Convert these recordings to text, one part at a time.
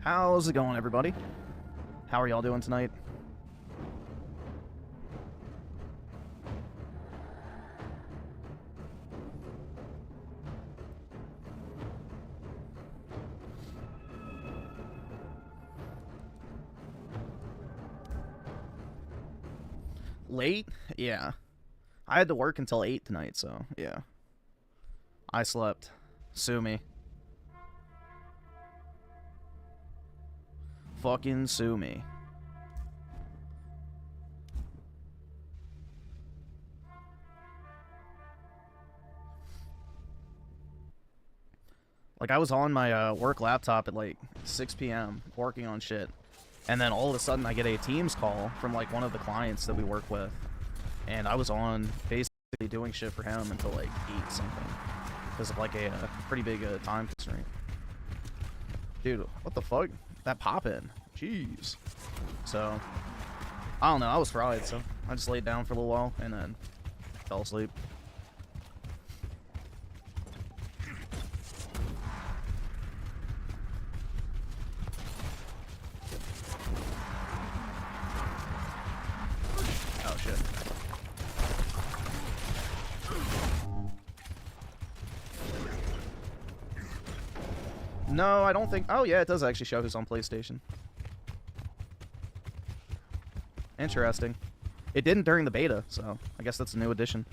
How's it going, everybody? How are y'all doing tonight? Late? Yeah. I had to work until 8 tonight, so yeah. I slept. Sue me. Fucking sue me. Like, I was on my work laptop at like 6 p.m. working on shit. And then all of a sudden I get a Teams call from like one of the clients that we work with. And I was on basically doing shit for him until like 8 something. Because of like a pretty big time constraint. Dude, what the fuck? That pop-in. Jeez. So, I don't know. I was fried, so I just laid down for a little while and then fell asleep. Oh, shit. No, I don't think... Oh, yeah, it does actually show who's on PlayStation. Interesting. It didn't during the beta, so I guess that's a new addition.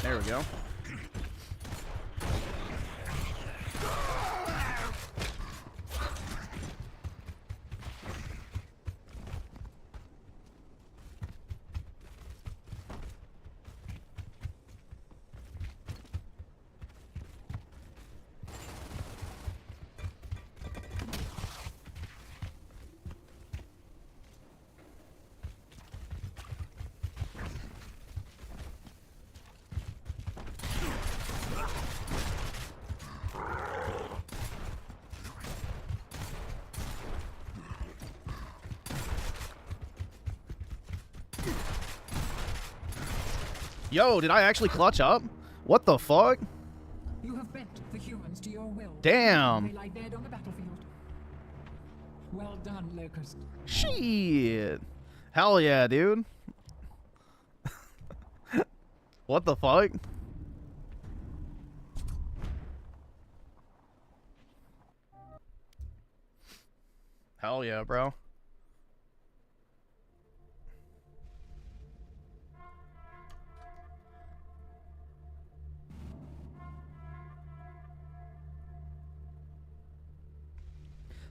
There we go. Yo, did I actually clutch up? What the fuck? You have bent the humans to your will. Damn. They lie dead on the battlefield. Well done, Locust. Shit. Hell yeah, dude. What the fuck? Hell yeah, bro.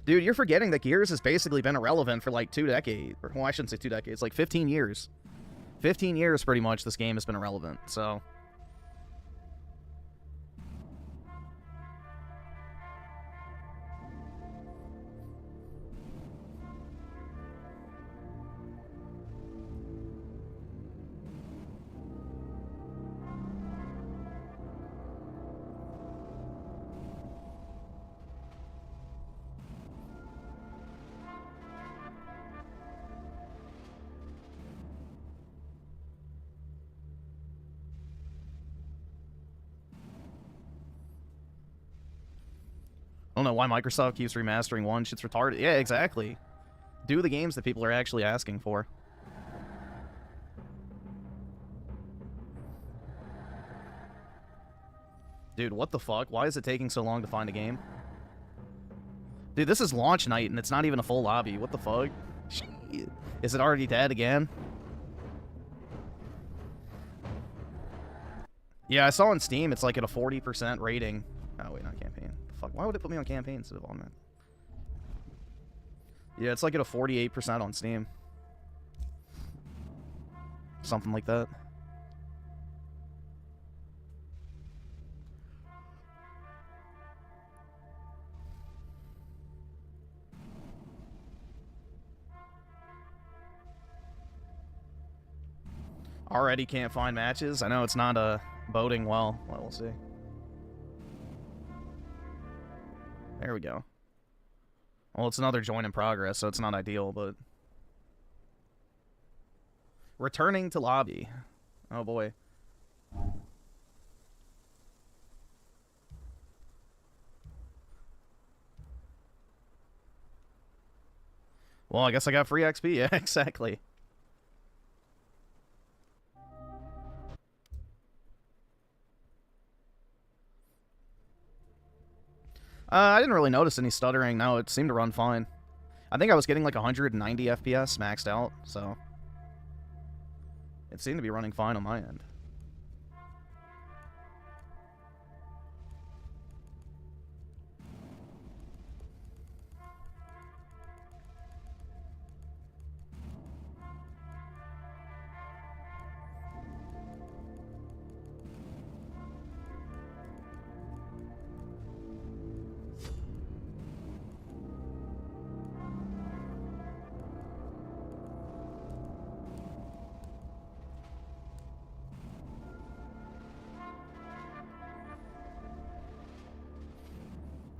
Dude, you're forgetting that Gears has basically been irrelevant for like 2 decades. Well, I shouldn't say 2 decades, like 15 years. 15 years, pretty much, this game has been irrelevant, so... I don't know why Microsoft keeps remastering one. Shit's retarded. Yeah, exactly. Do the games that people are actually asking for. Dude, what the fuck? Why is it taking so long to find a game? Dude, this is launch night and it's not even a full lobby. What the fuck? Shit. Is it already dead again? Yeah, I saw on Steam it's like at a 40% rating. Oh, wait, not campaign. Fuck, why would it put me on campaign instead of on that? Yeah, it's like at a 48% on Steam. Something like that. Already can't find matches. I know it's not a Boding well. Well, we'll see. There we go. Well, it's another join in progress, so it's not ideal, but... Returning to lobby. Oh, boy. Well, I guess I got free XP. Yeah, exactly. I didn't really notice any stuttering. No, it seemed to run fine. I think I was getting like 190 FPS maxed out, so... It seemed to be running fine on my end.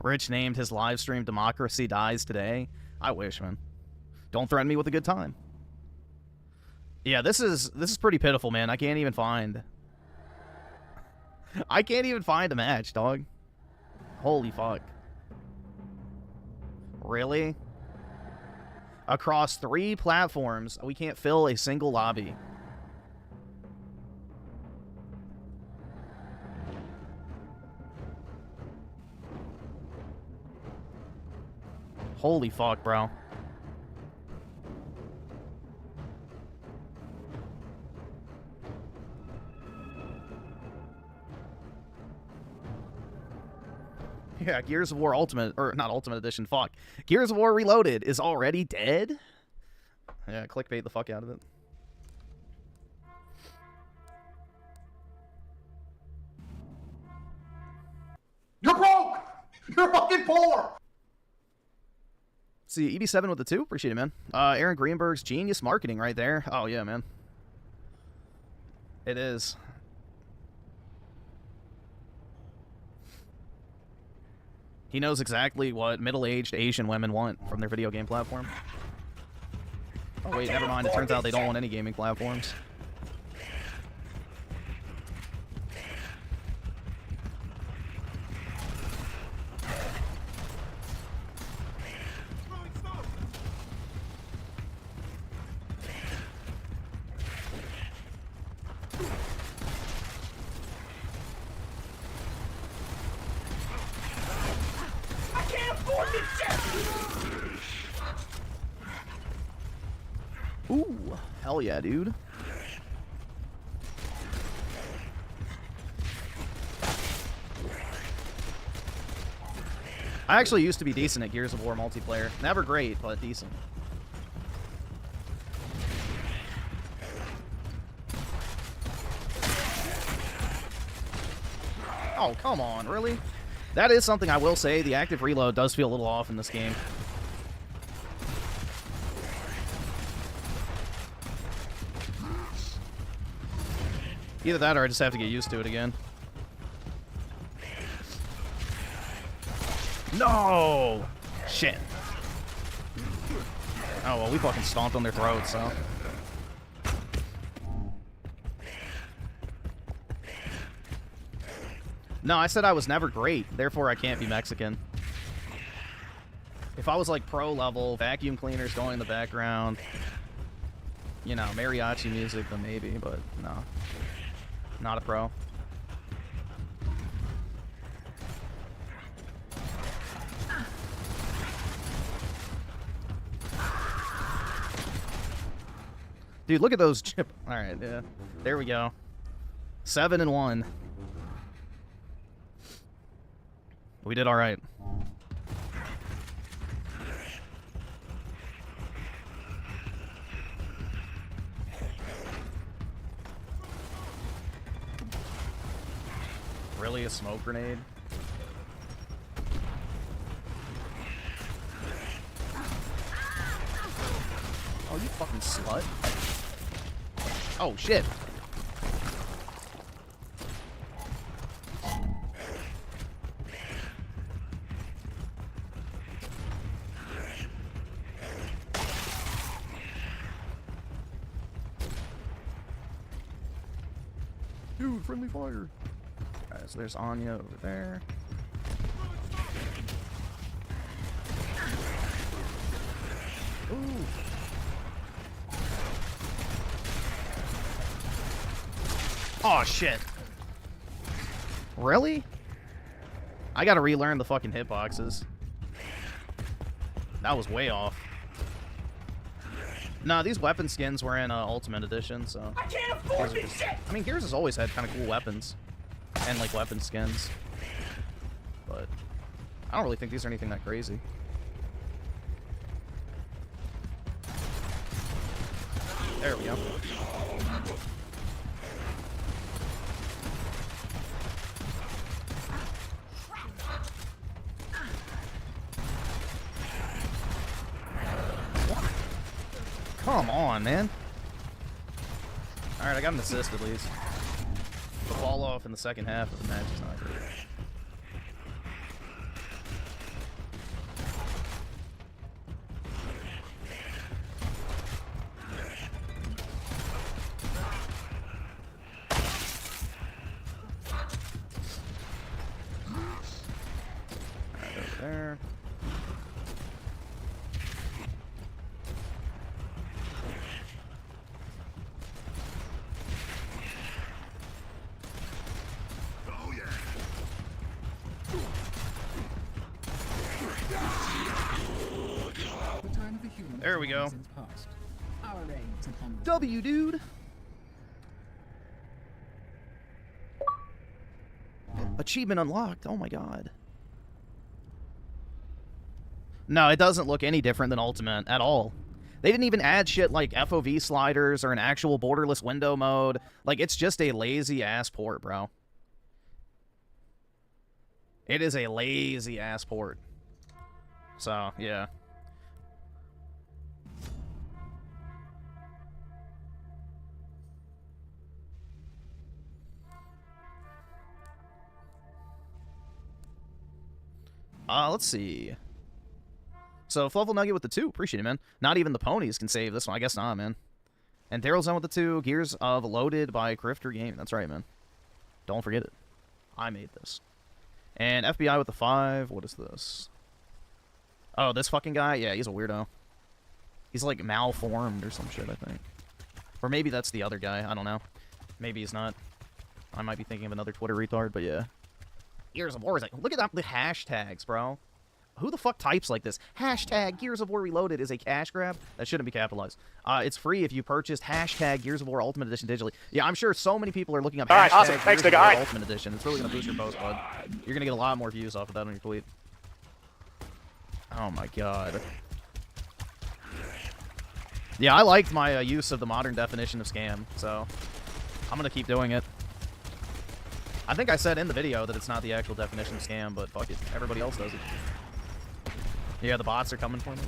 Rich named his live stream Democracy Dies Today. I wish, man. Don't threaten me with a good time. Yeah, this is pretty pitiful, man. I can't even find a match, dog. Holy fuck. Really? Across 3 platforms, we can't fill a single lobby. Holy fuck, bro. Yeah, Gears of War Ultimate, or not Ultimate Edition, fuck. Gears of War Reloaded is already dead? Yeah, clickbait the fuck out of it. You're broke! You're fucking poor! See, EB7 with the 2. Appreciate it, man. Aaron Greenberg's genius marketing right there. Oh, yeah, man. It is. He knows exactly what middle-aged Asian women want from their video game platform. Oh, wait, never mind. It turns out they don't want any gaming platforms. Ooh, hell yeah, dude. I actually used to be decent at Gears of War multiplayer. Never great, but decent. Oh, come on, really? That is something I will say. The active reload does feel a little off in this game. Either that or I just have to get used to it again. No! Shit. Oh, well, we fucking stomped on their throats, so... No, I said I was never great, therefore I can't be Mexican. If I was, like, pro level, vacuum cleaners going in the background, you know, mariachi music, then maybe, but no. Not a pro. Dude, look at those chip. Alright, yeah. There we go. 7-1. We did alright. Really? A smoke grenade? Oh, you fucking slut. Oh, shit. Dude, friendly fire. Alright, so there's Anya over there. Ooh. Oh shit. Really? I gotta relearn the fucking hitboxes. That was way off. Nah, these weapon skins were in Ultimate Edition, so... I can't afford this shit! I mean, Gears has always had kind of cool weapons. And, like, weapon skins. But... I don't really think these are anything that crazy. There we go. Come on, man. Alright, I got an assist at least. The fall off in the second half of the match is not great. Alright, over there. There we go. W, dude. Achievement unlocked. Oh my god. No, it doesn't look any different than Ultimate at all. They didn't even add shit like FOV sliders or an actual borderless window mode. Like, it's just a lazy-ass port, bro. It is a lazy-ass port. So, yeah. Let's see. So, Fluffle Nugget with the 2. Appreciate it, man. Not even the ponies can save this one. I guess not, man. And Daryl's on with the 2. Gears of Loaded by Creampieguy. That's right, man. Don't forget it. I made this. And FBI with the 5. What is this? Oh, this fucking guy? Yeah, he's a weirdo. He's, like, malformed or some shit, I think. Or maybe that's the other guy. I don't know. Maybe he's not. I might be thinking of another Twitter retard, but yeah. Gears of War is like, look at that, the hashtags, bro. Who the fuck types like this? Hashtag Gears of War Reloaded is a cash grab. That shouldn't be capitalized. It's free if you purchased hashtag Gears of War Ultimate Edition digitally. Yeah, I'm sure so many people are looking up hashtag awesome. Thanks, Gears of War guy. Ultimate Edition. It's really going to boost your post, bud. You're going to get a lot more views off of that on your tweet. Oh my god. Yeah, I liked my use of the modern definition of scam, so I'm going to keep doing it. I think I said in the video that it's not the actual definition of scam, but fuck it. Everybody else does it. Yeah, the bots are coming for me.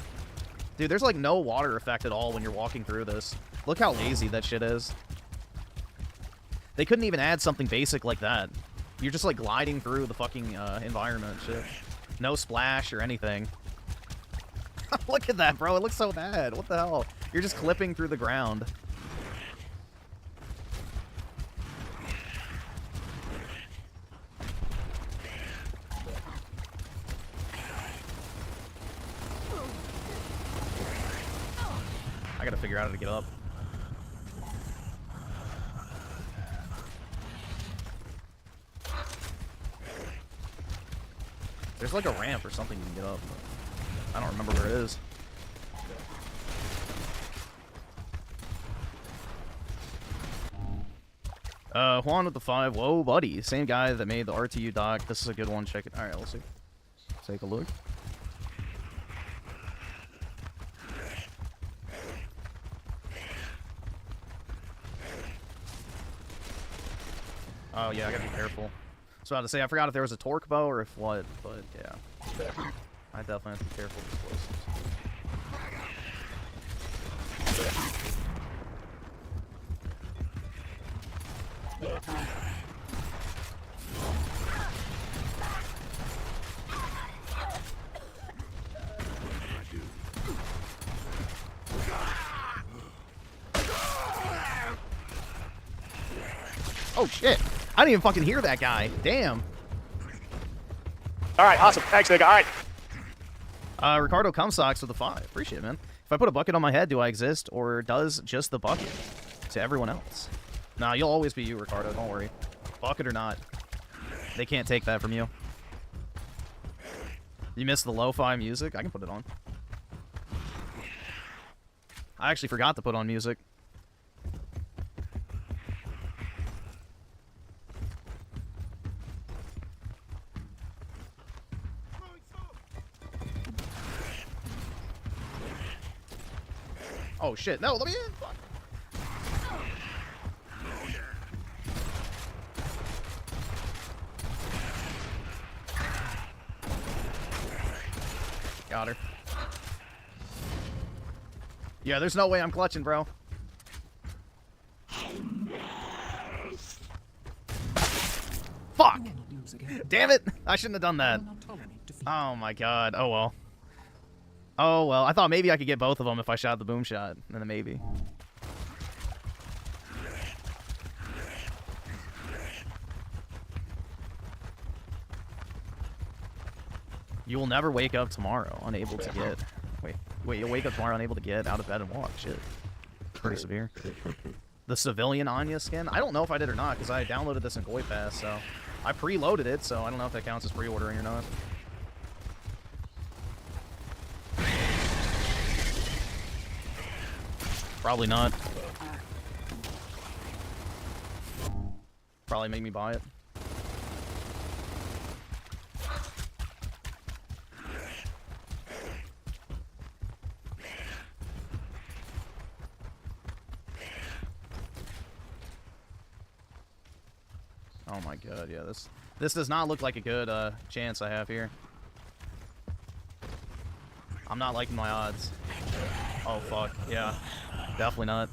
Dude, there's like no water effect at all when you're walking through this. Look how lazy that shit is. They couldn't even add something basic like that. You're just like gliding through the fucking environment shit. No splash or anything. Look at that, bro. It looks so bad. What the hell? You're just clipping through the ground. I gotta figure out how to get up. There's like a ramp or something you can get up, but I don't remember where it is. Juan with the 5. Whoa, buddy. Same guy that made the RTU doc. This is a good one. Check it. Alright, let's see. Take a look. Oh, yeah, I gotta be careful. So I was about to say, I forgot if there was a torque bow or if what, but yeah. I definitely have to be careful with explosives. Oh, shit. I didn't even fucking hear that guy. Damn. All right, awesome. Thanks, nigga. All right. Ricardo Cumsocks with the 5. Appreciate it, man. If I put a bucket on my head, do I exist, or does just the bucket to everyone else? Nah, you'll always be you, Ricardo. Don't worry. Bucket or not. They can't take that from you. You missed the lo-fi music? I can put it on. I actually forgot to put on music. Oh shit, no, let me in! Fuck. Got her. Yeah, there's no way I'm clutching, bro. Fuck! Damn it! I shouldn't have done that. Oh my god. Oh well. Oh well. I thought maybe I could get both of them if I shot the boom shot. And then maybe. You will never wake up tomorrow unable to get... Wait, you'll wake up tomorrow unable to get out of bed and walk. Shit. Pretty severe. The civilian Anya skin? I don't know if I did or not, because I downloaded this in Goy Pass, so... I preloaded it, so I don't know if that counts as pre-ordering or not. Probably not. Probably make me buy it. Oh my god, yeah, this does not look like a good chance I have here. I'm not liking my odds. Oh fuck, yeah. Definitely not.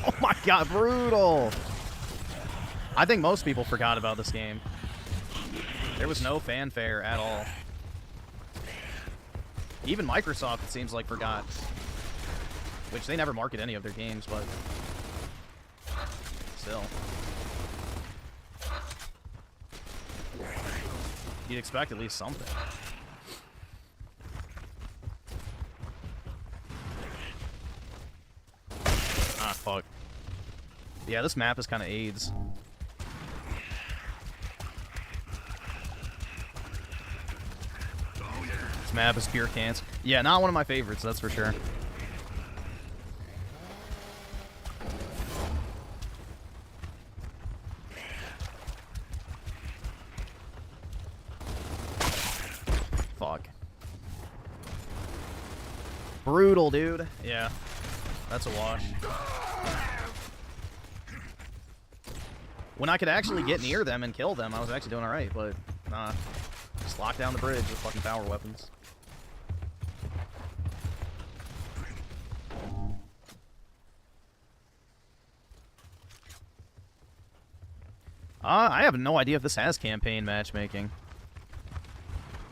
Oh my god, brutal! I think most people forgot about this game. There was no fanfare at all. Even Microsoft, it seems like, forgot. Which they never market any of their games, but... still. You'd expect at least something. Ah, fuck. Yeah, this map is kind of AIDS. This map is pure cancer. Yeah, not one of my favorites, that's for sure. Fuck. Brutal, dude. Yeah. That's a wash. When I could actually get near them and kill them, I was actually doing alright, but nah. Just lock down the bridge with fucking power weapons. I have no idea if this has campaign matchmaking.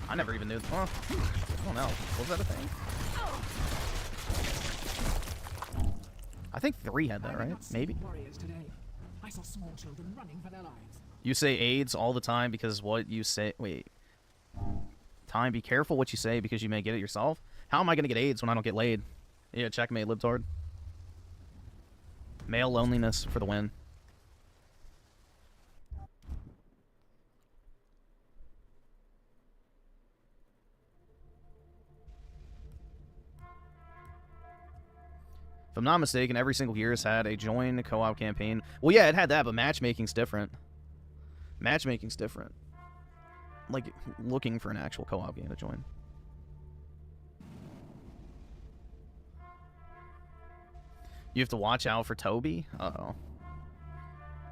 I never even knew. Well, I don't know. Was that a thing? I think 3 had that, right? Maybe. I saw small children running for their lives. You say AIDS all the time because what you say... Wait. Time, be careful what you say because you may get it yourself? How am I going to get AIDS when I don't get laid? Yeah, checkmate, libtard. Male loneliness for the win. If I'm not mistaken, every single year has had a join co-op campaign. Well, yeah, it had that, but matchmaking's different. Matchmaking's different. Like, looking for an actual co-op game to join. You have to watch out for Toby? Uh-oh.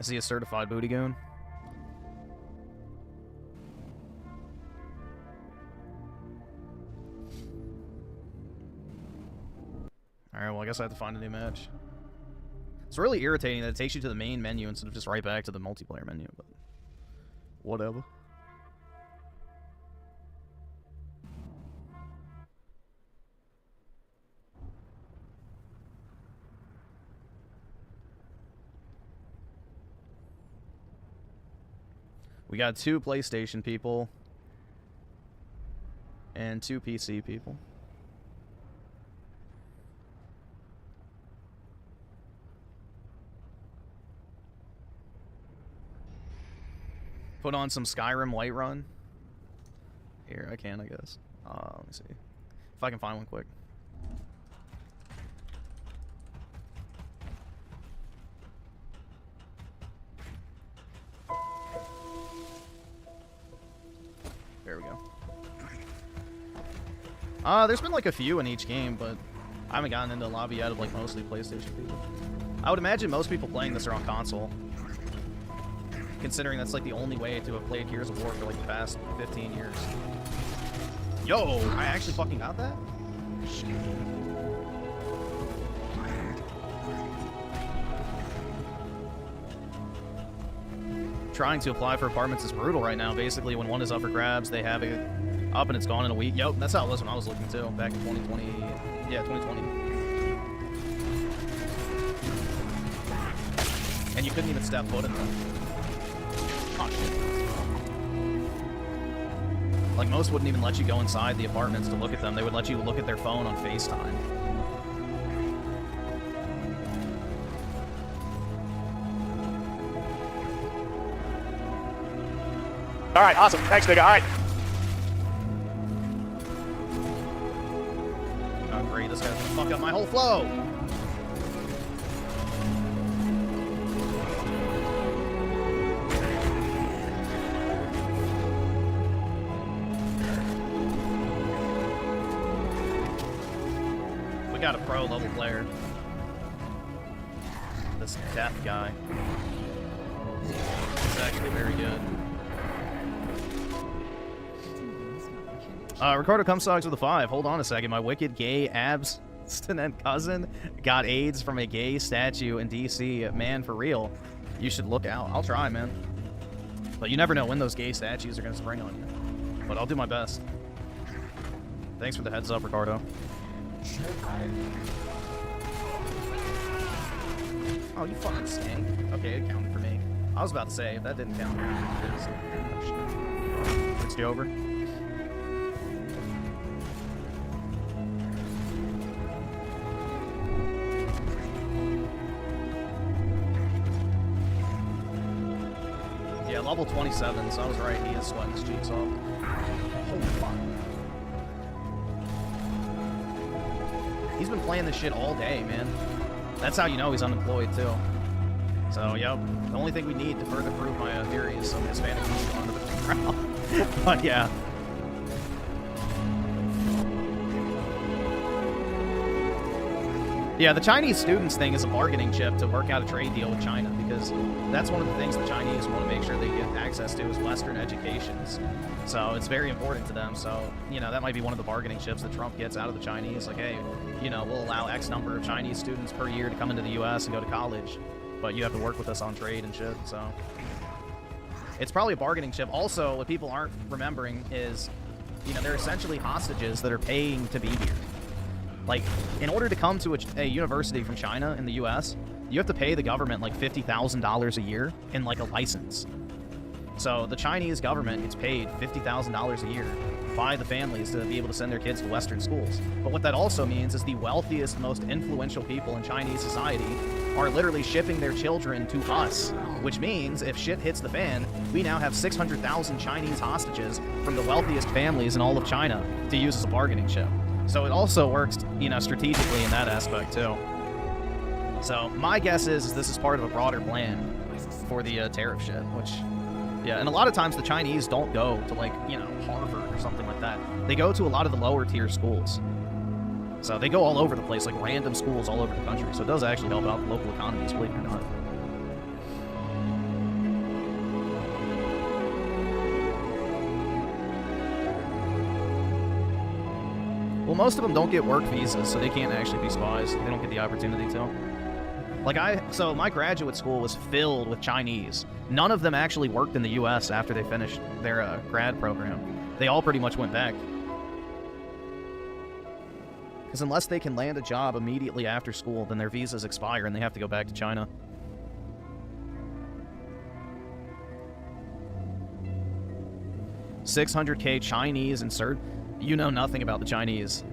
Is he a certified booty goon? Alright, well, I guess I have to find a new match. It's really irritating that it takes you to the main menu instead of just right back to the multiplayer menu, but... whatever. We got 2 PlayStation people and 2 PC people. Put on some Skyrim Whiterun. Here, I can, I guess. Let me see. If I can find one quick. There we go. There's been like a few in each game, but I haven't gotten into the lobby yet of like mostly PlayStation people. I would imagine most people playing this are on console, considering that's like the only way to have played Gears of War for like the past 15 years. Yo, I actually fucking got that? Trying to apply for apartments is brutal right now. Basically, when one is up for grabs, they have it up and it's gone in a week. Yep, that's how it was when I was looking too, back in 2020. Yeah, 2020. And you couldn't even step foot in them. Oh, shit. Like, most wouldn't even let you go inside the apartments to look at them. They would let you look at their phone on FaceTime. All right, awesome. Thanks, nigga. All right. Oh, great. This guy's gonna fuck up my whole flow. We got a pro level player. This death guy. He's actually very good. Ricardo Cumsogs with a 5. Hold on a second. My wicked gay abstinent cousin got AIDS from a gay statue in DC. Man, for real. You should look out. I'll try, man. But you never know when those gay statues are going to spring on you. But I'll do my best. Thanks for the heads up, Ricardo. Oh, you fucking skank. Okay, it counted for me. I was about to say, if that didn't count. It's over. Yeah, level 27, so I was right. He is sweating his cheeks off. Holy fuck. He's been playing this shit all day, man. That's how you know he's unemployed, too. So, yep. The only thing we need to further prove my theory is some Hispanic people under the crowd. But, yeah. Yeah, the Chinese students thing is a bargaining chip to work out a trade deal with China, because that's one of the things the Chinese want to make sure they get access to is Western educations. So it's very important to them. So, you know, that might be one of the bargaining chips that Trump gets out of the Chinese. Like, hey, you know, we'll allow X number of Chinese students per year to come into the U.S. and go to college, but you have to work with us on trade and shit. So it's probably a bargaining chip. Also, what people aren't remembering is, you know, they're essentially hostages that are paying to be here. Like, in order to come to a university from China in the U.S., you have to pay the government like $50,000 a year in like a license. So the Chinese government gets paid $50,000 a year by the families to be able to send their kids to Western schools. But what that also means is the wealthiest, most influential people in Chinese society are literally shipping their children to us, which means if shit hits the fan, we now have 600,000 Chinese hostages from the wealthiest families in all of China to use as a bargaining chip. So it also works, you know, strategically in that aspect, too. So my guess is this is part of a broader plan for the tariff shit, which, yeah, and a lot of times the Chinese don't go to, like, you know, Harvard or something like that. They go to a lot of the lower tier schools. So they go all over the place, like random schools all over the country. So it does actually help out the local economies, believe it or not. Well, most of them don't get work visas, so they can't actually be spies. They don't get the opportunity to. Like, so my graduate school was filled with Chinese. None of them actually worked in the U.S. after they finished their grad program. They all pretty much went back. Because unless they can land a job immediately after school, then their visas expire and they have to go back to China. 600K Chinese insert. You know nothing about the Chinese.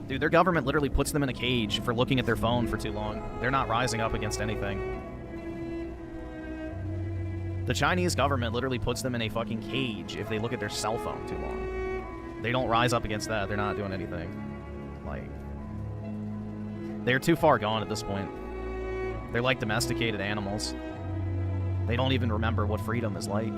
Dude, their government literally puts them in a cage for looking at their phone for too long. They're not rising up against anything. The Chinese government literally puts them in a fucking cage if they look at their cell phone too long. They don't rise up against that. They're not doing anything. Like, they're too far gone at this point. They're like domesticated animals. They don't even remember what freedom is like.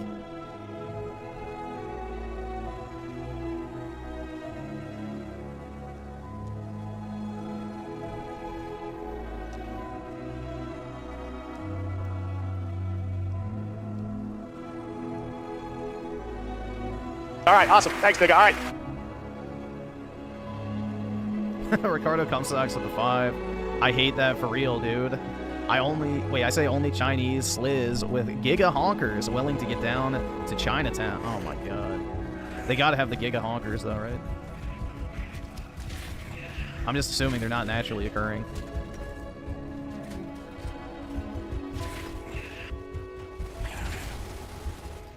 All right, awesome. Thanks, nigga. All right. Ricardo Comstocks with the 5. I hate that for real, dude. I say only Chinese sliz with giga honkers willing to get down to Chinatown. Oh my god. They gotta have the giga honkers though, right? I'm just assuming they're not naturally occurring.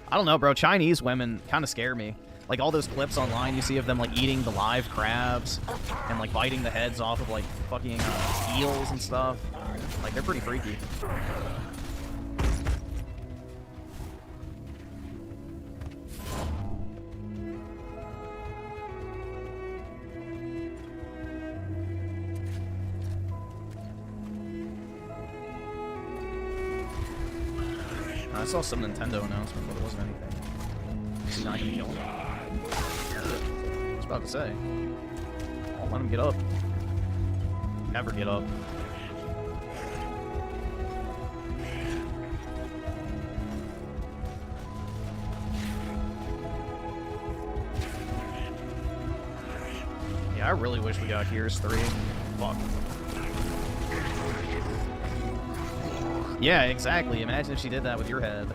I don't know, bro. Chinese women kind of scare me. Like, all those clips online you see of them, like, eating the live crabs and, like, biting the heads off of, like, fucking eels and stuff. Like, they're pretty freaky. I saw some Nintendo announcement, but it wasn't anything. Is he not gonna kill him? I was about to say. I'll let him get up. Never get up. Yeah, I really wish we got Gears 3. Fuck. Yeah, exactly. Imagine if she did that with your head.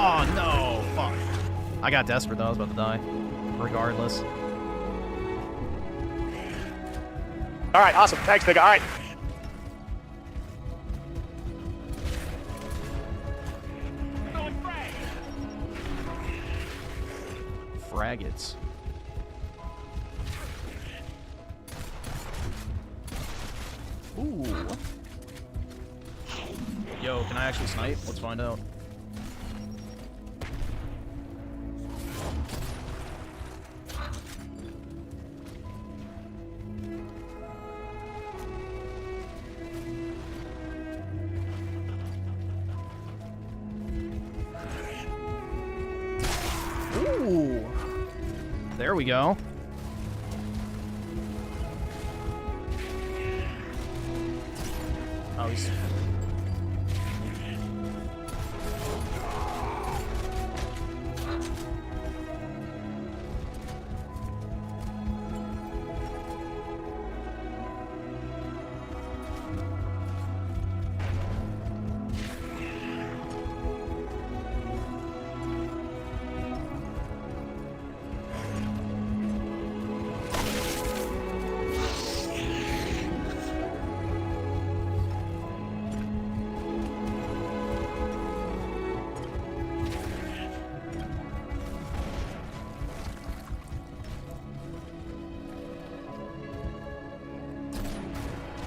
Oh, no. Fuck. I got desperate, though. I was about to die. Regardless. All right, awesome. Thanks, nigga. All right. Fraggots. Ooh. Yo, can I actually snipe? Let's find out. Ooh. There we go. Oh, he's...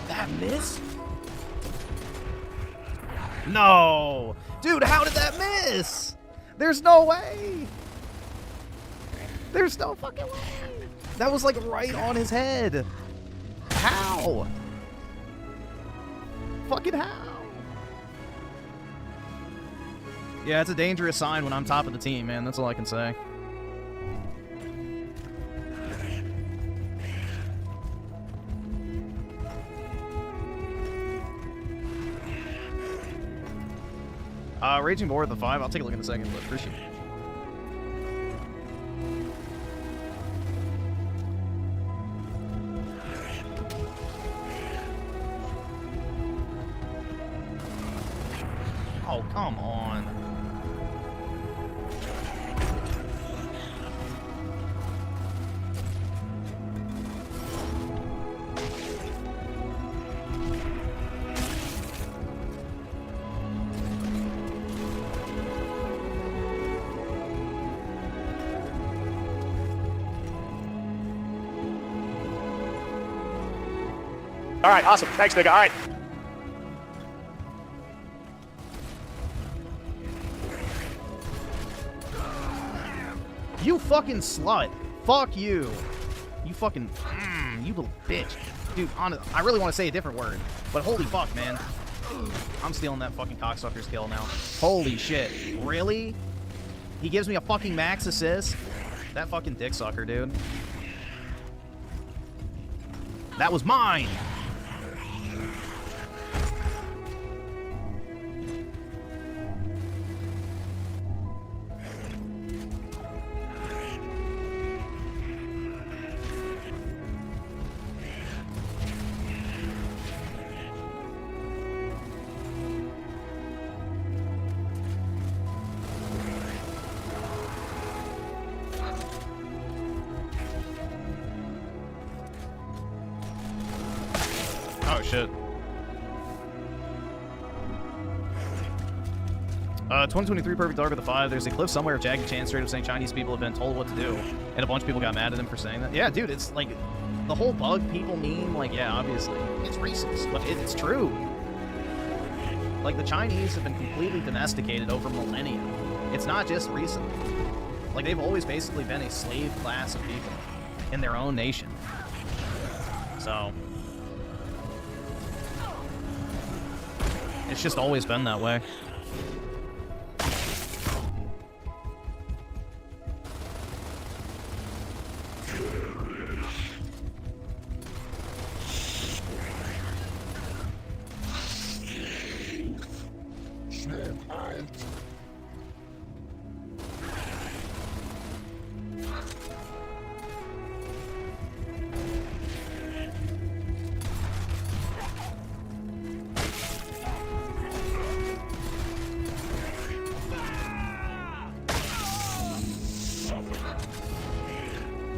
That miss? No! Dude, how did that miss? There's no way! There's no fucking way! That was like right on his head. How? Fucking how? Yeah, it's a dangerous sign when I'm top of the team, man. That's all I can say. Raging Boar with the 5. I'll take a look in a second, but appreciate it. Oh, come on. All right, awesome. Thanks, nigga. All right. You fucking slut. Fuck you. You fucking, you little bitch. Dude, I really want to say a different word, but holy fuck, man. I'm stealing that fucking cocksucker's kill now. Holy shit. Really? He gives me a fucking max assist? That fucking dick sucker, dude. That was mine! Oh, shit. 2023 Perfect Dark with the 5. There's a clip somewhere of Jackie Chan straight up saying Chinese people have been told what to do. And a bunch of people got mad at him for saying that. Yeah, dude, it's like the whole bug people meme, like, yeah, obviously, it's racist, but it's true. Like, the Chinese have been completely domesticated over millennia. It's not just recent. Like, they've always basically been a slave class of people in their own nation. So it's just always been that way.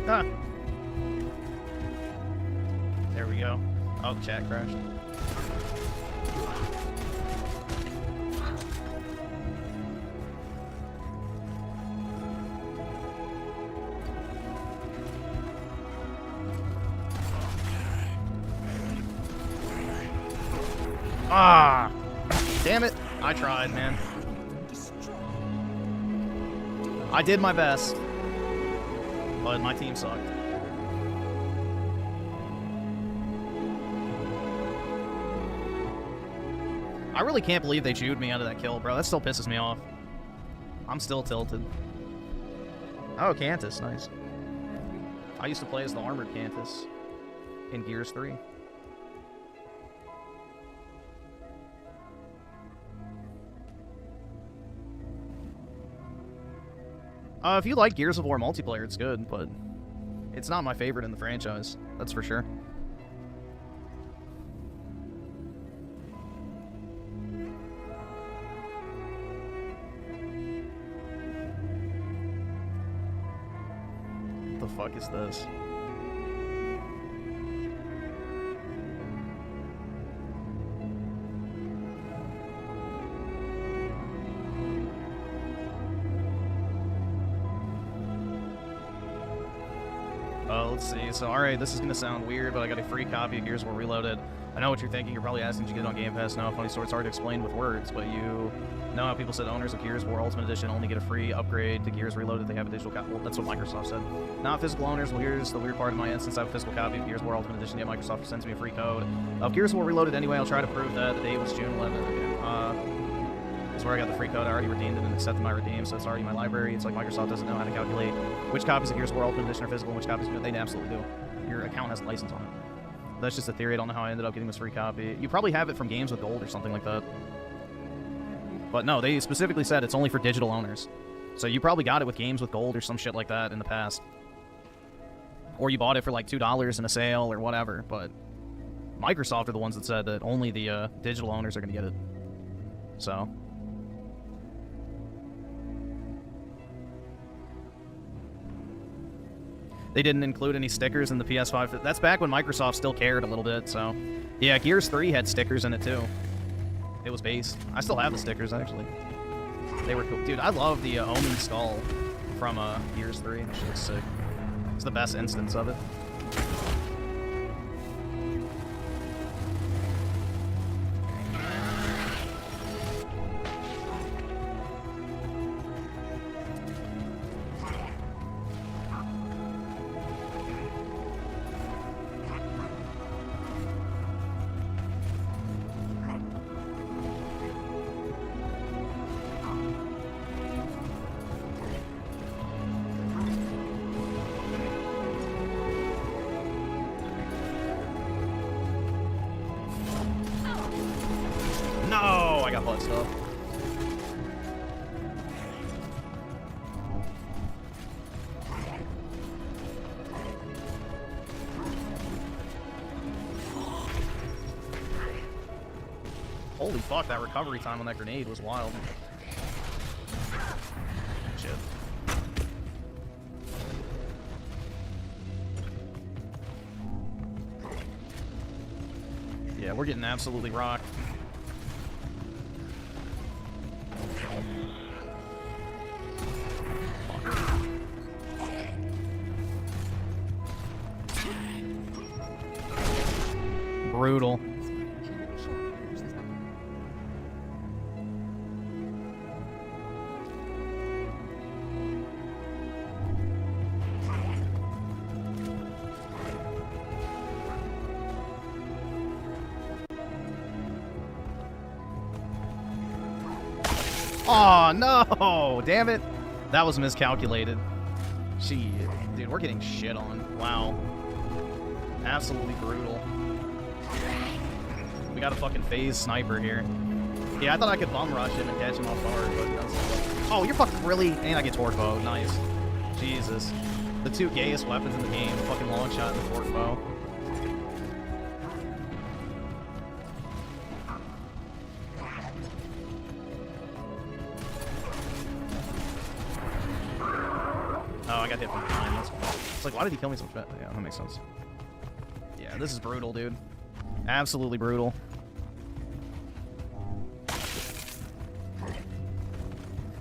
Ah. There we go. Oh, the chat crashed. Ah! Damn it! I tried, man. I did my best. But my team sucked. I really can't believe they chewed me out of that kill, bro. That still pisses me off. I'm still tilted. Oh, Cantus, nice. I used to play as the armored Cantus in Gears 3. If you like Gears of War multiplayer, it's good, but it's not my favorite in the franchise. That's for sure. What the fuck is this? Let's see. So, alright, this is going to sound weird, but I got a free copy of Gears of War Reloaded. I know what you're thinking. You're probably asking, did you get it on Game Pass? No, funny story, it's hard to explain with words, but you know how people said owners of Gears of War Ultimate Edition only get a free upgrade to Gears Reloaded. They have a digital copy. Well, that's what Microsoft said. Not physical owners. Well, here's the weird part of my instance. I have a physical copy of Gears of War Ultimate Edition, yet Microsoft sends me a free code of Gears of War Reloaded anyway. I'll try to prove that. The date was June 11th. Okay. That's where I got the free code. I already redeemed it and accepted my redeem, so it's already in my library. It's like Microsoft doesn't know how to calculate which copies of Gears of War Ultimate Edition are physical and which copies they absolutely do. Your account has a license on it. That's just a theory. I don't know how I ended up getting this free copy. You probably have it from Games with Gold or something like that. But no, they specifically said it's only for digital owners. So you probably got it with Games with Gold or some shit like that in the past. Or you bought it for like $2 in a sale or whatever. But Microsoft are the ones that said that only the digital owners are going to get it. So they didn't include any stickers in the PS5. That's back when Microsoft still cared a little bit, so... Yeah, Gears 3 had stickers in it, too. It was based. I still have the stickers, actually. They were cool. Dude, I love the Omen skull from Gears 3. That shit's sick. It's the best instance of it. Holy fuck, that recovery time on that grenade was wild. Shit. Yeah, we're getting absolutely rocked. Brutal. Oh, no! Damn it. That was miscalculated. Shit. Dude, we're getting shit on. Wow. Absolutely brutal. We got a fucking phase sniper here. Yeah, I thought I could bum rush him and catch him off guard, but that's... Oh, you're fucking really... And I get torque bow. Nice. Jesus. The two gayest weapons in the game. Fucking long shot and the torque bow. Oh, I got hit from behind. That's fine. It's like, why did he kill me so fast? Yeah, that makes sense. Yeah, this is brutal, dude. Absolutely brutal.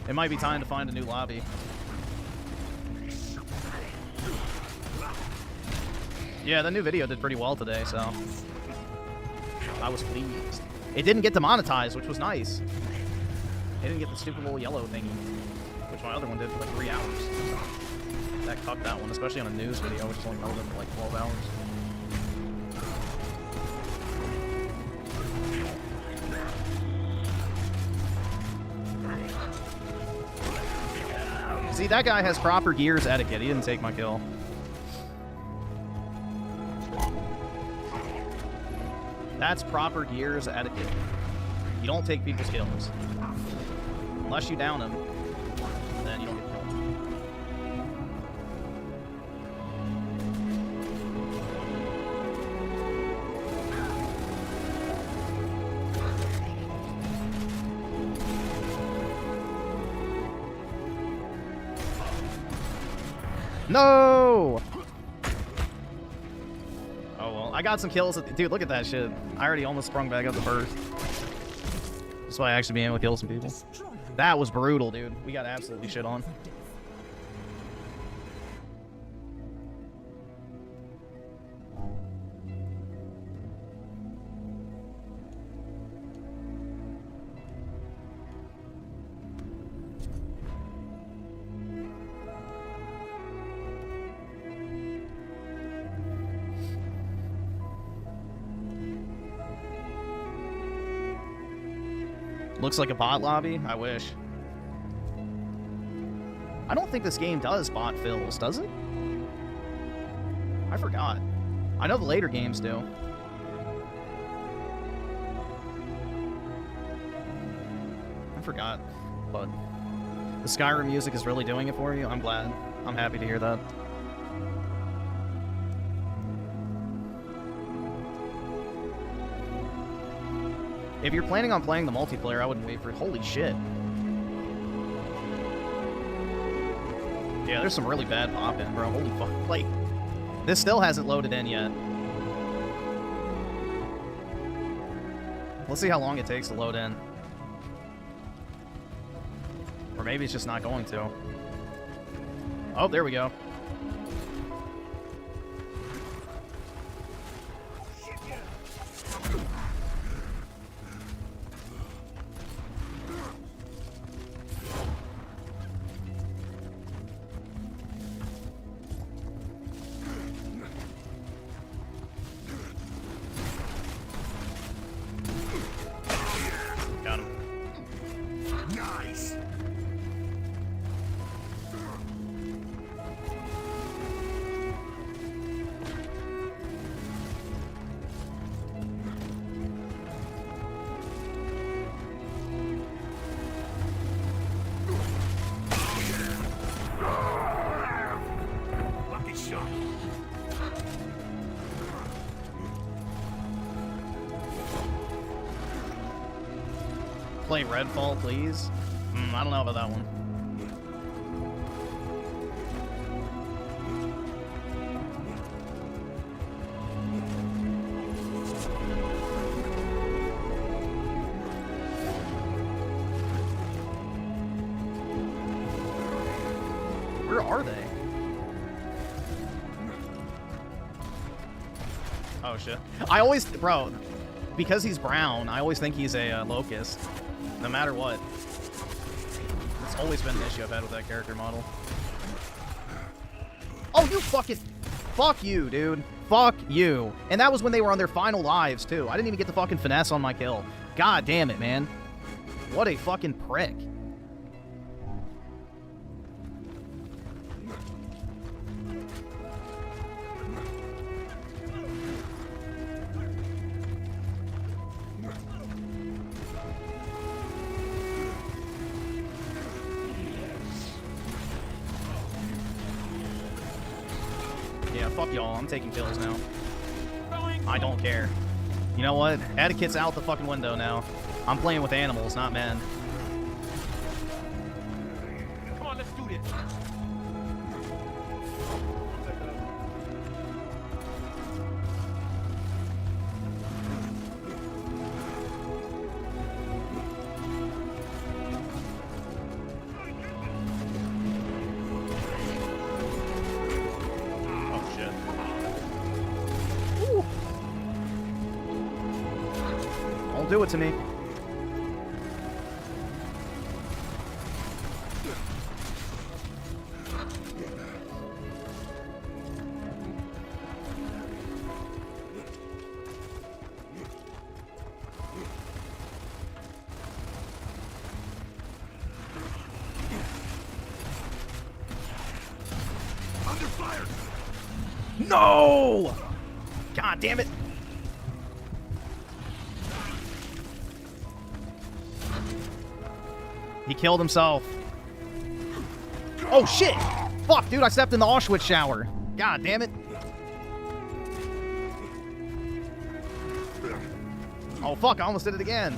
It might be time to find a new lobby. Yeah, the new video did pretty well today, so I was pleased. It didn't get demonetized, which was nice. It didn't get the stupid little yellow thingy, which my other one did for like 3 hours. That cucked that one, especially on a news video, which is only relevant for like 12 hours. See, that guy has proper gears etiquette. He didn't take my kill. That's proper gears etiquette. You don't take people's kills. Unless you down them, then you don't get killed. No! Oh well, I got some kills. Dude, look at that shit. I already almost sprung back up the first. That's why I actually being able to kill some people. That was brutal, dude. We got absolutely shit on. Looks like a bot lobby. I wish. I don't think this game does bot fills, does it? I forgot. I know the later games do. I forgot. But the Skyrim music is really doing it for you. I'm glad. I'm happy to hear that. If you're planning on playing the multiplayer, I wouldn't wait for it. Holy shit. Yeah, there's some really bad pop-in, bro. Holy fuck. Like, this still hasn't loaded in yet. Let's see how long it takes to load in. Or maybe it's just not going to. Oh, there we go. Got him. Nice. Play Redfall, please. I don't know about that one. Where are they? Oh shit. I always, bro, because he's brown, I always think he's a locust. No matter what. It's always been an issue I've had with that character model. Oh, you fucking... Fuck you, dude. Fuck you. And that was when they were on their final lives, too. I didn't even get the fucking finesse on my kill. God damn it, man. What a fucking prick. Yeah, fuck y'all. I'm taking kills now. I don't care. You know what? Etiquette's out the fucking window now. I'm playing with animals, not men. Come on, let's do this. Don't do it to me. Under fire! No! God damn it. He killed himself. Oh, shit! Fuck, dude, I stepped in the Auschwitz shower. God damn it. Oh, fuck, I almost did it again.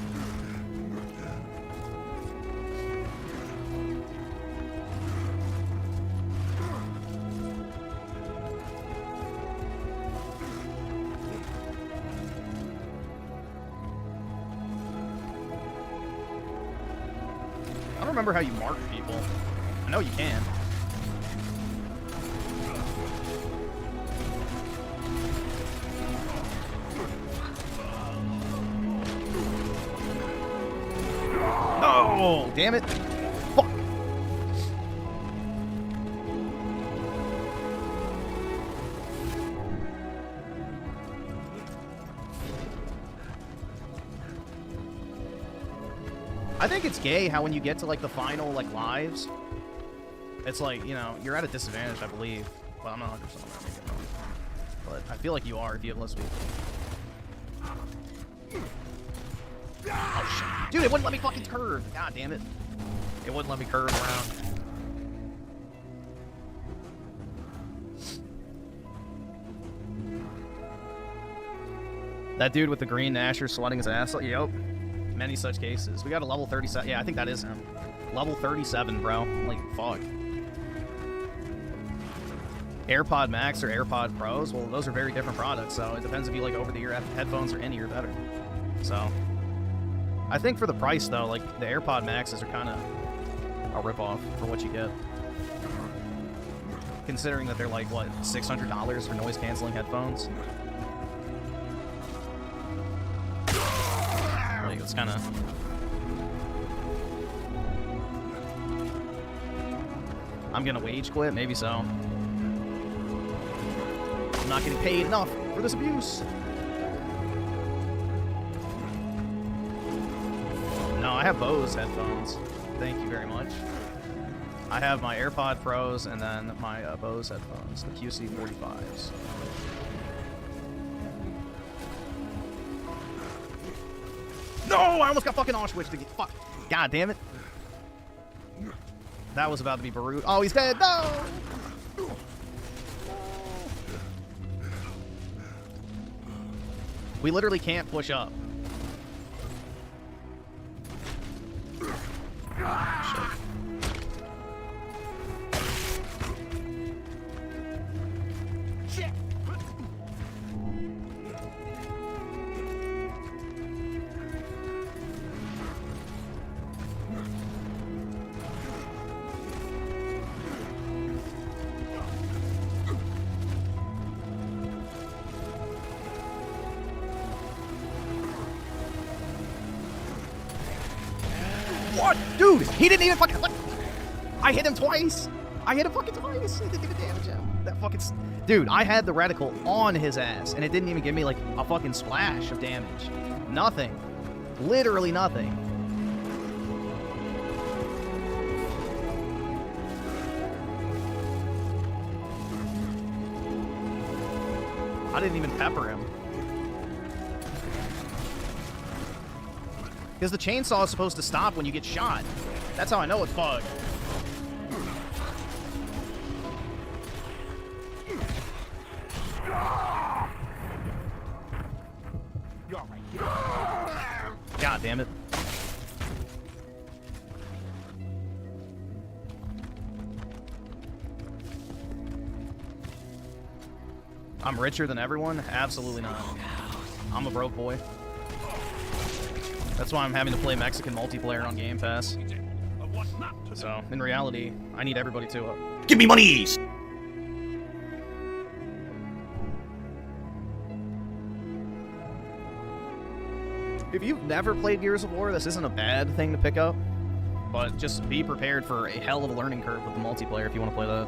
I don't remember how you mark people. I know you can. Oh, damn it. Fuck. I think it's gay how when you get to like the final like lives, it's like, you know, you're at a disadvantage, I believe. Well, I'm not 100% on that, maybe I'm wrong. But I feel like you are if you have less people. Oh shit. Dude, it wouldn't let me fucking curve. God damn it. It wouldn't let me curve around. That dude with the green Asher sweating his ass. Yep. Many such cases. We got a level 37. Yeah, I think that is him. Level 37, bro. Like, fuck. AirPod Max or AirPod Pros, well, those are very different products, so it depends if you like over-the-ear headphones or in-ear better. So, I think for the price, though, like, the AirPod Maxes are kind of a ripoff for what you get. Considering that they're like, what, $600 for noise-canceling headphones? Like, it's kind of... I'm gonna wage quit? Maybe so. I'm not getting paid enough for this abuse. No, I have Bose headphones. Thank you very much. I have my AirPod Pros and then my Bose headphones, the QC45s. No, I almost got fucking Auschwitz to get fuck. God damn it. That was about to be Baruch. Oh, he's dead. No. We literally can't push up. What? Dude, he didn't even fucking... I hit him twice. I hit him fucking twice. It didn't even damage him. That fucking... Dude, I had the reticle on his ass, and it didn't even give me, like, a fucking splash of damage. Nothing. Literally nothing. I didn't even pepper him. Because the chainsaw is supposed to stop when you get shot. That's how I know it's bugged. God damn it. I'm richer than everyone? Absolutely not. I'm a broke boy. That's why I'm having to play Mexican multiplayer on Game Pass. So, in reality, I need everybody to... Give me monies! If you've never played Gears of War, this isn't a bad thing to pick up. But just be prepared for a hell of a learning curve with the multiplayer if you want to play that.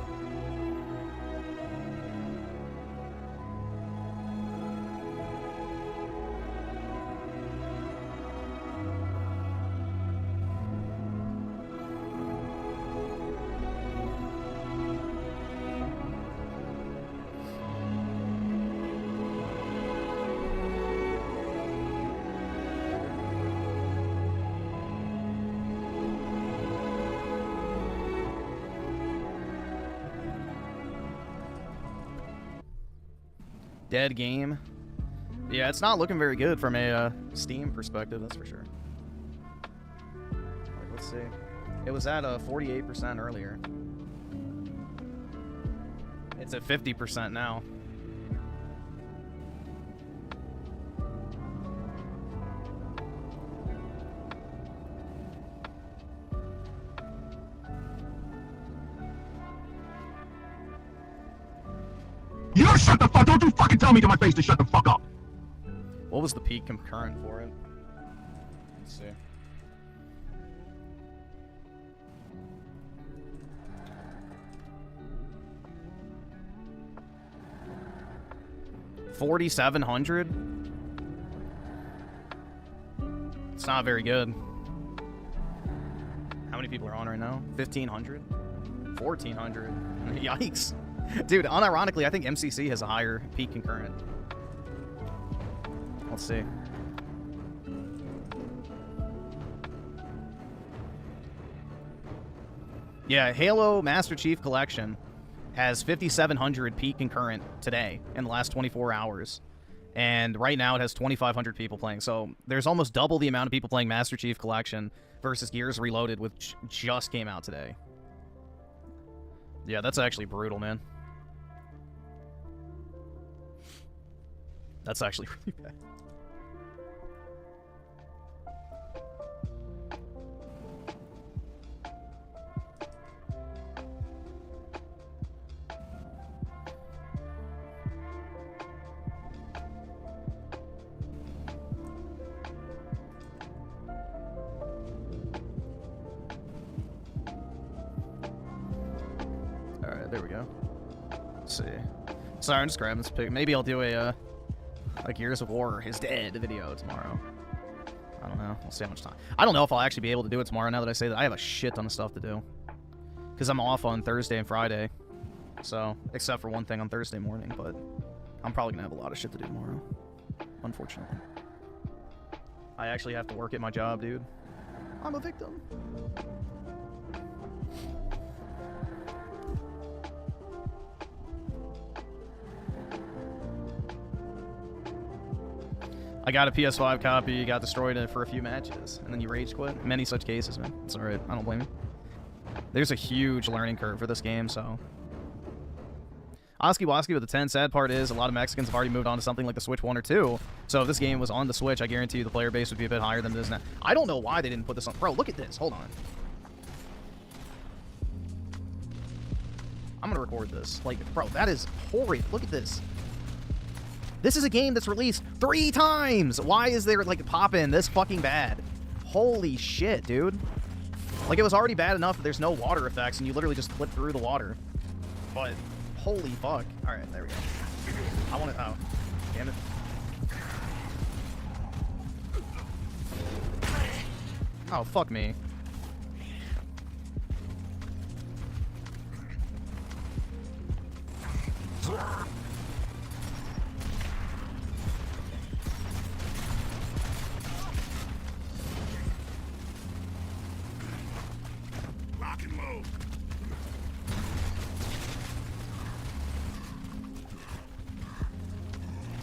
Dead game. Yeah, it's not looking very good from a Steam perspective, that's for sure. Alright, let's see. It was at 48% earlier. It's at 50% now. You shut the fuck! Don't you fucking tell me to my face to shut the fuck up! What was the peak concurrent for it? Let's see. $4,700? It's not very good. How many people are on right now? 1,500? 1,400? Yikes. Dude, unironically, I think MCC has a higher peak concurrent. Let's see. Yeah, Halo Master Chief Collection has 5,700 peak concurrent today in the last 24 hours. And right now it has 2,500 people playing. So there's almost double the amount of people playing Master Chief Collection versus Gears Reloaded, which just came out today. Yeah, that's actually brutal, man. That's actually really bad. Alright, there we go. Let's see. Sorry, I'm just grabbing this pic. Maybe I'll do a Gears of War is dead video tomorrow. I don't know. We'll see how much time. I don't know if I'll actually be able to do it tomorrow now that I say that. I have a shit ton of stuff to do. Because I'm off on Thursday and Friday. So, except for one thing on Thursday morning, but I'm probably going to have a lot of shit to do tomorrow. Unfortunately. I actually have to work at my job, dude. I'm a victim. I got a PS5 copy, got destroyed for a few matches, and then you rage quit. Many such cases, man. It's alright. I don't blame you. There's a huge learning curve for this game, so... Oski Woski with the 10. Sad part is, a lot of Mexicans have already moved on to something like the Switch 1 or 2. So if this game was on the Switch, I guarantee you the player base would be a bit higher than it is now. I don't know why they didn't put this on... Bro, look at this. Hold on. I'm gonna record this. Like, bro, that is horrid. Look at this. This is a game that's released 3 times! Why is there, like, pop-in this fucking bad? Holy shit, dude. Like, it was already bad enough that there's no water effects and you literally just flip through the water. But, holy fuck. Alright, there we go. I want to... Oh. Damn it. Oh, fuck me. Lock and load.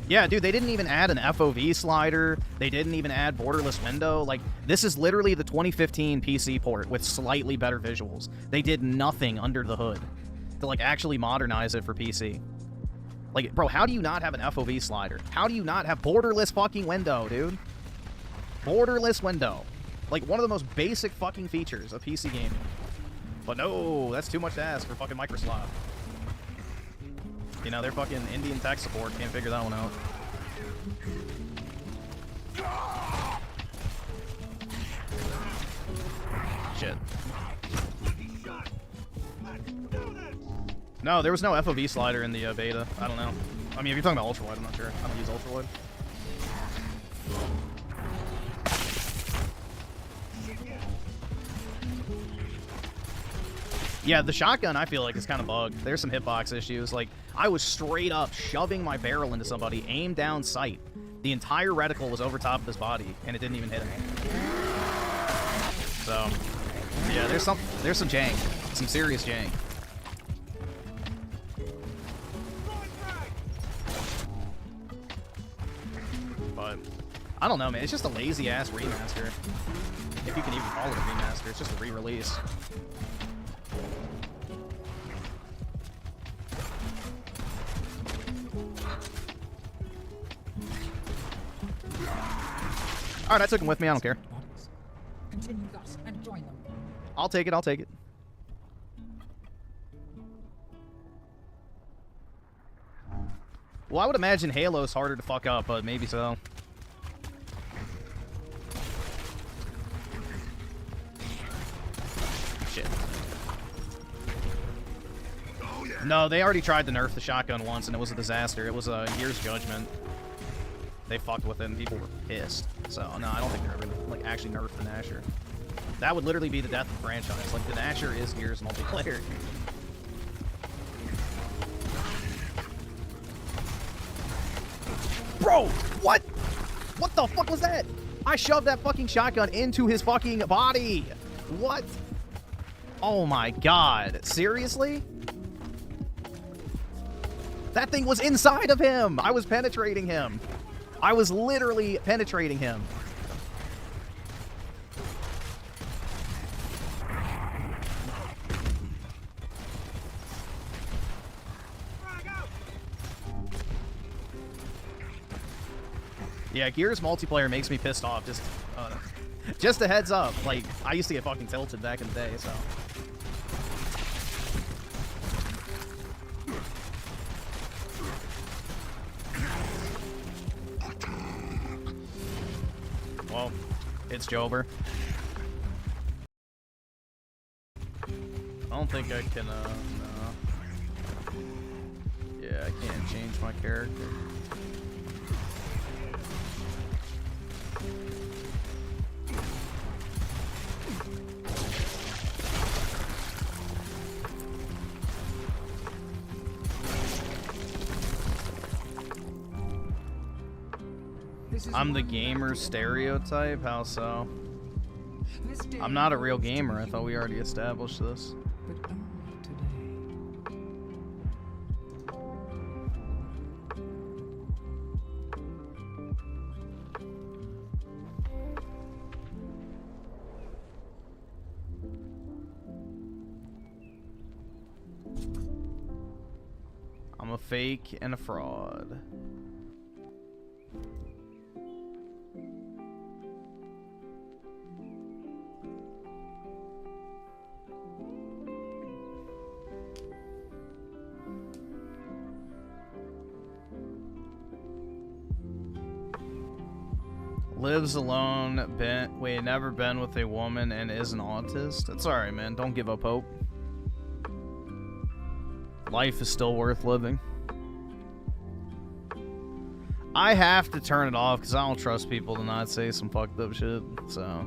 Yeah, dude, they didn't even add an FOV slider. They didn't even add borderless window. Like, this is literally the 2015 PC port with slightly better visuals. They did nothing under the hood to, like, actually modernize it for PC. Like, bro, how do you not have an FOV slider? How do you not have borderless fucking window, dude? Borderless window. Like, one of the most basic fucking features of PC gaming. But no, that's too much to ask for fucking Microsoft. You know, their fucking Indian tech support can't figure that one out. Shit. No, there was no FOV slider in the beta. I don't know. I mean, if you're talking about ultrawide, I'm not sure. I don't use ultrawide. Yeah, the shotgun, I feel like, is kind of bugged. There's some hitbox issues. Like, I was straight up shoving my barrel into somebody, aim down sight. The entire reticle was over top of his body, and it didn't even hit him. So, yeah, there's some jank. Some serious jank. But, I don't know, man. It's just a lazy-ass remaster. If you can even call it a remaster, it's just a re-release. Alright, I took him with me. I don't care. Continue thus and join them. I'll take it. I'll take it. Well, I would imagine Halo's harder to fuck up, but maybe so. Shit. No, they already tried to nerf the shotgun once, and it was a disaster. It was a Gears Judgment. They fucked with it, and people were pissed. So, no, I don't think they're ever gonna, like, actually nerf the Gnasher. That would literally be the death of the franchise. Like, the Gnasher is Gears multiplayer. Bro, what? What the fuck was that? I shoved that fucking shotgun into his fucking body. What? Oh my god. Seriously? That thing was inside of him. I was penetrating him. I was literally penetrating him. Yeah, Gears multiplayer makes me pissed off. Just a heads up. Like, I used to get fucking tilted back in the day, so. Well, it's Jober. I don't think I can, no. Yeah, I can't change my character. I'm the gamer stereotype? How so? I'm not a real gamer. I thought we already established this. But only today. I'm a fake and a fraud. Lives alone, never been with a woman and is an autist. It's alright, man. Don't give up hope. Life is still worth living. I have to turn it off because I don't trust people to not say some fucked up shit, so...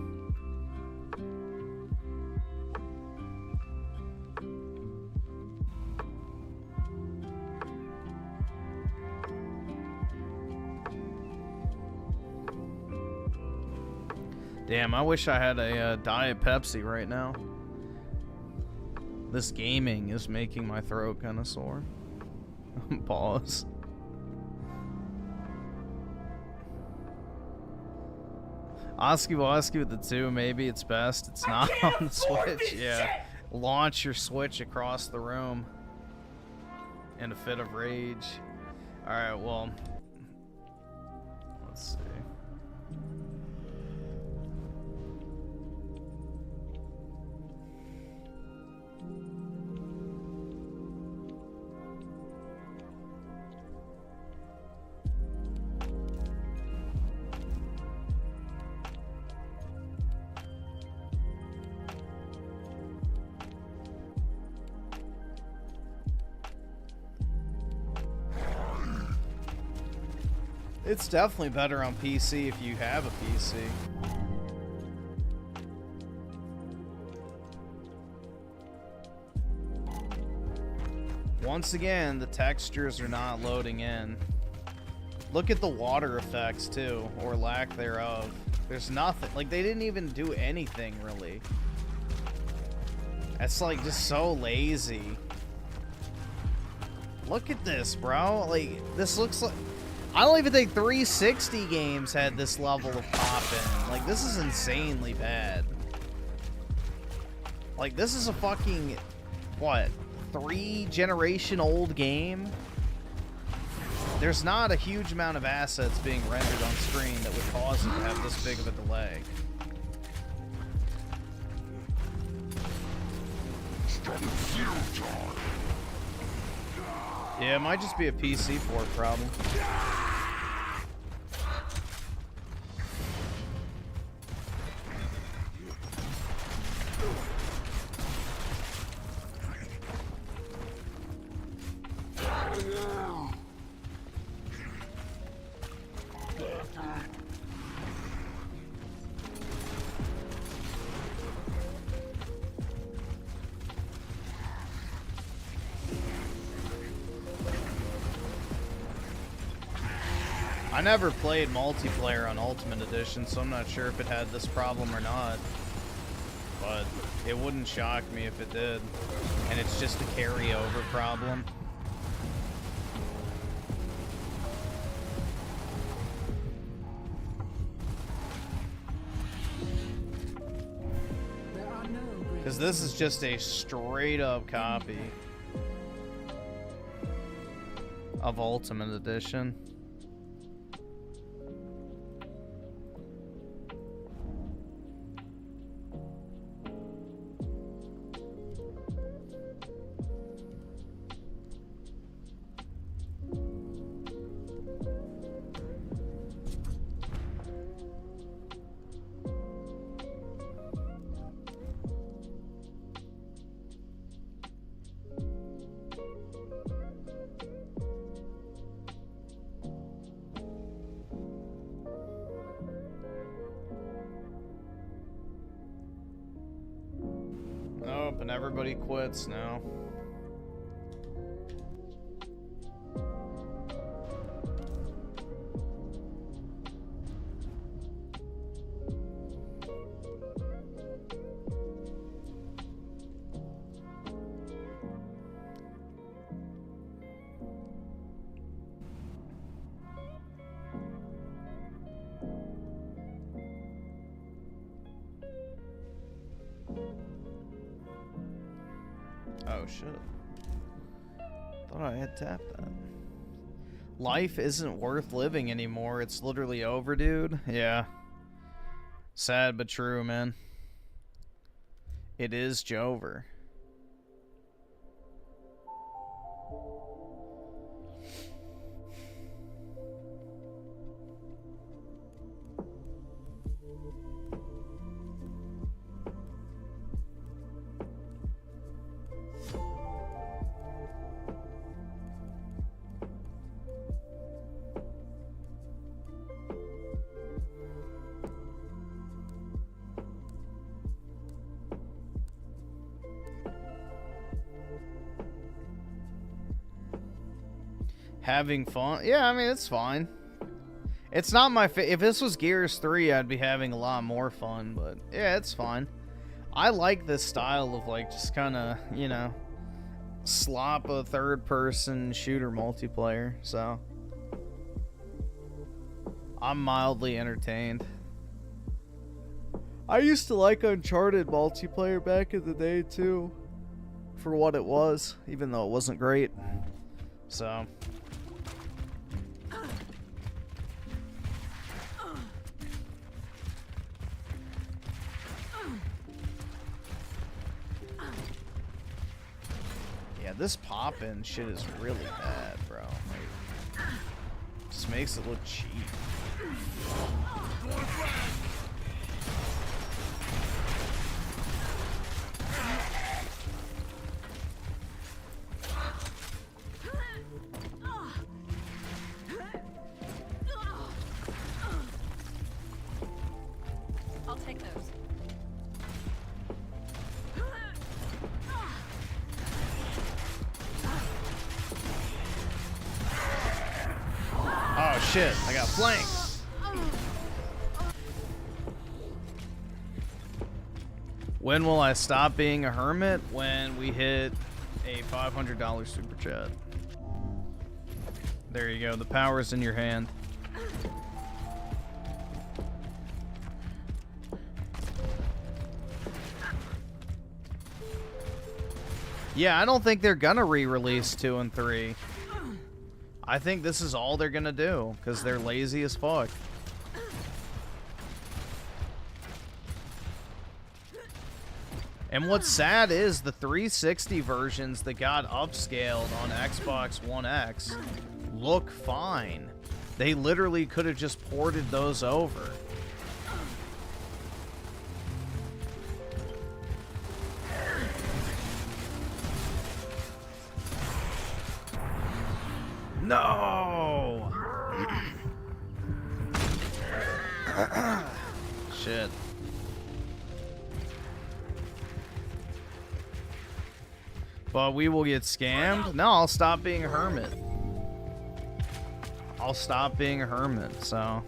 Damn, I wish I had a Diet Pepsi right now. This gaming is making my throat kind of sore. Pause. Oski Woski with the 2, maybe it's best. It's not on the Switch. Yeah. Shit. Launch your Switch across the room in a fit of rage. Alright, well. Let's see. It's definitely better on PC if you have a PC. Once again, the textures are not loading in. Look at the water effects too, or lack thereof. There's nothing. Like, they didn't even do anything really. That's like just so lazy. Look at this, bro. Like, this looks like... I don't even think 360 games had this level of pop-in. Like, this is insanely bad. Like, this is a fucking, what, 3-generation-old game? There's not a huge amount of assets being rendered on screen that would cause it to have this big of a delay. Yeah, it might just be a PC port problem. I never played multiplayer on Ultimate Edition, so I'm not sure if it had this problem or not. But it wouldn't shock me if it did. And it's just a carryover problem. Because this is just a straight up copy of Ultimate Edition. Nope, and everybody quits now. Oh shit. Thought I had tapped that. Life isn't worth living anymore. It's literally over, dude. Yeah. Sad but true, man. It is Jover. Having fun? Yeah, I mean, it's fine. It's not my if this was Gears 3, I'd be having a lot more fun, but yeah, it's fine. I like this style of, like, just kind of, you know, slop a third-person shooter multiplayer, so I'm mildly entertained. I used to like Uncharted multiplayer back in the day, too, for what it was, even though it wasn't great, so... This pop-in shit is really bad, bro. Like, just makes it look cheap. I'll take those. Oh shit, I got flanked. When will I stop being a hermit? When we hit a $500 super chat. There you go, the power's in your hand. Yeah, I don't think they're gonna re-release 2 and 3. I think this is all they're gonna do, because they're lazy as fuck. And what's sad is the 360 versions that got upscaled on Xbox One X look fine. They literally could have just ported those over. No! Shit. But we will get scammed? No, I'll stop being a hermit. I'll stop being a hermit, so...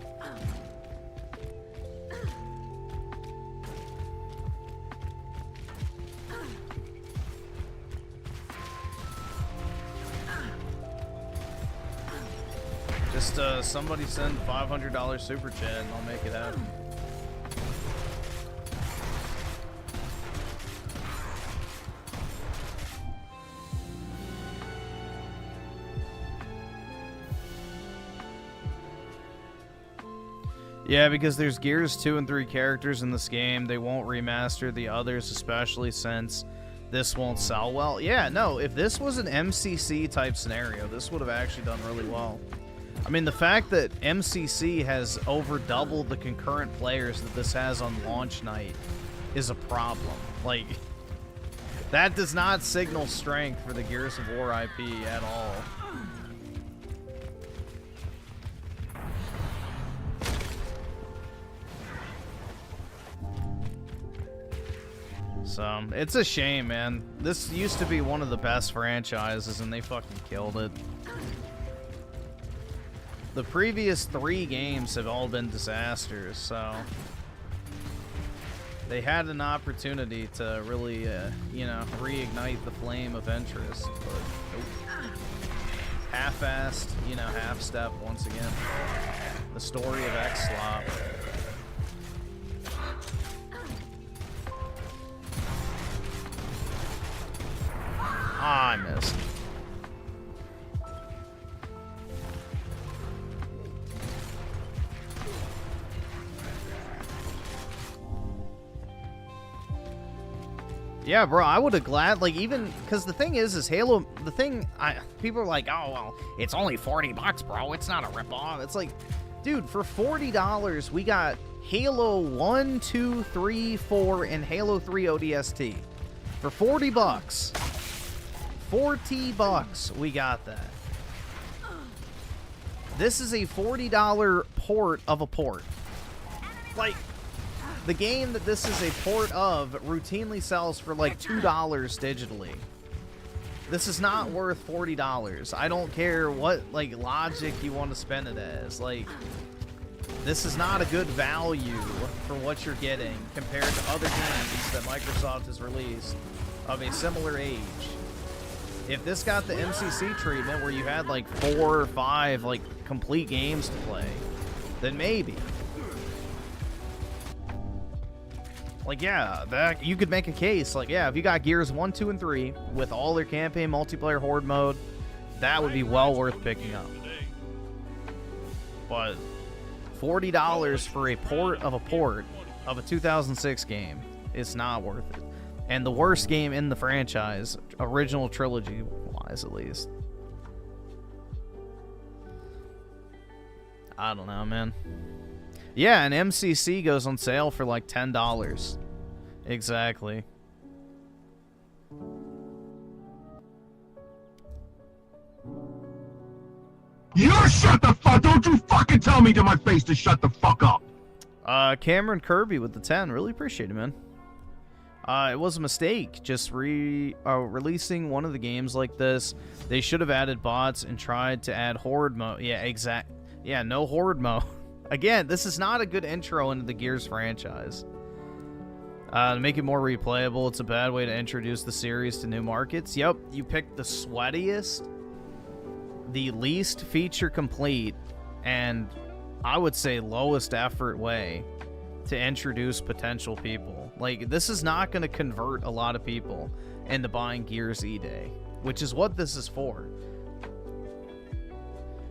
Just, somebody send $500 super chat and I'll make it happen. Yeah, because there's Gears 2 and 3 characters in this game. They won't remaster the others, especially since this won't sell well. Yeah, no, if this was an MCC type scenario, this would have actually done really well. I mean, the fact that MCC has over doubled the concurrent players that this has on launch night is a problem. Like, that does not signal strength for the Gears of War IP at all. So, it's a shame, man. This used to be one of the best franchises, and they fucking killed it. The previous 3 games have all been disasters, so... They had an opportunity to really, you know, reignite the flame of interest, but nope. Half-assed, you know, half-step once again. The story of X-Slop. Ah, I missed. Yeah, bro, I would have glad, like, even, because the thing is Halo, the thing, people are like, oh, well, it's only $40, bro, it's not a ripoff. It's like, dude, for $40, we got Halo 1, 2, 3, 4, and Halo 3 ODST. For $40, $40, we got that. This is a $40 port of a port. Like, the game that this is a port of routinely sells for like $2 digitally. This is not worth $40. I don't care what like logic you want to spend it as. Like, this is not a good value for what you're getting compared to other games that Microsoft has released of a similar age. If this got the MCC treatment where you had like 4 or 5 like complete games to play, then maybe. Like, yeah, that you could make a case. Like, yeah, if you got Gears 1, 2, and 3 with all their campaign multiplayer horde mode, that would be well worth picking up. But $40 for a port of a 2006 game is not worth it. And the worst game in the franchise, original trilogy wise at least. I don't know, man. Yeah, and MCC goes on sale for like $10. Exactly. You shut the fuck! Don't you fucking tell me to my face to shut the fuck up! Cameron Kirby with the 10. Really appreciate it, man. It was a mistake just releasing one of the games like this. They should have added bots and tried to add horde mode. Yeah, no horde mode. Again, this is not a good intro into the Gears franchise. To make it more replayable, it's a bad way to introduce the series to new markets. Yep, you picked the sweatiest, the least feature complete, and I would say lowest effort way to introduce potential people. Like, this is not going to convert a lot of people into buying Gears E-Day, which is what this is for.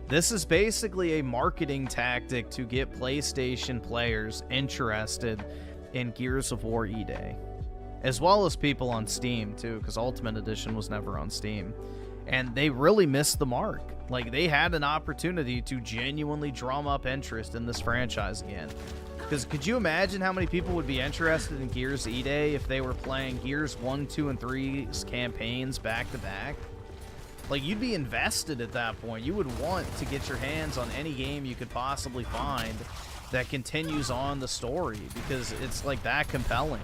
This is basically a marketing tactic to get PlayStation players interested in Gears of War E-Day, as well as people on Steam too, because Ultimate Edition was never on Steam. And they really missed the mark. Like, they had an opportunity to genuinely drum up interest in this franchise again. Because could you imagine how many people would be interested in Gears E-Day if they were playing Gears 1, 2, and 3's campaigns back to back? Like, you'd be invested at that point. You would want to get your hands on any game you could possibly find that continues on the story, because it's like that compelling.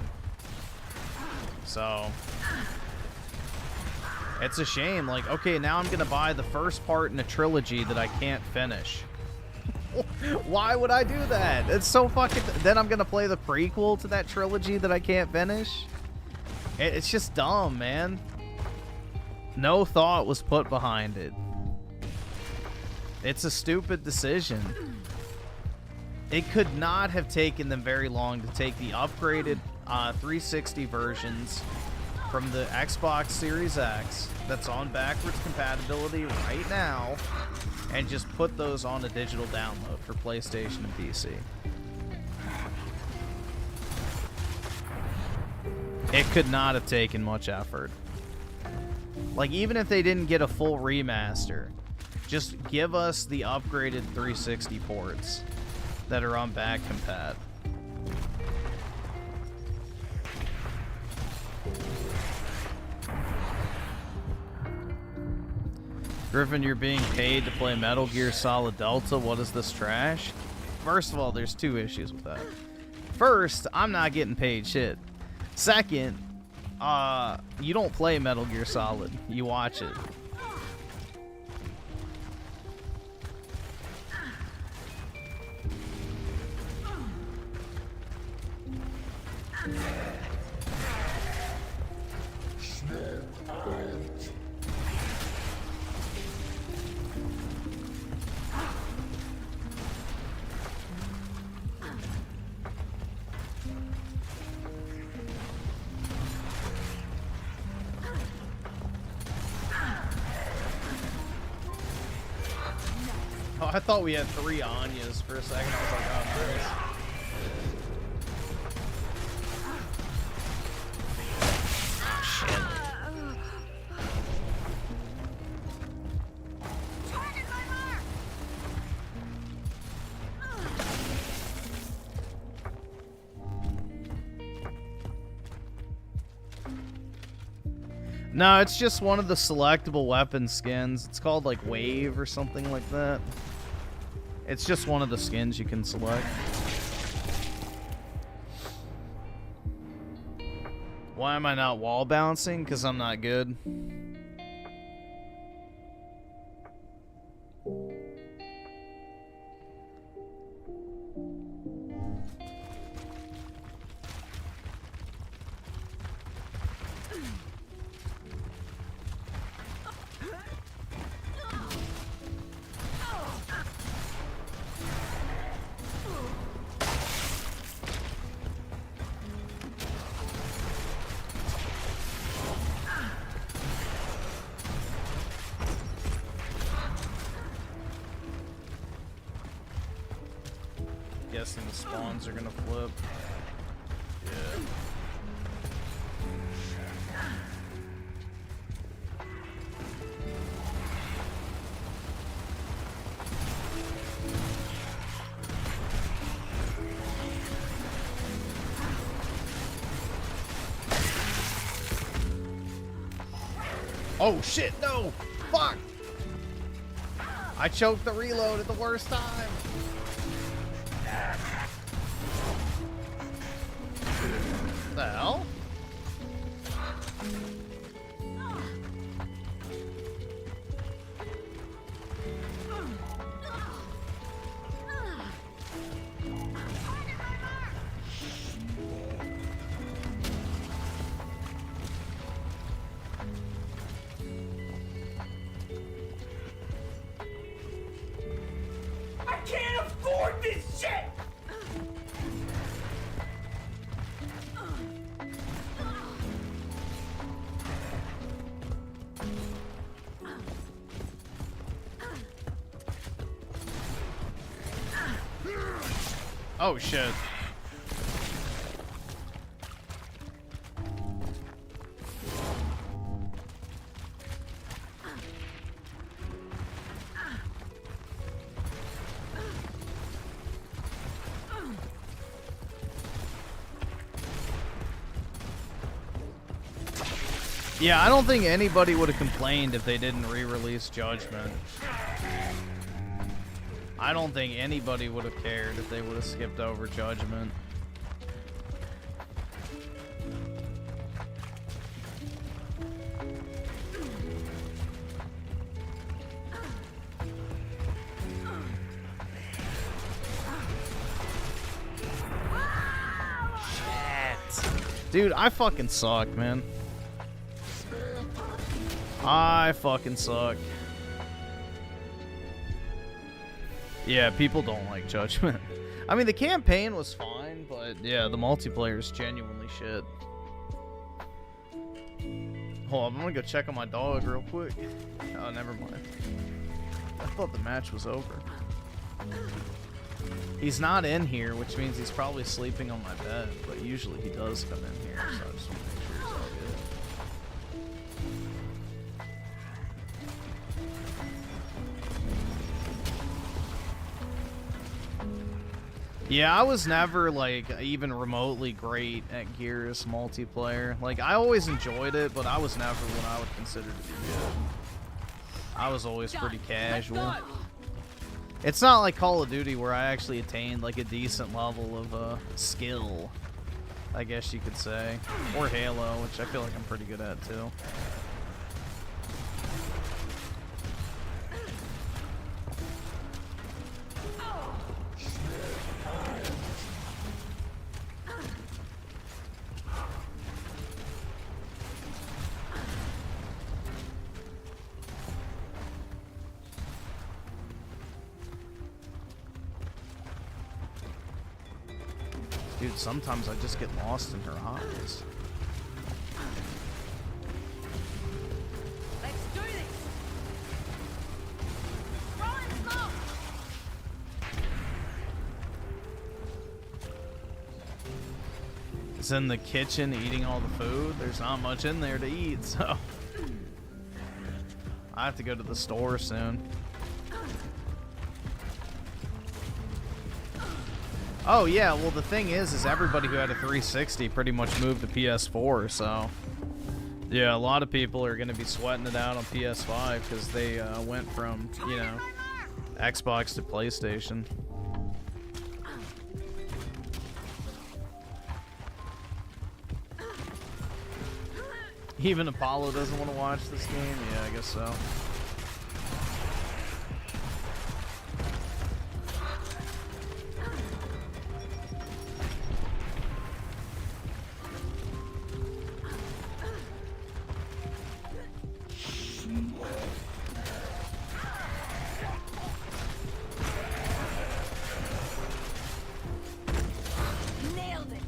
So it's a shame. Like, okay, now I'm gonna buy the first part in a trilogy that I can't finish. Why would I do that? It's so fucking... Then I'm gonna play the prequel to that trilogy that I can't finish? It's just dumb, man. No thought was put behind it. It's a stupid decision. It could not have taken them very long to take the upgraded 360 versions from the Xbox Series X that's on backwards compatibility right now and just put those on a digital download for PlayStation and PC. It could not have taken much effort. Like, even if they didn't get a full remaster, just give us the upgraded 360 ports that are on back compat. Griffin, you're being paid to play Metal Gear Solid Delta. What is this trash? First of all, there's 2 issues with that. First, I'm not getting paid shit. Second, you don't play Metal Gear Solid. You watch it. Oh, I thought we had 3 Anyas for a second. I was like, oh, nice. Oh, shit. No, it's just one of the selectable weapon skins. It's called like Wave or something like that. It's just one of the skins you can select. Why am I not wall bouncing? Because I'm not good. guessing the spawns are gonna flip. Yeah. Oh shit, no! Fuck! I choked the reload at the worst time! What the hell? I can't afford this shit! Oh shit. Yeah, I don't think anybody would have complained if they didn't re-release Judgment. I don't think anybody would have cared if they would have skipped over Judgment. Shit. Dude, I fucking suck, man. I fucking suck. Yeah, people don't like Judgment. I mean, the campaign was fine, but yeah, the multiplayer is genuinely shit. Hold on, I'm gonna go check on my dog real quick. Oh, never mind. I thought the match was over. He's not in here, which means he's probably sleeping on my bed, but usually he does come in here, so I just want to make sure he's all good. Yeah, I was never, like, even remotely great at Gears multiplayer. Like, I always enjoyed it, but I was never what I would consider to be good. I was always pretty casual. It's not like Call of Duty where I actually attained, like, a decent level of skill, I guess you could say. Or Halo, which I feel like I'm pretty good at, too. Dude, sometimes I just get lost in her eyes. Let's do this! Rolling smoke! It's in the kitchen eating all the food. There's not much in there to eat, so I have to go to the store soon. Oh yeah, well the thing is everybody who had a 360 pretty much moved to PS4, so yeah, a lot of people are going to be sweating it out on PS5 because they went from, you know, Xbox to PlayStation. Even Apollo doesn't want to watch this game? Yeah, I guess so. Nailed it!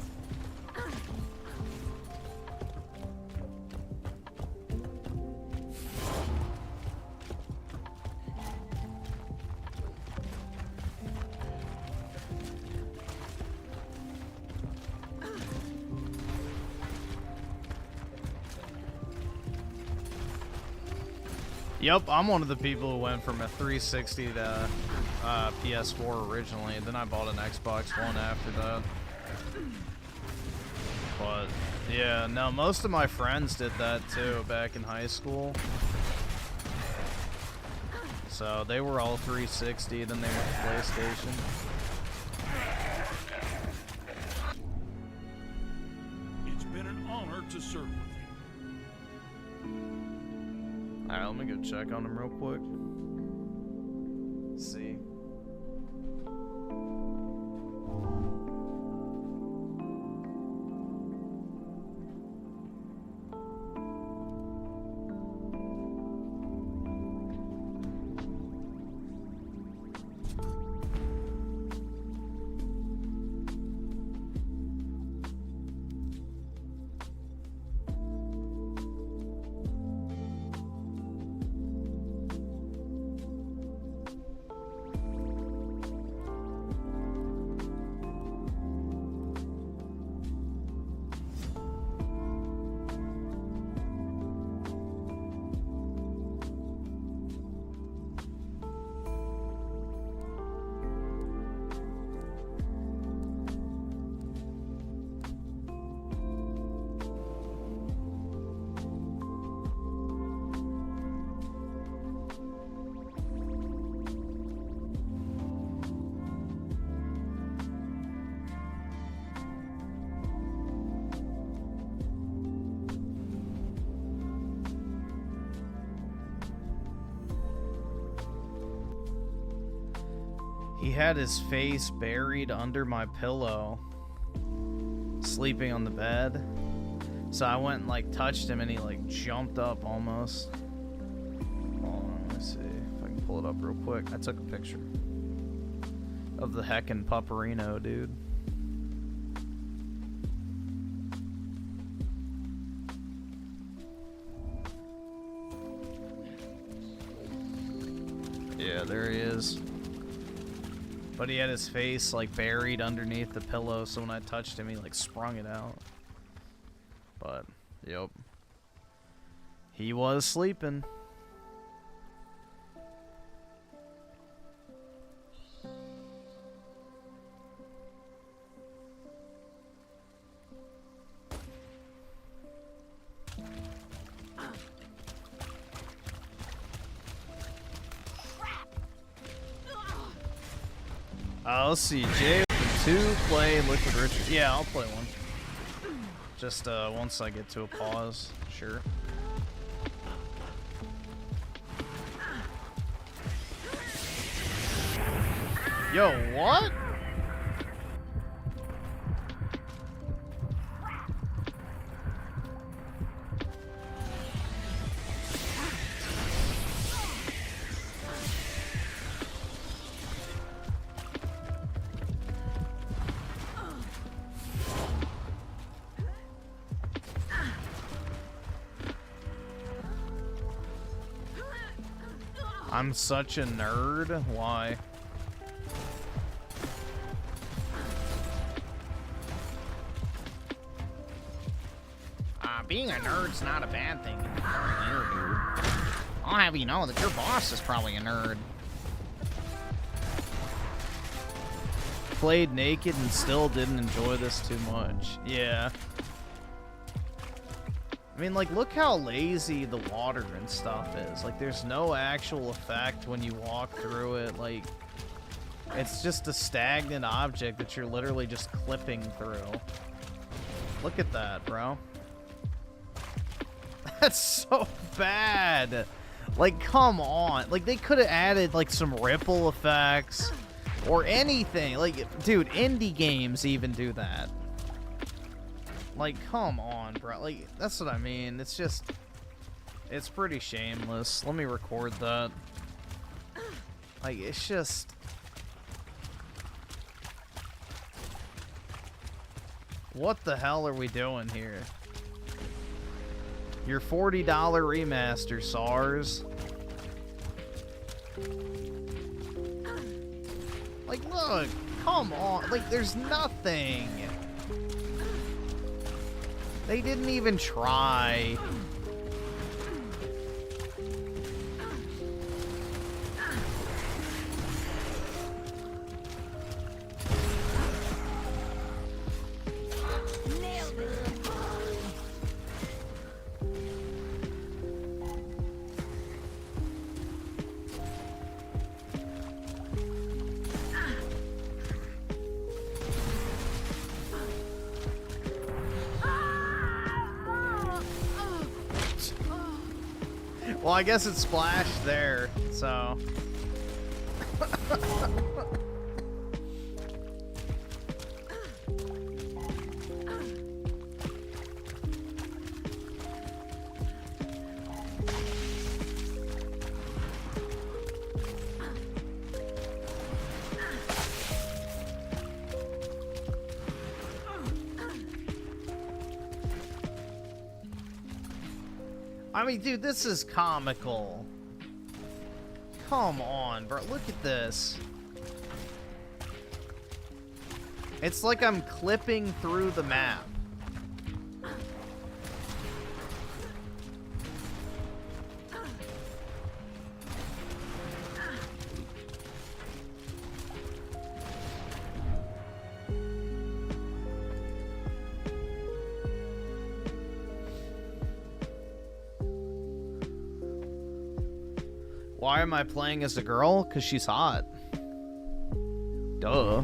Yep, I'm one of the people who went from a 360 to PS4 originally, and then I bought an Xbox One after that. But yeah, no, most of my friends did that too back in high school. So they were all 360, then they went to PlayStation. It's been an honor to serve with you. Alright, let me go check on him real quick. See. He had his face buried under my pillow, sleeping on the bed. So I went and like touched him and he like jumped up almost. Hold on, let me see if I can pull it up real quick. I took a picture of the heckin' pupperino, dude. Yeah, there he is. But he had his face like buried underneath the pillow, so when I touched him, he like sprung it out. But, yep. He was sleeping. Let's see, Jay with the 2 play Liquid Richard. Yeah, I'll play one. Just once I get to a pause, sure. Yo, what? I'm such a nerd. Why? Being a nerd's not a bad thing in the current year, dude. I'll have you know that your boss is probably a nerd. Played naked and still didn't enjoy this too much. Yeah. I mean, like, look how lazy the water and stuff is. Like, there's no actual effect when you walk through it. Like, it's just a stagnant object that you're literally just clipping through. Look at that, bro. That's so bad. Like, come on. Like, they could have added, like, some ripple effects or anything. Like, dude, indie games even do that. Like, come on, bro. Like, that's what I mean. It's just... it's pretty shameless. Let me record that. Like, it's just... what the hell are we doing here? Your $40 remaster, SARS. Like, look. Come on. Like, there's nothing. They didn't even try. Well, I guess it splashed there, so. I mean, dude, this is comical. Come on, bro. Look at this. It's like I'm clipping through the map. Why am I playing as a girl? Because she's hot. Duh.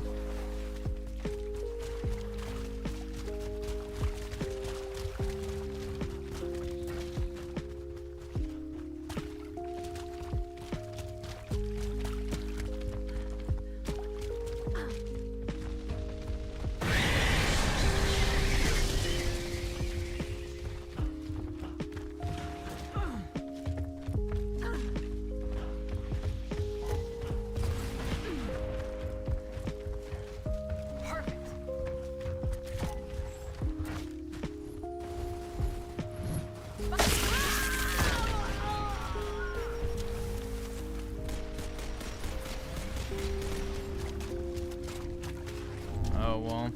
Oh, well.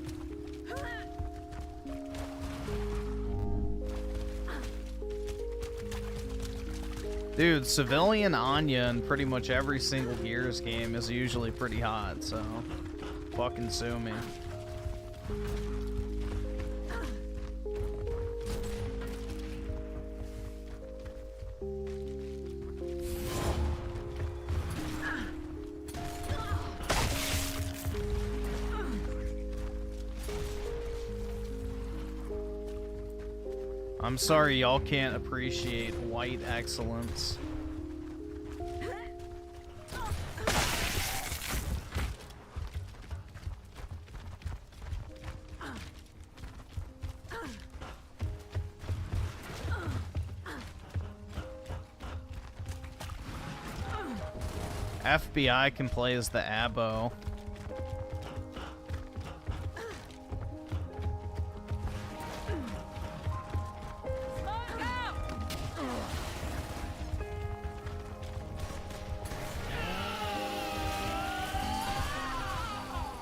Dude, civilian Anya in pretty much every single Gears game is usually pretty hot, so fucking sue me. I'm sorry y'all can't appreciate white excellence. FBI can play as the abo.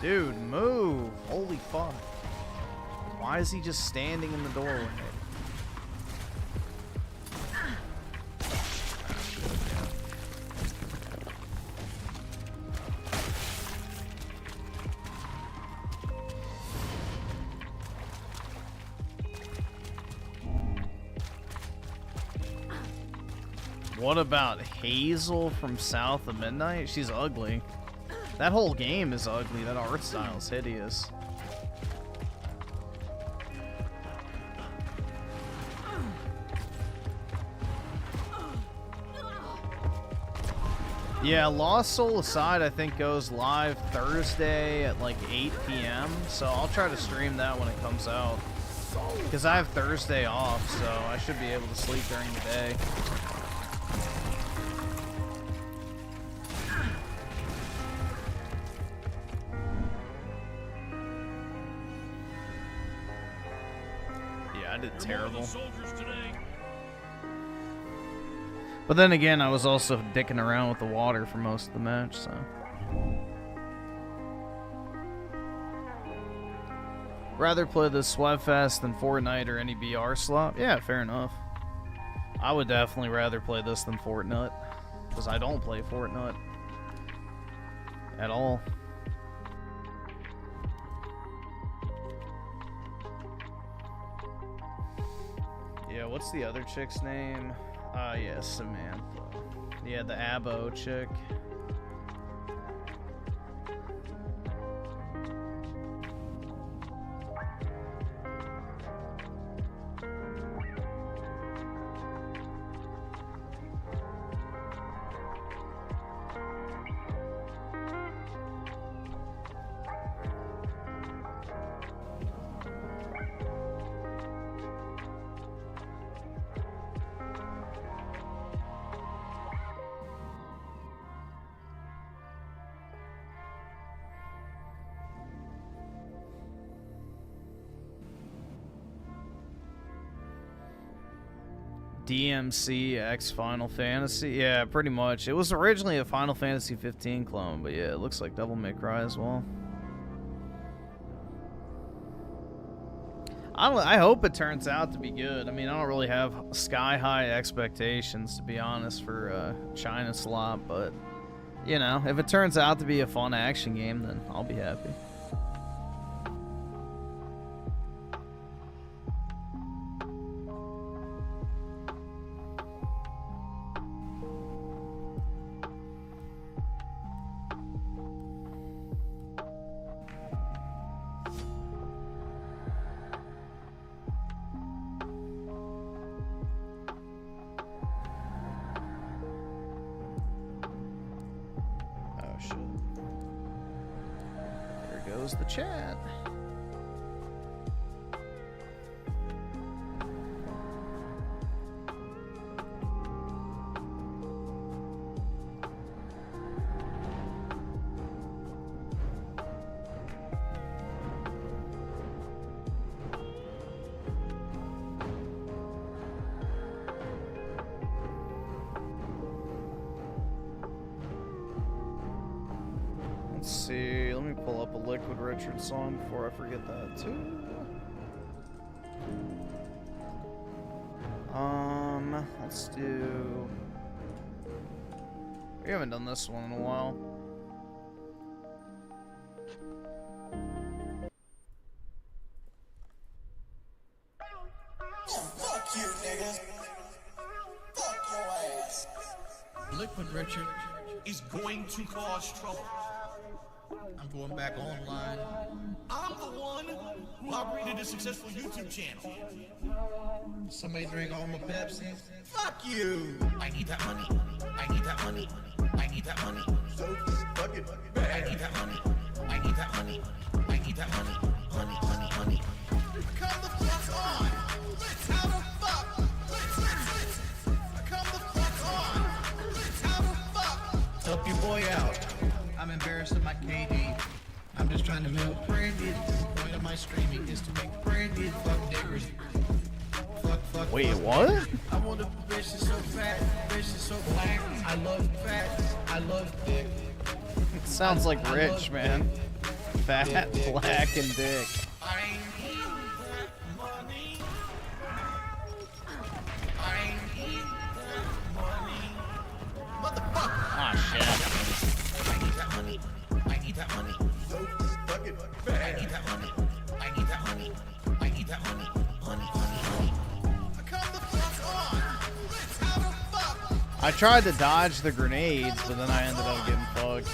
Dude, move! Holy fuck. Why is he just standing in the doorway? What about Hazel from South of Midnight? She's ugly. That whole game is ugly. That art style is hideous. Yeah, Lost Soul Aside I think goes live Thursday at like 8 p.m. So I'll try to stream that when it comes out. Because I have Thursday off, so I should be able to sleep during the day. I did terrible. But then again, I was also dicking around with the water for most of the match, so. Rather play the Sweatfest than Fortnite or any BR slot? Yeah, fair enough. I would definitely rather play this than Fortnite, because I don't play Fortnite at all. Yeah, what's the other chick's name? Yeah, Samantha. Yeah, the abo chick. DMC X Final Fantasy. Yeah, pretty much. It was originally a Final Fantasy 15 clone, but yeah, it looks like Devil May Cry as well. I hope it turns out to be good. I mean, I don't really have sky-high expectations, to be honest, for China Slot, but, you know, if it turns out to be a fun action game, then I'll be happy. The chat. Let's see, let me pull up a Liquid Richard song before I forget that too. Let's do... We haven't done this one in a while. Fuck you, nigga. Fuck your ass. Liquid Richard is going to cause trouble. I'm going back online. I'm the one who operated a successful YouTube channel. Somebody drink all my Pepsi. Fuck you! I need that money. I need that money. I need that money. So fucking bad. I need that money. I need that money. I need that money. Money, money, money. Come the fuck on! Let's have a fuck! Come the fuck on! Let's have a fuck! Help your boy out. I'm embarrassed of my KD. I'm just trying to milk branded. The point of my streaming is to make branded fuck diggers. Fuck. Wait, fuck what? diggers. I want a bitch that's so fat, bitch that's so black. I love fat, I love dick. It sounds like Rich, man. Fat, black, and dick. I need that money. I need that money. Motherfucker. Ah, shit. I need that money. I need that money. So fucking bad. I need that money. I need that money. I need that money. Money, money, money. Come the fuck on. Let's have a fuck. I tried to dodge the grenades, but then I ended up getting fucked.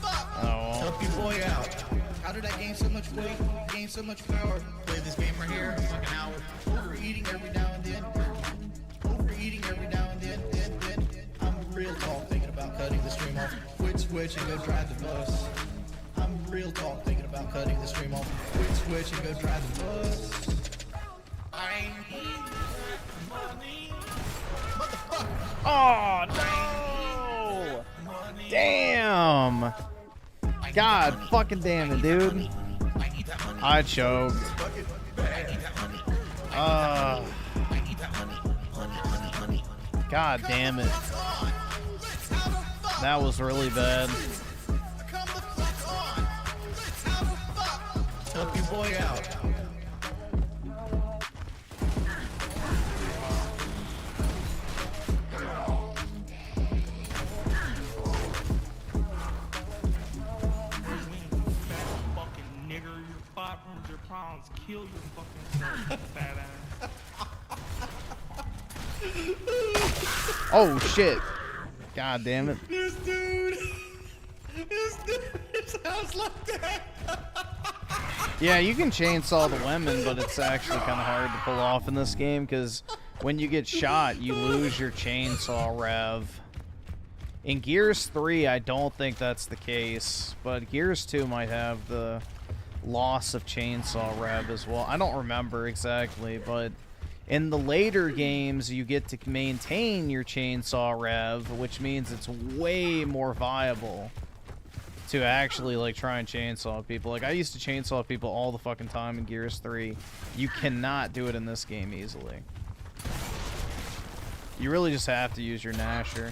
Oh, well. Help your boy out. How did I gain so much weight? Gain so much power? Play this game right here. Fucking hour. Overeating every now and then. Overeating every now and then. I'm real talk thinking about cutting the stream off. Quit switch and go drive the bus. I'm real talk thinking about cutting the stream off. Quit switch and go drive the bus. I need that money. Motherfucker. Oh, no! Damn! God fucking damn it, dude. I choked. God damn it. That was really bad. Help your boy out. Kill your fucking fat ass. Oh shit. God damn it. This dude sounds like that. Yeah, you can chainsaw the women, but it's actually kind of hard to pull off in this game because when you get shot, you lose your chainsaw rev. In Gears 3, I don't think that's the case, but Gears 2 might have the loss of chainsaw rev as well. I don't remember exactly, but in the later games you get to maintain your chainsaw rev, which means it's way more viable to actually like try and chainsaw people. Like I used to chainsaw people all the fucking time in Gears 3. You cannot do it in this game easily. You really just have to use your Nasher.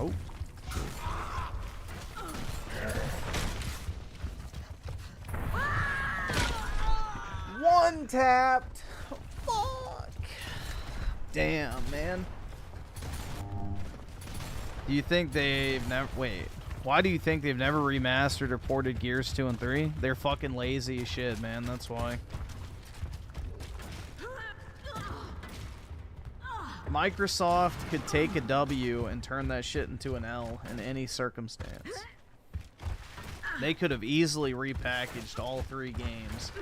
Oh. One tapped. Fuck. Damn, man. Do you think they've never... Wait. Why do you think they've never remastered or ported Gears 2 and 3? They're fucking lazy as shit, man. That's why. Microsoft could take a W and turn that shit into an L in any circumstance. They could have easily repackaged all 3 games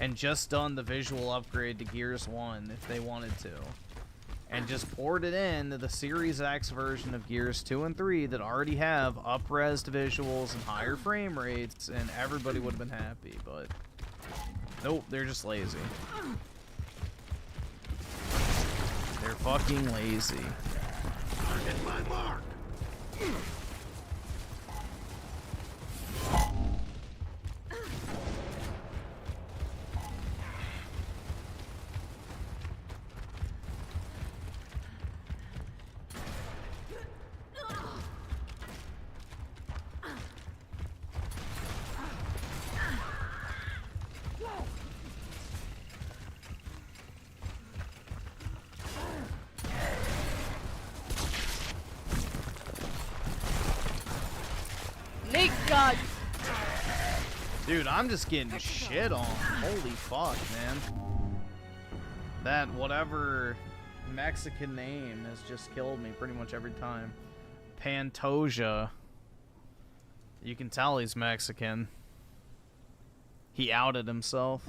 and just done the visual upgrade to Gears 1 if they wanted to. And just poured it in to the Series X version of Gears 2 and 3 that already have up-resed visuals and higher frame rates, and everybody would have been happy, but nope, they're just lazy. They're fucking lazy. Hit my mark. God. Dude, I'm just getting shit on. Holy fuck, man. That whatever Mexican name has just killed me pretty much every time. Pantoja. You can tell he's Mexican. He outed himself.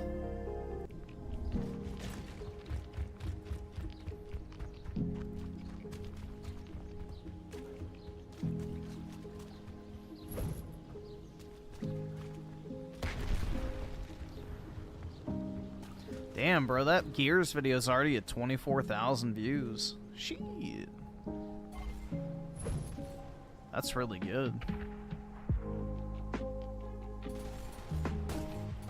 Damn, bro, that Gears video is already at 24,000 views. Shit. That's really good.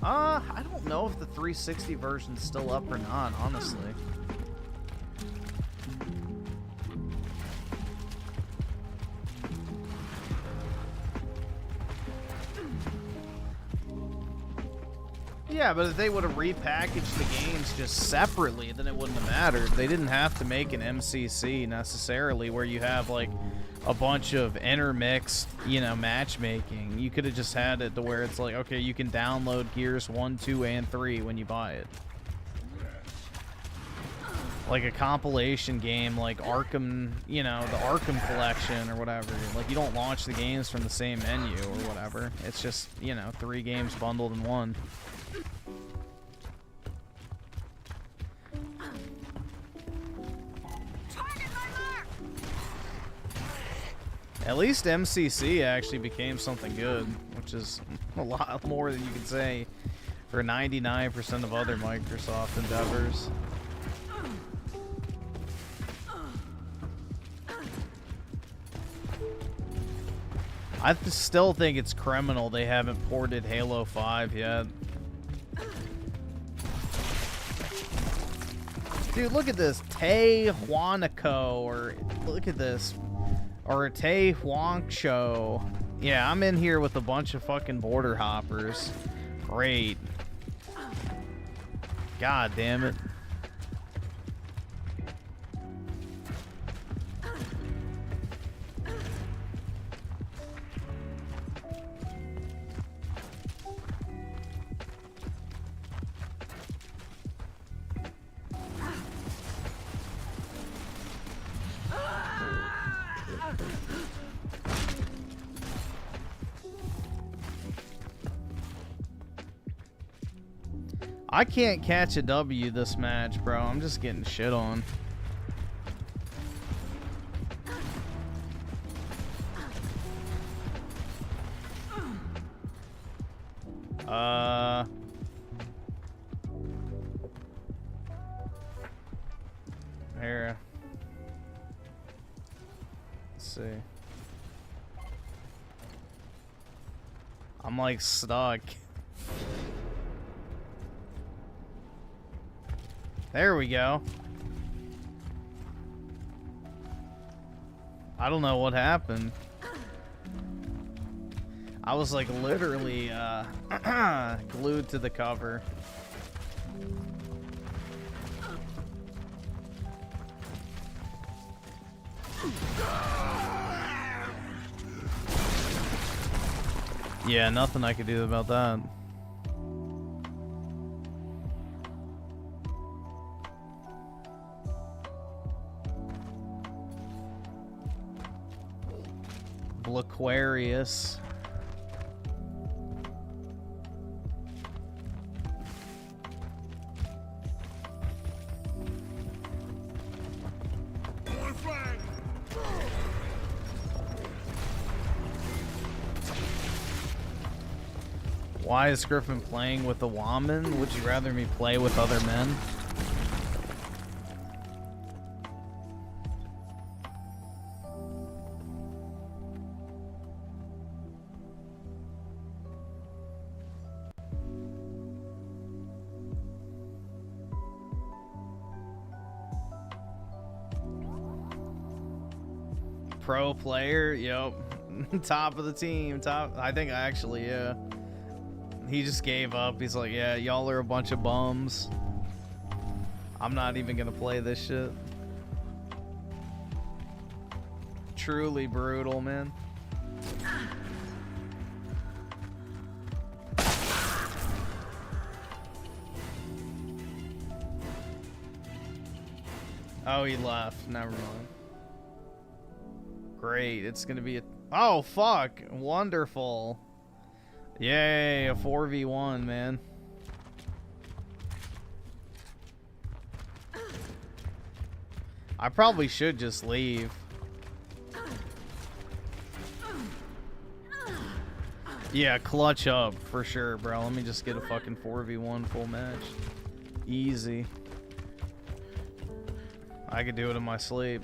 I don't know if the 360 version's still up or not, honestly. Yeah, but if they would have repackaged the games just separately, then it wouldn't have mattered. They didn't have to make an MCC necessarily where you have like a bunch of intermixed, you know, matchmaking. You could have just had it to where it's like, okay, you can download Gears 1, 2, and 3 when you buy it. Like a compilation game like Arkham, you know, the Arkham collection or whatever. Like, you don't launch the games from the same menu or whatever. It's just, you know, 3 games bundled in one. At least MCC actually became something good, which is a lot more than you can say for 99% of other Microsoft endeavors. I still think it's criminal they haven't ported Halo 5 yet. Dude, look at this. Tehuanaco, or look at this. Or a Tehuancho. Yeah, I'm in here with a bunch of fucking border hoppers. Great. God damn it. I can't catch a W this match, bro. I'm just getting shit on. see. I'm like stuck. There we go. I don't know what happened. I was like literally glued to the cover. Yeah, nothing I could do about that. Blaquarius. Why is Griffin playing with a woman? Would you rather me play with other men? Pro player, yep. Top of the team, top. I think actually, yeah. He just gave up. He's like, yeah, y'all are a bunch of bums. I'm not even gonna play this shit. Truly brutal, man. Oh, he left. Never mind. Great. It's gonna be a... Oh, fuck. Wonderful. Yay, a 4v1, man. I probably should just leave. Yeah, clutch up for sure, bro. Let me just get a fucking 4v1 full match. Easy. I could do it in my sleep.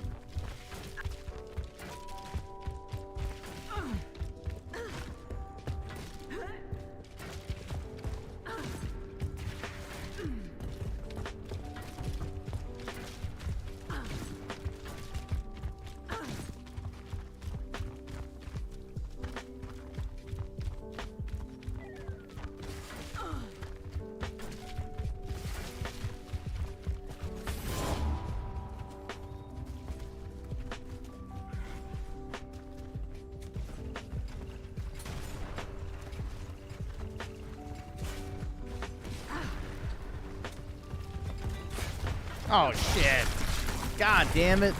Oh shit. God damn it.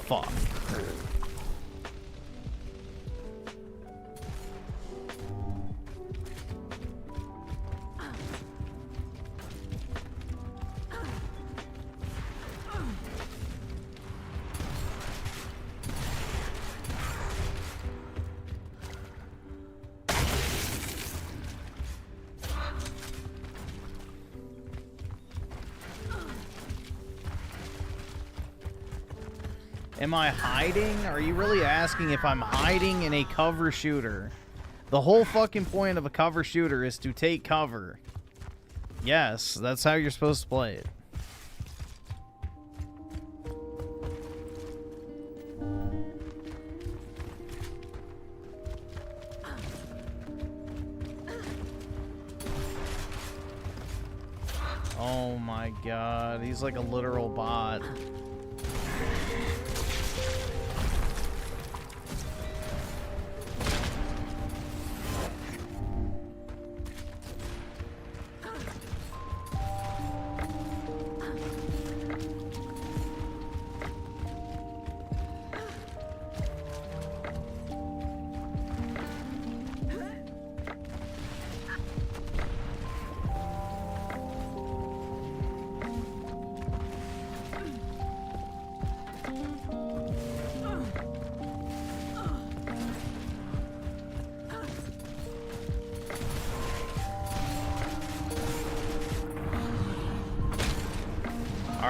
Fuck. Am I hiding? Are you really asking if I'm hiding in a cover shooter? The whole fucking point of a cover shooter is to take cover. Yes, that's how you're supposed to play it. Oh my god, he's like a literal bot.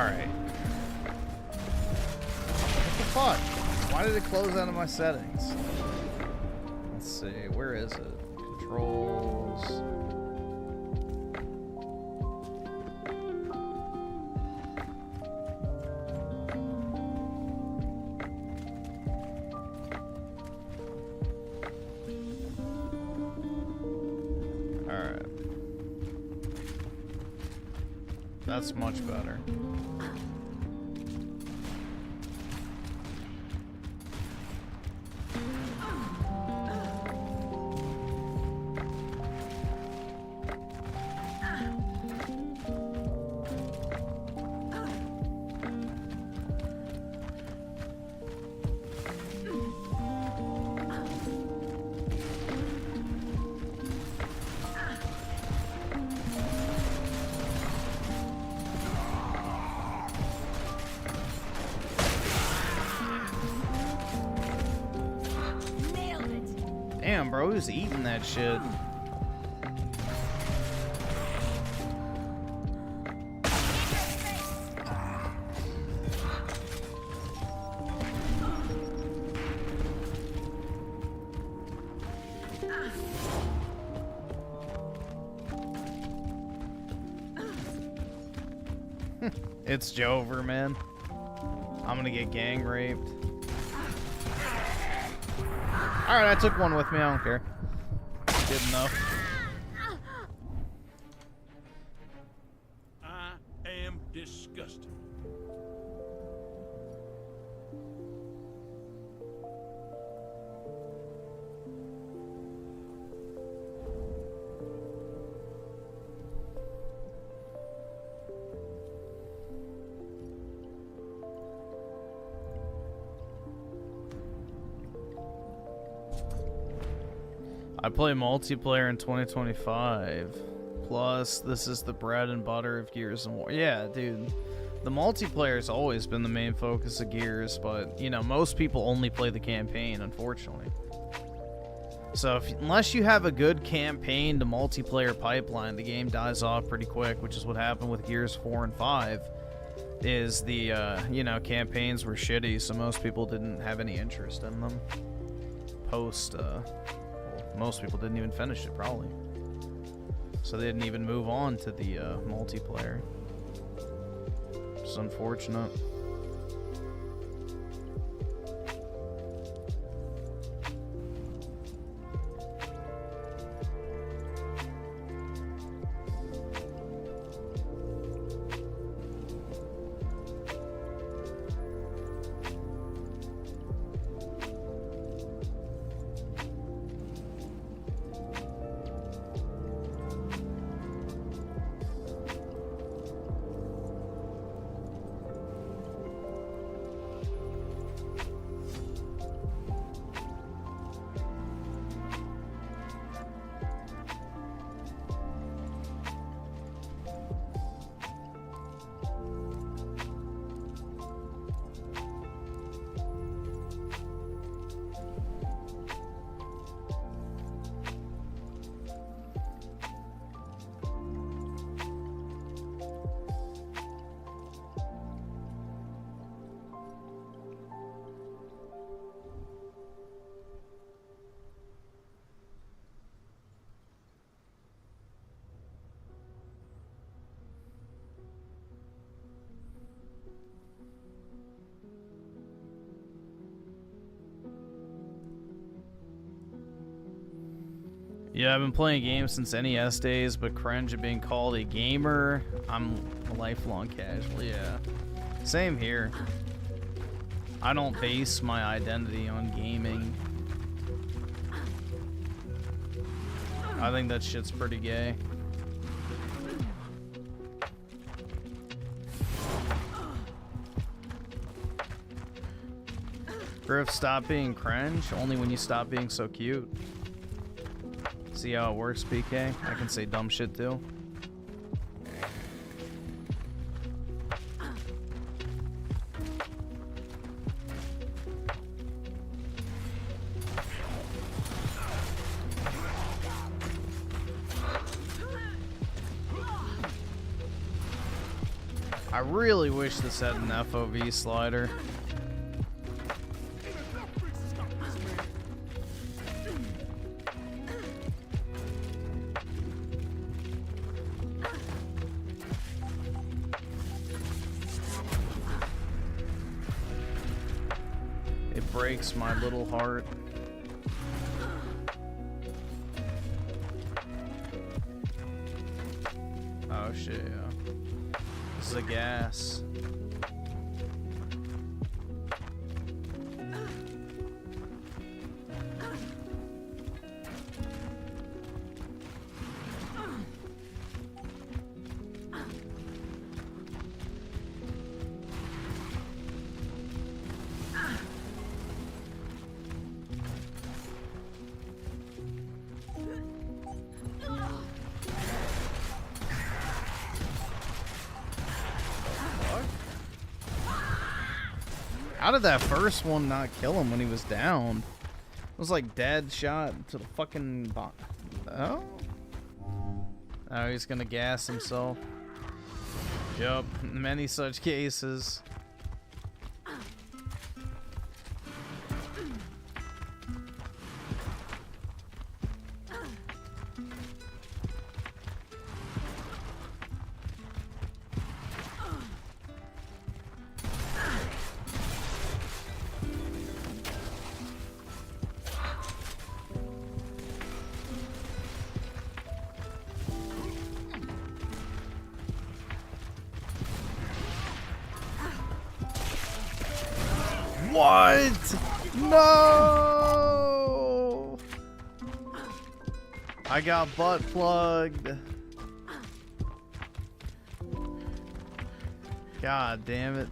Alright. What the fuck? Why did it close out of my settings? Let's see, where is it? Controls. Alright. That's much better. Damn, bro, who's eating that shit? It's Jover, man. I'm gonna get gang raped. Alright, I took one with me, I don't care. Good enough. I am disgusted. I play multiplayer in 2025. Plus, this is the bread and butter of Gears and War. Yeah, dude. The multiplayer has always been the main focus of Gears, but, you know, most people only play the campaign, unfortunately. So, unless you have a good campaign to multiplayer pipeline, the game dies off pretty quick, which is what happened with Gears 4 and 5. Is the, you know, campaigns were shitty, so most people didn't have any interest in them. Most people didn't even finish it, probably. So they didn't even move on to the multiplayer. It's unfortunate. Yeah, I've been playing games since NES days, but cringe at being called a gamer. I'm a lifelong casual, yeah. Same here. I don't base my identity on gaming. I think that shit's pretty gay. Griff, stop being cringe, only when you stop being so cute. See how it works, PK? I can say dumb shit too. I really wish this had an FOV slider. It breaks my little heart. Oh shit, yeah. This is a gas. How did that first one not kill him when he was down? It was like dead shot to the fucking oh? Oh, he's gonna gas himself. Yup, many such cases. What? No! I got butt plugged. God damn it.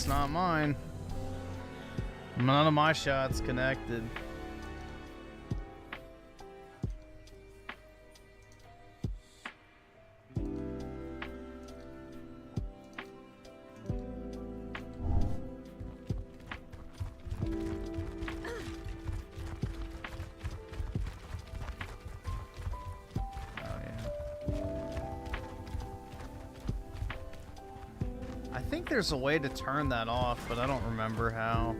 Not mine. None of my shots connected. I think there's a way to turn that off, but I don't remember how.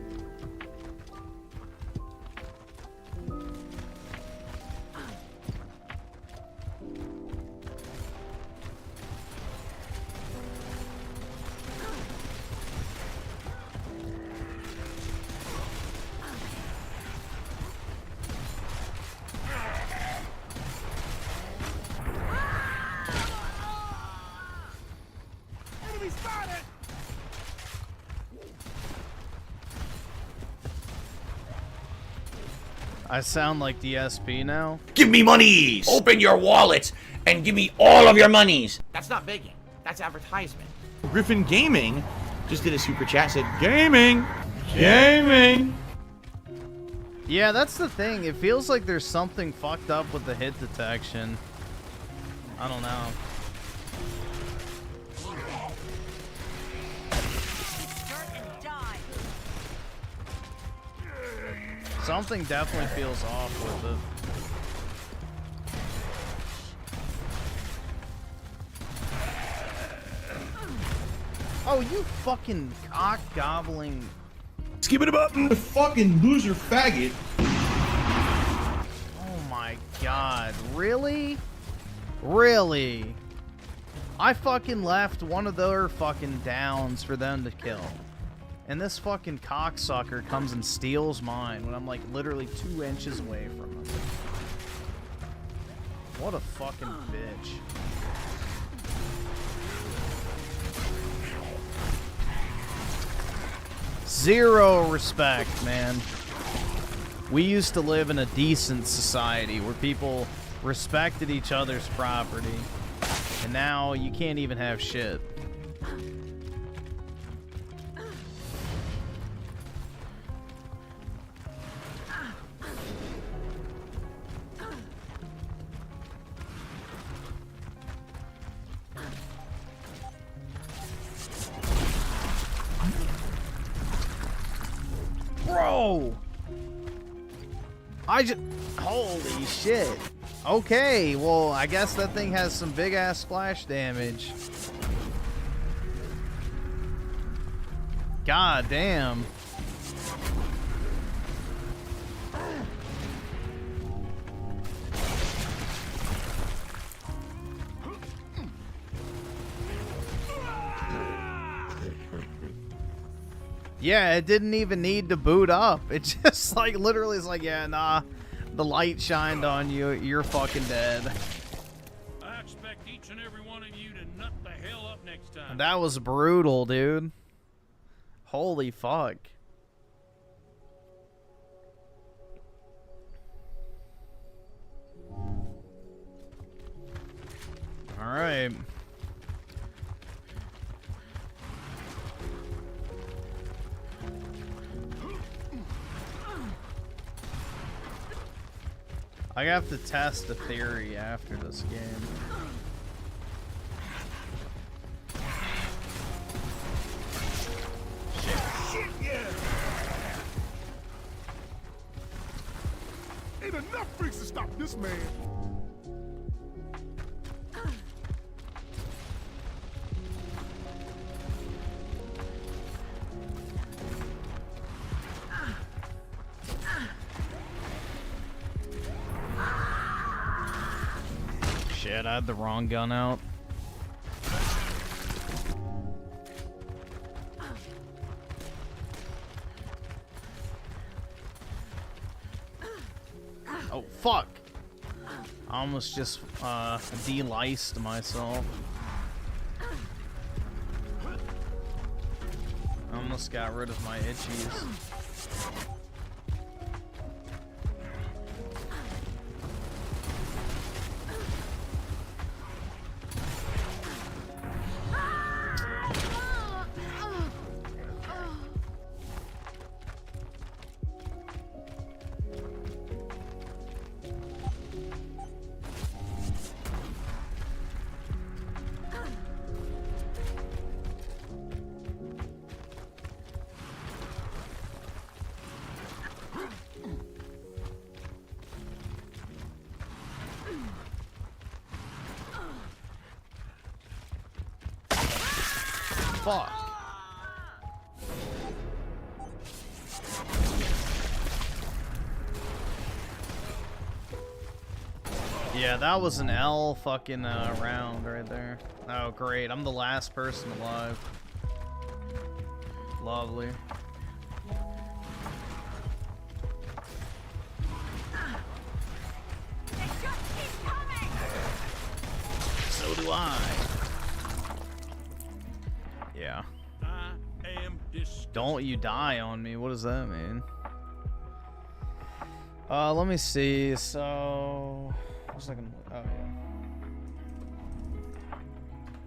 I sound like DSP now. Give me monies! Open your wallet and give me all of your monies! That's not begging. That's advertisement. Griffin Gaming just did a super chat, said, Gaming! Gaming! Yeah, that's the thing. It feels like there's something fucked up with the hit detection. I don't know. Something definitely feels off with it. Oh, you fucking cock gobbling. Skip it up, fucking loser faggot. Oh my god, really? Really? I fucking left one of their fucking downs for them to kill. And this fucking cocksucker comes and steals mine when I'm like literally 2 inches away from him. What a fucking bitch. Zero respect, man. We used to live in a decent society where people respected each other's property. And now you can't even have shit. Oh! Holy shit. Okay, well, I guess that thing has some big-ass splash damage. God damn. Yeah, it didn't even need to boot up. It just, like, literally is like, yeah, nah, the light shined on you. You're fucking dead. I expect each and every one of you to nut the hell up next time. That was brutal, dude. Holy fuck. All right. I have to test a theory after this game. Shit, yeah! Ain't enough freaks to stop this man. Shit, I had the wrong gun out. Oh, fuck! I almost just de-liced myself. I almost got rid of my itchies. Fuck. Yeah, that was an L fucking round right there. Oh, great. I'm the last person alive. Lovely. So do I. Yeah. I am disgusted. Don't you die on me. What does that mean? Let me see. So, what's I gonna? Oh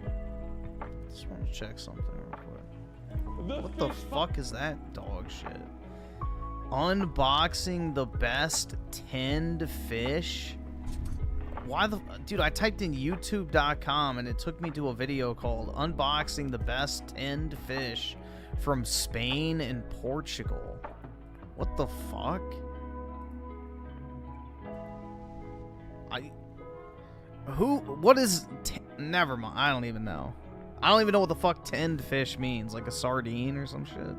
yeah. Just want to check something real quick. What the fuck is that dog shit? Unboxing the best tinned fish. Why the dude? I typed in YouTube.com and it took me to a video called "Unboxing the Best Tinned Fish from Spain and Portugal." What the fuck? What is? Never mind. I don't even know. I don't even know what the fuck tinned fish means. Like a sardine or some shit.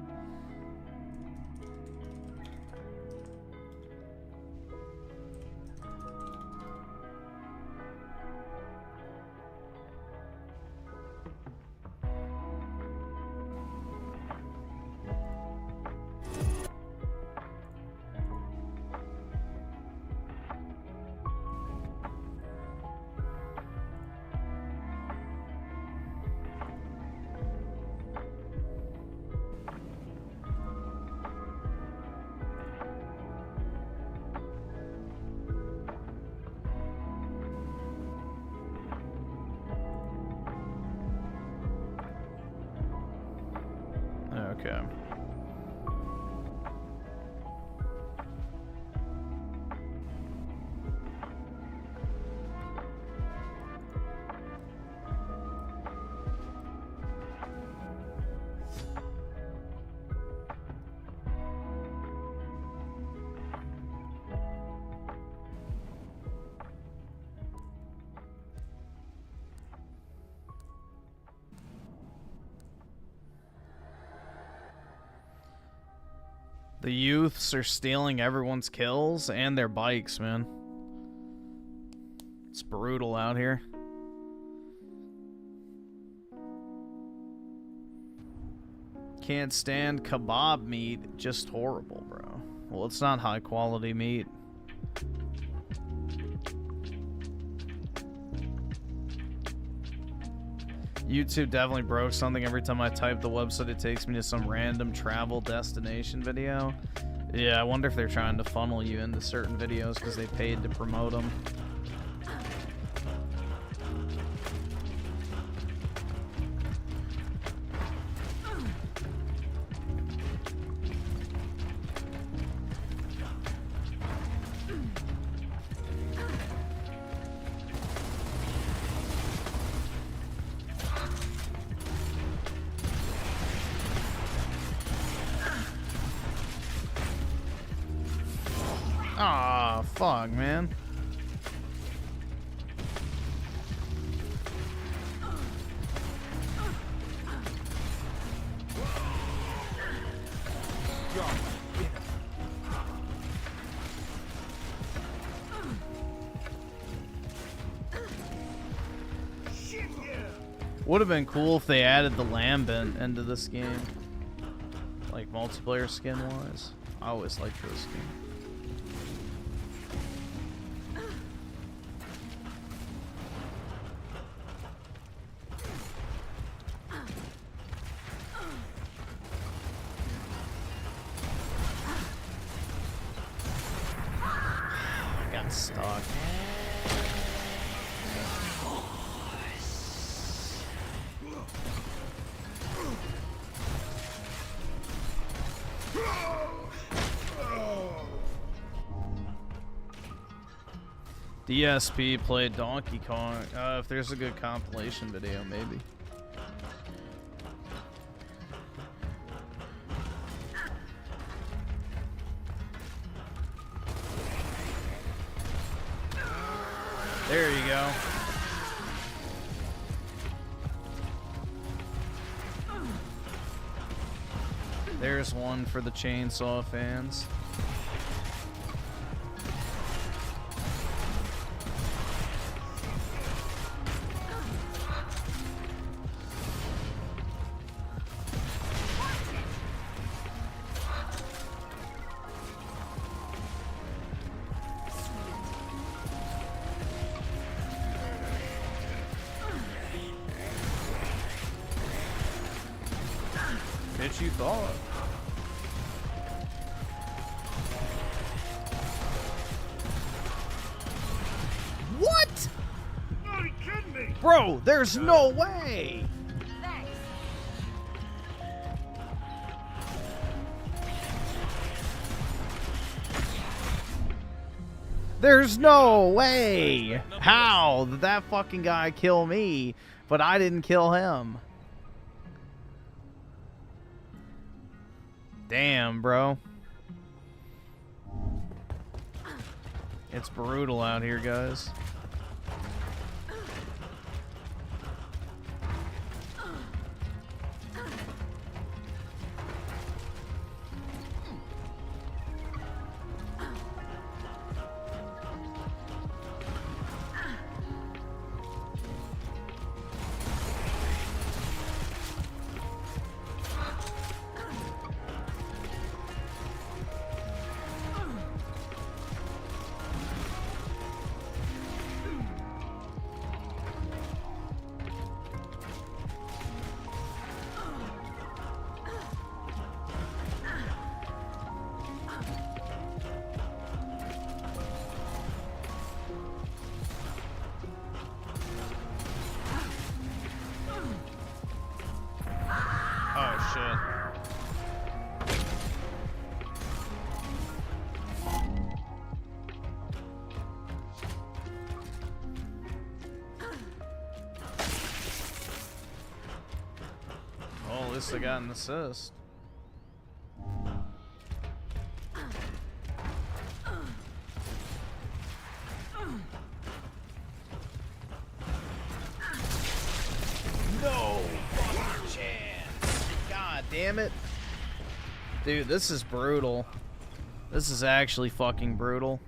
Okay. The youths are stealing everyone's kills and their bikes, man. It's brutal out here. Can't stand kebab meat, just horrible, bro. Well, it's not high quality meat. YouTube definitely broke something. Every time I type the website, it takes me to some random travel destination video. Yeah, I wonder if they're trying to funnel you into certain videos because they paid to promote them. Aw, fuck, man. Would have been cool if they added the Lambent into this game, like multiplayer skin wise. I always liked this skin. Got stuck. DSP played Donkey Kong. If there's a good compilation video, maybe. There you go. There's one for the chainsaw fans. Bitch, you thought. What? Are you kidding me? Bro, there's no way. Thanks. There's no way. How did that fucking guy kill me, but I didn't kill him? Damn, bro. It's brutal out here, guys. Oh, shit. Well, at least I got an assist. No fucking chance. God damn it. Dude, this is brutal. This is actually fucking brutal.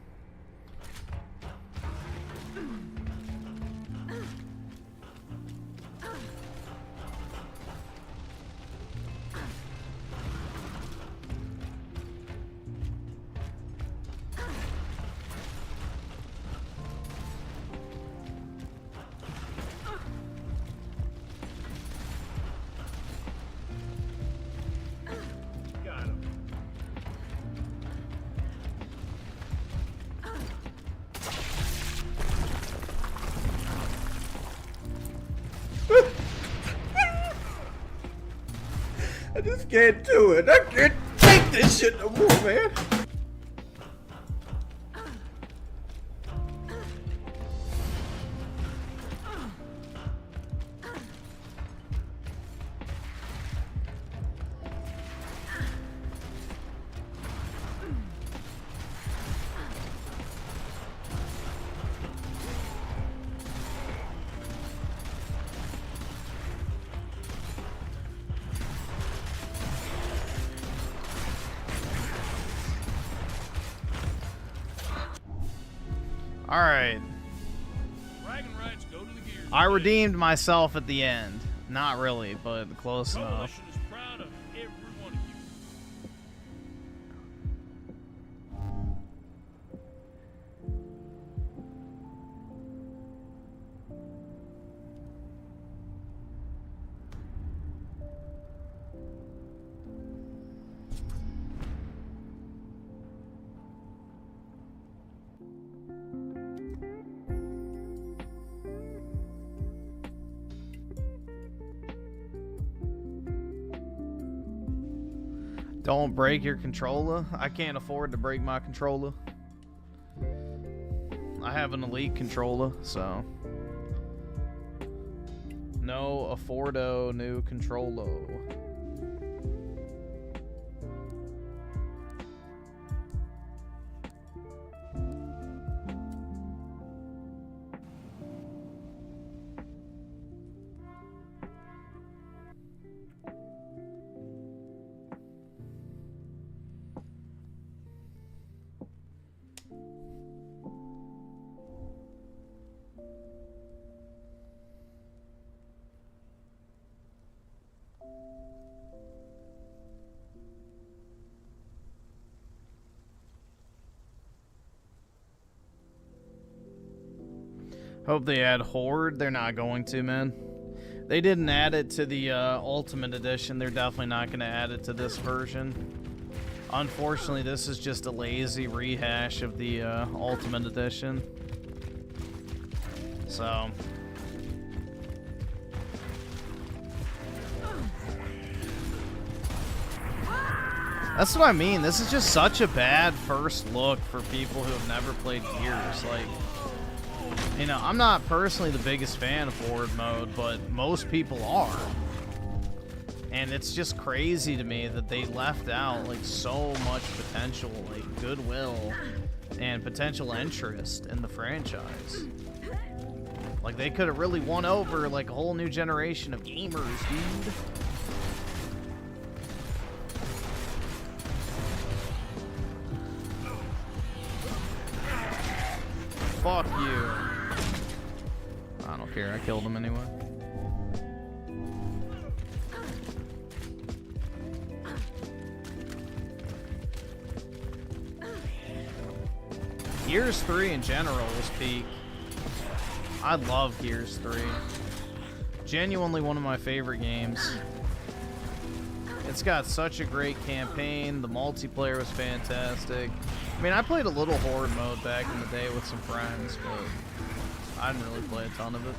I just can't do it. I can't take this shit no more, man. Alright. Bragging rights go to the Gears. I redeemed myself at the end. Not really, but close enough. Coalition is proud of every one of you. Don't break your controller. I can't afford to break my controller. I have an elite controller, so. No affordo new controller. Hope they add Horde. They're not going to, man. They didn't add it to the Ultimate Edition. They're definitely not going to add it to this version. Unfortunately, this is just a lazy rehash of the Ultimate Edition. So... that's what I mean. This is just such a bad first look for people who have never played Gears. Like, you know, I'm not personally the biggest fan of Horde mode, but most people are. And it's just crazy to me that they left out, like, so much potential, like, goodwill and potential interest in the franchise. Like, they could have really won over, like, a whole new generation of gamers, dude. Fuck you. I don't care. I killed him anyway. Gears 3 in general was peak. I love Gears 3. Genuinely one of my favorite games. It's got such a great campaign. The multiplayer was fantastic. I mean, I played a little Horde mode back in the day with some friends, but I didn't really play a ton of it.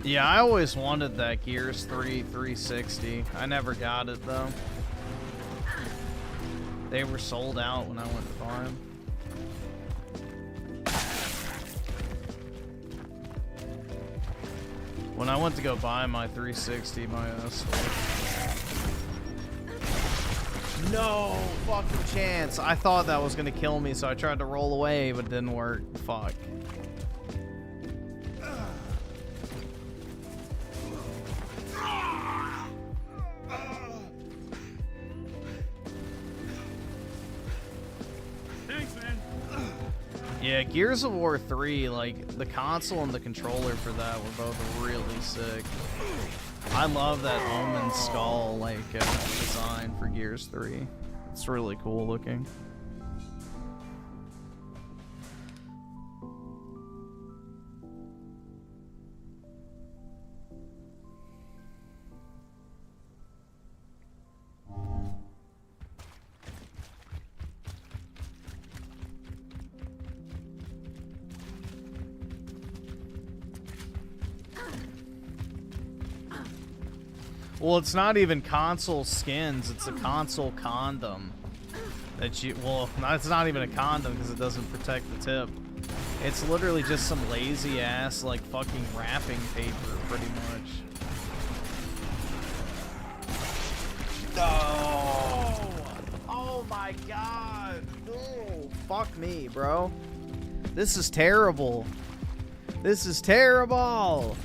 Yeah, I always wanted that Gears 3 360. I never got it though. They were sold out when I went to buy them. When I went to go buy my 360, my no fucking chance. I thought that was gonna kill me, so I tried to roll away, but it didn't work. Fuck. Yeah, Gears of War 3, like, the console and the controller for that were both really sick. I love that Omen skull, like, design for Gears 3. It's really cool looking. Well, it's not even console skins, it's a console condom. That you, well, it's not even a condom because it doesn't protect the tip. It's literally just some lazy ass, like, fucking wrapping paper, pretty much. No! Oh my god! No! Fuck me, bro. This is terrible. This is terrible!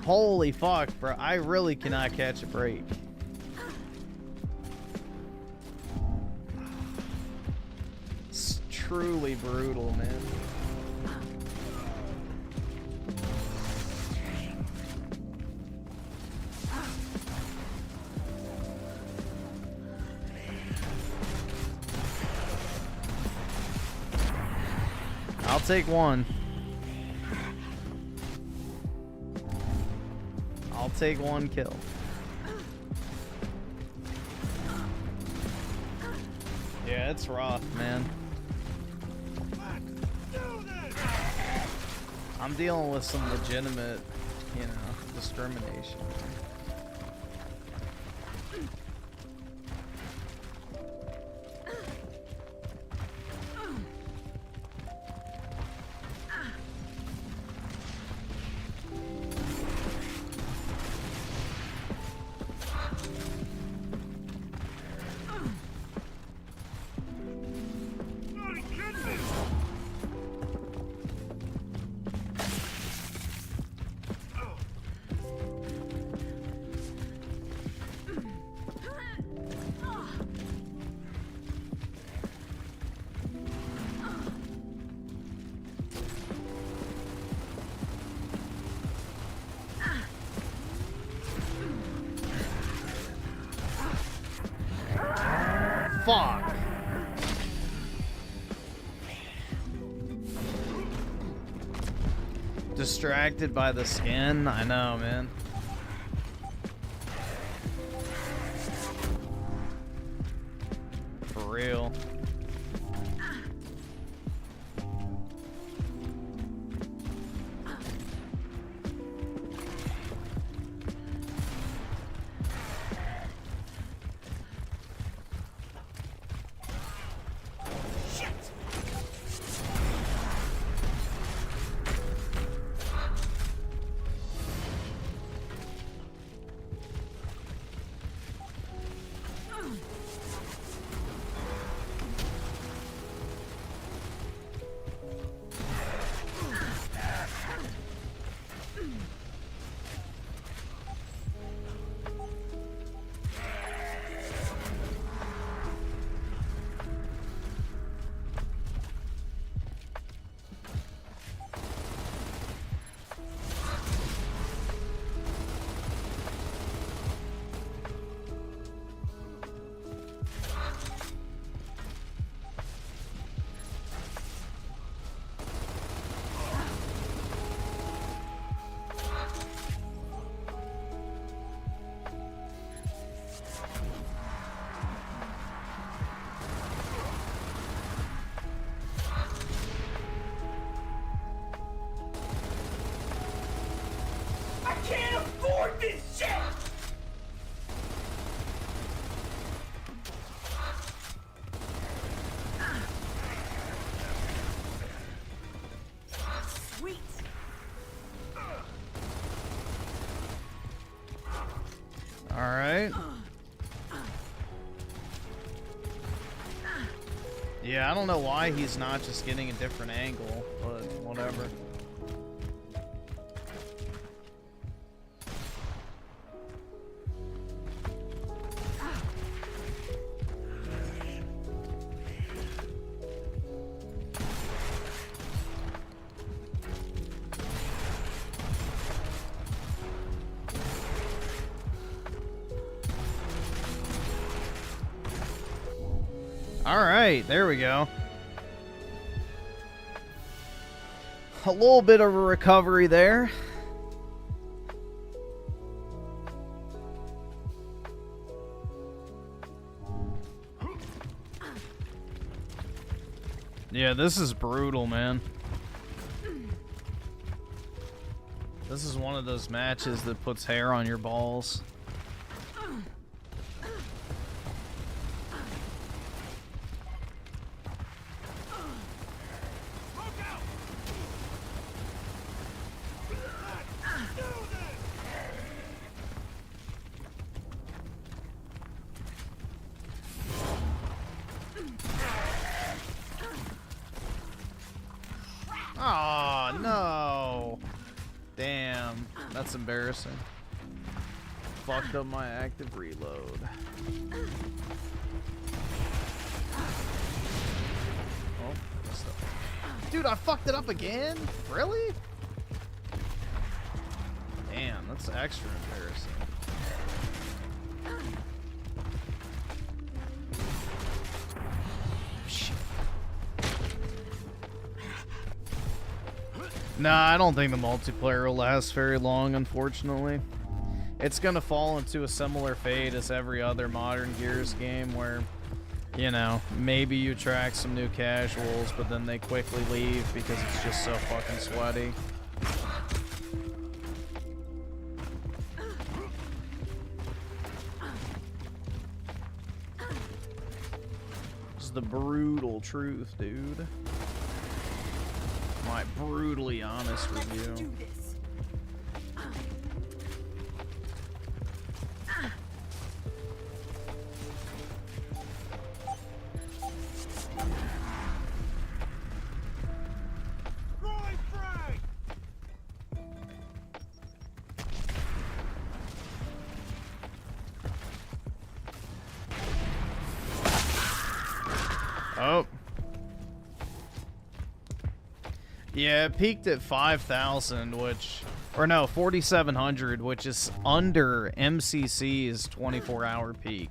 Holy fuck, bro. I really cannot catch a break. It's truly brutal, man. I'll take one. I'll take one kill. Yeah, it's rough, man. I'm dealing with some legitimate, you know, discrimination. Fuck. Distracted by the skin? I know, man. For real. this shit! Sweet. All right. Yeah, I don't know why he's not just getting a different angle, but whatever. All right, there we go. A little bit of a recovery there. Yeah, this is brutal, man. This is one of those matches that puts hair on your balls. Oh, no. Damn. That's embarrassing. Fucked up my active reload. Oh, messed up. Dude, I fucked it up again? Really? Damn, that's extra embarrassing. Nah, I don't think the multiplayer will last very long, unfortunately. It's gonna fall into a similar fate as every other modern Gears game where, you know, maybe you attract some new casuals, but then they quickly leave because it's just so fucking sweaty. It's the brutal truth, dude. My brutally honest review. Oh. Yeah, it peaked at 5,000, which, or no, 4,700, which is under MCC's 24-hour peak.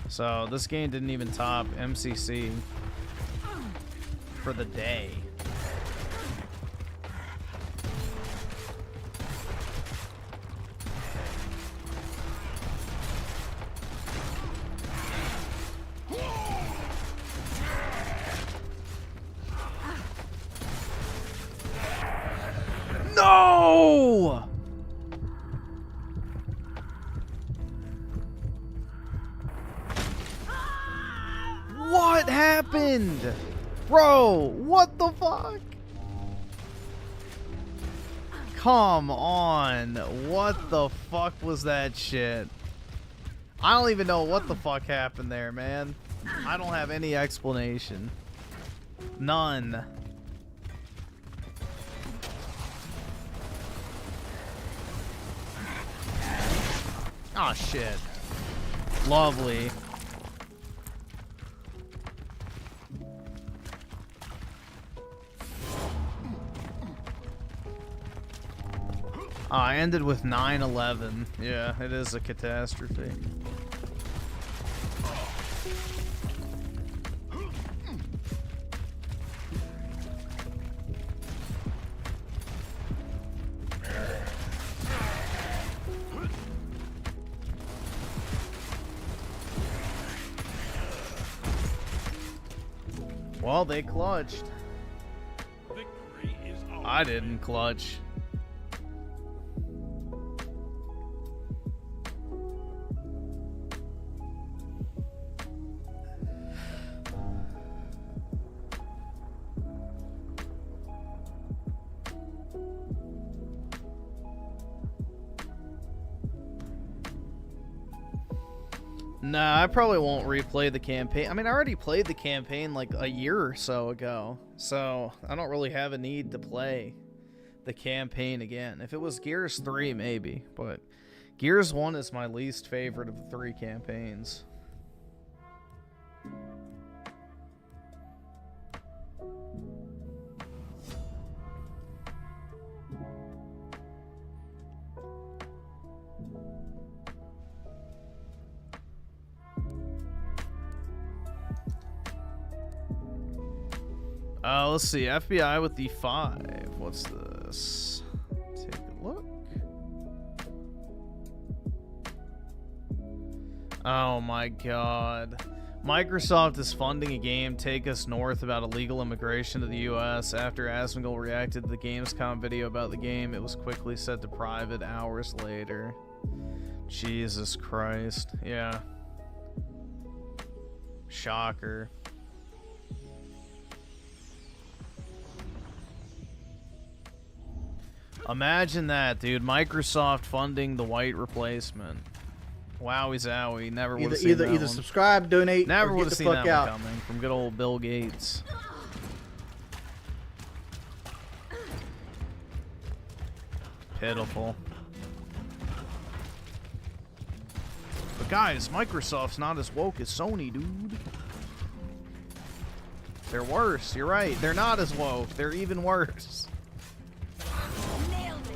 So this game didn't even top MCC for the day. No! What happened? Bro, what the fuck? Come on. What the fuck was that shit? I don't even know what the fuck happened there, man. I don't have any explanation. None. Oh shit. Lovely. I ended with 9-11. Yeah, it is a catastrophe. Well, they clutched. Victory is ours. I didn't clutch. Nah, I probably won't replay the campaign. I mean, I already played the campaign like a year or so ago, so I don't really have a need to play the campaign again. If it was Gears 3, maybe, but Gears 1 is my least favorite of the 3 campaigns. Let's see. FBI with the 5. What's this? Take a look. Oh my god. Microsoft is funding a game, Take Us North, about illegal immigration to the U.S. After Asmongold reacted to the Gamescom video about the game, it was quickly set to private hours later. Jesus Christ. Yeah. Shocker. Imagine that, dude. Microsoft funding the white replacement. Wowie zowie. Never would have seen that Either one. subscribe, donate, Never or would get have the seen fuck that out. one coming from good old Bill Gates. Pitiful. But guys, Microsoft's not as woke as Sony, dude. They're worse. You're right. They're not as woke. They're even worse. Nailed it.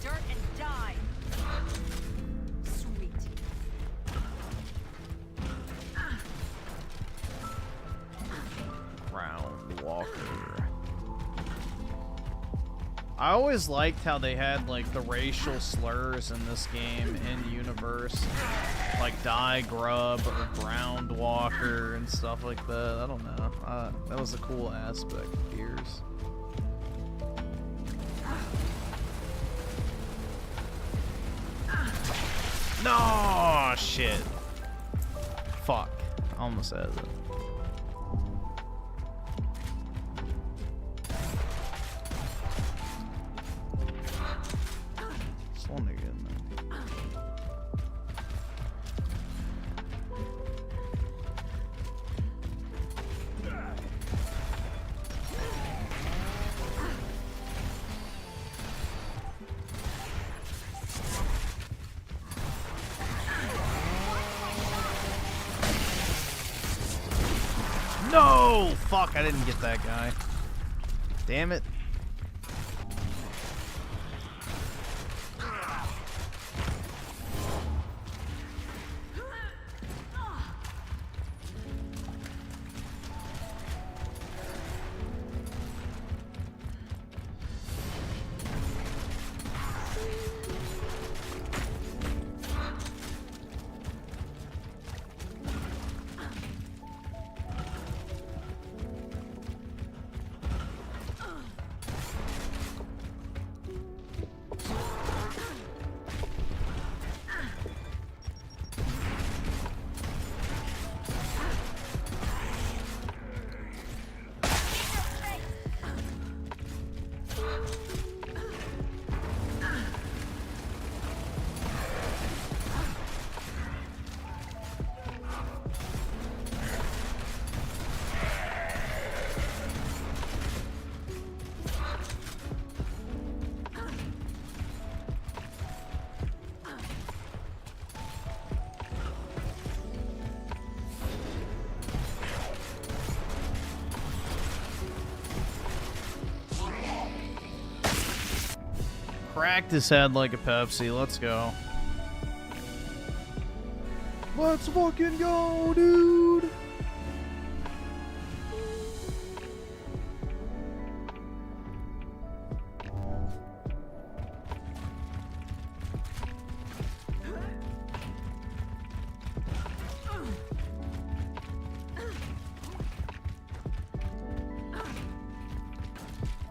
Dirt and die. Sweet. Ground Walker. I always liked how they had like the racial slurs in this game in universe, like Die Grub or Ground Walker and stuff like that. I don't know. That was a cool aspect of Gears. No shit. Fuck. Almost has it. One again, man. No! Fuck, I didn't get that guy. Damn it. Cracked his head like a Pepsi. Let's go. Let's fucking go, dude.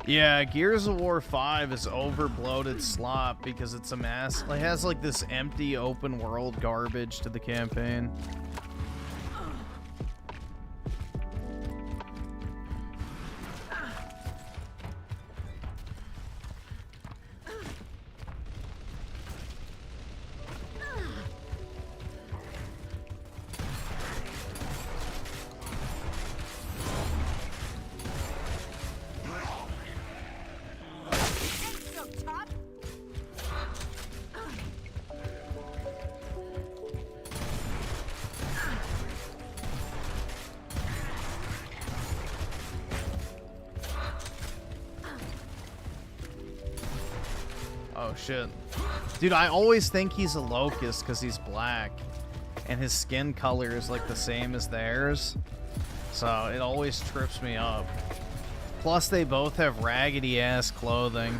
Yeah, Gears of War 5 is over-bloated slop because it's a mass. It has like this empty open world garbage to the campaign. Oh shit. Dude, I always think he's a locust because he's black and his skin color is like the same as theirs, so it always trips me up. Plus they both have raggedy ass clothing.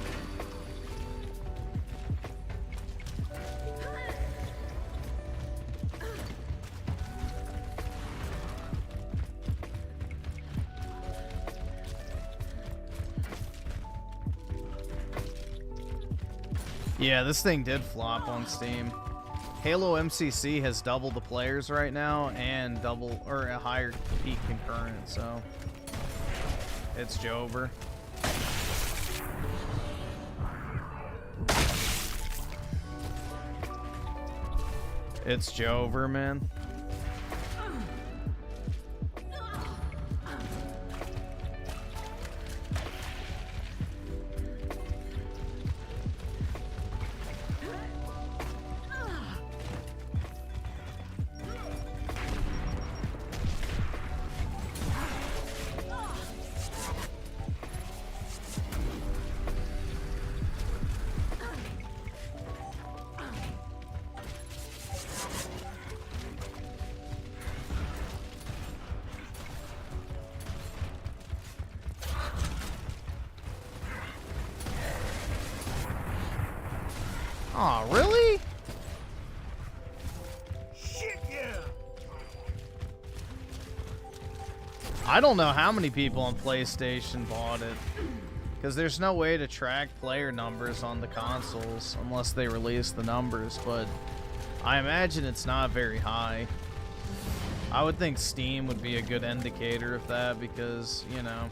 Yeah, this thing did flop on Steam. Halo MCC has double the players right now and double or a higher peak concurrent, so it's Jover. It's Jover, man. Aw, really? Shit, yeah. I don't know how many people on PlayStation bought it, because there's no way to track player numbers on the consoles unless they release the numbers, but I imagine it's not very high. I would think Steam would be a good indicator of that because, you know,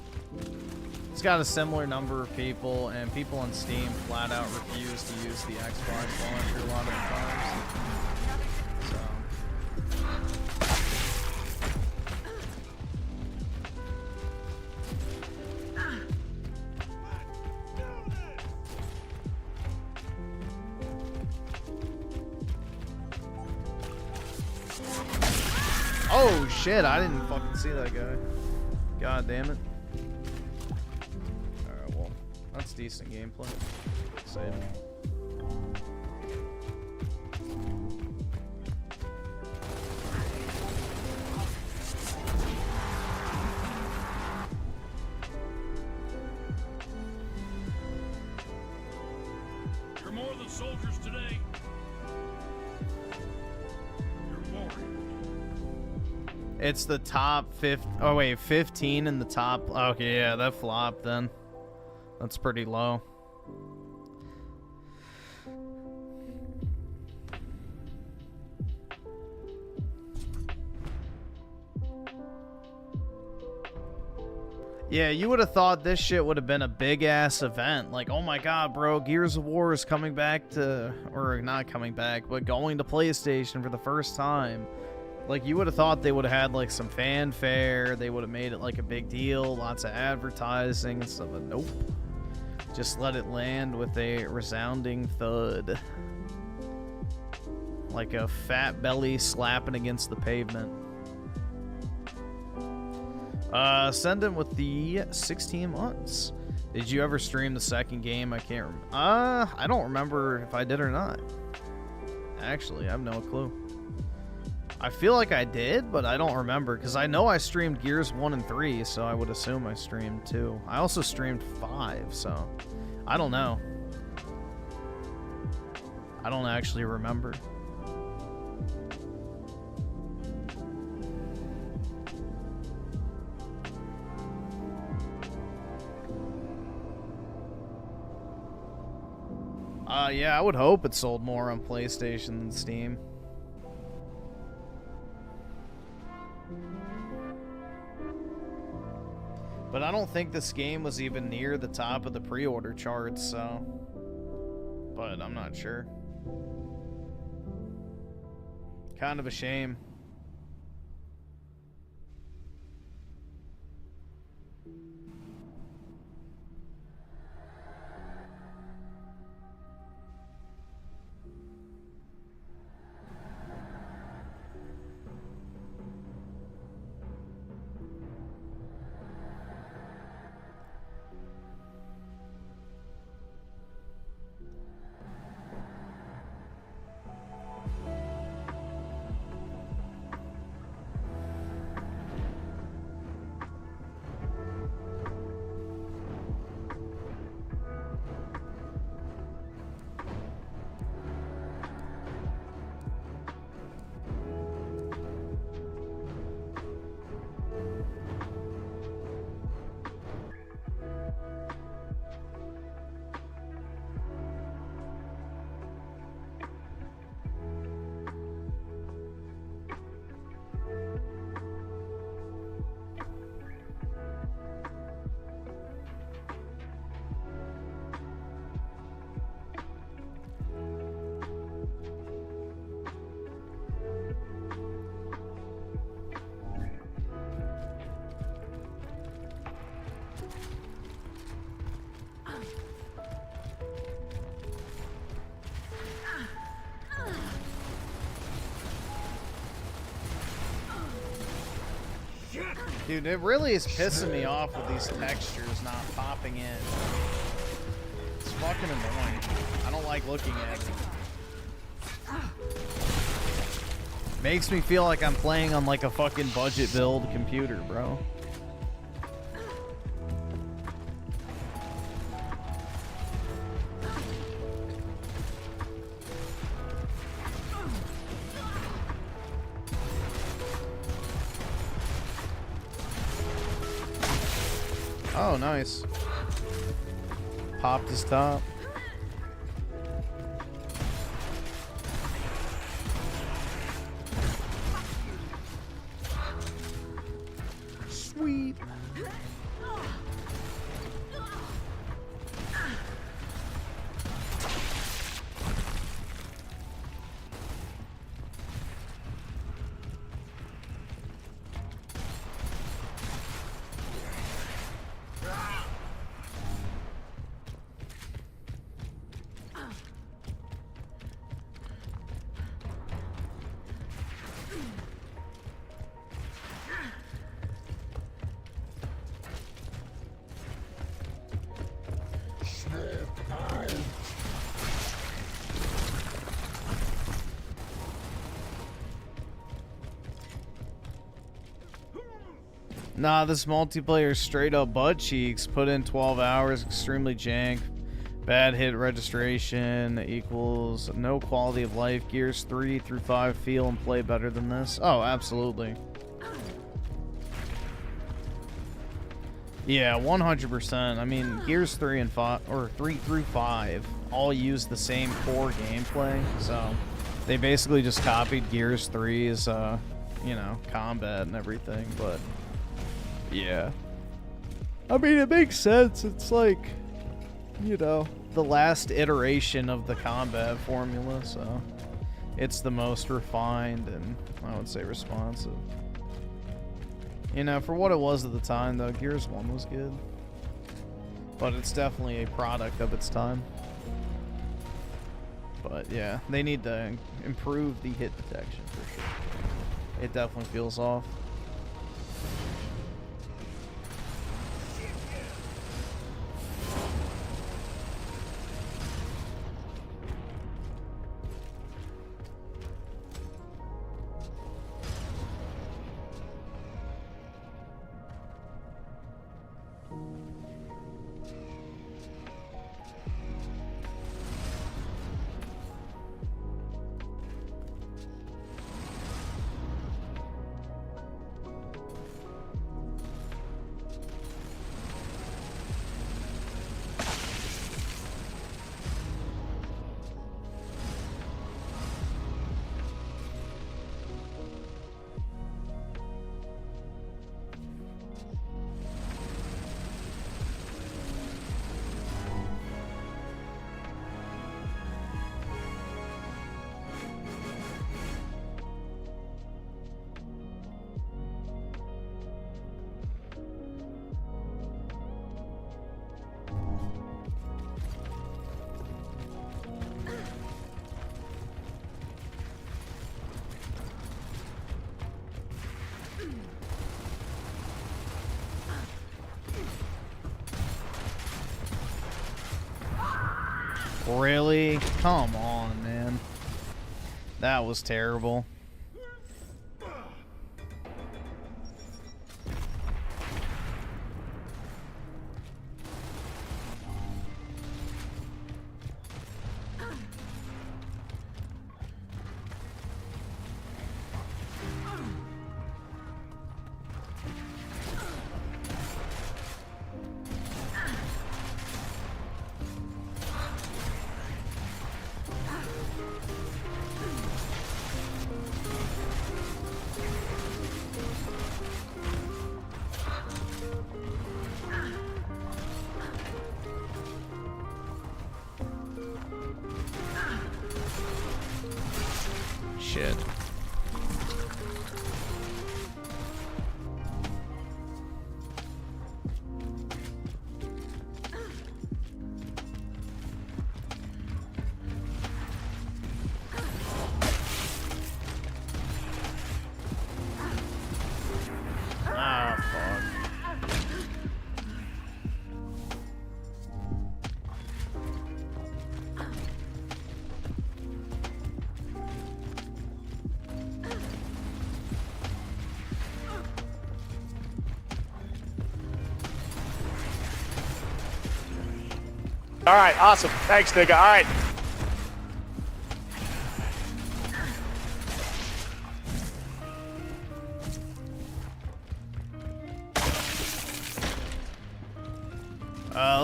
it's got a similar number of people, and people on Steam flat out refuse to use the Xbox launcher a lot of the times. So. Oh shit, I didn't fucking see that guy. God damn it. That's decent gameplay. Exciting. You're more than soldiers today. You're warriors. It's the top 15. Oh wait, 15 in the top. Okay, yeah, that flopped then. That's pretty low. Yeah, you would have thought this shit would have been a big ass event. Like, oh my god, bro, Gears of War is coming back to, or not coming back, but going to PlayStation for the first time. Like, you would have thought they would have had like some fanfare. They would have made it like a big deal, lots of advertising and stuff, but nope. Just let it land with a resounding thud. Like a fat belly slapping against the pavement. Send him with the 16 months. Did you ever stream the second game? I can't remember. I don't remember if I did or not. Actually, I have no clue. I feel like I did, but I don't remember, because I know I streamed Gears 1 and 3, so I would assume I streamed 2. I also streamed 5, so I don't know. I don't actually remember. Yeah, I would hope it sold more on PlayStation than Steam. But I don't think this game was even near the top of the pre-order charts, so... But I'm not sure. Kind of a shame. Dude, it really is pissing me off with these textures not popping in. It's fucking annoying. I don't like looking at it. Makes me feel like I'm playing on like a fucking budget build computer, bro. Oh, nice. Popped his top. Sweet. Nah, this multiplayer is straight up butt cheeks. Put in 12 hours, extremely jank. Bad hit registration equals no quality of life. Gears 3 through 5 feel and play better than this. Oh, absolutely. Yeah, 100%. I mean, Gears 3 and 5, or 3 through 5, all use the same core gameplay. So they basically just copied Gears 3's, you know, combat and everything. But yeah, I mean, it makes sense. It's like, you know, the last iteration of the combat formula, so it's the most refined and, I would say, responsive. You know, for what it was at the time, though, Gears 1 was good. But it's definitely a product of its time. But yeah, they need to improve the hit detection for sure. It definitely feels off. Really? Come on, man. That was terrible. Shit. Ah, fuck. All right, awesome. Thanks, nigga. All right.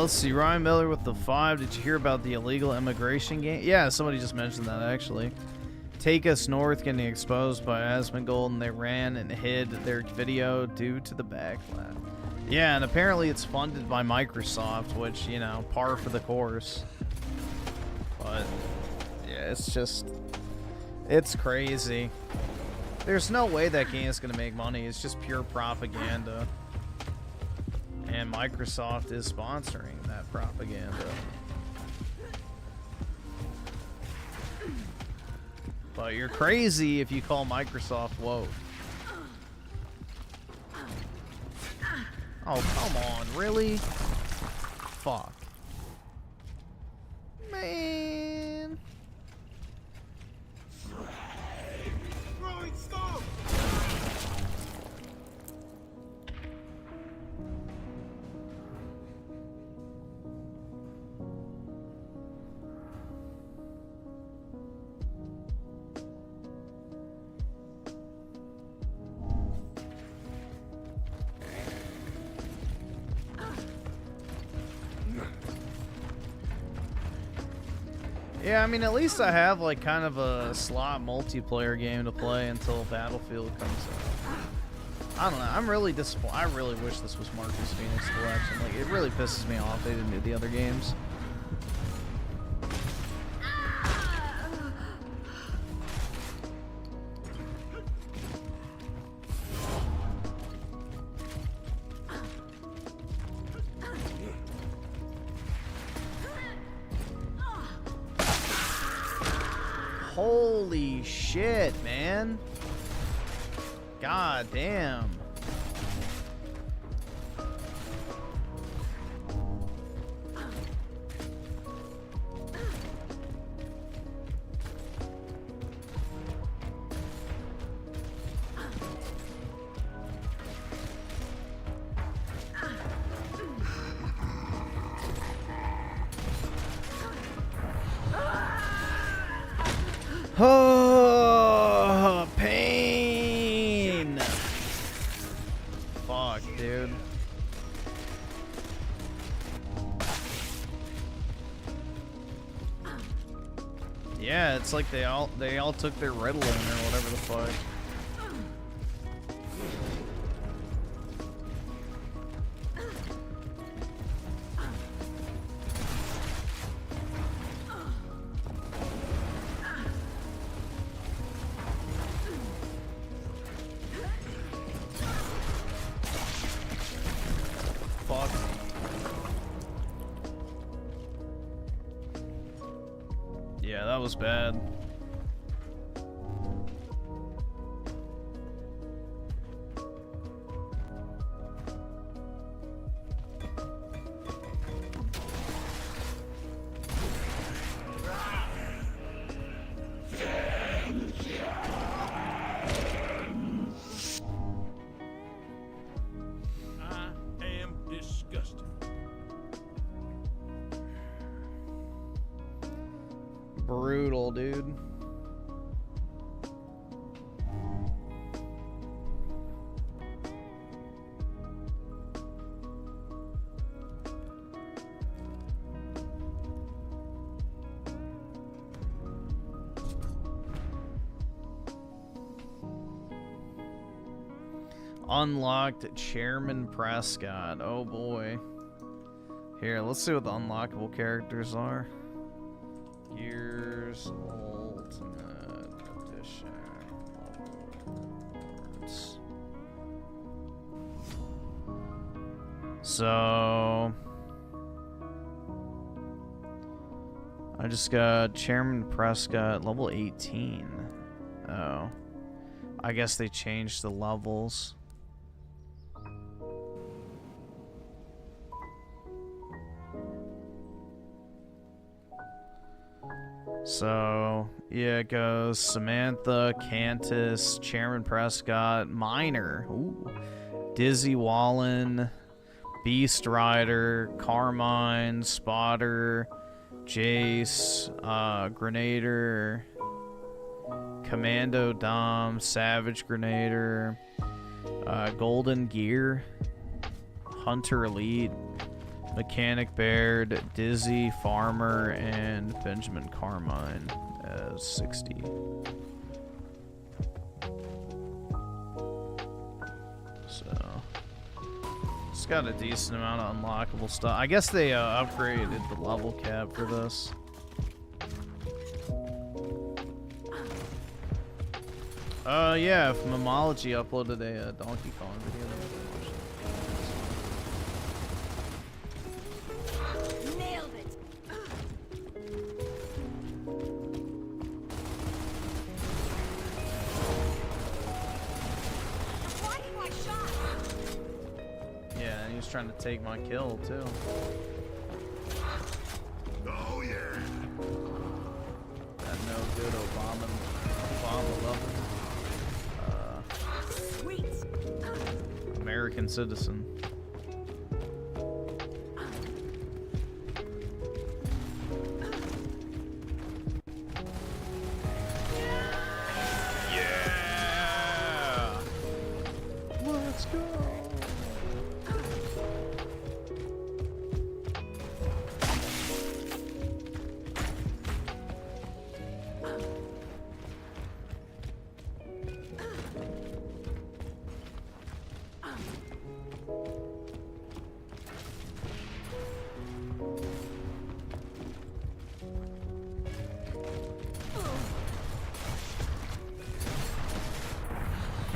Let's see. Ryan Miller with the 5. Did you hear about the illegal immigration game? Yeah, somebody just mentioned that, actually. Take Us North getting exposed by Asmongold, and they ran and hid their video due to the backlash. Yeah, and apparently it's funded by Microsoft, which, you know, par for the course. But, yeah, it's just... It's crazy. There's no way that game is going to make money. It's just pure propaganda. And Microsoft is sponsoring that propaganda. But you're crazy if you call Microsoft woke. Oh, come on, really? Fuck. Man. Yeah, I mean, at least I have, like, kind of a slot multiplayer game to play until Battlefield comes out. I don't know. I'm really disappointed. I really wish this was Marcus Phoenix Collection. Like, it really pisses me off they didn't do the other games. Holy shit, man. God damn. Oh, pain. Fuck, dude. Yeah, it's like they all took their Ritalin or whatever the fuck. Yeah, that was bad. brutal, dude. Unlocked Chairman Prescott. Oh boy. Here, let's see what the unlockable characters are. Gears Ultimate Edition. Awards. So I just got Chairman Prescott level 18. Oh. I guess they changed the levels. So, yeah, it goes Samantha, Cantus, Chairman Prescott, Minor, ooh, Dizzy Wallen, Beast Rider, Carmine, Spotter, Jace, Grenader, Commando Dom, Savage Grenader, Golden Gear, Hunter Elite, Mechanic Baird, Dizzy, Farmer, and Benjamin Carmine as 60. So, it's got a decent amount of unlockable stuff. I guess they upgraded the level cap for this. Yeah, if Mamology uploaded a Donkey Kong video. Trying to take my kill too. Oh yeah. That no good Obama loving American citizen. Yeah. Let's go.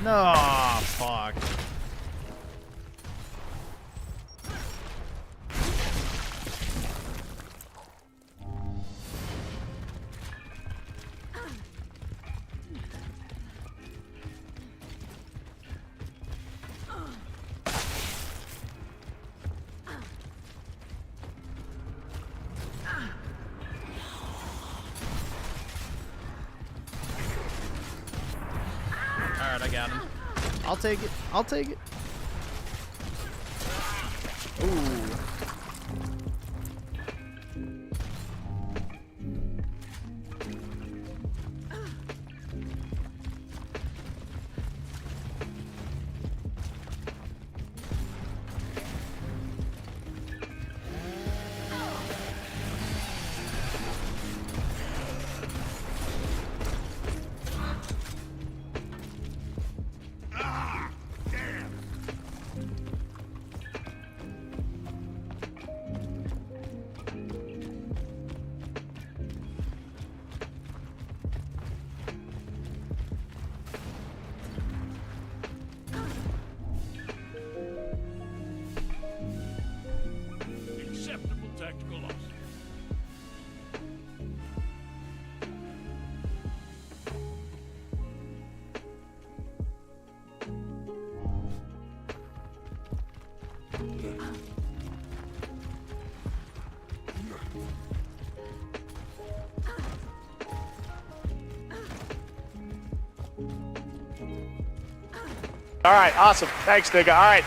No, fuck. Alright, I got him. I'll take it. I'll take it. Ooh. Acceptable tactical loss. All right, awesome. Thanks, nigga. All right.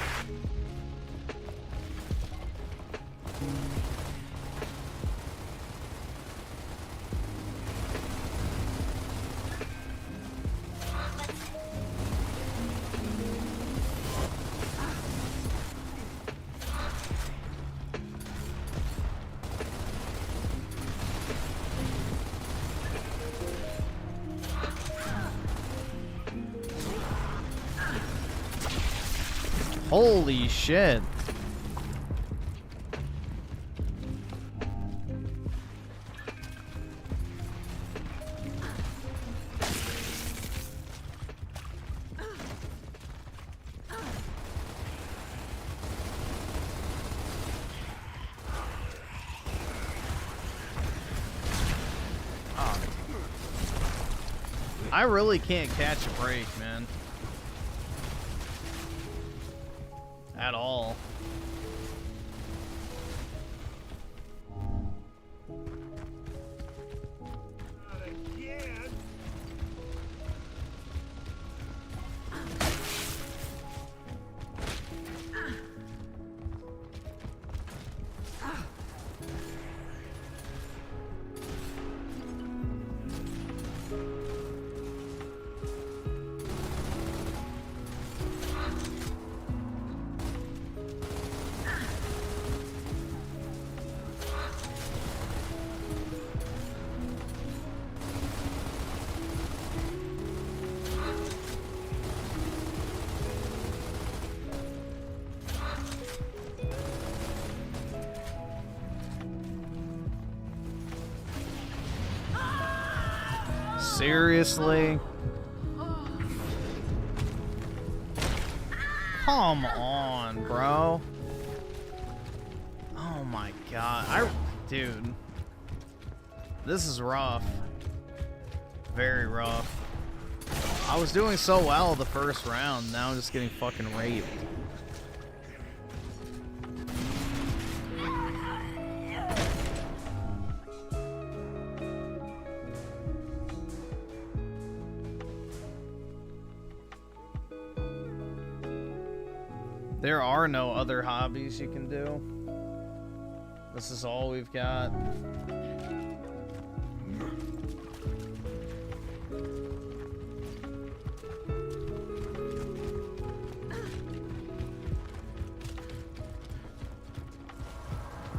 Holy shit. I really can't catch a break, man. At all. Seriously? Come on, bro. Oh my god. Dude. This is rough. Very rough. I was doing so well the first round, now I'm just getting fucking raped. There are no other hobbies you can do. This is all we've got.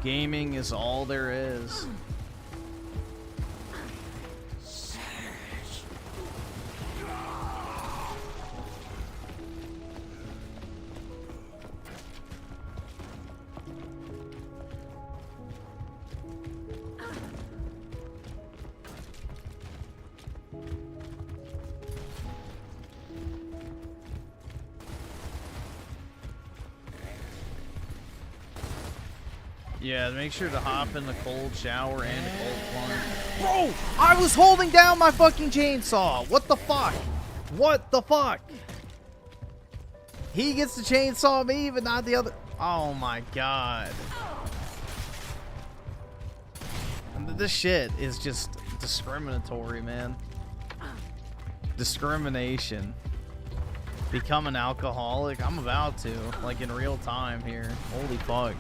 Gaming is all there is. Yeah, make sure to hop in the cold shower and a cold plunge. Bro, I was holding down my fucking chainsaw. What the fuck? What the fuck? He gets to chainsaw me, but not the other. Oh my god. This shit is just discriminatory, man. Discrimination. Become an alcoholic? I'm about to, like in real time here. Holy fuck.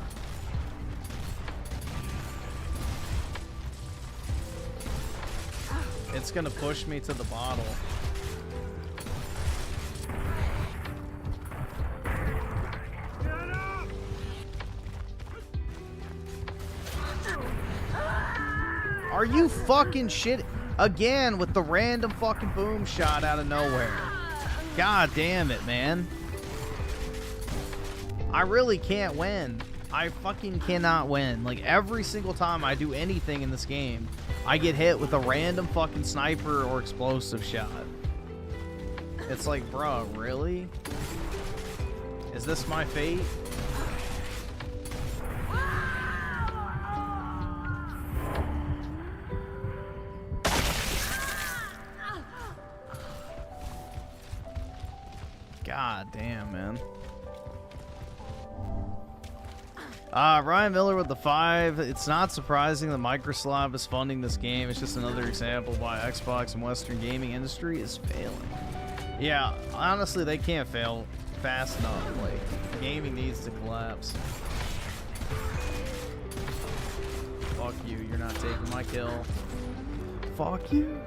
It's gonna push me to the bottle. Are you fucking shit again with the random fucking boom shot out of nowhere? God damn it, man. I really can't win. I fucking cannot win. Like every single time I do anything in this game, I get hit with a random fucking sniper or explosive shot. It's like, bro, really? Is this my fate? God damn, man. Ryan Miller with the 5. It's not surprising that Microsoft is funding this game. It's just another example why Xbox and Western gaming industry is failing. Yeah, honestly, they can't fail fast enough. Like, gaming needs to collapse. Fuck you, you're not taking my kill. Fuck you.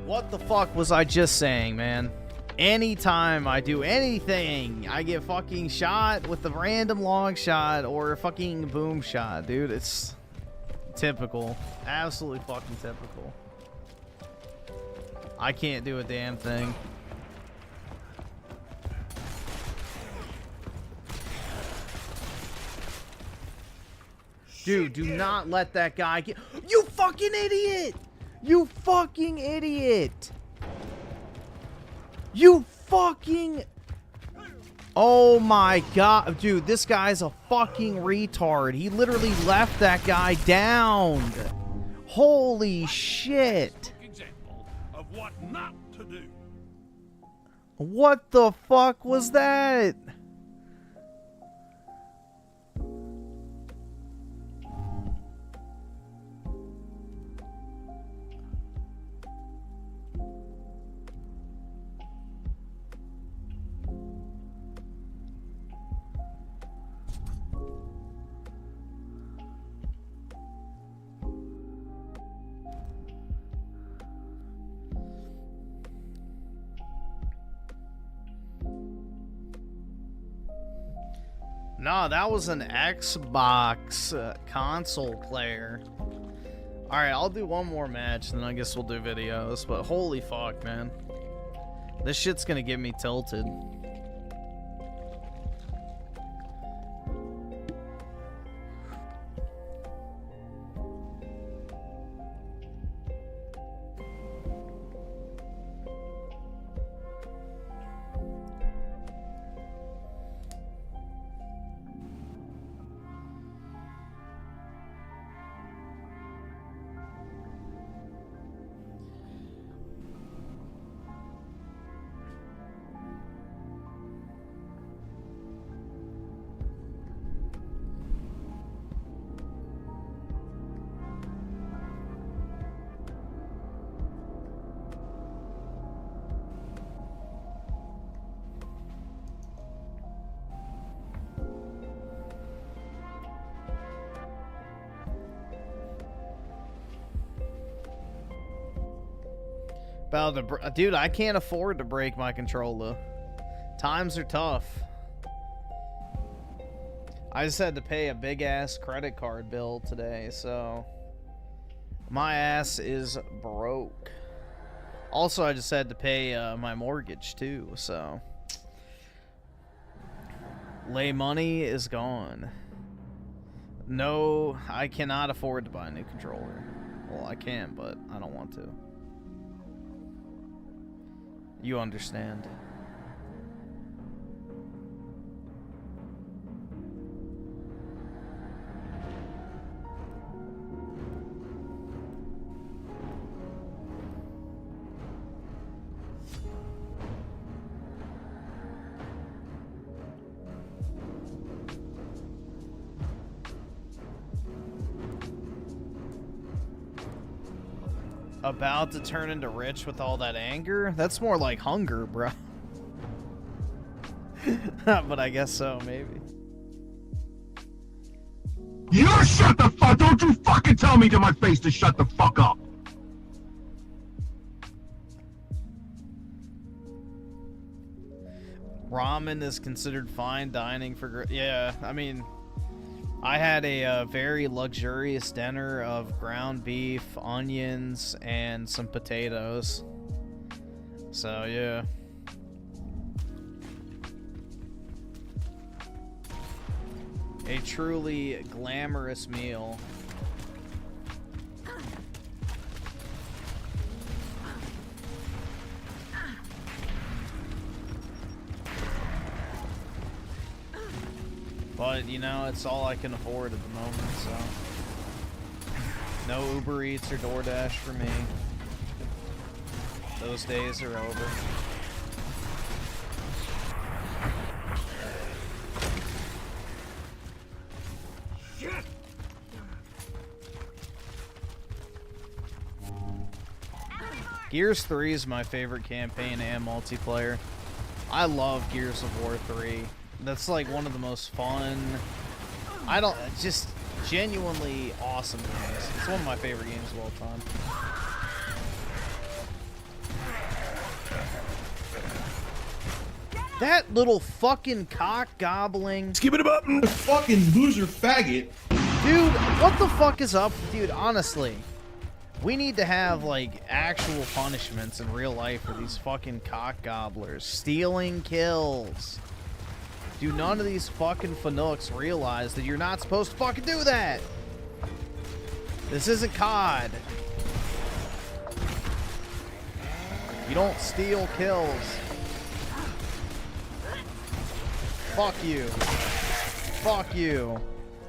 What the fuck was I just saying, man? Anytime I do anything, I get fucking shot with a random long shot or a fucking boom shot, dude. It's typical. Absolutely fucking typical. I can't do a damn thing. Dude, do not let that guy get... You fucking idiot! You fucking idiot! You fucking... Oh my god. Dude, this guy's a fucking retard. He literally left that guy down. Holy shit. Example of what not to do. What the fuck was that? No, that was an Xbox console player. Alright, I'll do one more match, then I guess we'll do videos. But holy fuck, man. This shit's gonna get me tilted. Dude, I can't afford to break my controller. Times are tough. I just had to pay a big ass credit card bill today, so my ass is broke. Also, I just had to pay my mortgage too, so lay money is gone. No, I cannot afford to buy a new controller. Well, I can, but I don't want to. You understand. About to turn into rich with all that anger? That's more like hunger, bro. But I guess so, maybe. You shut the fuck! Don't you fucking tell me to my face to shut the fuck up! Ramen is considered fine dining for... Yeah, I mean... I had a very luxurious dinner of ground beef, onions, and some potatoes. So, yeah. A truly glamorous meal. But, you know, it's all I can afford at the moment, so... No Uber Eats or DoorDash for me. Those days are over. Shit! Gears 3 is my favorite campaign and multiplayer. I love Gears of War 3. That's like one of the most fun, just genuinely awesome games. It's one of my favorite games of all time. That little fucking cock gobbling. Skip it up. Fucking loser faggot. Dude, what the fuck is up? Dude, honestly. We need to have, like, actual punishments in real life for these fucking cock gobblers. Stealing kills. Do none of these fucking fanooks realize that you're not supposed to fucking do that? This isn't COD. You don't steal kills. Fuck you. Fuck you.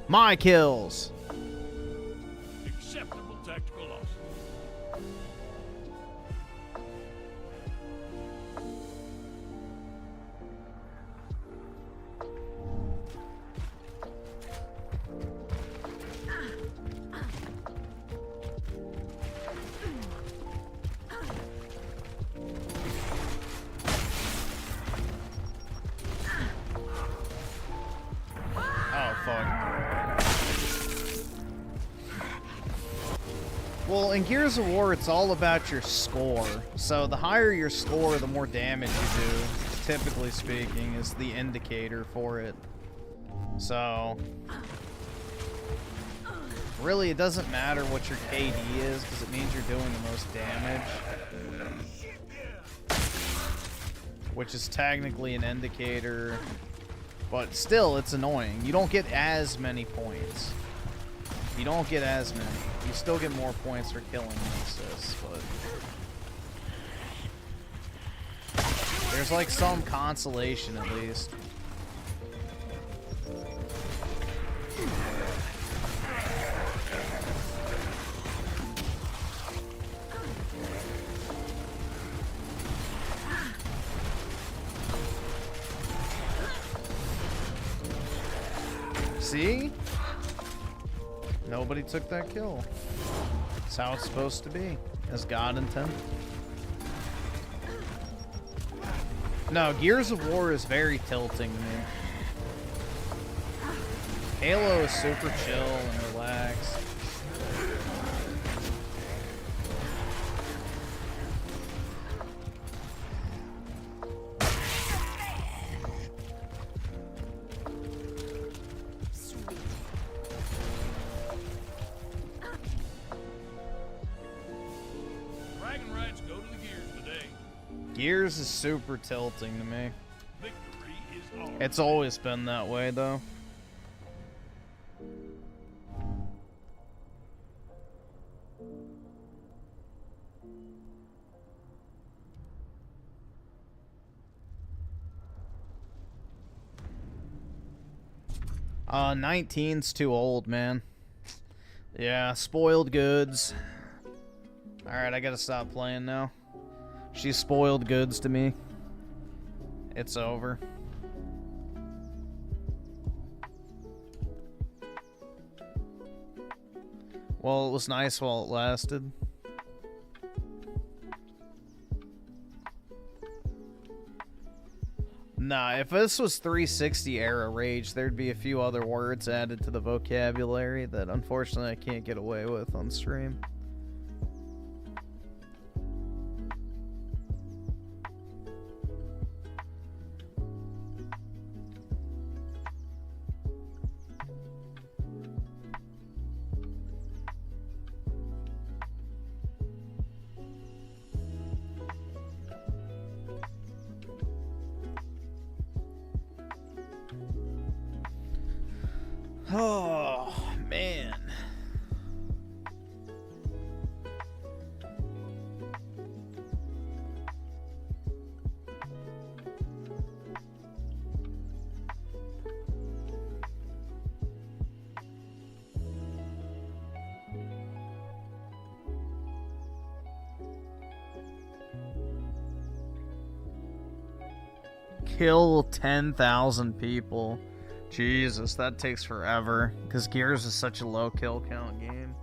My kills. Acceptable tactical loss. Oh, fuck. Well, in Gears of War, it's all about your score. So the higher your score, the more damage you do, typically speaking, is the indicator for it. So, really, it doesn't matter what your KD is, because it means you're doing the most damage. Which is technically an indicator, but still, it's annoying. You don't get as many points. You don't get as many. You still get more points for killing assists, but there's like some consolation at least. See? Nobody took that kill. That's how it's supposed to be, as God intended. No, Gears of War is very tilting to me. Halo is super chill and relaxed. Dragon rights go to the Gears today. Gears is super tilting to me. Victory is ours. It's always been that way, though. 19's too old, man. Yeah, spoiled goods. Alright, I gotta stop playing now. She's spoiled goods to me. It's over. Well, it was nice while it lasted. Nah, if this was 360 era Rage, there'd be a few other words added to the vocabulary that unfortunately I can't get away with on stream. Oh, man. Kill 10,000 people. Jesus, that takes forever, because Gears is such a low kill count game.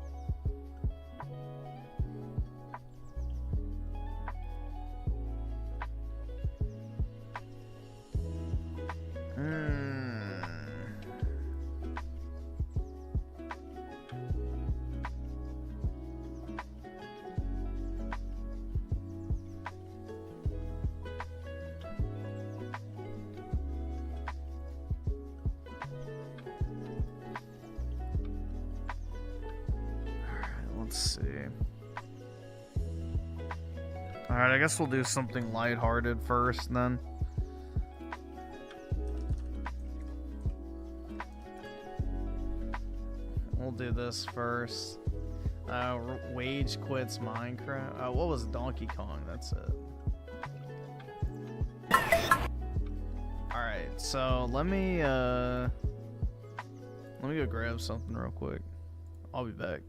Let's see. Alright, I guess we'll do something lighthearted first, then. We'll do this first. Wage quits Minecraft. What was Donkey Kong? That's it. Alright, so let me go grab something real quick. I'll be back.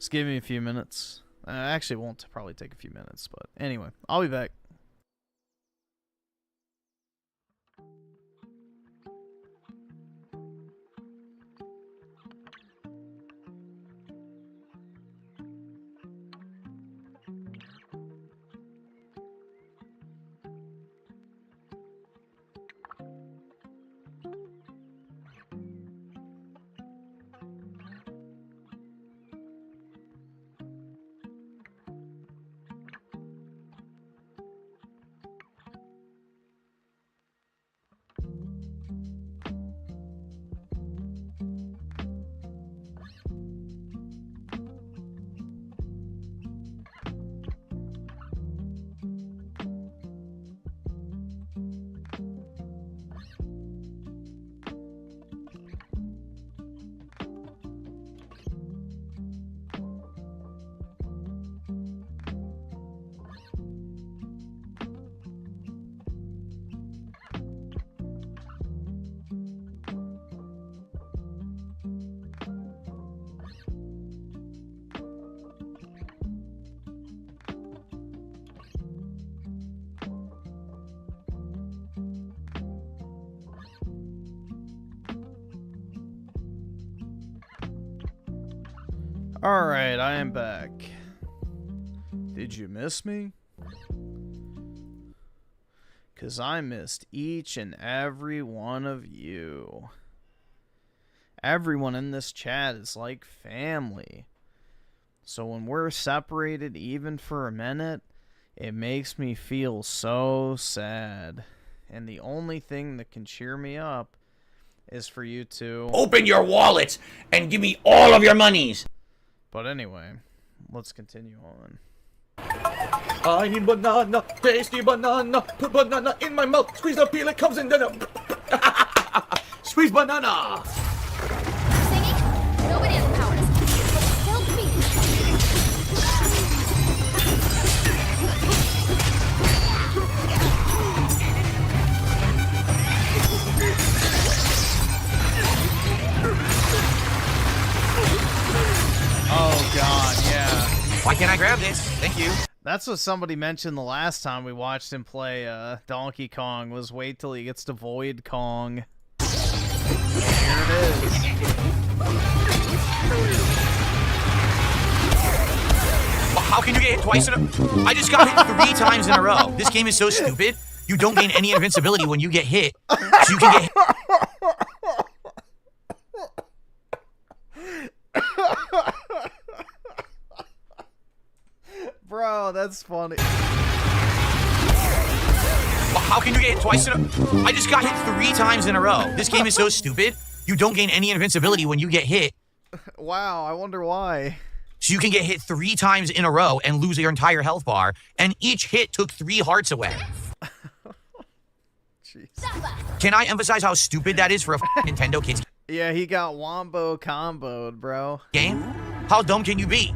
Just give me a few minutes. Actually, it won't probably take a few minutes, but anyway, I'll be back. Alright, I am back. Did you miss me? 'Cause I missed each and every one of you. Everyone in this chat is like family. So when we're separated even for a minute, it makes me feel so sad. And the only thing that can cheer me up is for you to open your wallet and give me all of your monies. But anyway, let's continue on. I need banana, tasty banana, put banana in my mouth, squeeze the peel, it comes in, then squeeze banana. Singing? Nobody has powers. Help me. Oh god, yeah. Why can't I grab this? Thank you. That's what somebody mentioned the last time we watched him play Donkey Kong, was wait till he gets to Void Kong. Here it is. How can you get hit twice in a... I just got hit 3 times in a row. This game is so stupid. You don't gain any invincibility when you get hit. So you can get hit. Bro, that's funny. How can you get hit twice in a... I just got hit 3 times in a row. This game is so stupid. You don't gain any invincibility when you get hit. Wow, I wonder why. So you can get hit 3 times in a row and lose your entire health bar, and each hit took 3 hearts away. Jeez. Can I emphasize how stupid that is for a Nintendo kid's Yeah, he got wombo comboed, bro. game? How dumb can you be?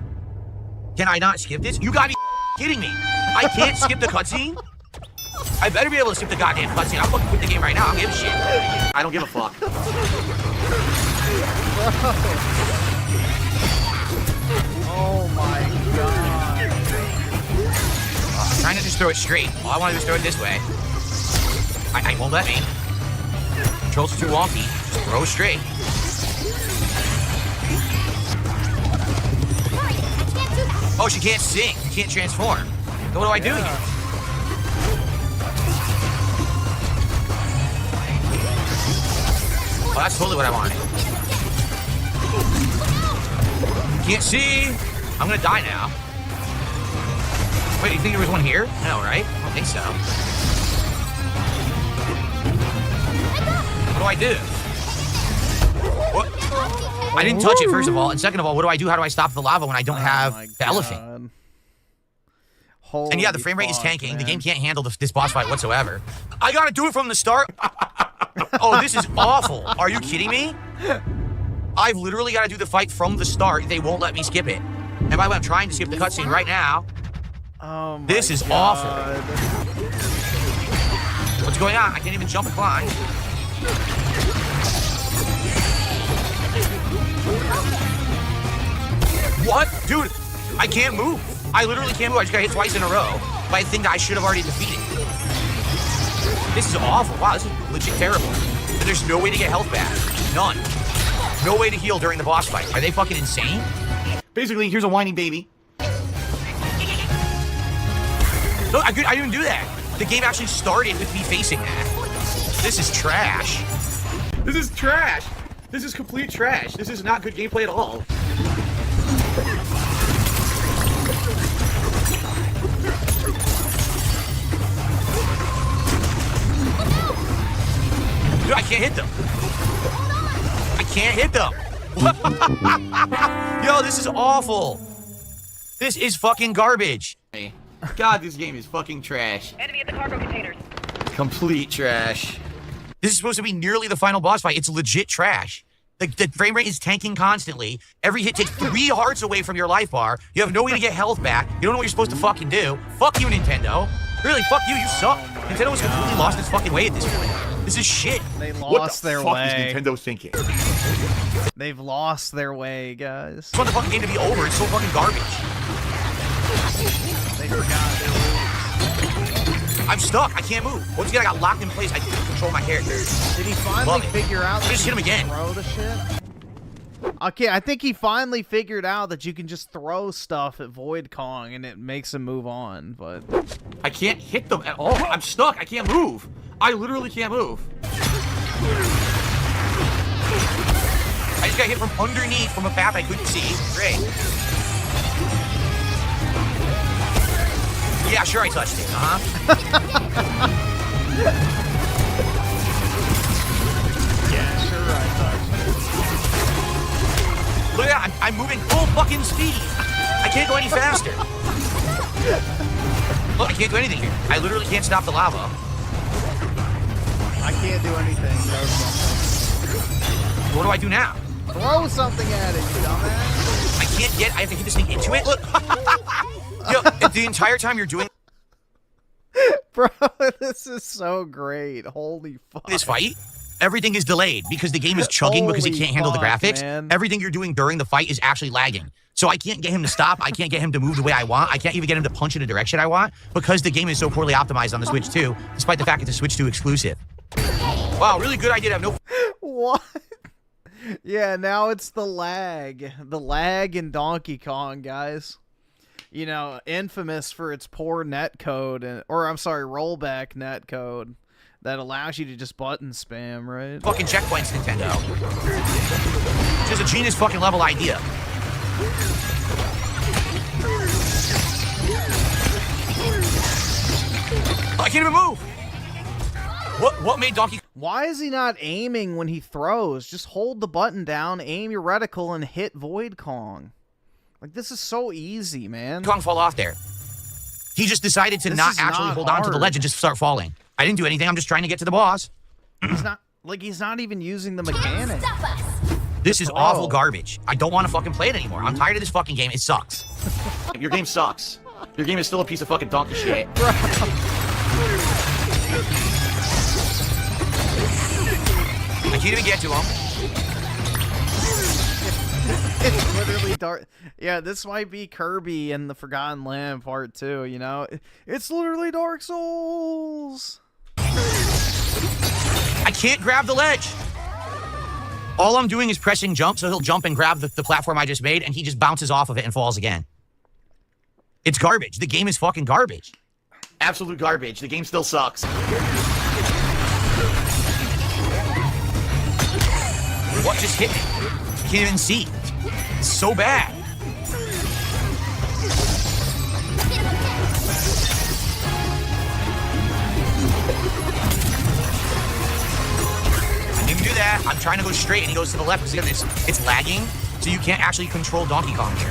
Can I not skip this? You gotta be kidding me. I can't skip the cutscene? I better be able to skip the goddamn cutscene. I'm fucking quit the game right now. I don't give a shit. I don't give a fuck. Oh my god. I'm trying to just throw it straight. All I want to do is throw it this way. I won't let me. Controls are too wonky. Just throw it straight. Oh, she can't sing. She can't transform. So what do I do here? Oh, that's totally what I wanted. Can't see. I'm gonna die now. Wait, you think there was one here? No, right? I don't think so. What do I do? What? I didn't touch it, first of all. And second of all, what do I do? How do I stop the lava when I don't have the elephant? And yeah, the frame rate is tanking. Man. The game can't handle this boss fight whatsoever. I gotta do it from the start. Oh, this is awful. Are you kidding me? I've literally got to do the fight from the start. They won't let me skip it. And by the way, I'm trying to skip the cutscene right now. Oh my This is awful. What's going on? I can't even jump and climb. What? Dude, I can't move. I literally can't move. I just got hit twice in a row by a thing that I should have already defeated. This is awful. Wow, this is legit terrible. There's no way to get health back. None. No way to heal during the boss fight. Are they fucking insane? Basically, here's a whining baby. No, I didn't do that. The game actually started with me facing that. This is trash. This is trash. This is complete trash. This is not good gameplay at all. Dude, I can't hit them. I can't hit them. Yo, this is awful. This is fucking garbage. God, this game is fucking trash. Enemy at the cargo containers. Complete trash. This is supposed to be nearly the final boss fight. It's legit trash. The frame rate is tanking constantly. Every hit takes 3 hearts away from your life bar. You have no way to get health back. You don't know what you're supposed to fucking do. Fuck you, Nintendo. Really, fuck you. You suck. Nintendo has completely lost its fucking way at this point. This is shit. They lost their way. What the fuck is Nintendo thinking? They've lost their way, guys. I want the fucking game to be over. It's so fucking garbage. They forgot their rules. I'm stuck. I can't move. Once again, I got locked in place. I can't control my character. Did he finally figure out that just hit him again. Throw the shit? Okay, I think he finally figured out that you can just throw stuff at Void Kong and it makes him move on, but... I can't hit them at all. I'm stuck. I can't move. I literally can't move. I just got hit from underneath from a path I couldn't see. Great. Yeah, sure I touched it. Yeah, sure I touched it. Look at that. I'm moving full fucking speed. I can't go any faster. Look, I can't do anything here. I literally can't stop the lava. I can't do anything. What do I do now? Throw something at it, you dumbass. I have to hit this thing into it? Look. Yo, the entire time you're doing... Bro, this is so great. Holy fuck. This fight, everything is delayed because the game is chugging because it can't handle the graphics. Man. Everything you're doing during the fight is actually lagging. So I can't get him to stop. I can't get him to move the way I want. I can't even get him to punch in the direction I want because the game is so poorly optimized on the Switch 2, despite the fact it's a Switch 2 exclusive. Wow, really good idea to have no... What? Yeah, now it's the lag. The lag in Donkey Kong, guys. You know, infamous for its poor netcode, rollback netcode that allows you to just button spam, right? Fucking checkpoints, Nintendo. Just a genius fucking level idea. I can't even move. What made Donkey... Why is he not aiming when he throws? Just hold the button down, aim your reticle, and hit Void Kong. Like, this is so easy, man. Kong fall off there. He just decided to not actually hold on to the ledge and just start falling. I didn't do anything. I'm just trying to get to the boss. He's not even using the mechanic. This is awful garbage. I don't want to fucking play it anymore. I'm tired of this fucking game. It sucks. Your game sucks. Your game is still a piece of fucking donkey shit. I can't even get to him. It's literally dark. Yeah, this might be Kirby and the Forgotten Land Part 2, you know? It's literally Dark Souls! I can't grab the ledge! All I'm doing is pressing jump, so he'll jump and grab the platform I just made, and he just bounces off of it and falls again. It's garbage. The game is fucking garbage. Absolute garbage. The game still sucks. What just hit me? I can't even see. It's so bad. I didn't do that. I'm trying to go straight and he goes to the left because it's lagging, so you can't actually control Donkey Kong here.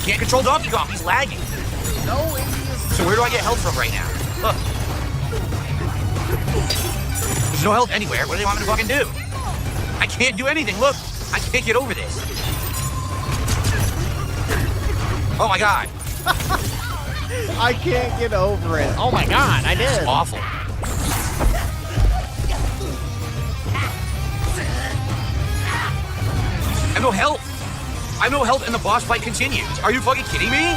can't control Donkey Kong. He's lagging. No, he is. So where do I get health from right now? Look. There's no health anywhere. What do they want me to fucking do? I can't do anything. Look. I can't get over this. Oh my god. I can't get over it. Oh my god, I did. It's awful. I have no health. I have no health and the boss fight continues. Are you fucking kidding me?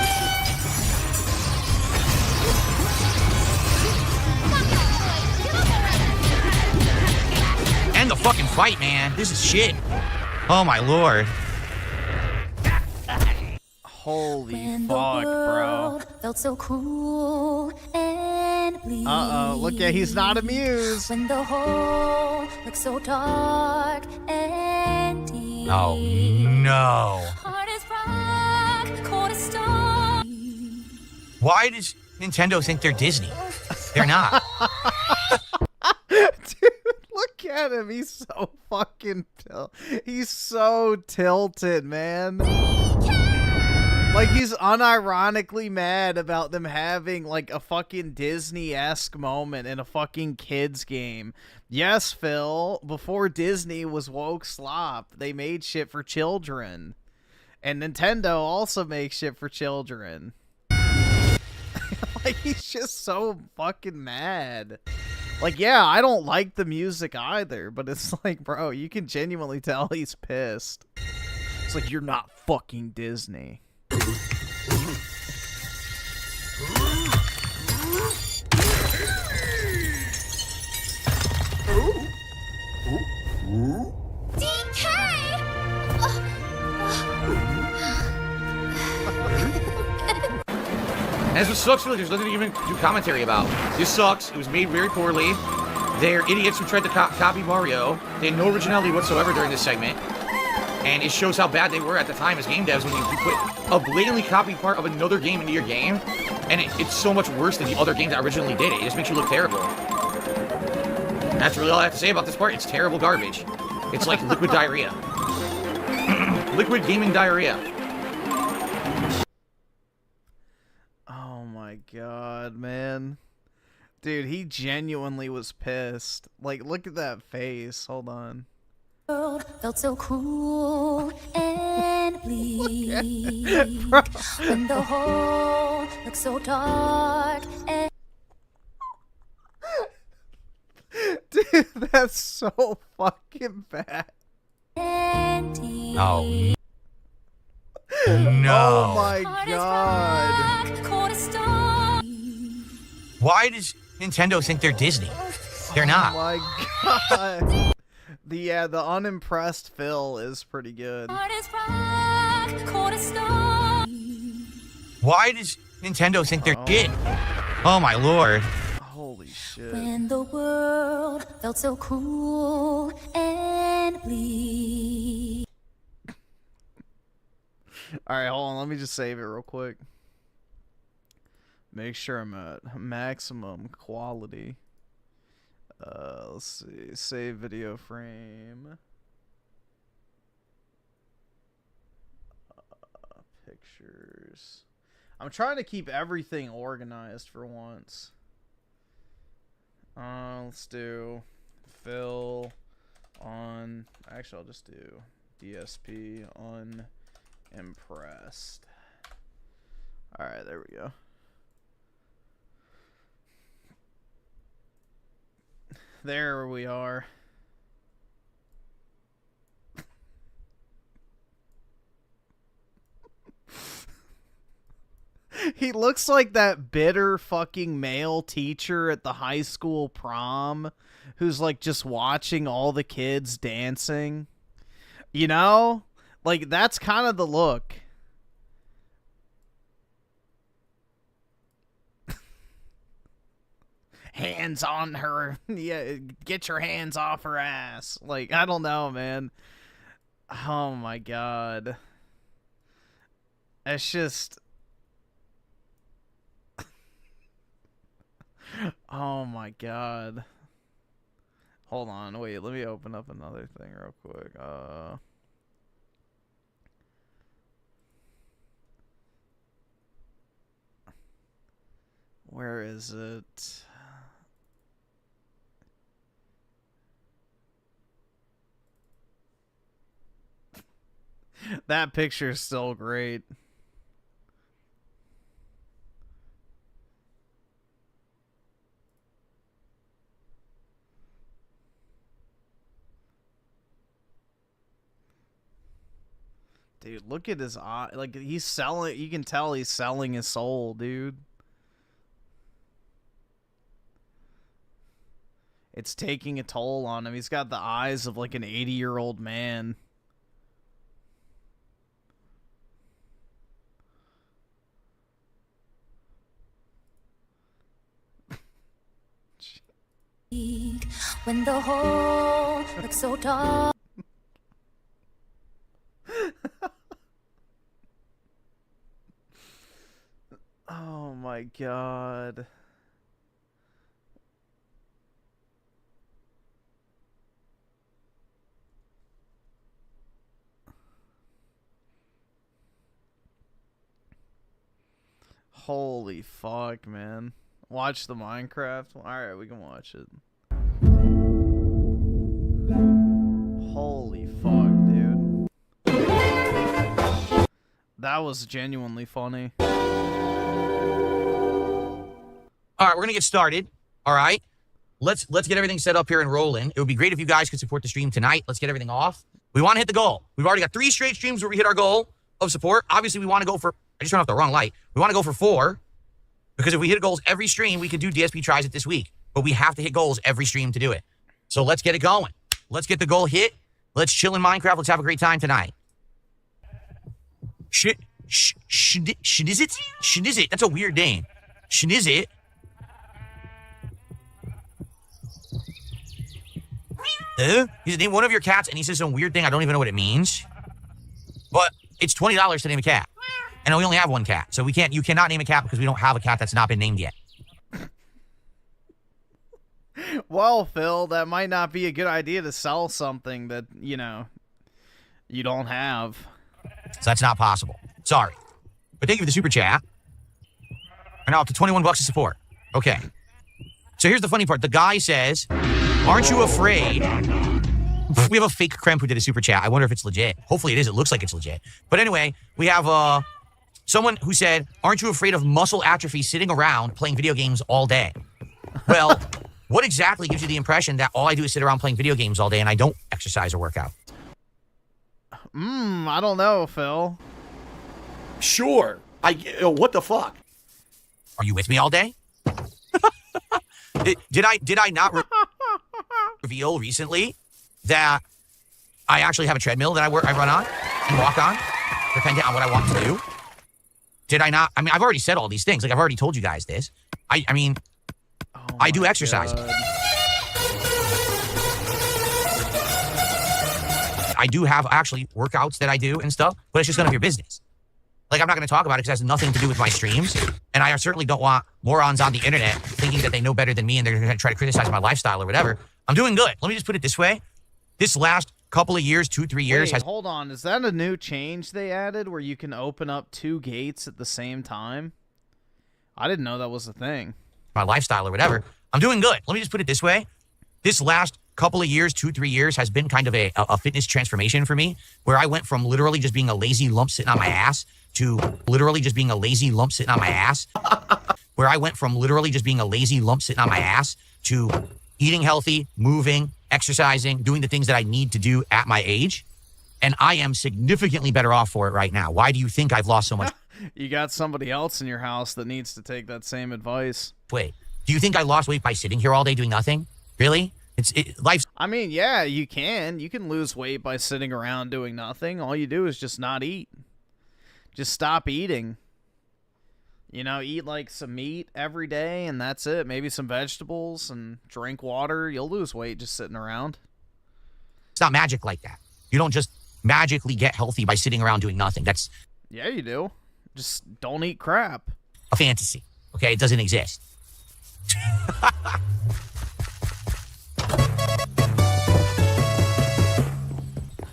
End the fucking fight, man. This is shit. Oh my lord. Holy fuck, bro. Felt so cruel and bleak. Uh-oh, look at, he's not amused. When the hole looks so dark and deep. Oh no. Heart is rock, cold as stone. Why does Nintendo think they're Disney? They're not. Dude, look at him. He's so fucking he's so tilted, man. Like, he's unironically mad about them having, like, a fucking Disney-esque moment in a fucking kids game. Yes, Phil, before Disney was woke slop, they made shit for children. And Nintendo also makes shit for children. Like, he's just so fucking mad. Like, yeah, I don't like the music either, but it's like, bro, you can genuinely tell he's pissed. It's like, you're not fucking Disney. And this what sucks, really. There's nothing to even do commentary about. This sucks. It was made very poorly. They're idiots who tried to copy Mario. They had no originality whatsoever during this segment. And it shows how bad they were at the time as game devs when you put a blatantly copied part of another game into your game. And it's so much worse than the other games that originally did it. It just makes you look terrible. And that's really all I have to say about this part. It's terrible garbage. It's like liquid diarrhea. Liquid gaming diarrhea. Oh my god, man. Dude, he genuinely was pissed. Like, look at that face. Hold on. Felt so cruel and bleak. When the hole looks so dark and dude, that's so fucking bad. Oh. No. Oh my god. Why does Nintendo think they're Disney? They're not. Oh my god. The unimpressed Phil is pretty good. Why does Nintendo think they're shit? Oh my lord. Holy shit. When the world felt so cruel and bleak. Alright, hold on. Let me just save it real quick. Make sure I'm at maximum quality. Let's see. Save video frame. Pictures. I'm trying to keep everything organized for once. Let's do Phil on. Actually, I'll just do DSP unimpressed. Alright, there we go. There we are. He looks like that bitter fucking male teacher at the high school prom who's like just watching all the kids dancing. You know? Like, that's kind of the look. Hands on her. Yeah, get your hands off her ass. Like, I don't know, man. Oh my god. It's just... Oh my god. Hold on, wait, let me open up another thing real quick. Where is it? That picture is still great. Dude, look at his eye. Like, he's selling. You can tell he's selling his soul, dude. It's taking a toll on him. He's got the eyes of like an 80-year-old man. When the hole looks so dark. Oh my god. Holy fuck, man. Watch the Minecraft. Alright, we can watch it. Holy fuck, dude. That was genuinely funny. All right, we're gonna get started. All right, let's get everything set up here and rolling. It would be great if you guys could support the stream tonight. Let's get everything off. We want to hit the goal. We've already got 3 straight streams where we hit our goal of support. Obviously, we want to go for. I just turned off the wrong light. We want to go for 4 because if we hit goals every stream, we can do DSP tries it this week. But we have to hit goals every stream to do it. So let's get it going. Let's get the goal hit. Let's chill in Minecraft. Let's have a great time tonight. Shnizit? That's a weird name. Shnizit? He's named one of your cats, and he says some weird thing. I don't even know what it means. But it's $20 to name a cat. And we only have 1 cat. So you cannot name a cat because we don't have a cat that's not been named yet. Well, Phil, that might not be a good idea to sell something that, you know, you don't have. So that's not possible. Sorry. But thank you for the super chat. And now up to 21 bucks to support. Okay. So here's the funny part. The guy says, aren't you afraid? We have a fake Cremp who did a super chat. I wonder if it's legit. Hopefully it is. It looks like it's legit. But anyway, we have someone who said, aren't you afraid of muscle atrophy sitting around playing video games all day? Well, what exactly gives you the impression that all I do is sit around playing video games all day and I don't exercise or work out? I don't know, Phil. Sure. What the fuck? Are you with me all day? Did I not reveal recently that I actually have a treadmill that I run on and walk on, depending on what I want to do? Did I not? I mean, I've already said all these things. Like, I've already told you guys this. I mean, I do exercise. God. I do have actually workouts that I do and stuff, but it's just none of your business. Like, I'm not going to talk about it because it has nothing to do with my streams. And I certainly don't want morons on the internet thinking that they know better than me and they're going to try to criticize my lifestyle or whatever. I'm doing good. Let me just put it this way. This last couple of years, 2-3 years has... Hold on. Is that a new change they added where you can open up 2 gates at the same time? I didn't know that was a thing. My lifestyle or whatever. I'm doing good. Let me just put it this way. This last couple of years, 2-3 years has been kind of a fitness transformation for me where I went from literally just being a lazy lump sitting on my ass to literally just being a lazy lump sitting on my ass. Where I went from literally just being a lazy lump sitting on my ass to eating healthy, moving, exercising, doing the things that I need to do at my age. And I am significantly better off for it right now. Why do you think I've lost so much? You got somebody else in your house that needs to take that same advice. Wait, do you think I lost weight by sitting here all day doing nothing? Really? Life's... I mean, yeah, you can. You can lose weight by sitting around doing nothing. All you do is just not eat. Just stop eating. You know, eat like some meat every day and that's it. Maybe some vegetables and drink water. You'll lose weight just sitting around. It's not magic like that. You don't just magically get healthy by sitting around doing nothing. That's... Yeah, you do. Just don't eat crap. A fantasy. Okay, it doesn't exist.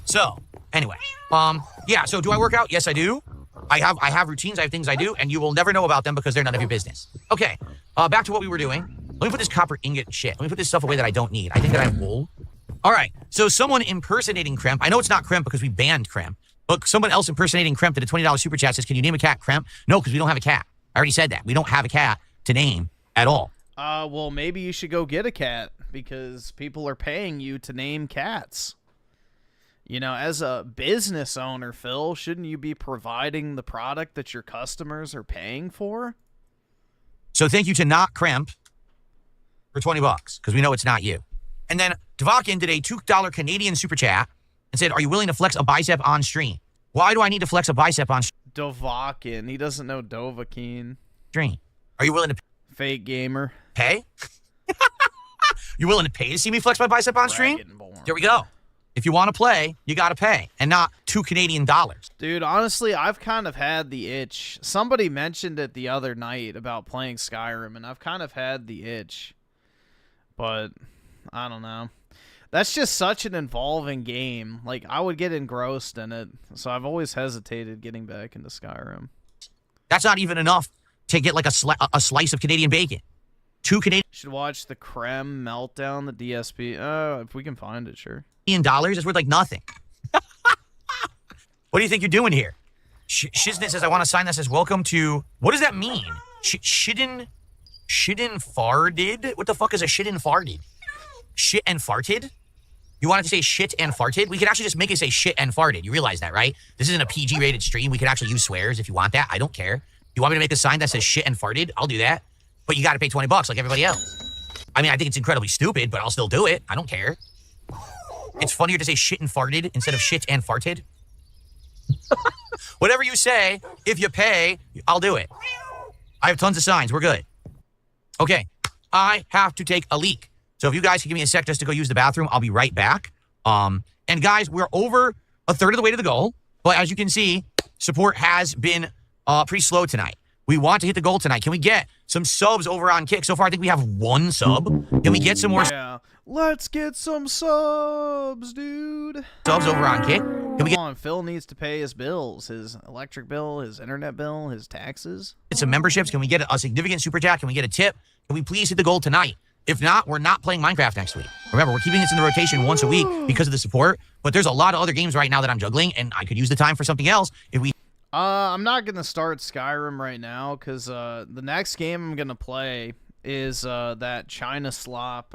So, anyway, yeah, so do I work out? Yes, I do. I have routines, I have things I do, and you will never know about them because they're none of your business. Okay, back to what we were doing. Let me put this copper ingot shit. Let me put this stuff away that I don't need. I think that I have wool. All right, so someone impersonating Cremp. I know it's not Cremp because we banned Cremp. But someone else impersonating Cremp did a $20 super chat says, can you name a cat Cremp? No, because we don't have a cat. I already said that. We don't have a cat to name at all. Well, maybe you should go get a cat because people are paying you to name cats. You know, as a business owner, Phil, shouldn't you be providing the product that your customers are paying for? So thank you to Not Cremp for $20 because we know it's not you. And then Devakin did a $2 Canadian super chat and said, are you willing to flex a bicep on stream? Why do I need to flex a bicep on Devakin. He doesn't know Dovahkiin. stream? Are you willing to Fake gamer. pay? You willing to pay to see me flex my bicep on stream? Dragonborn. There we go. If you want to play, you got to pay, and not $2 Canadian. Dude, honestly, I've kind of had the itch. Somebody mentioned it the other night about playing Skyrim, and I've kind of had the itch. But, I don't know. That's just such an involving game. Like, I would get engrossed in it, so I've always hesitated getting back into Skyrim. That's not even enough to get like a slice of Canadian bacon. 2 Canadian Should watch the Creme Meltdown, the DSP. Oh, if we can find it, sure. dollars is worth like nothing. What do you think you're doing here? Shiznit says, I want to sign this as welcome to... What does that mean? Shidden farted? What the fuck is a shidden farted? Shit and farted? You wanted to say shit and farted? We could actually just make it say shit and farted. You realize that, right? This isn't a PG-rated stream. We could actually use swears if you want that. I don't care. You want me to make a sign that says shit and farted? I'll do that. But you got to pay $20 like everybody else. I mean, I think it's incredibly stupid, but I'll still do it. I don't care. It's funnier to say shit and farted instead of shit and farted. Whatever you say, if you pay, I'll do it. I have tons of signs. We're good. Okay. I have to take a leak. So if you guys can give me a sec just to go use the bathroom, I'll be right back. And guys, we're over a third of the way to the goal. But as you can see, support has been pretty slow tonight. We want to hit the goal tonight. Can we get some subs over on Kick? So far, I think we have 1 sub. Can we get some more Let's get some subs, dude. subs over on Kick? Can we get Come on, Phil needs to pay his bills. His electric bill, his internet bill, his taxes. some memberships? Can we get a significant super chat? Can we get a tip? Can we please hit the goal tonight? If not, we're not playing Minecraft next week. Remember, we're keeping this in the rotation once a week because of the support. But there's a lot of other games right now that I'm juggling, and I could use the time for something else if we... I'm not going to start Skyrim right now because the next game I'm going to play is that China Slop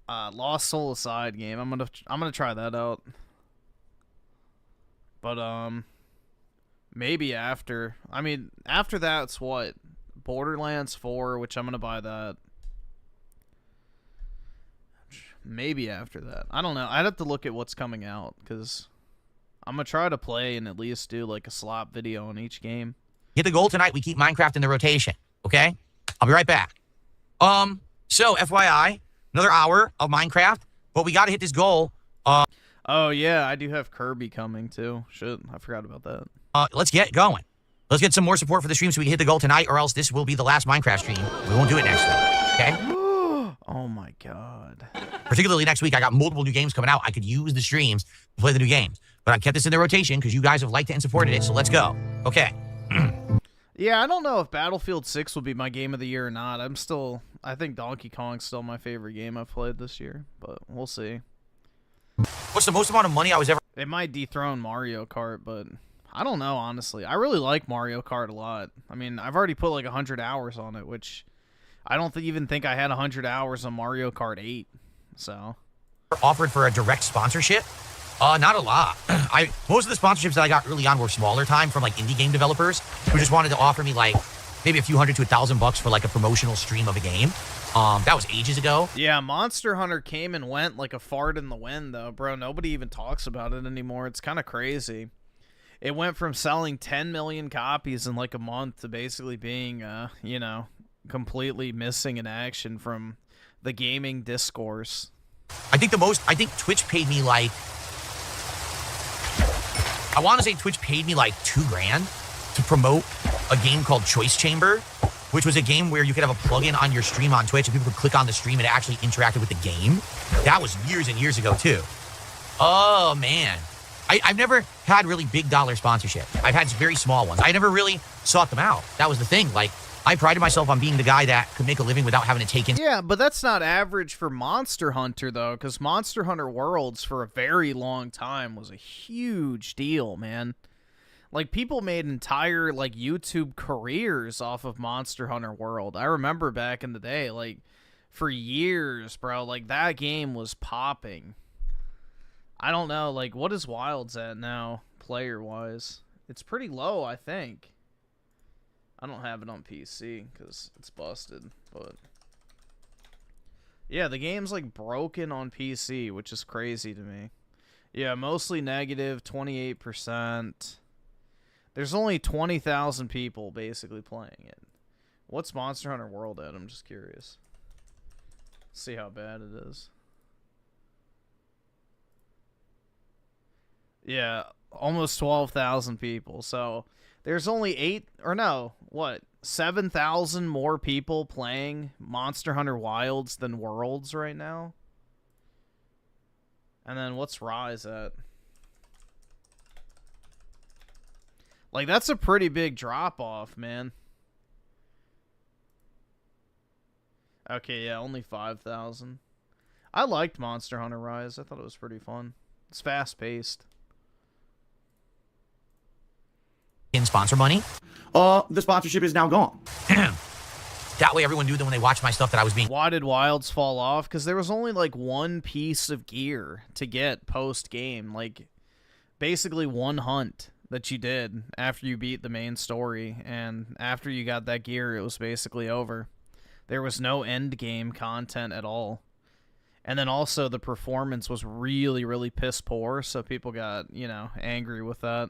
Lost Soul Aside game. I'm gonna try that out. But maybe after. I mean, after that's what? Borderlands 4, which I'm gonna buy that. Maybe after that. I don't know. I'd have to look at what's coming out because I'm gonna try to play and at least do like a slop video on each game. Hit the goal tonight. We keep Minecraft in the rotation. Okay? I'll be right back. So FYI, another hour of Minecraft, but we got to hit this goal. Oh yeah, I do have Kirby coming too. Shit, I forgot about that. Let's get going. Let's get some more support for the stream so we can hit the goal tonight, or else this will be the last Minecraft stream. We won't do it next week. Okay? Oh my god. Particularly next week, I got multiple new games coming out. I could use the streams to play the new games, but I kept this in the rotation because you guys have liked it and supported it. So let's go. Okay. Yeah, I don't know if Battlefield 6 will be my game of the year or not. I think Donkey Kong's still my favorite game I've played this year, but we'll see. What's the most amount of money I was ever... It might dethrone Mario Kart, but I don't know, honestly. I really like Mario Kart a lot. I mean, I've already put like 100 hours on it, which I don't even think I had 100 hours on Mario Kart 8, so... Offered for a direct sponsorship? Not a lot. Most of the sponsorships that I got early on were smaller time from like indie game developers who just wanted to offer me like maybe a few $100 to $1,000 for like a promotional stream of a game. That was ages ago. Yeah, Monster Hunter came and went like a fart in the wind though, bro. Nobody even talks about it anymore. It's kind of crazy. It went from selling 10 million copies in like a month to basically being, you know, completely missing in action from the gaming discourse. I think Twitch paid me like... I want to say Twitch paid me like $2,000 to promote a game called Choice Chamber, which was a game where you could have a plugin on your stream on Twitch and people could click on the stream and it actually interacted with the game. That was years and years ago too. Oh man. I've never had really big dollar sponsorship. I've had very small ones. I never really sought them out. That was the thing. Like, I prided myself on being the guy that could make a living without having to take in. Yeah, but that's not average for Monster Hunter, though, because Monster Hunter Worlds for a very long time was a huge deal, man. Like, people made entire, like, YouTube careers off of Monster Hunter World. I remember back in the day, like, for years, bro, like, that game was popping. I don't know, like, what is Wilds at now, player-wise? It's pretty low, I think. I don't have it on PC because it's busted, but yeah, the game's like broken on PC, which is crazy to me. Yeah, mostly negative, 28%. There's only 20,000 people basically playing it. What's Monster Hunter World at? I'm just curious. See how bad it is. Yeah, almost 12,000 people. So there's only 7,000 more people playing Monster Hunter Wilds than Worlds right now. And then what's Rise at? Like, that's a pretty big drop-off, man. Okay, yeah, only 5,000. I liked Monster Hunter Rise. I thought it was pretty fun. It's fast-paced. In sponsor money? The sponsorship is now gone. That way everyone knew that when they watched my stuff that I was being... Why did Wilds fall off? Because there was only, like, one piece of gear to get post-game. Like, basically one hunt that you did after you beat the main story. And after you got that gear, it was basically over. There was no end-game content at all. And then also the performance was really, really piss poor, so people got, you know, angry with that.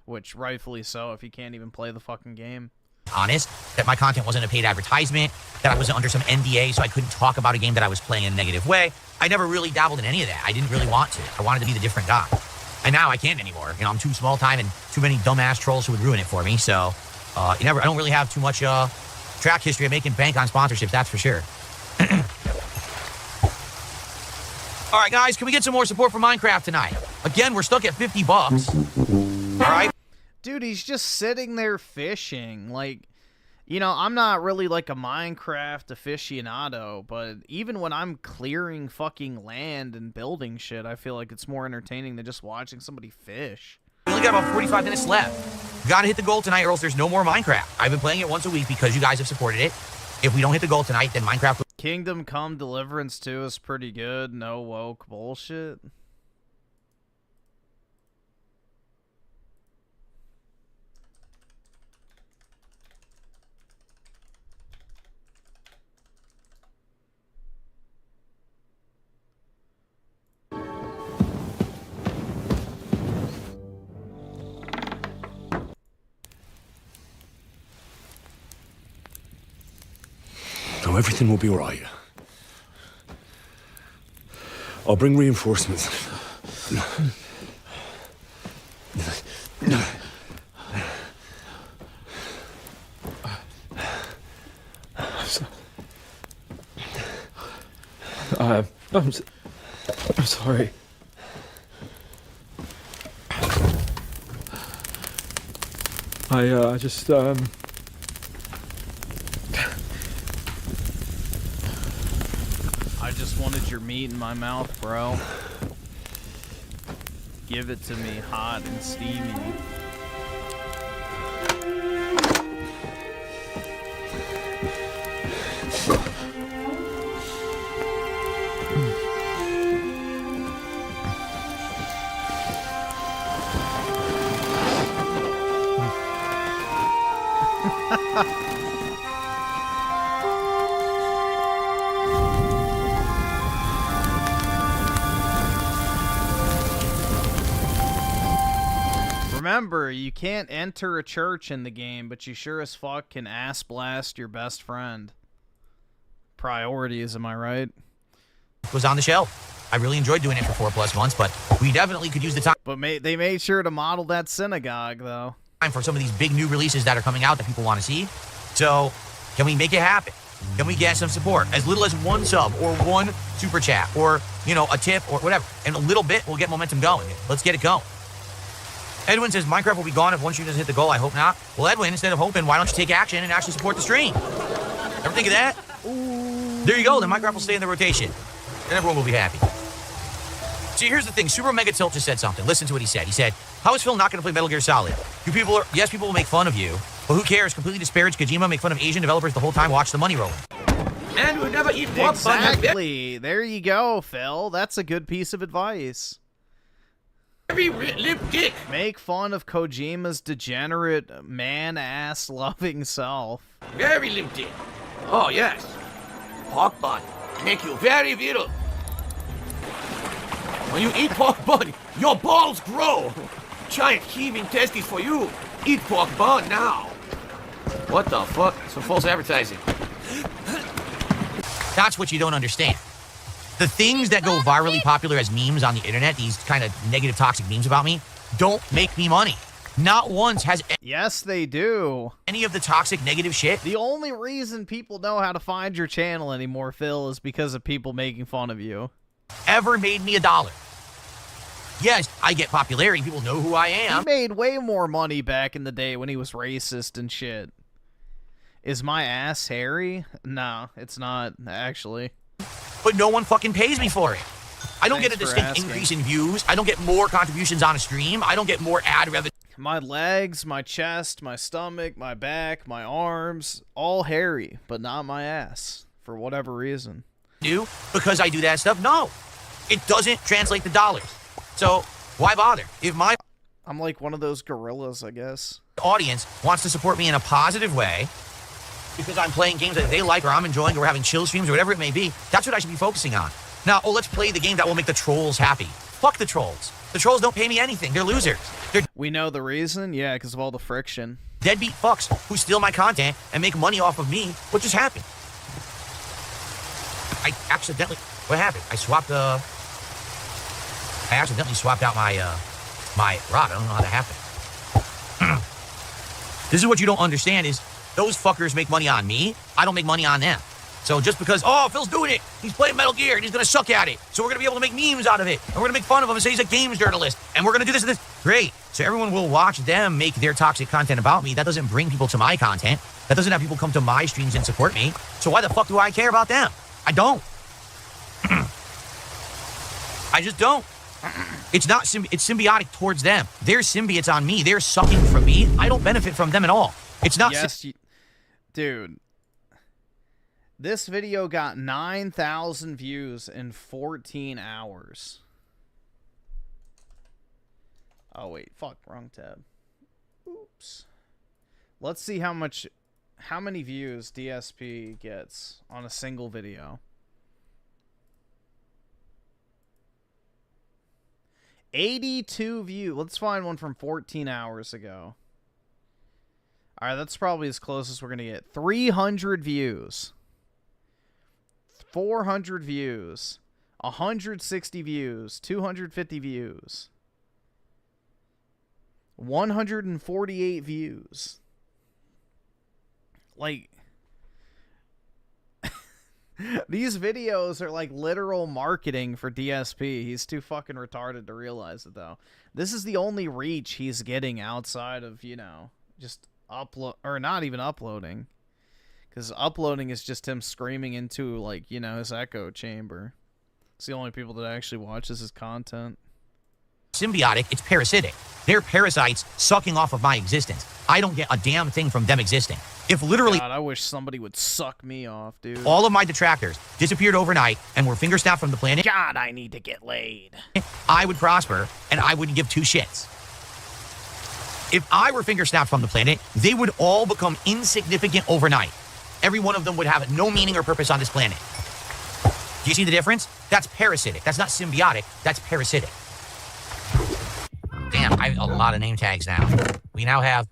Which, rightfully so, if you can't even play the fucking game. Honest, that my content wasn't a paid advertisement, that I was under some NDA, so I couldn't talk about a game that I was playing in a negative way. I never really dabbled in any of that. I didn't really want to. I wanted to be the different guy. And now I can't anymore. You know, I'm too small time and too many dumbass trolls who would ruin it for me. So, I don't really have too much track history of making bank on sponsorships, that's for sure. All right, guys, can we get some more support for Minecraft tonight? Again, we're stuck at $50. All right. Dude, he's just sitting there fishing. Like, you know, I'm not really like a Minecraft aficionado, but even when I'm clearing fucking land and building shit, I feel like it's more entertaining than just watching somebody fish. We only got about 45 minutes left. We gotta hit the goal tonight or else there's no more Minecraft. I've been playing it once a week because you guys have supported it. If we don't hit the goal tonight, then Minecraft... Kingdom Come Deliverance 2 is pretty good. No woke bullshit. No, everything will be all right. I'll bring reinforcements. I'm sorry. I just I just wanted your meat in my mouth, bro. Give it to me hot and steamy. Remember, you can't enter a church in the game, but you sure as fuck can ass blast your best friend. Priorities, am I right? Was on the shelf. I really enjoyed doing it for 4+ months, but we definitely could use the time. But they made sure to model that synagogue, though. For some of these big new releases that are coming out that people want to see. So, can we make it happen? Can we get some support? As little as 1 sub or 1 super chat or, you know, a tip or whatever. And a little bit will get momentum going. Let's get it going. Edwin says Minecraft will be gone if one shooter doesn't hit the goal. I hope not. Well, Edwin, instead of hoping, why don't you take action and actually support the stream? Ever think of that? Ooh. There you go. Then Minecraft will stay in the rotation. And everyone will be happy. See, here's the thing. Super Mega Tilt just said something. Listen to what he said. He said, how is Phil not going to play Metal Gear Solid? Yes, people will make fun of you, but who cares? Completely disparage Kojima, make fun of Asian developers the whole time, watch the money roll. And we never eat Exactly. There you go, Phil. That's a good piece of advice. Every limp dick. Make fun of Kojima's degenerate, man-ass loving self. Very limp dick. Oh, yes. Pork bun make you very virile. When you eat pork bun, your balls grow. Giant heaving testes for you. Eat pork bun now. What the fuck? Some false advertising. That's what you don't understand. The things that go virally popular as memes on the internet, these kind of negative, toxic memes about me, don't make me money. Not once has... Yes, they do. Any of the toxic, negative shit. The only reason people know how to find your channel anymore, Phil, is because of people making fun of you. Ever made me $1. Yes, I get popularity. People know who I am. He made way more money back in the day when he was racist and shit. Is my ass hairy? No, it's not, actually. But no one fucking pays me for it. I don't get a distinct increase in views. I don't get more contributions on a stream. I don't get more ad revenue. My legs, my chest, my stomach, my back, my arms, all hairy, but not my ass, for whatever reason. Because I do that stuff? No. It doesn't translate to dollars. So, why bother? If my... I'm like one of those gorillas, I guess. Audience wants to support me in a positive way, because I'm playing games that they like, or I'm enjoying, or we're having chill streams, or whatever it may be, that's what I should be focusing on. Now, let's play the game that will make the trolls happy. Fuck the trolls. The trolls don't pay me anything. They're losers. We know the reason? Yeah, because of all the friction. Deadbeat fucks who steal my content and make money off of me. What just happened? I accidentally... What happened? I accidentally swapped out my rod. I don't know how that happened. This is what you don't understand is those fuckers make money on me. I don't make money on them. So just because, oh, Phil's doing it, he's playing Metal Gear, and he's going to suck at it, so we're going to be able to make memes out of it, and we're going to make fun of him and say he's a games journalist, and we're going to do this and this. Great. So everyone will watch them make their toxic content about me. That doesn't bring people to my content. That doesn't have people come to my streams and support me. So why the fuck do I care about them? I don't. I just don't. It's not, it's symbiotic towards them. They're symbiotes on me. They're sucking from me. I don't benefit from them at all. It's not... Yes, dude. This video got 9,000 views in 14 hours. Oh, wait. Fuck. Wrong tab. Oops. Let's see how many views DSP gets on a single video. 82 views. Let's find one from 14 hours ago. Alright, that's probably as close as we're going to get. 300 views. 400 views. 160 views. 250 views. 148 views. Like... These videos are like literal marketing for DSP. He's too fucking retarded to realize it, though. This is the only reach he's getting outside of, you know, just upload, or not even uploading. Because uploading is just him screaming into, like, you know, his echo chamber. It's the only people that actually watches his content. Symbiotic, it's parasitic. They're parasites sucking off of my existence. I don't get a damn thing from them existing. If literally... God, I wish somebody would suck me off, dude. All of my detractors disappeared overnight and were finger snapped from the planet. God, I need to get laid. I would prosper, and I wouldn't give two shits. If I were finger snapped from the planet, they would all become insignificant overnight. Every one of them would have no meaning or purpose on this planet. Do you see the difference? That's parasitic. That's not symbiotic. That's parasitic. Damn, I have a lot of name tags now. We now have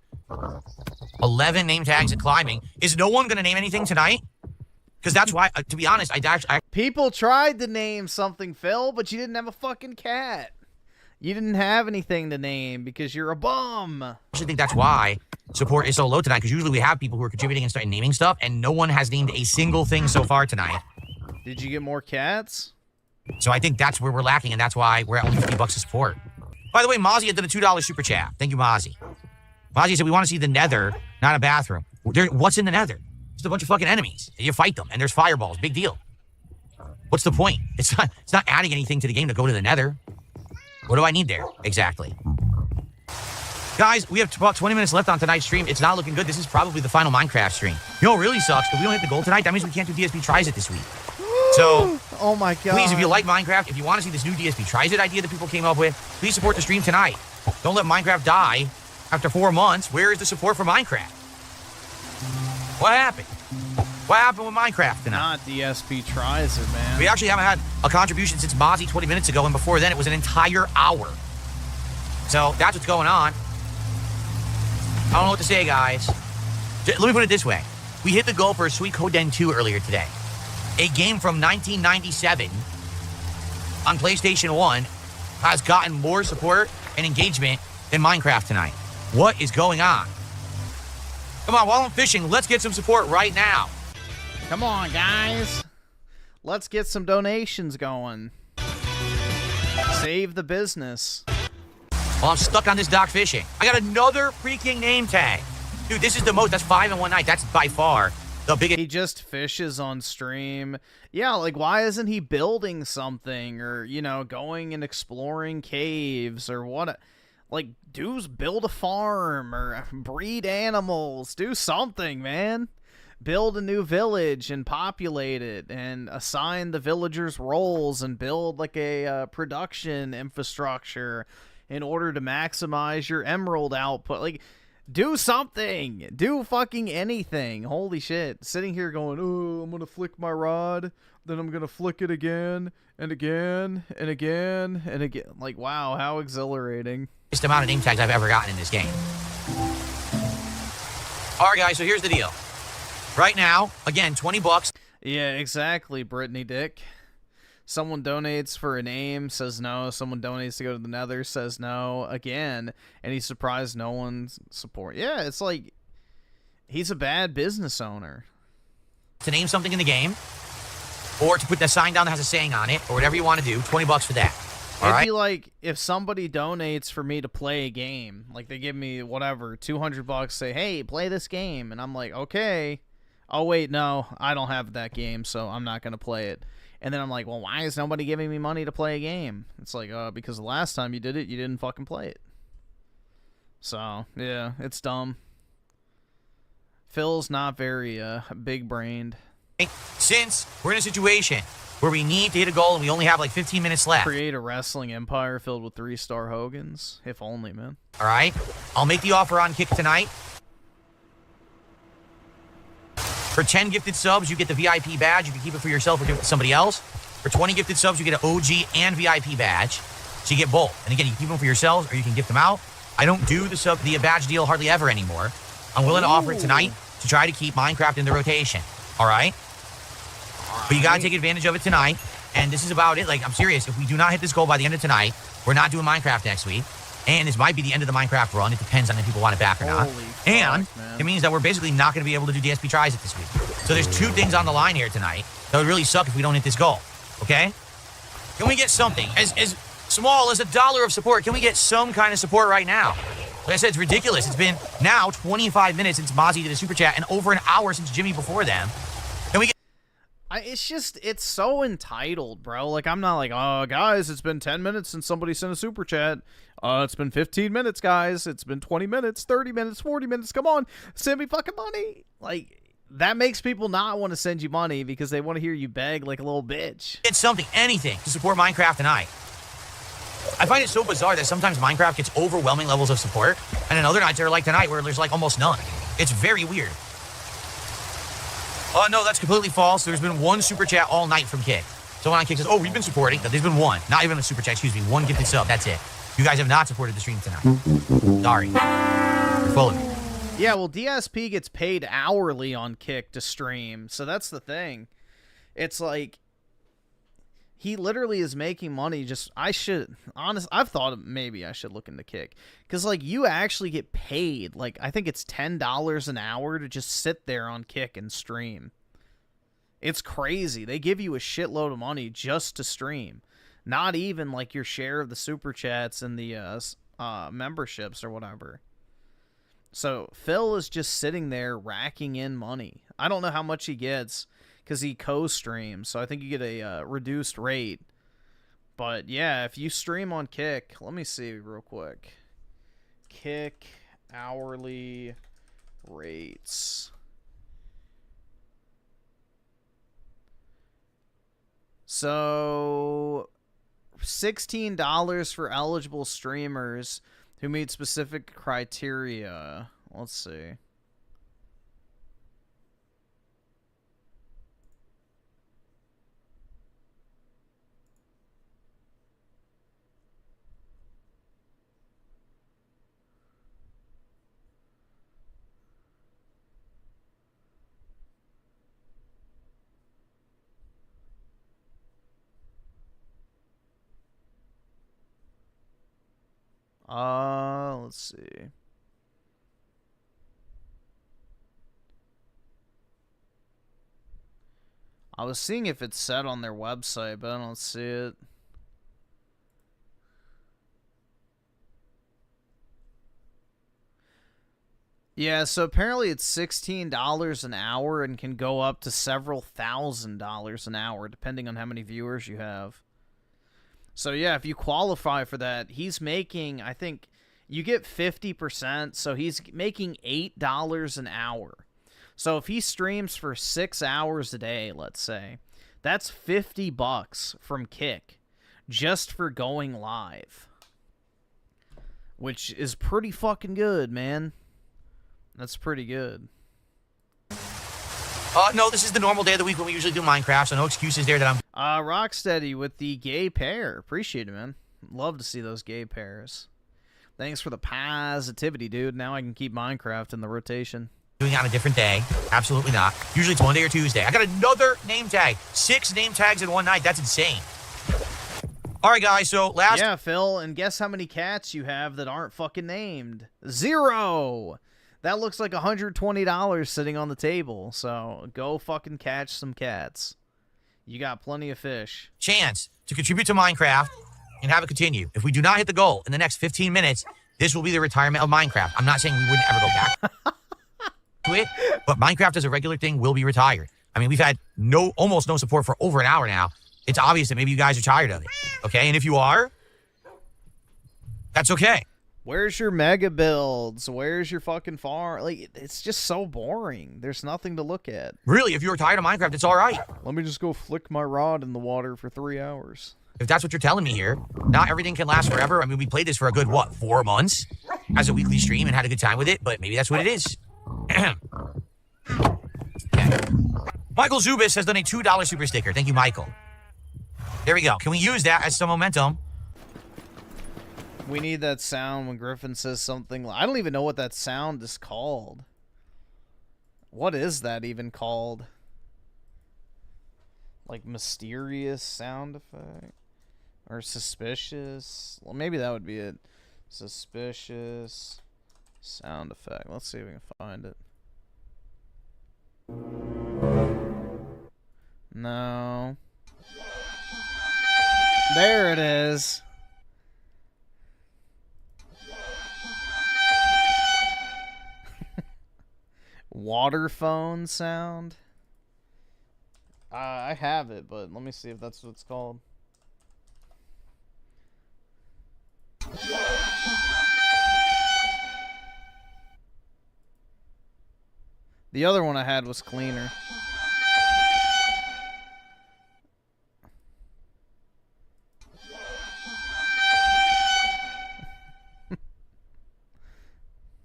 11 name tags at climbing. Is no one going to name anything tonight? Because that's why, to be honest, I... People tried to name something, Phil, but you didn't have a fucking cat. You didn't have anything to name because you're a bum. I actually think that's why support is so low tonight, because usually we have people who are contributing and starting naming stuff, and no one has named a single thing so far tonight. Did you get more cats? So I think that's where we're lacking, and that's why we're at only $50 to support. By the way, Mozzie had done a $2 super chat. Thank you, Mozzie. Mozzie said, we want to see the nether, not a bathroom. What's in the nether? Just a bunch of fucking enemies. You fight them, and there's fireballs. Big deal. What's the point? It's not adding anything to the game to go to the nether. What do I need there? Exactly. Guys, we have about 20 minutes left on tonight's stream. It's not looking good. This is probably the final Minecraft stream. You know what really sucks? If we don't hit the goal tonight, that means we can't do DSP Tries It this week. So, oh my god. Please, if you like Minecraft, if you want to see this new DSP Tries It idea that people came up with, please support the stream tonight. Don't let Minecraft die after 4 months. Where is the support for Minecraft? What happened? What happened with Minecraft tonight? Not DSP Tries It, man. We actually haven't had a contribution since Mozzie 20 minutes ago, and before then it was an entire hour. So that's what's going on. I don't know what to say, guys. Let me put it this way. We hit the goal for Suikoden 2 earlier today. A game from 1997 on PlayStation 1 has gotten more support and engagement than Minecraft tonight. What is going on? Come on, while I'm fishing, let's get some support right now. Come on, guys. Let's get some donations going. Save the business. Well, I'm stuck on this dock fishing. I got another freaking name tag. Dude, this is the most. That's 5 in one night. That's by far the biggest. He just fishes on stream. Yeah, like, why isn't he building something or, you know, going and exploring caves or what? Like, build a farm or breed animals. Do something, man. Build a new village and populate it and assign the villagers roles and build, like, a production infrastructure in order to maximize your emerald output. Like, do something. Do fucking anything. Holy shit. Sitting here going, oh, I'm going to flick my rod. Then I'm going to flick it again and again and again and again. Like, wow, how exhilarating. Biggest amount of name tags I've ever gotten in this game. All right, guys, so here's the deal. Right now, again, 20 bucks. Yeah, exactly, Brittany Dick. Someone donates for a name, says no. Someone donates to go to the nether, says no again. And he's surprised no one's support. Yeah, it's like he's a bad business owner. To name something in the game, or to put the sign down that has a saying on it, or whatever you want to do, 20 bucks for that. All right? It'd be like if somebody donates for me to play a game. Like they give me, whatever, 200 bucks, say, hey, play this game. And I'm like, okay. Oh, wait, no, I don't have that game, so I'm not going to play it. And then I'm like, well, why is nobody giving me money to play a game? It's like, because the last time you did it, you didn't fucking play it. So, yeah, it's dumb. Phil's not very big-brained. Since we're in a situation where we need to hit a goal and we only have like 15 minutes left. Create a wrestling empire filled with 3-star Hogans. If only, man. All right? I'll make the offer on Kick tonight. For 10 gifted subs, you get the VIP badge. You can keep it for yourself or give it to somebody else. For 20 gifted subs, you get an OG and VIP badge. So you get both. And again, you can keep them for yourselves or you can gift them out. I don't do the badge deal hardly ever anymore. I'm willing to offer it tonight to try to keep Minecraft in the rotation. All right? But you got to take advantage of it tonight. And this is about it. Like, I'm serious. If we do not hit this goal by the end of tonight, we're not doing Minecraft next week. And this might be the end of the Minecraft run. It depends on if people want it back or not. And it means that we're basically not going to be able to do DSP Tries It this week. So there's 2 things on the line here tonight that would really suck if we don't hit this goal. Okay? Can we get something as small as $1 of support? Can we get some kind of support right now? Like I said, it's ridiculous. It's been now 25 minutes since Mozzie did a super chat and over an hour since Jimmy before them. Can we get... It's so entitled, bro. Like, I'm not like, oh, guys, it's been 10 minutes since somebody sent a super chat. It's been 15 minutes, guys. It's been 20 minutes, 30 minutes, 40 minutes. Come on, send me fucking money. Like, that makes people not want to send you money because they want to hear you beg like a little bitch. Get something, anything, to support Minecraft tonight. I find it so bizarre that sometimes Minecraft gets overwhelming levels of support, and then other nights are like tonight where there's like almost none. It's very weird. Oh, no, that's completely false. There's been 1 super chat all night from Kick. Someone on Kick says, oh, we've been supporting. There's been 1. Not even a super chat, excuse me. 1 gifted sub. That's it. You guys have not supported the stream tonight. Sorry. You're full of it. Yeah, well, DSP gets paid hourly on Kick to stream. So that's the thing. It's like, he literally is making money just... I've thought maybe I should look into Kick. Because, like, you actually get paid, like, I think it's $10 an hour to just sit there on Kick and stream. It's crazy. They give you a shitload of money just to stream. Not even like your share of the super chats and the memberships or whatever. So Phil is just sitting there racking in money. I don't know how much he gets because he co-streams, so I think you get a reduced rate. But yeah, if you stream on Kick, let me see real quick. Kick hourly rates. So $16 for eligible streamers who meet specific criteria. Let's see. Let's see. I was seeing if it's set on their website, but I don't see it. Yeah, so apparently it's $16 an hour and can go up to several $1,000s an hour, depending on how many viewers you have. So yeah, if you qualify for that, he's making, I think, you get 50%, so he's making $8 an hour. So if he streams for 6 hours a day, let's say, that's $50 from Kick just for going live. Which is pretty fucking good, man. That's pretty good. No, this is the normal day of the week when we usually do Minecraft, so no excuses there that I'm... Rocksteady with the gay pair. Appreciate it, man. Love to see those gay pairs. Thanks for the positivity, dude. Now I can keep Minecraft in the rotation. Doing it on a different day. Absolutely not. Usually it's Monday or Tuesday. I got another name tag. 6 name tags in one night. That's insane. All right, guys, so last... Yeah, Phil, and guess how many cats you have that aren't fucking named? 0! That looks like $120 sitting on the table, so go fucking catch some cats. You got plenty of fish. Chance to contribute to Minecraft and have it continue. If we do not hit the goal in the next 15 minutes, this will be the retirement of Minecraft. I'm not saying we wouldn't ever go back to it, but Minecraft as a regular thing will be retired. I mean, we've had almost no support for over an hour now. It's obvious that maybe you guys are tired of it, okay? And if you are, that's okay. Where's your mega builds? Where's your fucking farm? Like, it's just so boring. There's nothing to look at. Really, if you're tired of Minecraft, it's all right. Let me just go flick my rod in the water for 3 hours. If that's what you're telling me here, not everything can last forever. I mean, we played this for a good, 4 months as a weekly stream and had a good time with it, but maybe that's what it is. Okay. Michael Zubis has done a $2 super sticker. Thank you, Michael. There we go. Can we use that as some momentum? We need that sound when Griffin says something. I don't even know what that sound is called. What is that even called? Like mysterious sound effect? Or suspicious? Well, maybe that would be it. Suspicious sound effect. Let's see if we can find it. No. There it is. Water phone sound. I have it, but let me see if that's what it's called. The other one I had was cleaner.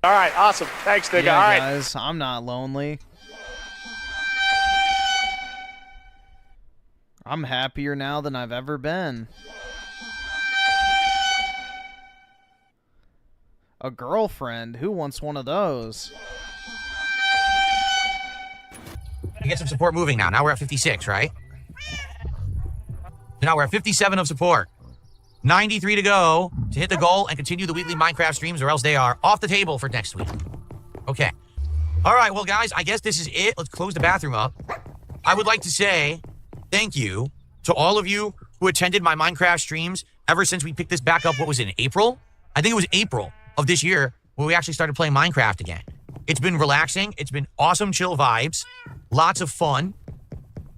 All right, awesome. Thanks, nigga. Yeah, all right, guys, I'm not lonely. I'm happier now than I've ever been. A girlfriend? Who wants one of those? We get some support moving now. Now we're at 56, right? Now we're at 57 of support. 93 to go to hit the goal and continue the weekly Minecraft streams, or else they are off the table for next week. Okay. All right, well, guys, I guess this is it. Let's close the bathroom up. I would like to say thank you to all of you who attended my Minecraft streams ever since we picked this back up. What was it, in April? I think it was April of this year when we actually started playing Minecraft again. It's been relaxing. It's been awesome, chill vibes. Lots of fun.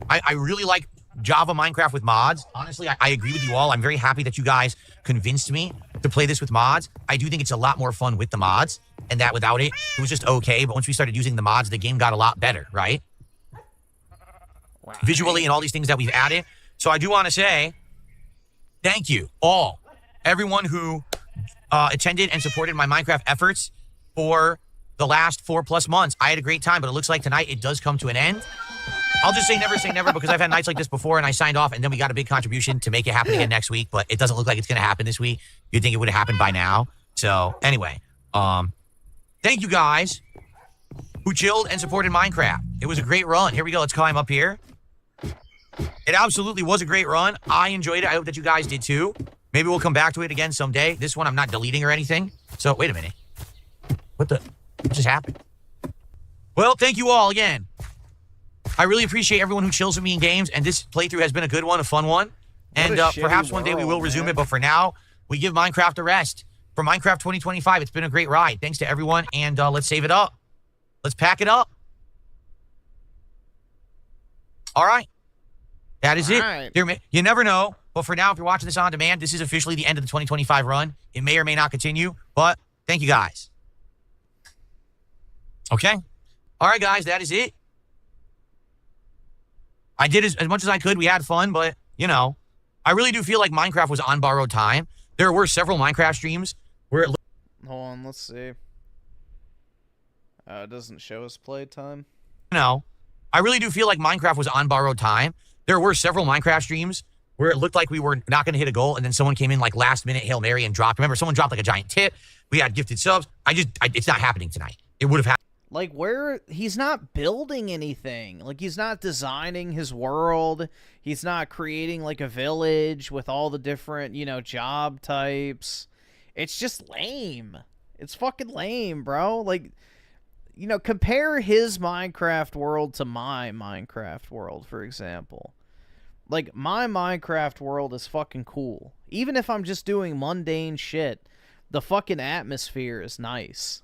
I really like Java Minecraft with mods. Honestly, I agree with you all. I'm very happy that you guys convinced me to play this with mods. I do think it's a lot more fun with the mods, and that without it, it was just okay. But once we started using the mods, the game got a lot better, right? Visually and all these things that we've added. So I do want to say thank you all, everyone who attended and supported my Minecraft efforts for the last 4+ months. I had a great time, but it looks like tonight it does come to an end. I'll just say never because I've had nights like this before and I signed off and then we got a big contribution to make it happen again next week, but it doesn't look like it's going to happen this week. You'd think it would have happened by now. So anyway, thank you guys who chilled and supported Minecraft. It was a great run. Here we go. Let's climb up here. It absolutely was a great run. I enjoyed it. I hope that you guys did too. Maybe we'll come back to it again someday. This one I'm not deleting or anything. So wait a minute. What just happened? Well, thank you all again. I really appreciate everyone who chills with me in games, and this playthrough has been a good one, a fun one. And perhaps one day we will resume it, but for now, we give Minecraft a rest. For Minecraft 2025, it's been a great ride. Thanks to everyone, and let's save it up. Let's pack it up. All right. That is it. You never know, but for now, if you're watching this on demand, this is officially the end of the 2025 run. It may or may not continue, but thank you guys. Okay. All right, guys, that is it. I did as much as I could. We had fun, but, you know, I really do feel like Minecraft was on borrowed time. There were several Minecraft streams where it... Hold on, let's see. It doesn't show us playtime. You know, I really do feel like Minecraft was on borrowed time. There were several Minecraft streams where it looked like we were not going to hit a goal, and then someone came in like last minute Hail Mary and dropped. Remember, someone dropped like a giant tip. We had gifted subs. It's not happening tonight. It would have happened. Like, he's not building anything. Like, he's not designing his world. He's not creating, like, a village with all the different, you know, job types. It's just lame. It's fucking lame, bro. Like, you know, compare his Minecraft world to my Minecraft world, for example. Like, my Minecraft world is fucking cool. Even if I'm just doing mundane shit, the fucking atmosphere is nice.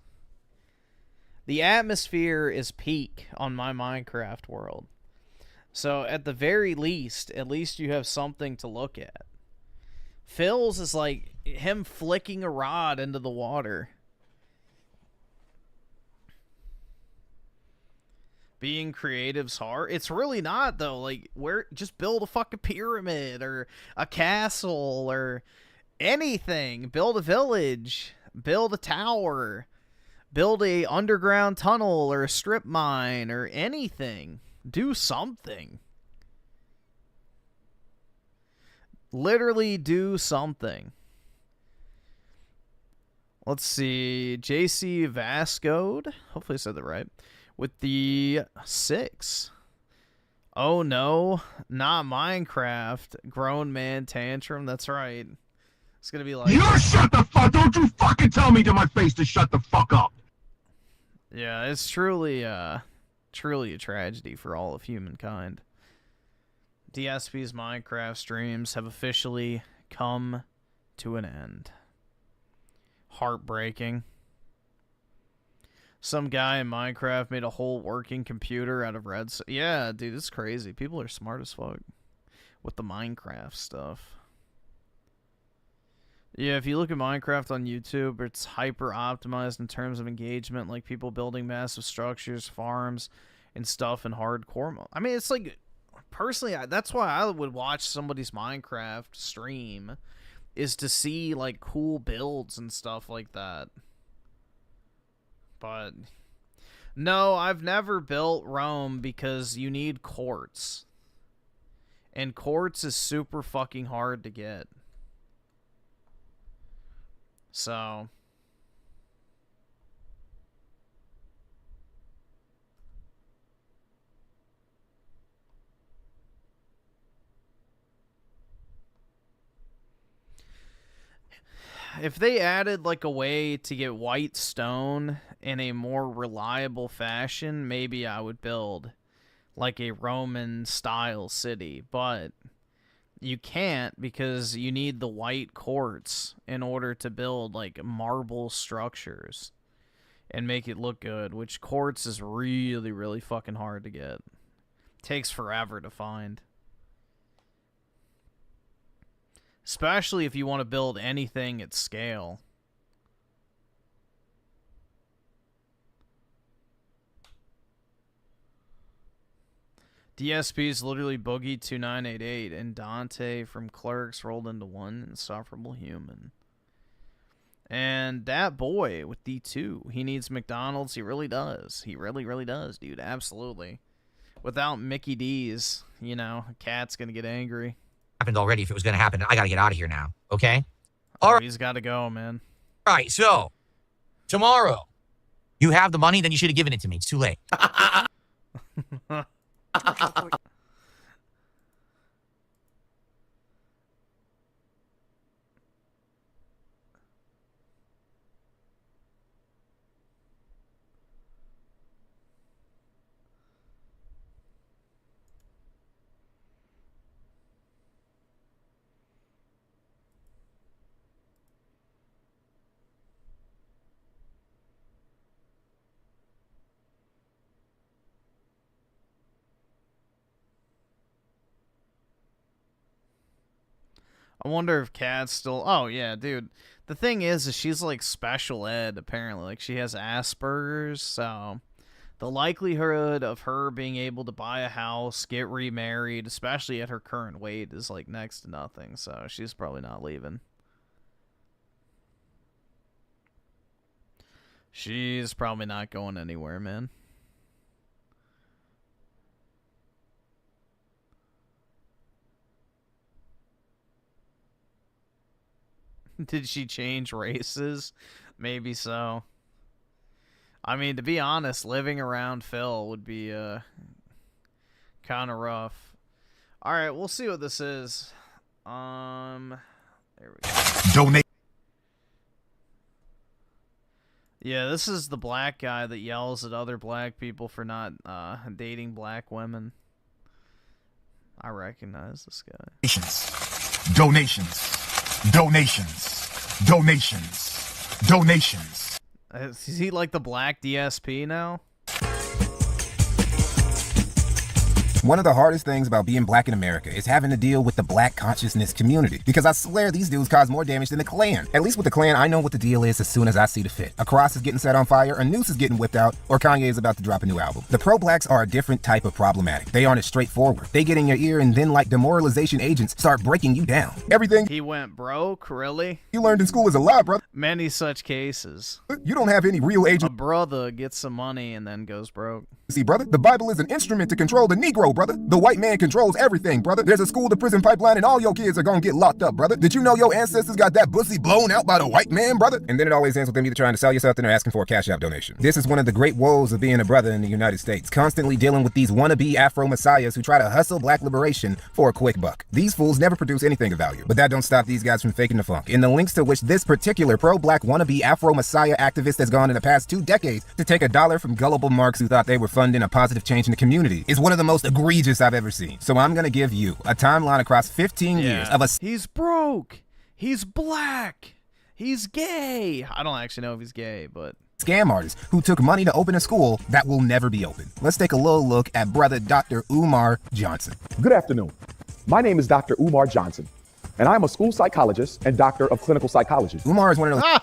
The atmosphere is peak on my Minecraft world. So, at the very least, at least you have something to look at. Phil's is like him flicking a rod into the water. Being creative's hard. It's really not, though. Like, just build a fucking pyramid or a castle or anything. Build a village. Build a tower. Build a underground tunnel or a strip mine or anything. Do something. Literally do something. Let's see. JC Vascode. Hopefully I said that right. With the 6. Oh no. Not Minecraft. Grown man tantrum. That's right. It's gonna be like... You shut the fuck! Don't you fucking tell me to my face to shut the fuck up! Yeah, it's truly a tragedy for all of humankind. DSP's Minecraft streams have officially come to an end. Heartbreaking. Some guy in Minecraft made a whole working computer out of redstone. Yeah, dude, it's crazy. People are smart as fuck with the Minecraft stuff. Yeah, if you look at Minecraft on YouTube, it's hyper optimized in terms of engagement, like people building massive structures, farms, and stuff in hardcore mode. I mean, it's like, personally, that's why I would watch somebody's Minecraft stream, is to see, like, cool builds and stuff like that. But, no, I've never built Rome because you need quartz. And quartz is super fucking hard to get. So, if they added like a way to get white stone in a more reliable fashion, maybe I would build like a Roman style city, but You can't because you need the white quartz in order to build like marble structures and make it look good, which quartz is really, really fucking hard to get. Takes forever to find. Especially if you want to build anything at scale. DSP is literally Boogie 2988 and Dante from Clerks rolled into one insufferable human. And that boy with D2, he needs McDonald's. He really does. He really, really does, dude. Absolutely. Without Mickey D's, you know, Cat's gonna get angry. Happened already. If it was gonna happen, I gotta get out of here now. Okay. All right. He's got to go, man. All right. So tomorrow, you have the money. Then you should have given it to me. It's too late. I wonder if Cat's still... Oh, yeah, dude. The thing is she's, like, special ed, apparently. Like, she has Asperger's, so... The likelihood of her being able to buy a house, get remarried, especially at her current weight, is, like, next to nothing. So, she's probably not leaving. She's probably not going anywhere, man. Did she change races? Maybe so. I mean, to be honest, living around Phil would be kind of rough. All right, we'll see what this is. There we go. Donate. Yeah, this is the black guy that yells at other black people for not dating black women. I recognize this guy. Donations. Donations. Donations. Donations. Is he like the black DSP now? One of the hardest things about being black in America is having to deal with the black consciousness community. Because I swear these dudes cause more damage than the Klan. At least with the Klan, I know what the deal is as soon as I see the fit. A cross is getting set on fire, a noose is getting whipped out, or Kanye is about to drop a new album. The pro-blacks are a different type of problematic. They aren't as straightforward. They get in your ear and then, like demoralization agents, start breaking you down. Everything he went broke, really? You learned in school is a lie, brother. Many such cases. You don't have any real agent. A brother gets some money and then goes broke. See, brother, the Bible is an instrument to control the Negro, brother. The white man controls everything, brother. There's a school-to-prison pipeline and all your kids are gonna get locked up, brother. Did you know your ancestors got that pussy blown out by the white man, brother? And then it always ends with them either trying to sell you something or asking for a cash out donation. This is one of the great woes of being a brother in the United States, constantly dealing with these wannabe Afro-messiahs who try to hustle black liberation for a quick buck. These fools never produce anything of value, but that don't stop these guys from faking the funk. In the links to which this particular pro-black wannabe Afro-messiah activist has gone in the past 2 decades to take $1 from gullible marks who thought they were funding a positive change in the community is one of the most egregious I've ever seen. So I'm gonna give you a timeline across 15 years of a... He's broke. He's black. He's gay. I don't actually know if he's gay, but... scam artist who took money to open a school that will never be open. Let's take a little look at brother Dr. Umar Johnson. Good afternoon. My name is Dr. Umar Johnson, and I'm a school psychologist and doctor of clinical psychology. Umar is one of those...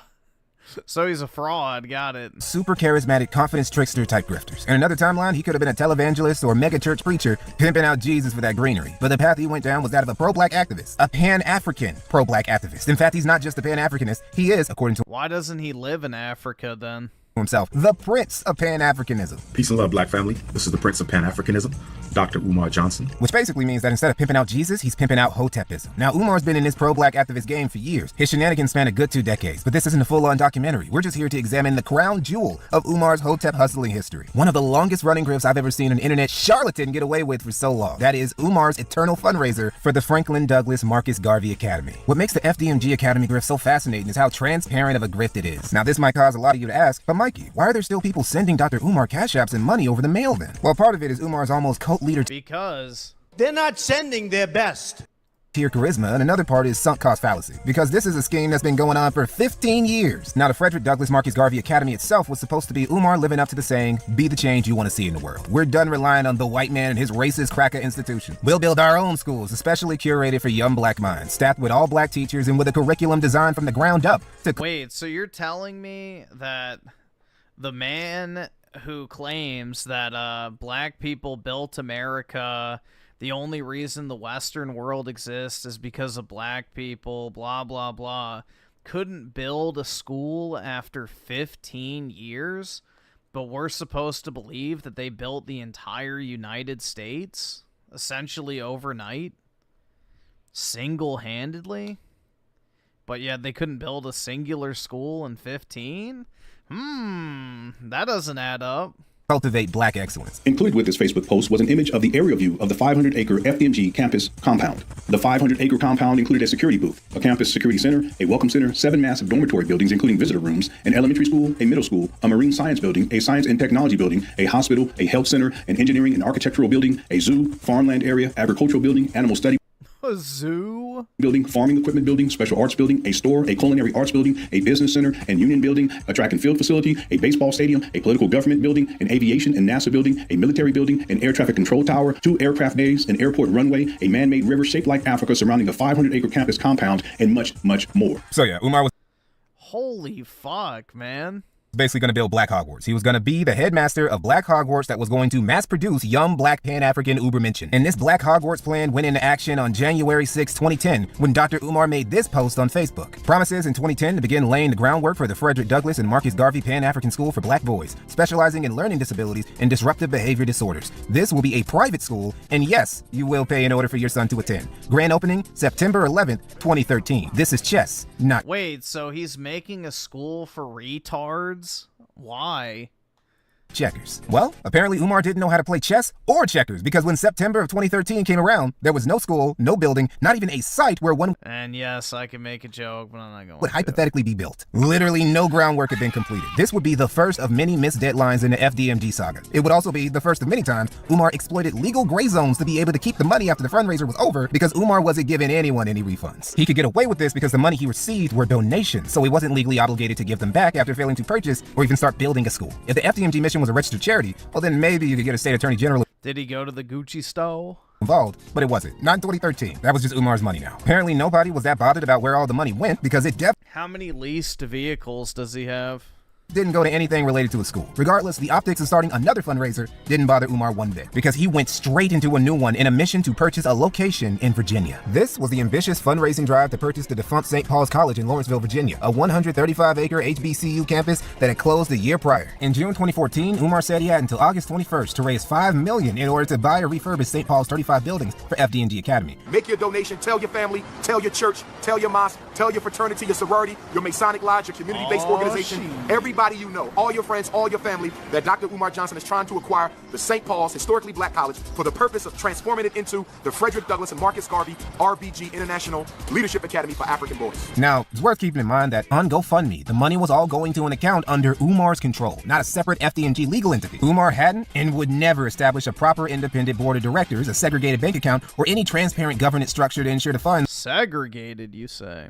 So he's a fraud, got it. Super charismatic, confidence trickster type grifters. In another timeline, he could have been a televangelist or mega church preacher pimping out Jesus for that greenery. But the path he went down was that of a pro-black activist, a pan-African pro-black activist. In fact, he's not just a pan-Africanist, he is, according to... Why doesn't he live in Africa then? ...himself, the Prince of Pan-Africanism. Peace and love, black family. This is the Prince of Pan-Africanism, Dr. Umar Johnson. Which basically means that instead of pimping out Jesus, he's pimping out Hotepism. Now, Umar's been in this pro-black activist game for years. His shenanigans span a good 2 decades, but this isn't a full-on documentary. We're just here to examine the crown jewel of Umar's Hotep hustling history. One of the longest running grifts I've ever seen an internet charlatan get away with for so long. That is Umar's eternal fundraiser for the Franklin Douglas Marcus Garvey Academy. What makes the FDMG Academy grift so fascinating is how transparent of a grift it is. Now, this might cause a lot of you to ask, but Mikey, why are there still people sending Dr. Umar cash apps and money over the mail then? Well, part of it is Umar's almost cult leader because they're not sending their best. pure charisma, and another part is sunk cost fallacy, because this is a scheme that's been going on for 15 years. Now, the Frederick Douglass Marcus Garvey Academy itself was supposed to be Umar living up to the saying, be the change you want to see in the world. We're done relying on the white man and his racist cracker institution. We'll build our own schools, especially curated for young black minds, staffed with all black teachers and with a curriculum designed from the ground up to... Wait, so you're telling me that the man who claims that black people built America, the only reason the Western world exists is because of black people, blah, blah, blah, couldn't build a school after 15 years, but we're supposed to believe that they built the entire United States, essentially overnight, single-handedly? But yet they couldn't build a singular school in 15? That doesn't add up. Cultivate black excellence. Included with this Facebook post was an image of the aerial view of the 500-acre FDMG campus compound. The 500-acre compound included a security booth, a campus security center, a welcome center, 7 massive dormitory buildings including visitor rooms, an elementary school, a middle school, a marine science building, a science and technology building, a hospital, a health center, an engineering and architectural building, a zoo, farmland area, agricultural building, animal study A zoo? Building, farming equipment building, special arts building, a store, a culinary arts building, a business center and union building, a track and field facility, a baseball stadium, a political government building, an aviation and NASA building, a military building, an air traffic control tower, 2 aircraft bays, an airport runway, a man-made river shaped like Africa surrounding a 500-acre campus compound, and much, much more. So yeah, Umar was... Holy fuck, man. Basically going to build Black Hogwarts. He was going to be the headmaster of Black Hogwarts that was going to mass produce young black Pan-African Ubermenschen. And this Black Hogwarts plan went into action on January 6, 2010, when Dr. Umar made this post on Facebook. Promises in 2010 to begin laying the groundwork for the Frederick Douglass and Marcus Garvey Pan-African School for Black Boys, specializing in learning disabilities and disruptive behavior disorders. This will be a private school, and yes, you will pay in order for your son to attend. Grand opening, September 11th, 2013. This is chess, not... Wait, so he's making a school for retards? Why? Checkers. Well, apparently Umar didn't know how to play chess or checkers, because when September of 2013 came around, there was no school, no building, not even a site where one... And yes, I can make a joke, but I'm not going would hypothetically be built. Literally no groundwork had been completed. This would be the first of many missed deadlines in the FDMG saga. It would also be the first of many times Umar exploited legal gray zones to be able to keep the money after the fundraiser was over, because Umar wasn't giving anyone any refunds. He could get away with this because the money he received were donations, so he wasn't legally obligated to give them back after failing to purchase or even start building a school. If the FDMG mission was a registered charity, well then maybe you could get a state attorney general Did he go to the Gucci store? Involved, but it wasn't. Not in 2013. That was just Umar's money now. Apparently nobody was that bothered about where all the money went, because it How many leased vehicles does he have? didn't go to anything related to his school. Regardless, the optics of starting another fundraiser didn't bother Umar one bit, because he went straight into a new one in a mission to purchase a location in Virginia. This was the ambitious fundraising drive to purchase the defunct St. Paul's College in Lawrenceville, Virginia, a 135-acre HBCU campus that had closed the year prior. In June 2014, Umar said he had until August 21st to raise $5 million in order to buy or refurbish St. Paul's 35 buildings for FDNG Academy. Make your donation, tell your family, tell your church, tell your mosque, tell your fraternity, your sorority, your Masonic lodge, your community-based organization, everybody you know, all your friends, all your family, that Dr. Umar Johnson is trying to acquire the St. Paul's historically black college for the purpose of transforming it into the Frederick Douglass and Marcus Garvey RBG International Leadership Academy for African Boys. Now, it's worth keeping in mind that on GoFundMe, the money was all going to an account under Umar's control, not a separate FDNG legal entity. Umar hadn't and would never establish a proper independent board of directors, a segregated bank account, or any transparent governance structure to ensure the funds. Segregated, you say?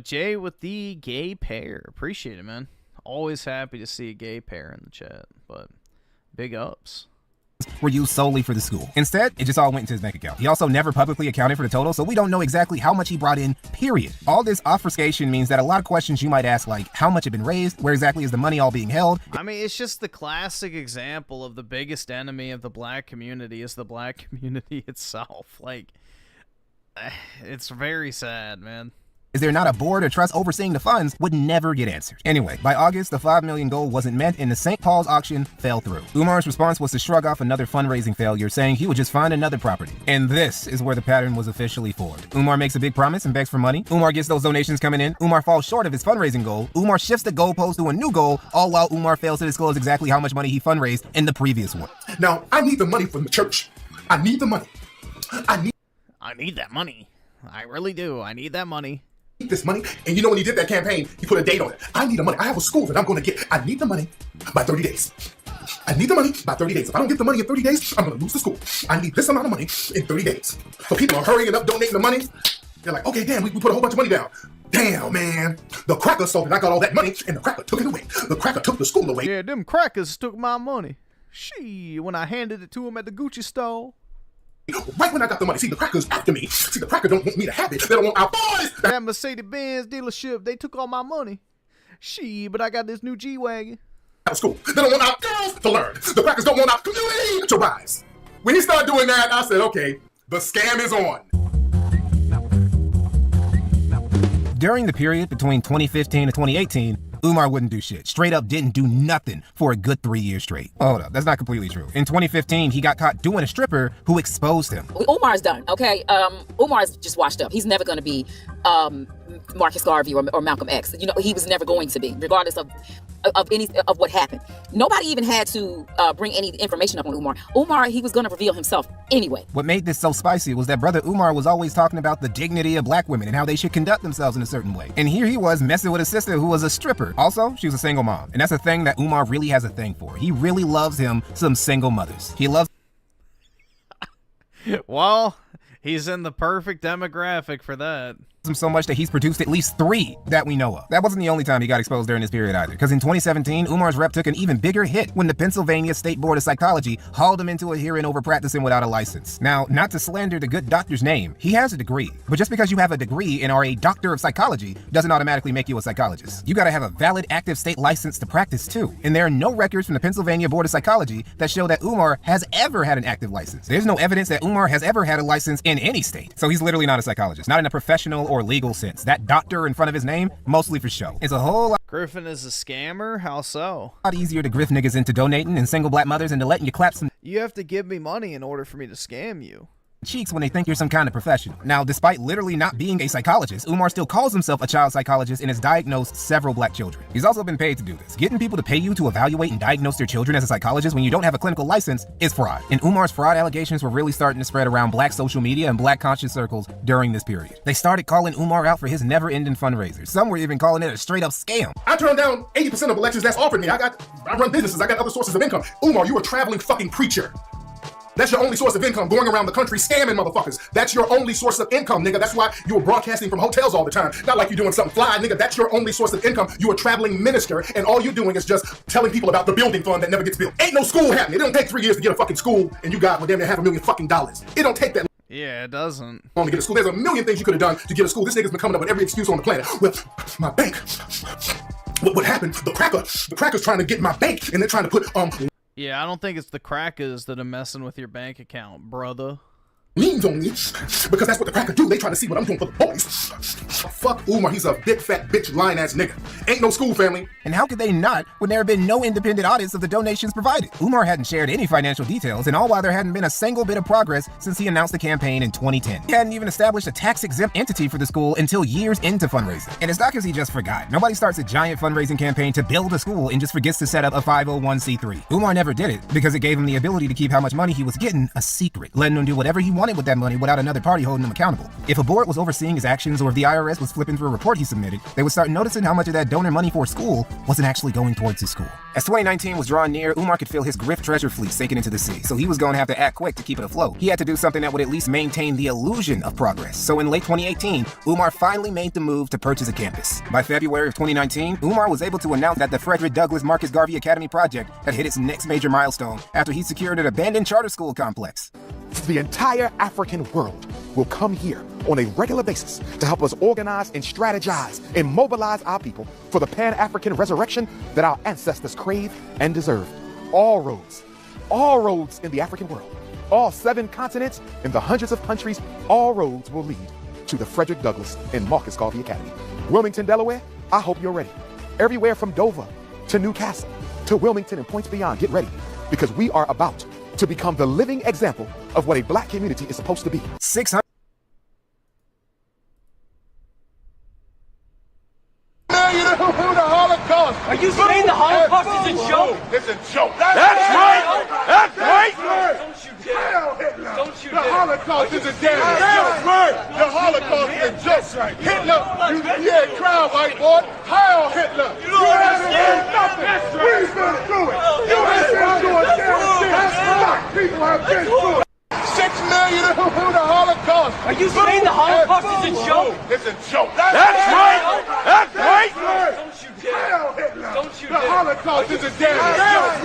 Jay with the gay pair. Appreciate it, man. Always happy to see a gay pair in the chat, but big ups. Were used solely for the school. Instead, it just all went into his bank account. He also never publicly accounted for the total, so we don't know exactly how much he brought in, period. All this obfuscation means that a lot of questions you might ask, like how much had been raised, where exactly is the money all being held? I mean, it's just the classic example of the biggest enemy of the black community is the black community itself. Like, it's very sad, man. Is there not a board or trust overseeing the funds would never get answered. Anyway, by August, the $5 million goal wasn't met and the St. Paul's auction fell through. Umar's response was to shrug off another fundraising failure, saying he would just find another property. And this is where the pattern was officially formed. Umar makes a big promise and begs for money. Umar gets those donations coming in. Umar falls short of his fundraising goal. Umar shifts the goalpost to a new goal, all while Umar fails to disclose exactly how much money he fundraised in the previous one. Now, I need the money from the church. I need the money. I need that money. I really do. I need that money. This money, and you know when he did that campaign, he put a date on it. I need the money. I have a school that I'm going to get. I need the money by 30 days. I need the money by 30 days. If I don't get the money in 30 days, I'm going to lose the school. I need this amount of money in 30 days. So people are hurrying up, donating the money. They're like, okay, damn, we put a whole bunch of money down. Damn, man. The cracker sold it. I got all that money, and the cracker took it away. The cracker took the school away. Yeah, them crackers took my money. When I handed it to him at the Gucci store. Right when I got the money. See, the cracker's after me. See, the cracker don't want me to have it. They don't want our boys. That Mercedes-Benz dealership, they took all my money. But I got this new G-Wagon. Out of school. They don't want our girls to learn. The crackers don't want our community to rise. When he started doing that, I said, okay, the scam is on. During the period between 2015 and 2018, Umar wouldn't do shit. Straight up didn't do nothing for a good 3 years straight. Hold up, that's not completely true. In 2015, he got caught doing a stripper who exposed him. Umar's done, okay? Umar's just washed up. He's never going to be Marcus Garvey or Malcolm X. You know, he was never going to be, regardless of what happened. Nobody even had to bring any information up on Umar. Umar, he was going to reveal himself anyway. What made this so spicy was that brother Umar was always talking about the dignity of black women and how they should conduct themselves in a certain way. And here he was messing with a sister who was a stripper. Also, she was a single mom. And that's a thing that Umar really has a thing for. He really loves him some single mothers. He loves... Well, he's in the perfect demographic for that. Him so much that he's produced at least 3 that we know of. That wasn't the only time he got exposed during this period either, because in 2017, Umar's rep took an even bigger hit when the Pennsylvania State Board of Psychology hauled him into a hearing over practicing without a license. Now, not to slander the good doctor's name, he has a degree, but just because you have a degree and are a doctor of psychology doesn't automatically make you a psychologist. You gotta have a valid active state license to practice too, and there are no records from the Pennsylvania Board of Psychology that show that Umar has ever had an active license. There's no evidence that Umar has ever had a license in any state, so he's literally not a psychologist, not in a professional or legal sense. That doctor in front of his name, mostly for show. It's a whole lot. Griffin is a scammer? How so? A lot easier to griff niggas into donating and single black mothers into letting you clap some. You have to give me money in order for me to scam you. Cheeks when they think you're some kind of professional. Now, despite literally not being a psychologist, Umar still calls himself a child psychologist and has diagnosed several black children. He's also been paid to do this. Getting people to pay you to evaluate and diagnose their children as a psychologist when you don't have a clinical license is fraud. And Umar's fraud allegations were really starting to spread around black social media and black conscious circles during this period. They started calling Umar out for his never-ending fundraisers. Some were even calling it a straight-up scam. I turned down 80% of the lectures that's offered me. I run businesses. I got other sources of income. Umar, you a traveling fucking preacher. That's your only source of income, going around the country scamming motherfuckers. That's your only source of income, nigga. That's why you were broadcasting from hotels all the time. Not like you're doing something fly, nigga. That's your only source of income. You're a traveling minister, and all you're doing is just telling people about the building fund that never gets built. Ain't no school happening. It don't take 3 years to get a fucking school, and you got, well, damn near $500,000 fucking dollars. It don't take that Yeah, it doesn't. long to get a school. There's a million things you could have done to get a school. This nigga's been coming up with every excuse on the planet. Well, my bank. What happened? The cracker's trying to get my bank, and they're trying to put, Yeah, I don't think it's the crackers that are messing with your bank account, brother. Leans on me, because that's what the cracker do. They trying to see what I'm doing for the boys. Fuck Umar, he's a big fat bitch lying ass nigga. Ain't no school, family. And how could they not when there have been no independent audits of the donations provided? Umar hadn't shared any financial details, and all while there hadn't been a single bit of progress since he announced the campaign in 2010. He hadn't even established a tax-exempt entity for the school until years into fundraising. And it's not because he just forgot. Nobody starts a giant fundraising campaign to build a school and just forgets to set up a 501c3. Umar never did it because it gave him the ability to keep how much money he was getting a secret, letting him do whatever he wanted with that money without another party holding him accountable. If a board was overseeing his actions or if the IRS was flipping through a report he submitted, they would start noticing how much of that donor money for school wasn't actually going towards his school. As 2019 was drawing near, Umar could feel his Griff treasure fleet sinking into the sea, so he was going to have to act quick to keep it afloat. He had to do something that would at least maintain the illusion of progress. So in late 2018, Umar finally made the move to purchase a campus. By February of 2019, Umar was able to announce that the Frederick Douglass Marcus Garvey Academy project had hit its next major milestone after he secured an abandoned charter school complex. The entire African world will come here on a regular basis to help us organize and strategize and mobilize our people for the Pan-African resurrection that our ancestors crave and deserve. All roads in the African world, all 7 continents and the hundreds of countries, all roads will lead to the Frederick Douglass and Marcus Garvey Academy. Wilmington, Delaware, I hope you're ready. Everywhere from Dover to Newcastle to Wilmington and points beyond, get ready, because we are about to become the living example of what a black community is supposed to be. 600 million who the Holocaust. Are you saying the Holocaust is a joke? It's a joke. That's right. That's right. Don't you dare. Don't you The Holocaust is a damn joke. The Holocaust is a joke. Hitler, you ain't cry, white boy. Heil Hitler. You haven't done nothing. We've been through it. You ain't been through a damn thing. Black people have been through it. 6 million who the Holocaust. Are you saying the Holocaust is a joke? It's a joke. That's right. That's right. Don't you dare. Heil Hitler. Don't you the dare. Holocaust is a damn joke.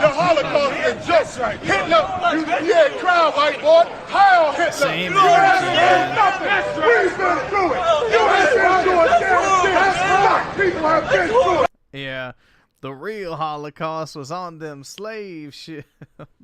The Holocaust is a joke. Hitler, you ain't cry, white boy. Heil Hitler. Same you haven't done nothing. We've been through it. You ain't been through a damn thing. Black people have been through it. Yeah. The real Holocaust was on them slave ships.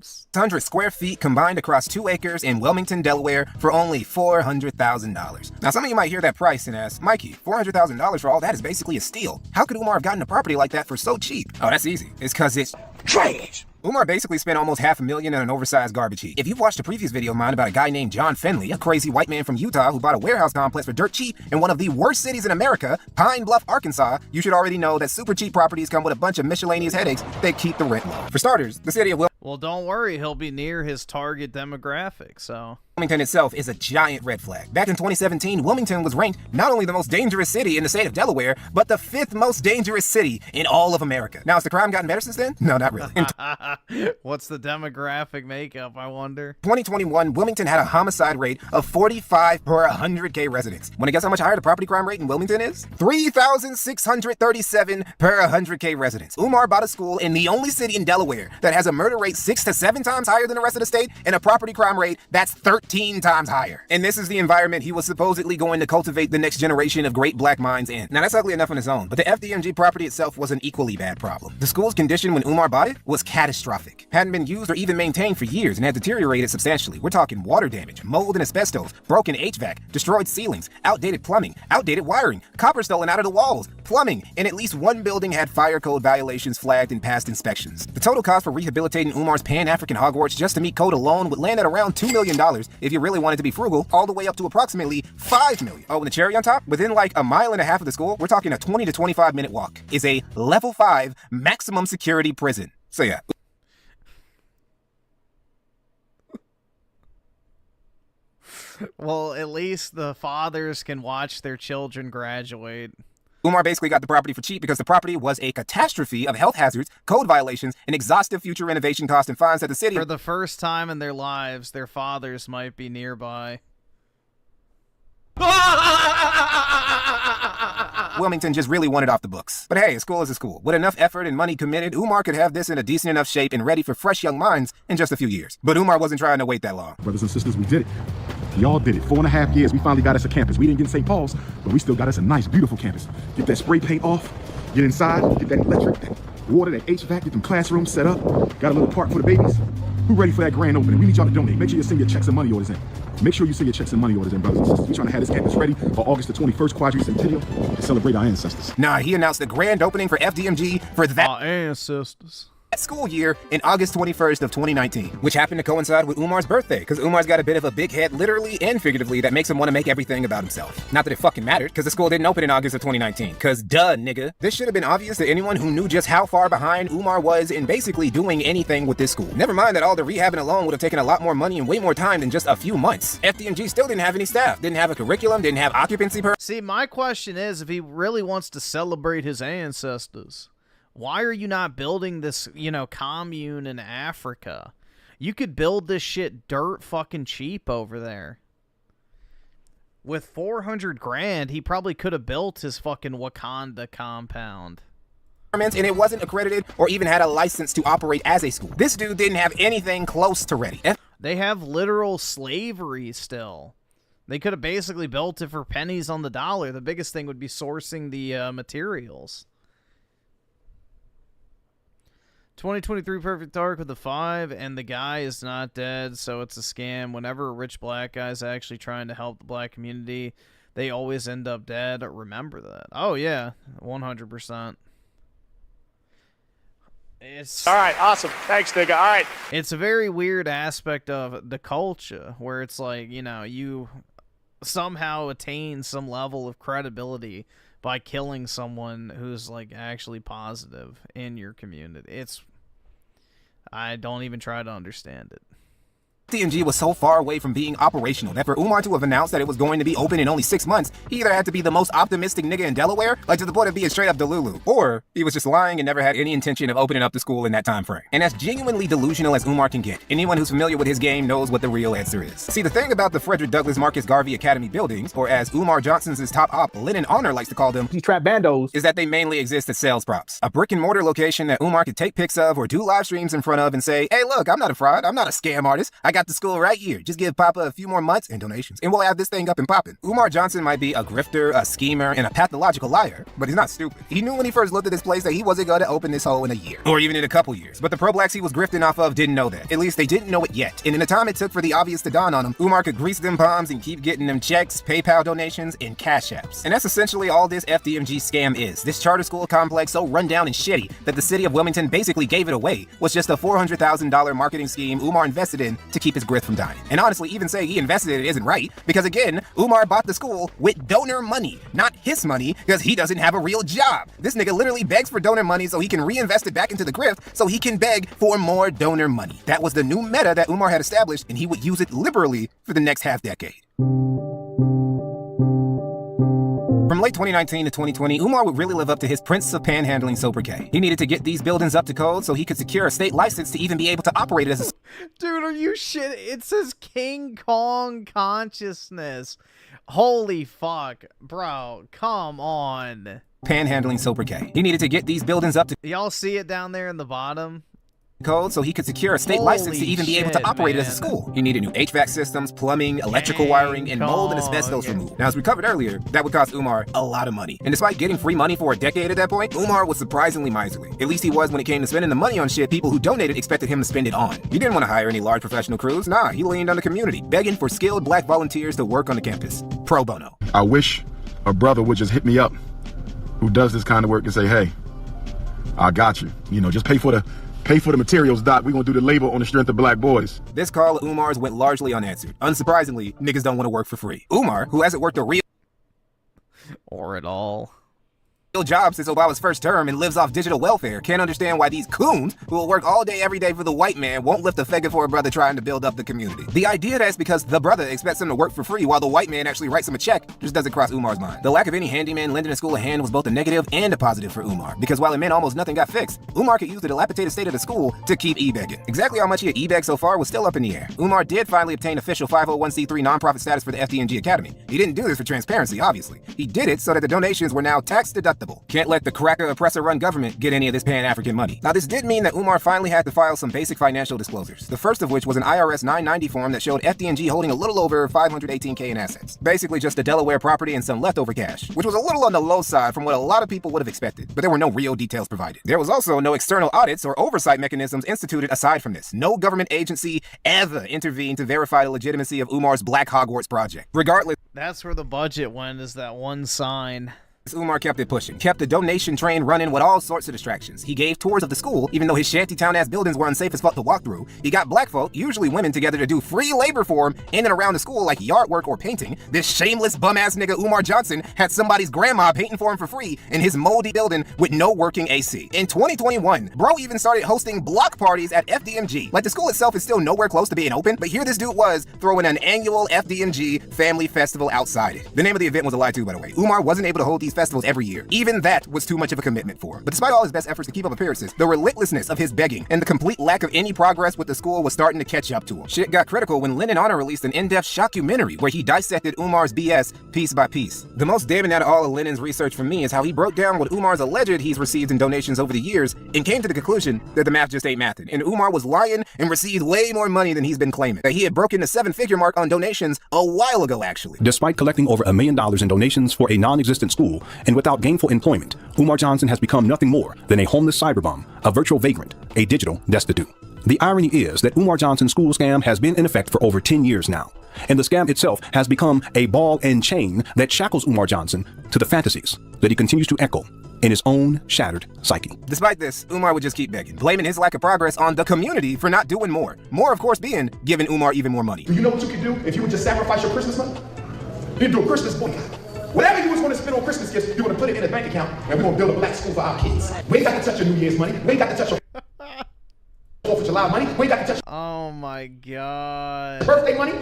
600 square feet combined across 2 acres in Wilmington, Delaware for only $400,000. Now, some of you might hear that price and ask, Mikey, $400,000 for all that is basically a steal. How could Umar have gotten a property like that for so cheap? Oh, that's easy. It's because it's trash. Umar basically spent almost $500,000 on an oversized garbage heap. If you've watched a previous video of mine about a guy named John Finley, a crazy white man from Utah who bought a warehouse complex for dirt cheap in one of the worst cities in America, Pine Bluff, Arkansas, you should already know that super cheap properties come with a bunch of miscellaneous headaches that keep the rent low. For starters, the city of Well, don't worry, he'll be near his target demographic, so... Wilmington itself is a giant red flag. Back in 2017, Wilmington was ranked not only the most dangerous city in the state of Delaware, but the 5th most dangerous city in all of America. Now, has the crime gotten better since then? No, not really. In What's the demographic makeup, I wonder? 2021, Wilmington had a homicide rate of 45 per 100K residents. Want to guess how much higher the property crime rate in Wilmington is? 3,637 per 100K residents. Umar bought a school in the only city in Delaware that has a murder rate 6 to 7 times higher than the rest of the state and a property crime rate that's 13 times higher. And this is the environment he was supposedly going to cultivate the next generation of great black minds in. Now, that's ugly enough on its own, but the FDMG property itself was an equally bad problem. The school's condition when Umar bought it was catastrophic. Hadn't been used or even maintained for years and had deteriorated substantially. We're talking water damage, mold and asbestos, broken HVAC, destroyed ceilings, outdated plumbing, outdated wiring, copper stolen out of the walls, plumbing, and at least one building had fire code violations flagged in past inspections. The total cost for rehabilitating Umar's Pan-African Hogwarts just to meet code alone would land at around $2 million if you really wanted to be frugal, all the way up to approximately $5 million. Oh, and the cherry on top? Within like a mile and a half of the school, we're talking a 20 to 25 minute walk, is a level 5 maximum security prison. So yeah. Well, at least the fathers can watch their children graduate. Umar basically got the property for cheap because the property was a catastrophe of health hazards, code violations, and exhaustive future renovation costs and fines that the city... For the first time in their lives, their fathers might be nearby. Wilmington just really wanted off the books. But hey, a school is a school. With enough effort and money committed, Umar could have this in a decent enough shape and ready for fresh young minds in just a few years. But Umar wasn't trying to wait that long. Brothers and sisters, we did it. We all did it. 4.5 years, we finally got us a campus. We didn't get St. Paul's, but we still got us a nice, beautiful campus. Get that spray paint off, get inside, get that electric, that water, that HVAC, get them classrooms set up. Got a little park for the babies. Who ready for that grand opening? We need y'all to donate. Make sure you send your checks and money orders in. Make sure you send your checks and money orders in, brothers and sisters. We're trying to have this campus ready for August the 21st quadricentennial to celebrate our ancestors. Nah, he announced the grand opening for FDMG for that our ancestors. School year in August 21st of 2019, which happened to coincide with Umar's birthday, because Umar's got a bit of a big head, literally and figuratively, that makes him want to make everything about himself. Not that it fucking mattered, because the school didn't open in August of 2019, because duh, nigga. This should have been obvious to anyone who knew just how far behind Umar was in basically doing anything with this school. Never mind that all the rehabbing alone would have taken a lot more money and way more time than just a few months. FDMG still didn't have any staff, didn't have a curriculum, didn't have occupancy per- See, my question is, if he really wants to celebrate his ancestors, why are you not building this, commune in Africa? You could build this shit dirt fucking cheap over there. With 400 grand, he probably could have built his fucking Wakanda compound. And it wasn't accredited or even had a license to operate as a school. This dude didn't have anything close to ready. They have literal slavery still. They could have basically built it for pennies on the dollar. The biggest thing would be sourcing the materials. 2023 Perfect Dark with a 5, and the guy is not dead, so it's a scam. Whenever a rich black guy is actually trying to help the black community, they always end up dead. Remember that. Oh, yeah, 100%. It's all right, awesome. Thanks, nigga. All right. It's a very weird aspect of the culture where it's like, you somehow attain some level of credibility by killing someone who's like actually positive in your community. I don't even try to understand it. FDMG was so far away from being operational that for Umar to have announced that it was going to be open in only 6 months, he either had to be the most optimistic nigga in Delaware, like to the point of being straight up Delulu, or he was just lying and never had any intention of opening up the school in that time frame. And as genuinely delusional as Umar can get, anyone who's familiar with his game knows what the real answer is. See, the thing about the Frederick Douglass Marcus Garvey Academy buildings, or as Umar Johnson's top op, Lennon Honor likes to call them, These trap bandos. is that they mainly exist as sales props. A brick and mortar location that Umar could take pics of or do live streams in front of and say, hey look, I'm not a fraud, I'm not a scam artist, I got the school right here, just give Papa a few more months and donations, and we'll have this thing up and popping. Umar Johnson might be a grifter, a schemer, and a pathological liar, but he's not stupid. He knew when he first looked at this place that he wasn't going to open this hole in a year, or even in a couple years, but the pro-blacks he was grifting off of didn't know that. At least they didn't know it yet, and in the time it took for the obvious to dawn on him, Umar could grease them palms and keep getting them checks, PayPal donations, and cash apps. And that's essentially all this FDMG scam is. This charter school complex so run down and shitty that the city of Wilmington basically gave it away was just a $400,000 marketing scheme Umar invested in to keep his grift from dying. And honestly, even saying he invested in it isn't right, because again, Umar bought the school with donor money, not his money, because he doesn't have a real job. This nigga literally begs for donor money so he can reinvest it back into the grift so he can beg for more donor money. That was the new meta that Umar had established, and he would use it liberally for the next half decade. From late 2019 to 2020, Umar would really live up to his Prince of Panhandling sobriquet. He needed to get these buildings up to code so he could secure a state license to even be able to operate it as a... Dude, are you shit? It says King Kong consciousness. Holy fuck. Bro, come on. Panhandling sobriquet. He needed to get these buildings up to... Y'all see it down there in the bottom? Code so he could secure a state license to even be able to operate it as a school. He needed new HVAC systems, plumbing, electrical wiring, and mold and asbestos removed. Now, as we covered earlier, that would cost Umar a lot of money. And despite getting free money for a decade at that point, Umar was surprisingly miserly. At least he was when it came to spending the money on shit people who donated expected him to spend it on. He didn't want to hire any large professional crews. Nah, he leaned on the community, begging for skilled black volunteers to work on the campus. Pro bono. I wish a brother would just hit me up who does this kind of work and say, hey, I got you. You know, just pay for the materials, Doc. We're gonna do the labor on the strength of black boys. This call of Umar's went largely unanswered. Unsurprisingly, niggas don't want to work for free. Umar, who hasn't worked a real or at all job since Obama's first term and lives off digital welfare, can't understand why these coons who will work all day every day for the white man won't lift a finger for a brother trying to build up the community. The idea that's because the brother expects him to work for free while the white man actually writes him a check just doesn't cross Umar's mind. The lack of any handyman lending a school a hand was both a negative and a positive for Umar, because while it meant almost nothing got fixed, Umar could use the dilapidated state of the school to keep e-begging. Exactly how much he had e-begged so far was still up in the air. Umar did finally obtain official 501c3 nonprofit status for the FDMG Academy. He didn't do this for transparency, obviously. He did it so that the donations were now tax deductible. Can't let the cracker oppressor-run government get any of this Pan-African money. Now, this did mean that Umar finally had to file some basic financial disclosures. The first of which was an IRS 990 form that showed FDMG holding a little over $518K in assets. Basically just a Delaware property and some leftover cash, which was a little on the low side from what a lot of people would have expected, but there were no real details provided. There was also no external audits or oversight mechanisms instituted aside from this. No government agency ever intervened to verify the legitimacy of Umar's Black Hogwarts project. Regardless, that's where the budget went, is that one sign. Umar kept it pushing, kept the donation train running with all sorts of distractions. He gave tours of the school, even though his shantytown-ass buildings were unsafe as fuck to walk through. He got black folk, usually women, together to do free labor for him in and around the school like yard work or painting. This shameless bum-ass nigga Umar Johnson had somebody's grandma painting for him for free in his moldy building with no working AC. In 2021, bro even started hosting block parties at FDMG. Like, the school itself is still nowhere close to being open, but here this dude was throwing an annual FDMG family festival outside it. The name of the event was a lie too, by the way. Umar wasn't able to hold these festivals every year. Even that was too much of a commitment for him. But despite all his best efforts to keep up appearances, the relentlessness of his begging and the complete lack of any progress with the school was starting to catch up to him. Shit got critical when Lennon Honor released an in-depth shockumentary where he dissected Umar's BS piece by piece. The most damning out of all of Lennon's research for me is how he broke down what Umar's alleged he's received in donations over the years and came to the conclusion that the math just ain't mathing, and Umar was lying and received way more money than he's been claiming. That he had broken the 7-figure mark on donations a while ago, actually. Despite collecting over $1 million in donations for a non-existent school and without gainful employment, Umar Johnson has become nothing more than a homeless cyberbum, a virtual vagrant, a digital destitute. The irony is that Umar Johnson's school scam has been in effect for over 10 years now, and the scam itself has become a ball and chain that shackles Umar Johnson to the fantasies that he continues to echo in his own shattered psyche. Despite this, Umar would just keep begging, blaming his lack of progress on the community for not doing more. More, of course, being giving Umar even more money. Do you know what you could do if you would just sacrifice your Christmas money? You'd do a Christmas boycott. Whatever you was going to spend on Christmas gifts, you're going to put it in a bank account, and we're going to build a black school for our kids. We ain't got to touch your New Year's money. We ain't got to touch your 4th of July money. We ain't got to touch Oh my god. birthday money.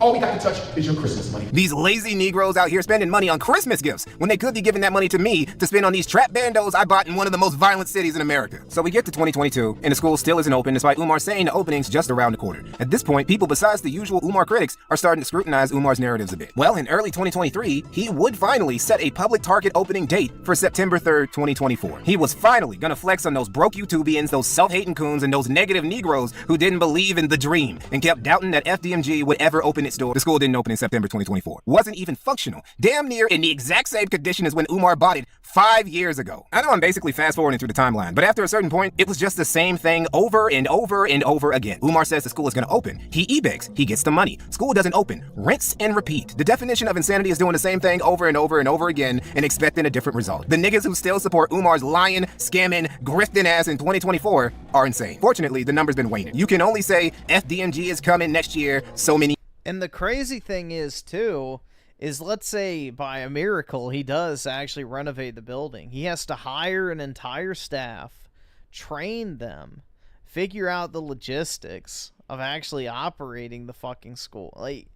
All we got to touch is your Christmas money. These lazy Negroes out here spending money on Christmas gifts when they could be giving that money to me to spend on these trap bandos I bought in one of the most violent cities in America. So we get to 2022, and the school still isn't open despite Umar saying the opening's just around the corner. At this point, people besides the usual Umar critics are starting to scrutinize Umar's narratives a bit. Well, in early 2023, he would finally set a public target opening date for September 3rd, 2024. He was finally gonna flex on those broke YouTubians, those self-hating coons, and those negative Negroes who didn't believe in the dream and kept doubting that FDMG would ever open its door. The school didn't open in September 2024. Wasn't even functional. Damn near in the exact same condition as when Umar bought it 5 years ago. I know I'm basically fast forwarding through the timeline, but after a certain point, it was just the same thing over and over and over again. Umar says the school is gonna open. He e-begs. He gets the money. School doesn't open. Rinse and repeat. The definition of insanity is doing the same thing over and over and over again and expecting a different result. The niggas who still support Umar's lying, scamming, grifting ass in 2024 are insane. Fortunately, the number's been waning. You can only say FDMG is coming next year so many. And the crazy thing is, too, is let's say by a miracle he does actually renovate the building. He has to hire an entire staff, train them, figure out the logistics of actually operating the fucking school. Like,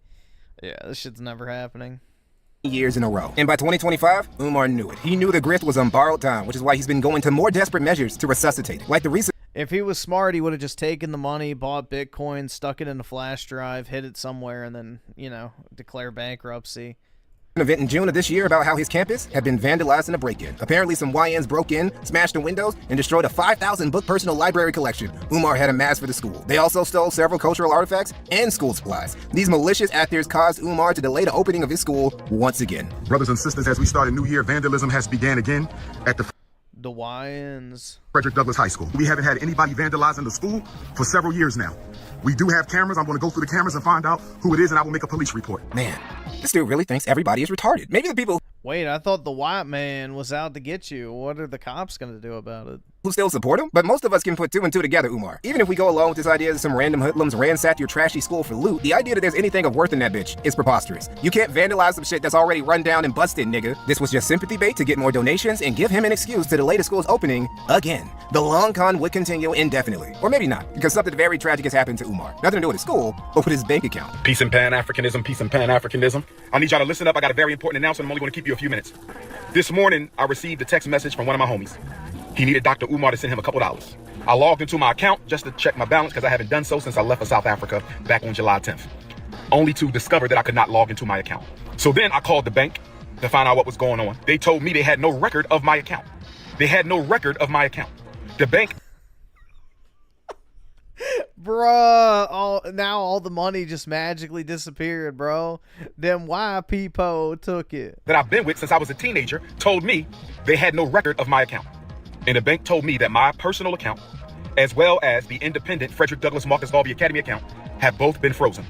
yeah, this shit's never happening. Years in a row. And by 2025, Umar knew it. He knew the grift was on borrowed time, which is why he's been going to more desperate measures to resuscitate it. Like the recent If he was smart, he would have just taken the money, bought Bitcoin, stuck it in a flash drive, hid it somewhere, and then, you know, declare bankruptcy. An event in June of this year about how his campus had been vandalized in a break-in. Apparently some YNs broke in, smashed the windows, and destroyed a 5,000 book personal library collection Umar had amassed for the school. They also stole several cultural artifacts and school supplies. These malicious actors caused Umar to delay the opening of his school once again. Brothers and sisters, as we start a new year, vandalism has began again at the YNs. Frederick Douglass High School. We haven't had anybody vandalizing the school for several years now. We do have cameras. I'm going to go through the cameras and find out who it is, and I will make a police report. Man, this dude really thinks everybody is retarded. Maybe the people... Wait, I thought the white man was out to get you. What are the cops going to do about it? Who still support him? But most of us can put two and two together, Umar. Even if we go along with this idea that some random hoodlums ransacked your trashy school for loot, the idea that there's anything of worth in that bitch is preposterous. You can't vandalize some shit that's already run down and busted, nigga. This was just sympathy bait to get more donations and give him an excuse to delay the school's opening again. The long con would continue indefinitely. Or maybe not, because something very tragic has happened to Umar. Nothing to do with his school, but with his bank account. Peace and Pan-Africanism, peace and Pan-Africanism. I need y'all to listen up. I got a very important announcement. I'm only going to keep you a few minutes. This morning, I received a text message from one of my homies. He needed Dr. Umar to send him a couple dollars. I logged into my account just to check my balance because I haven't done so since I left for South Africa back on July 10th, only to discover that I could not log into my account. So then I called the bank to find out what was going on. They told me they had no record of my account. They had no record of my account. The bank... Bruh, now all the money just magically disappeared, bro. Them white people took it. That I've been with since I was a teenager told me they had no record of my account. And the bank told me that my personal account, as well as the independent Frederick Douglass Marcus Garvey Academy account, have both been frozen.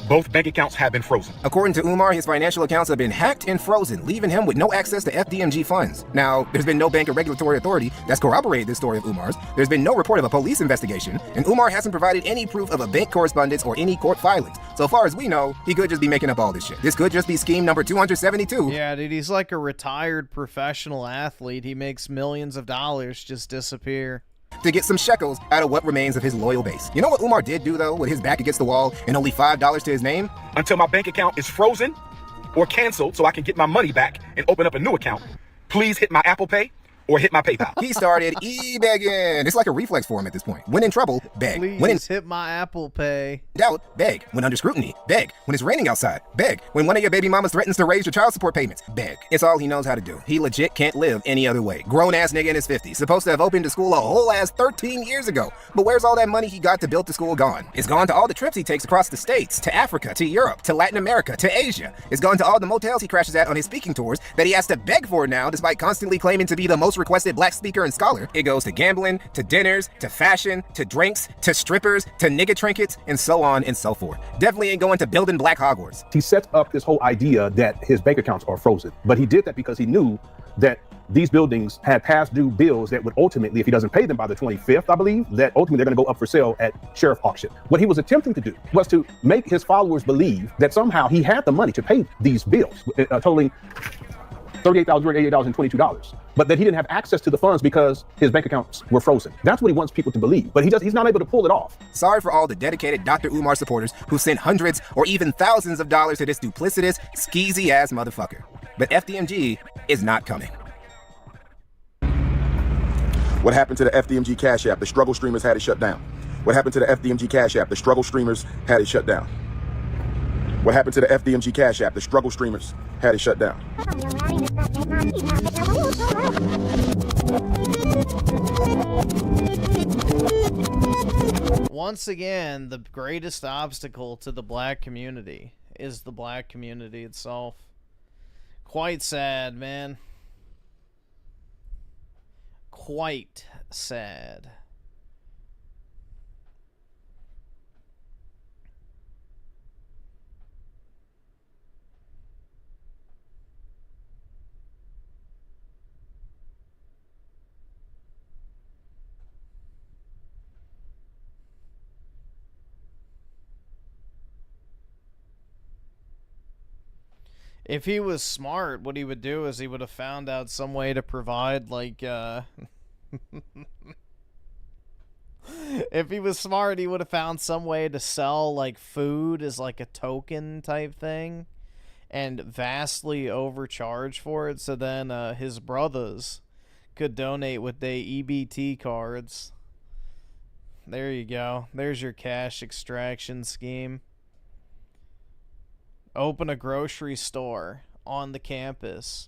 Both bank accounts have been frozen. According to Umar, his financial accounts have been hacked and frozen, leaving him with no access to FDMG funds. Now, there's been no bank or regulatory authority that's corroborated this story of Umar's. There's been no report of a police investigation, and Umar hasn't provided any proof of a bank correspondence or any court filings. So far as we know, he could just be making up all this shit. This could just be scheme number 272. Yeah, dude, he's like a retired professional athlete. He makes millions of dollars just disappear. To get some shekels out of what remains of his loyal base. You know what Umar did do, though, with his back against the wall and only $5 to his name? Until my bank account is frozen or canceled so I can get my money back and open up a new account, please hit my Apple Pay or hit my PayPal. He started e-begging. It's like a reflex for him at this point. When in trouble, beg. Please when in hit my Apple Pay. doubt, beg. When under scrutiny, beg. When it's raining outside, beg. When one of your baby mamas threatens to raise your child support payments, beg. It's all he knows how to do. He legit can't live any other way. Grown-ass nigga in his 50s. Supposed to have opened the school a whole ass 13 years ago. But where's all that money he got to build the school gone? It's gone to all the trips he takes across the states, to Africa, to Europe, to Latin America, to Asia. It's gone to all the motels he crashes at on his speaking tours that he has to beg for now, despite constantly claiming to be the most requested black speaker and scholar. It goes to gambling, to dinners, to fashion, to drinks, to strippers, to nigga trinkets, and so on and so forth. Definitely ain't going to building Black Hogwarts. He set up this whole idea that his bank accounts are frozen, but he did that because he knew that these buildings had past due bills that would ultimately, if he doesn't pay them by the 25th, I believe, that ultimately they're going to go up for sale at sheriff auction. What he was attempting to do was to make his followers believe that somehow he had the money to pay these bills, totaling $38,288.22, but that he didn't have access to the funds because his bank accounts were frozen. That's what he wants people to believe, but he's not able to pull it off. Sorry for all the dedicated Dr. Umar supporters who sent hundreds or even thousands of dollars to this duplicitous, skeezy-ass motherfucker. But FDMG is not coming. What happened to the FDMG Cash App? The struggle streamers had it shut down. What happened to the FDMG Cash App? The struggle streamers had it shut down. What happened to the FDMG Cash App? The struggle streamers had it shut down. Once again, the greatest obstacle to the black community is the black community itself. Quite sad, man. Quite sad. If he was smart, what he would do is he would have found out some way to provide, like, if he was smart, he would have found some way to sell, like, food as, like, a token type thing and vastly overcharge for it, so then his brothers could donate with their EBT cards. There you go. There's your cash extraction scheme. Open a grocery store on the campus.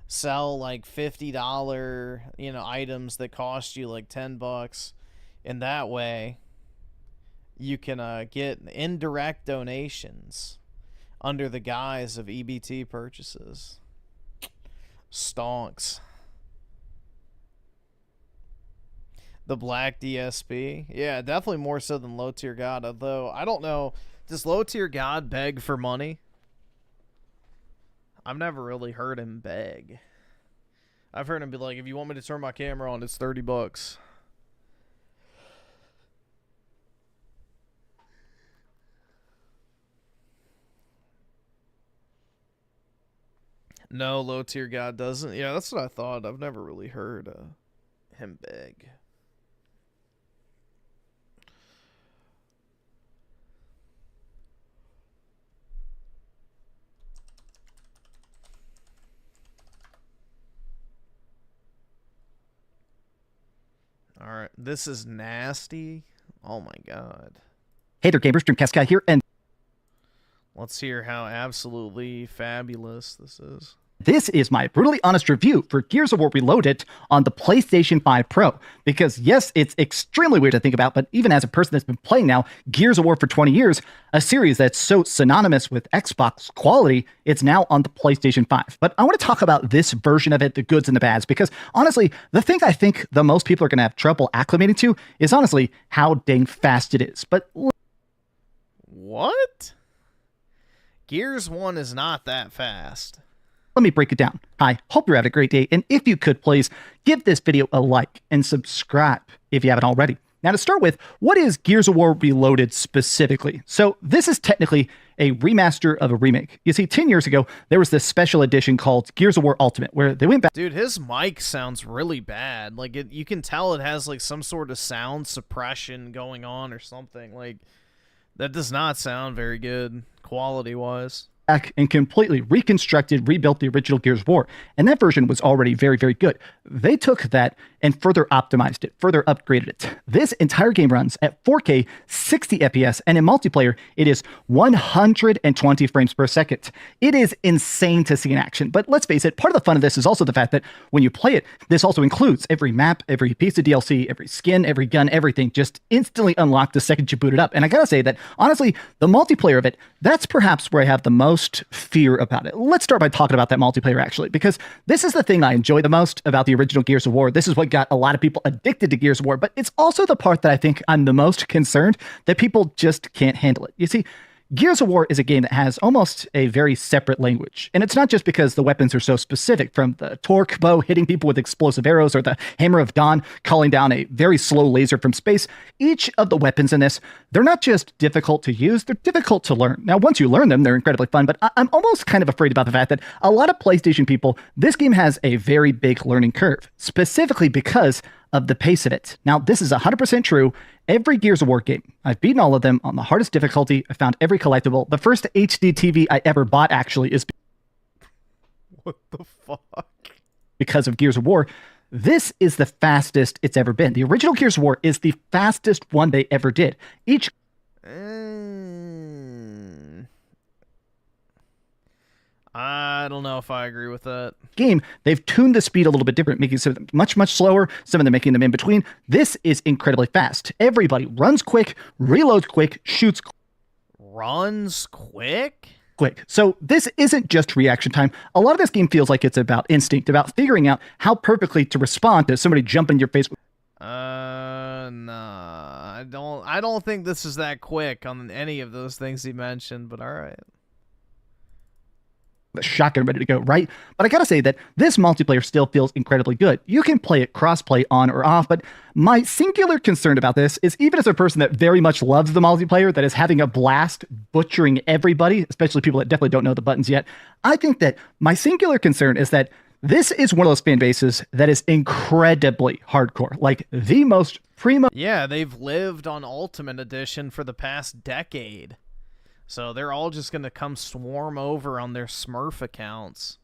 Sell like $50, items that cost you like $10. And that way you can get indirect donations under the guise of EBT purchases. Stonks. The Black DSP. Yeah, definitely more so than Low Tier God. Although, I don't know. Does Low Tier God beg for money? I've never really heard him beg. I've heard him be like, if you want me to turn my camera on, it's $30. No, Low Tier God doesn't. Yeah, that's what I thought. I've never really heard him beg. All right, this is nasty. Oh my god. Hey there, gamers. Dreamcast here, and let's hear how absolutely fabulous this is. This is my brutally honest review for Gears of War Reloaded on the PlayStation 5 Pro. Because yes, it's extremely weird to think about, but even as a person that's been playing now Gears of War for 20 years, a series that's so synonymous with Xbox quality, it's now on the PlayStation 5. But I want to talk about this version of it, the goods and the bads, because honestly, the thing I think the most people are going to have trouble acclimating to is honestly how dang fast it is. But what? Gears 1 is not that fast. Let me break it down. I hope you're having a great day, and if you could, please give this video a like and subscribe if you haven't already. Now, to start with, what is Gears of War Reloaded specifically? So this is technically a remaster of a remake. You see, 10 years ago, there was this special edition called Gears of War Ultimate, where they went back. Dude, his mic sounds really bad. Like, you can tell it has, like, some sort of sound suppression going on or something. Like, that does not sound very good, quality-wise. Back and completely rebuilt the original Gears of War, and that version was already very, very good. They took that and further optimized it, further upgraded it. This entire game runs at 4K, 60 FPS, and in multiplayer, it is 120 frames per second. It is insane to see in action, but let's face it, part of the fun of this is also the fact that when you play it, this also includes every map, every piece of DLC, every skin, every gun, everything just instantly unlocked the second you boot it up. And I gotta say that, honestly, the multiplayer of it, that's perhaps where I have the most fear about it. Let's start by talking about that multiplayer, actually, because this is the thing I enjoy the most about the original Gears of War. This is what got a lot of people addicted to Gears of War, but it's also the part that I think I'm the most concerned that people just can't handle it. You see, Gears of War is a game that has almost a very separate language. And it's not just because the weapons are so specific, from the torque bow hitting people with explosive arrows or the hammer of dawn calling down a very slow laser from space. Each of the weapons in this, they're not just difficult to use, they're difficult to learn. Now, once you learn them, they're incredibly fun, but I'm almost kind of afraid about the fact that a lot of PlayStation people, this game has a very big learning curve, specifically because of the pace of it. Now, this is 100% true. Every Gears of War game, I've beaten all of them on the hardest difficulty. I found every collectible. The first HD TV I ever bought actually is What the fuck? because of Gears of War. This is the fastest it's ever been. The original Gears of War is the fastest one they ever did. Each I don't know if I agree with that. game, they've tuned the speed a little bit different, making some of them much, much slower, some of them making them in between. This is incredibly fast. Everybody runs quick, reloads quick, shoots Runs quick? So this isn't just reaction time. A lot of this game feels like it's about instinct, about figuring out how perfectly to respond to somebody jumping in your face. Nah. I don't think this is that quick on any of those things he mentioned, but all right. The shotgun ready to go, right? But I gotta say that this multiplayer still feels incredibly good. You can play it crossplay on or off, but my singular concern about this is, even as a person that very much loves the multiplayer, that is having a blast butchering everybody, especially people that definitely don't know the buttons yet, I think that my singular concern is that this is one of those fan bases that is incredibly hardcore, like the most primo. Yeah, they've lived on Ultimate Edition for the past decade. So they're all just going to come swarm over on their Smurf accounts.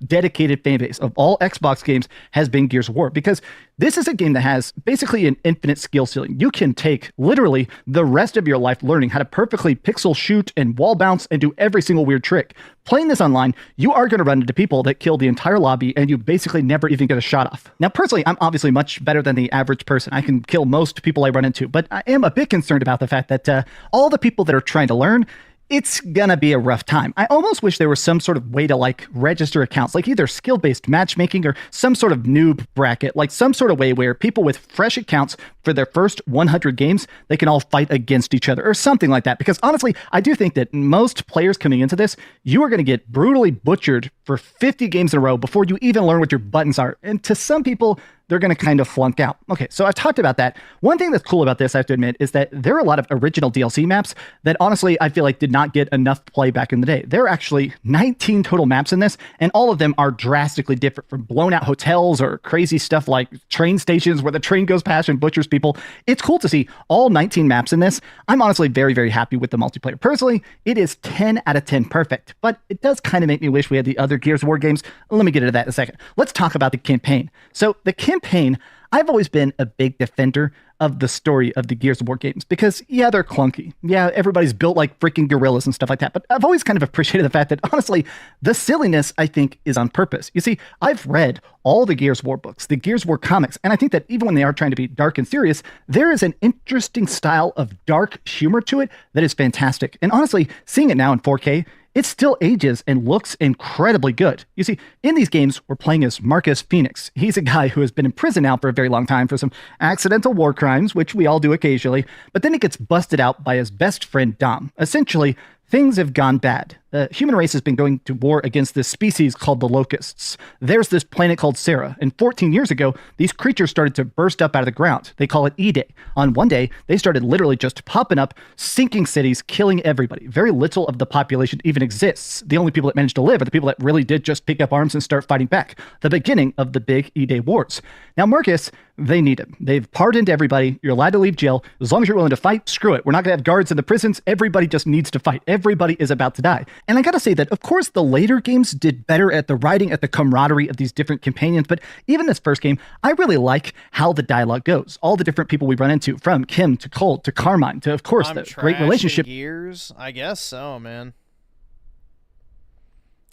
Dedicated fan base of all Xbox games has been Gears of War, because this is a game that has basically an infinite skill ceiling. You can take literally the rest of your life learning how to perfectly pixel shoot and wall bounce and do every single weird trick. Playing this online, you are going to run into people that kill the entire lobby and you basically never even get a shot off. Now, personally, I'm obviously much better than the average person. I can kill most people I run into, but I am a bit concerned about the fact that all the people that are trying to learn, it's gonna be a rough time. I almost wish there was some sort of way to like register accounts, like either skill-based matchmaking or some sort of noob bracket, like some sort of way where people with fresh accounts for their first 100 games, they can all fight against each other or something like that. Because honestly, I do think that most players coming into this, you are gonna get brutally butchered for 50 games in a row before you even learn what your buttons are. And to some people, they're going to kind of flunk out. Okay, so I've talked about that. One thing that's cool about this, I have to admit, is that there are a lot of original DLC maps that honestly I feel like did not get enough play back in the day. There are actually 19 total maps in this, and all of them are drastically different, from blown out hotels or crazy stuff like train stations where the train goes past and butchers people. It's cool to see all 19 maps in this. I'm honestly very, very happy with the multiplayer. Personally, it is 10 out of 10 perfect, but it does kind of make me wish we had the other Gears of War games. Let me get into that in a second. Let's talk about the campaign. So the campaign, I've always been a big defender of the story of the Gears of War games because, yeah, they're clunky. Yeah, everybody's built like freaking gorillas and stuff like that. But I've always kind of appreciated the fact that, honestly, the silliness, I think, is on purpose. You see, I've read all the Gears of War books, the Gears of War comics, and I think that even when they are trying to be dark and serious, there is an interesting style of dark humor to it that is fantastic. And honestly, seeing it now in 4K, it still ages and looks incredibly good. You see, in these games, we're playing as Marcus Phoenix. He's a guy who has been in prison now for a very long time for some accidental war crimes, which we all do occasionally, but then he gets busted out by his best friend, Dom. Essentially, things have gone bad. The human race has been going to war against this species called the Locusts. There's this planet called Sarah, and 14 years ago, these creatures started to burst up out of the ground. They call it E-Day. On one day, they started literally just popping up, sinking cities, killing everybody. Very little of the population even exists. The only people that managed to live are the people that really did just pick up arms and start fighting back. The beginning of the big E-Day wars. Now, Marcus, they need him. They've pardoned everybody. You're allowed to leave jail. As long as you're willing to fight, screw it. We're not going to have guards in the prisons. Everybody just needs to fight. Everybody is about to die. And I gotta say that, of course, the later games did better at the writing, at the camaraderie of these different companions, but even this first game, I really like how the dialogue goes. All the different people we run into, from Kim to Colt to Carmine to, of course, the great relationship. Gears? I guess so, man.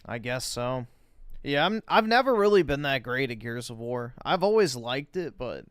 I guess so. Yeah, I've never really been that great at Gears of War. I've always liked it, but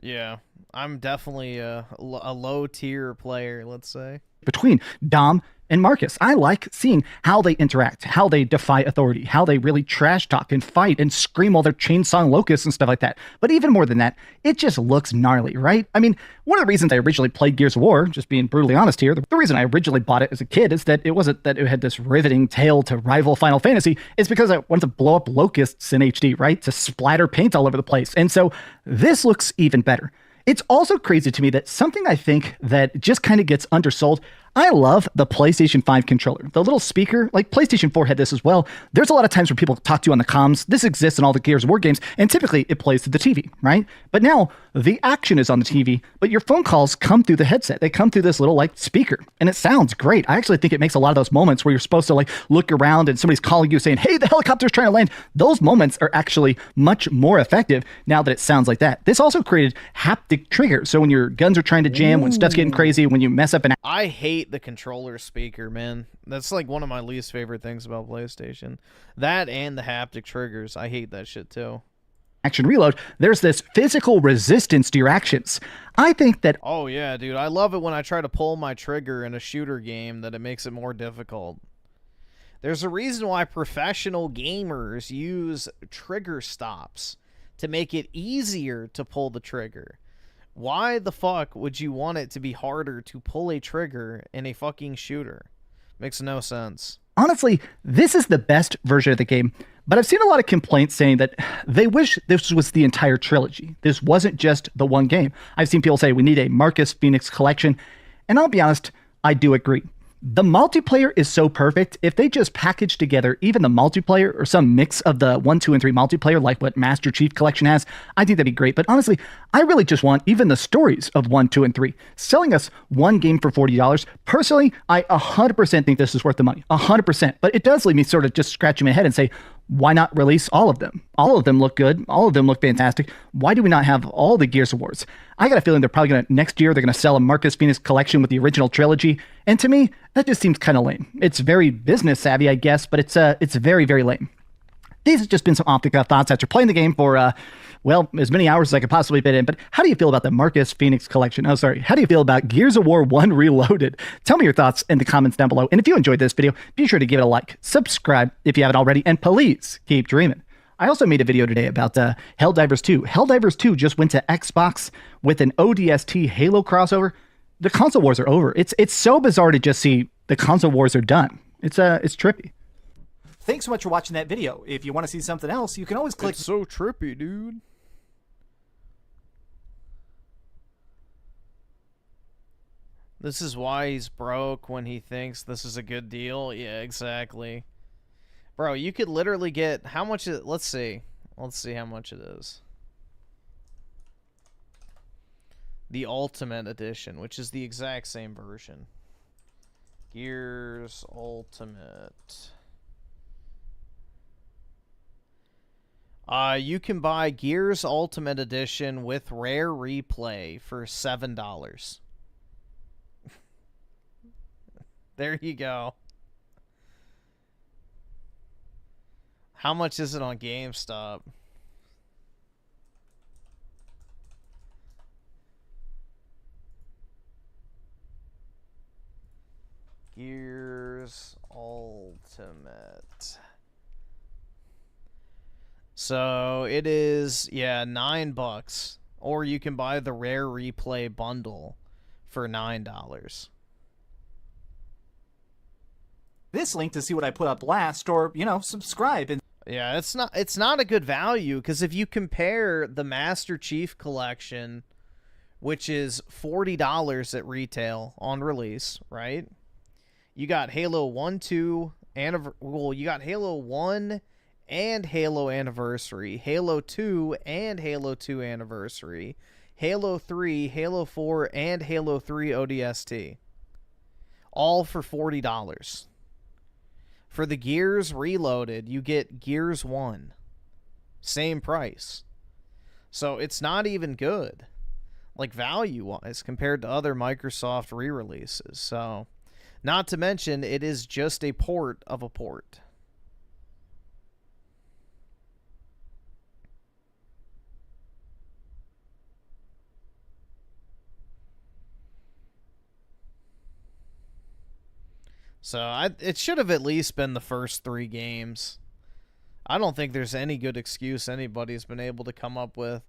yeah, I'm definitely a low-tier player, let's say. Between Dom and Marcus, I like seeing how they interact, how they defy authority, how they really trash talk and fight and scream while they're chainsawing locusts and stuff like that. But even more than that, it just looks gnarly, right? I mean, one of the reasons I originally played Gears of War, just being brutally honest here, the reason I originally bought it as a kid is that it wasn't that it had this riveting tale to rival Final Fantasy. It's because I wanted to blow up locusts in HD, right? To splatter paint all over the place. And so this looks even better. It's also crazy to me that something I think that just kind of gets undersold. I love the PlayStation 5 controller. The little speaker, like PlayStation 4 had this as well. There's a lot of times where people talk to you on the comms. This exists in all the Gears of War games, and typically it plays to the TV, right? But now the action is on the TV, but your phone calls come through the headset. They come through this little like speaker, and it sounds great. I actually think it makes a lot of those moments where you're supposed to like look around and somebody's calling you saying, hey, the helicopter's trying to land. Those moments are actually much more effective now that it sounds like that. This also created haptic triggers. So when your guns are trying to jam, when stuff's getting crazy, when you mess up an I hate the controller speaker, man. That's like one of my least favorite things about PlayStation. That and the haptic triggers. I hate that shit too. action reload, there's this physical resistance to your actions. I think that... Oh yeah, dude. I love it when I try to pull my trigger in a shooter game that it makes it more difficult. There's a reason why professional gamers use trigger stops to make it easier to pull the trigger. Why the fuck would you want it to be harder to pull a trigger in a fucking shooter? Makes no sense. Honestly, this is the best version of the game, but I've seen a lot of complaints saying that they wish this was the entire trilogy. This wasn't just the one game. I've seen people say we need a Marcus Phoenix collection, and I'll be honest, I do agree. The multiplayer is so perfect. If they just package together even the multiplayer or some mix of the 1, 2, and 3 multiplayer like what Master Chief Collection has, I think that'd be great. But honestly, I really just want even the stories of 1, 2, and 3. Selling us one game for $40, personally, I 100% think this is worth the money. 100%. But it does leave me sort of just scratching my head and say, why not release all of them? All of them look good. All of them look fantastic. Why do we not have all the Gears Awards? I got a feeling they're probably going to, next year, they're going to sell a Marcus Phoenix collection with the original trilogy. And to me, that just seems kind of lame. It's very business savvy, I guess, but it's very, very lame. These have just been some off-the-cuff thoughts after playing the game for, well, as many hours as I could possibly fit in. But how do you feel about the Marcus Phoenix collection? Oh, sorry. How do you feel about Gears of War 1 Reloaded? Tell me your thoughts in the comments down below. And if you enjoyed this video, be sure to give it a like, subscribe if you haven't already, and please keep dreaming. I also made a video today about Helldivers 2. Helldivers 2 just went to Xbox with an ODST Halo crossover. The console wars are over. It's so bizarre to just see the console wars are done. It's trippy. Thanks so much for watching that video. If you want to see something else, you can always click... It's so trippy, dude. This is why he's broke when he thinks this is a good deal. Yeah, exactly. Bro, you could literally get... How much is... Let's see. Let's see how much it is. The Ultimate Edition, which is the exact same version. Gears Ultimate. You can buy Gears Ultimate Edition with Rare Replay for $7. There you go. How much is it on GameStop? Gears Ultimate. So it is, yeah, $9. Or you can buy the Rare Replay bundle for $9. this link to see what I put up last, or, you know, subscribe. And yeah, it's not a good value, because if you compare the Master Chief Collection, which is $40 at retail on release, right? You got Halo 1, 2, well, you got Halo 1 and Halo Anniversary, Halo 2 and Halo 2 Anniversary, Halo 3, Halo 4, and Halo 3 ODST. All for $40. For the Gears Reloaded, you get Gears 1. Same price. So it's not even good, like value-wise, compared to other Microsoft re-releases. So, not to mention, it is just a port of a port. So it should have at least been the first 3 games. I don't think there's any good excuse anybody's been able to come up with.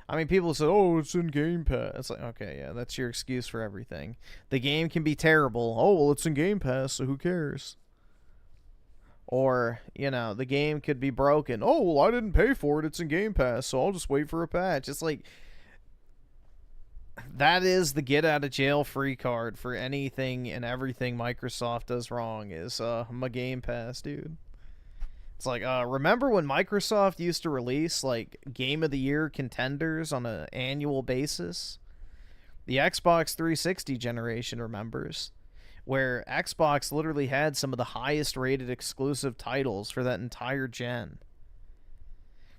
I mean, people say, oh, it's in Game Pass. It's like, okay, yeah, that's your excuse for everything. The game can be terrible. Oh, well, it's in Game Pass, so who cares? Or, you know, the game could be broken. Oh, well, I didn't pay for it. It's in Game Pass, so I'll just wait for a patch. It's like, That is the get out of jail free card for anything and everything Microsoft does wrong is my Game Pass, dude. It's like, remember when Microsoft used to release, like, Game of the Year contenders on an annual basis? The Xbox 360 generation remembers, where Xbox literally had some of the highest rated exclusive titles for that entire gen.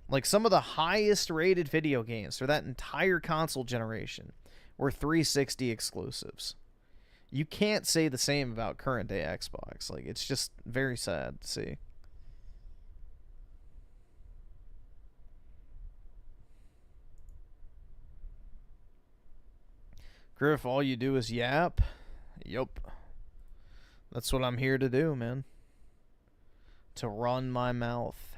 Like, some of the highest rated video games for that entire console generation were 360 exclusives. You can't say the same about current day Xbox. Like, it's just very sad to see. Griff, all you do is yap? Yup. That's what I'm here to do, man. To run my mouth.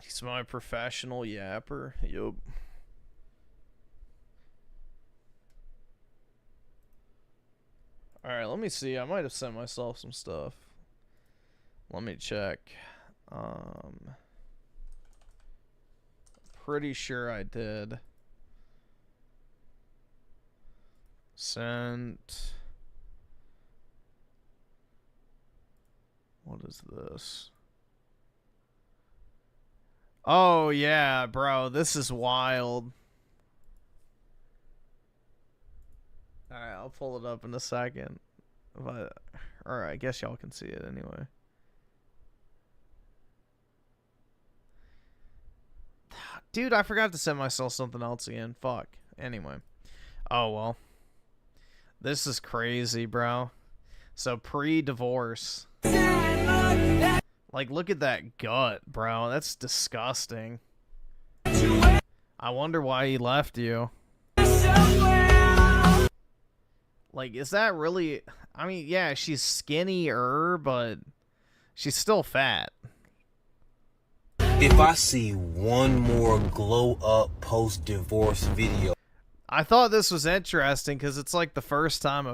He's my professional yapper. Yup. Alright, let me see. I might have sent myself some stuff. Let me check. Pretty sure I did. Sent. What is this? Oh, yeah, bro. This is wild. Alright, I'll pull it up in a second. But, or I guess y'all can see it anyway. Dude, I forgot to send myself something else again. Fuck. Anyway. Oh, well. This is crazy, bro. So, pre-divorce. Like, look at that gut, bro. That's disgusting. I wonder why he left you. Like, is that really... I mean, yeah, she's skinnier, but she's still fat. If I see one more glow-up post-divorce video... I thought this was interesting because it's like the first time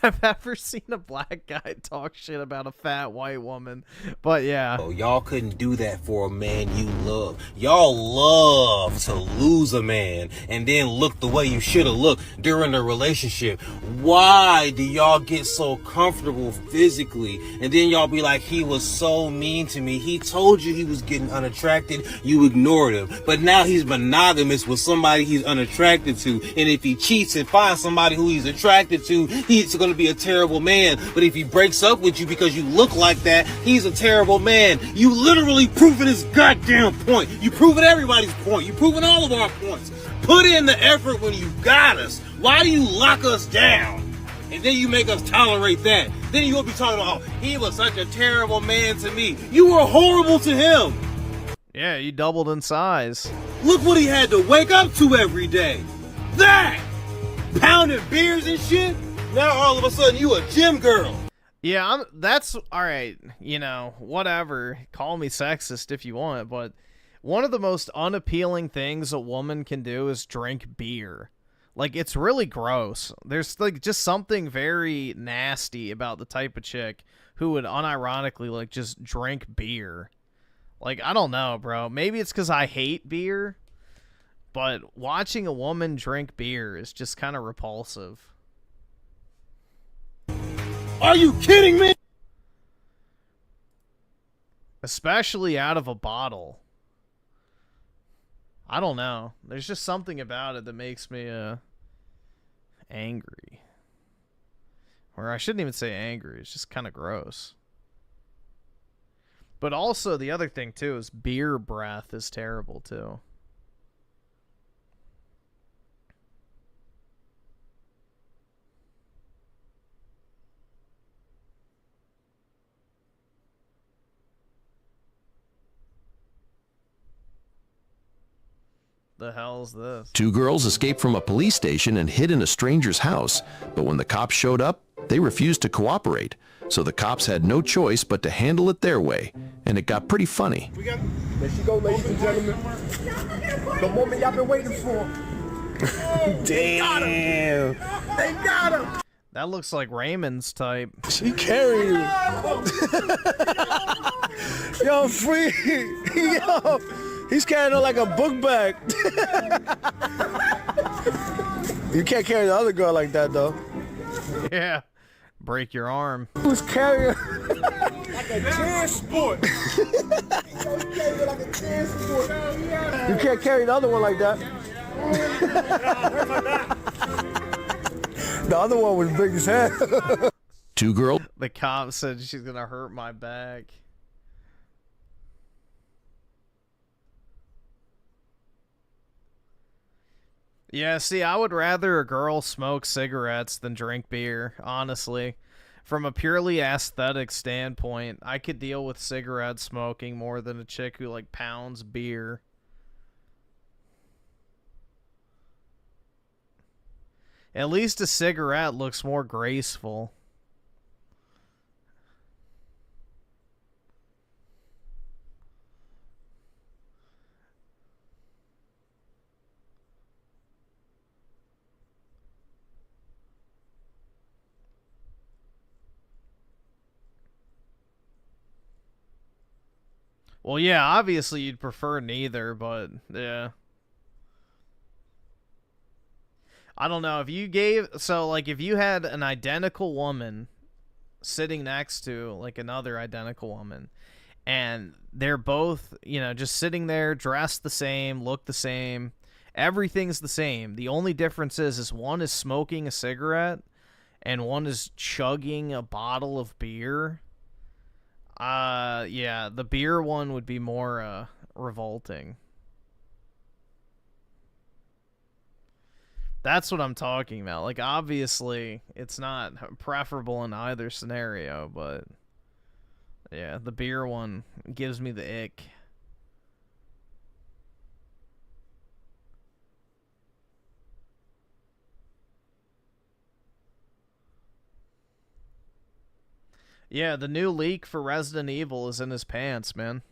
I've ever seen a black guy talk shit about a fat white woman. But yeah. Oh, y'all couldn't do that for a man you love. Y'all love to lose a man and then look the way you should have looked during the relationship. Why do y'all get so comfortable physically and then y'all be like, he was so mean to me. He told you he was getting unattracted. You ignored him. But now he's monogamous with somebody he's unattracted to. And if he cheats and finds somebody who he's attracted to, he's going to be a terrible man. But if he breaks up with you because you look like that, he's a terrible man. You literally proving his goddamn point. You proving everybody's point. You proving all of our points. Put in the effort when you got us. Why do you lock us down? And then you make us tolerate that. Then you'll be talking about, oh, he was such a terrible man to me. You were horrible to him. Yeah, you doubled in size. Look what he had to wake up to every day. That! Pounding beers and shit. Now all of a sudden you a gym girl. Yeah, that's alright, you know, whatever. Call me sexist if you want, but one of the most unappealing things a woman can do is drink beer. Like, it's really gross. There's, like, just something very nasty about the type of chick who would unironically, like, just drink beer. Like, I don't know, bro. Maybe it's because I hate beer, but watching a woman drink beer is just kind of repulsive. Are you kidding me? Especially out of a bottle. I don't know. There's just something about it that makes me angry. Or I shouldn't even say angry. It's just kind of gross. But also the other thing too is beer breath is terrible too. The hell's this? Two girls escaped from a police station and hid in a stranger's house, but when the cops showed up, they refused to cooperate. So the cops had no choice but to handle it their way, and it got pretty funny. There she go, ladies and gentlemen. The moment y'all been waiting for. Damn. They got her. That looks like Raymond's type. She carrying you. Yo, free. Yo, he's carrying her like a book bag. You can't carry the other girl like that, though. Yeah. Break your arm. Who's carrying her? Like a transport. You can't carry the other one like that. The other one was big as hell. Two girls. The cop said she's gonna hurt my back. Yeah, see, I would rather a girl smoke cigarettes than drink beer, honestly. From a purely aesthetic standpoint, I could deal with cigarette smoking more than a chick who, like, pounds beer. At least a cigarette looks more graceful. Well, yeah, obviously you'd prefer neither, but yeah. I don't know, if you gave, so like if you had an identical woman sitting next to like another identical woman, and they're both, you know, just sitting there dressed the same, look the same, everything's the same. The only difference is one is smoking a cigarette and one is chugging a bottle of beer. Yeah, the beer one would be more revolting. That's what I'm talking about. Like, obviously, it's not preferable in either scenario, but yeah, the beer one gives me the ick. Yeah, the new leak for Resident Evil is in his pants, man.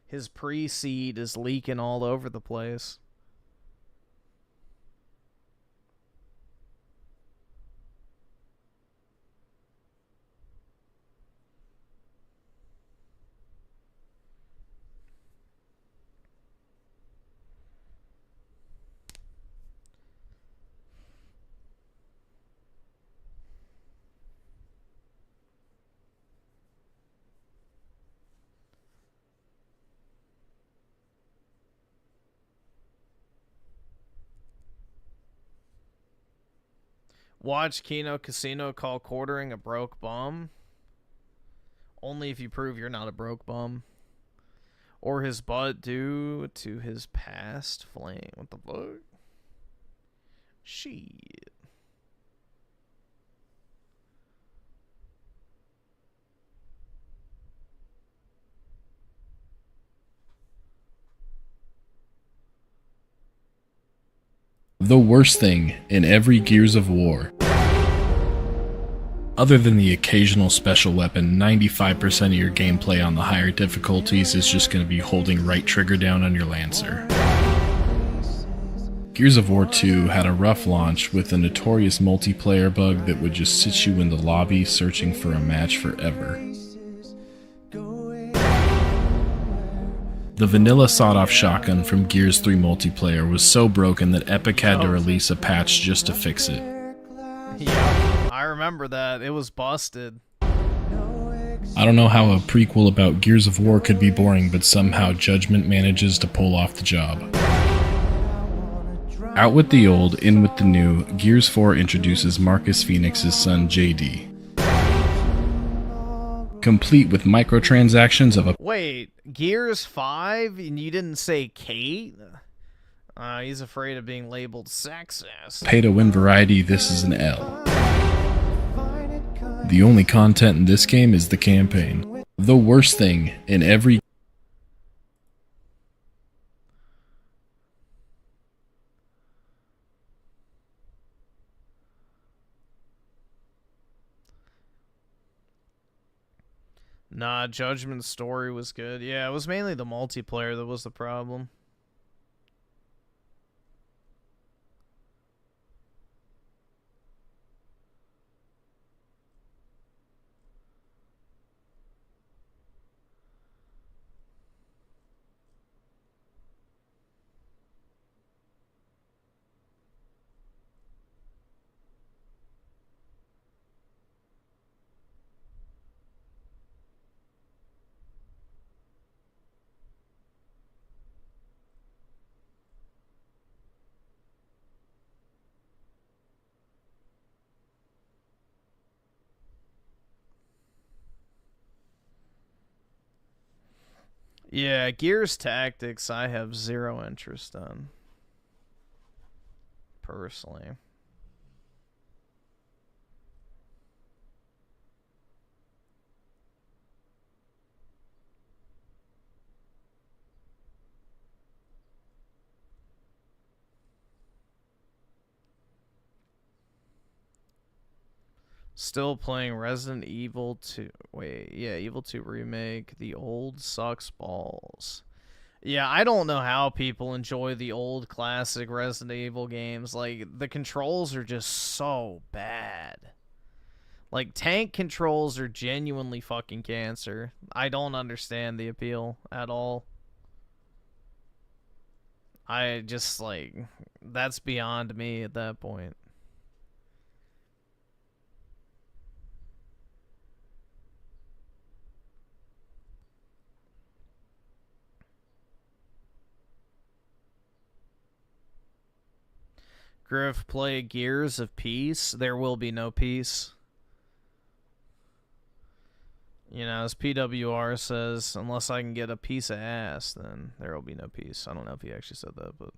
His pre-seed is leaking all over the place. Watch Kino Casino call quartering a broke bum. Only if you prove you're not a broke bum. Or his butt due to his past flame. What the fuck? Shit. The worst thing in every Gears of War. Other than the occasional special weapon, 95% of your gameplay on the higher difficulties is just going to be holding right trigger down on your Lancer. Gears of War 2 had a rough launch with a notorious multiplayer bug that would just sit you in the lobby searching for a match forever. The vanilla sawed-off shotgun from Gears 3 multiplayer was so broken that Epic had to release a patch just to fix it. Yeah, I remember that. It was busted. I don't know how a prequel about Gears of War could be boring, but somehow Judgment manages to pull off the job. Out with the old, in with the new, Gears 4 introduces Marcus Phoenix's son JD. Complete with microtransactions of a... Wait, Gears 5? And you didn't say Kate? He's afraid of being labeled sexist. Pay-to-win variety, this is an L. The only content in this game is the campaign. The worst thing in every... Nah, Judgment's story was good. Yeah, it was mainly the multiplayer that was the problem. Yeah, Gears Tactics I have zero interest in. Personally. Still playing Resident Evil 2. Wait, yeah, Evil 2 Remake. The old sucks balls. Yeah, I don't know how people enjoy the old classic Resident Evil games. Like, the controls are just so bad. Like, tank controls are genuinely fucking cancer. I don't understand the appeal at all. I just, like, that's beyond me at that point. Griff, play Gears of Peace. There will be no peace. You know, as PWR says, unless I can get a piece of ass, then there will be no peace. I don't know if he actually said that, but...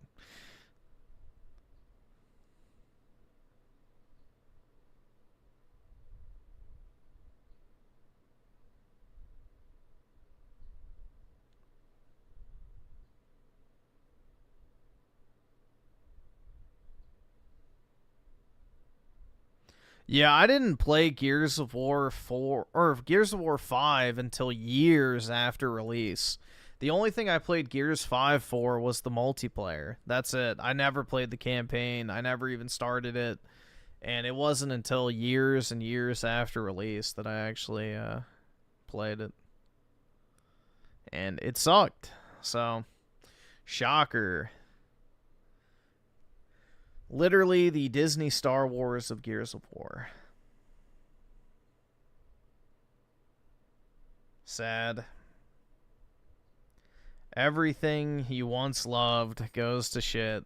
Yeah, I didn't play Gears of War 4 or Gears of War 5 until years after release. The only thing I played Gears 5 for was the multiplayer. That's it. I never played the campaign. I never even started it. And it wasn't until years and years after release that I actually played it. And it sucked. So, shocker. Literally the Disney Star Wars of Gears of War. Sad. Everything you once loved goes to shit.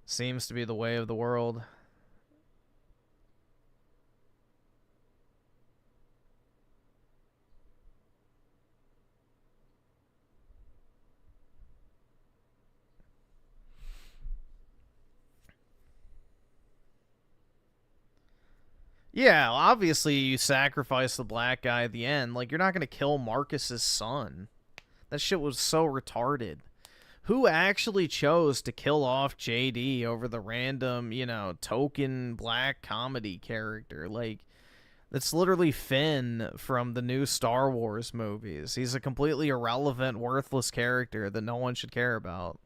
Seems to be the way of the world. Yeah, obviously you sacrifice the black guy at the end. Like, you're not going to kill Marcus's son. That shit was so retarded. Who actually chose to kill off JD over the random, you know, token black comedy character? Like, that's literally Finn from the new Star Wars movies. He's a completely irrelevant, worthless character that no one should care about.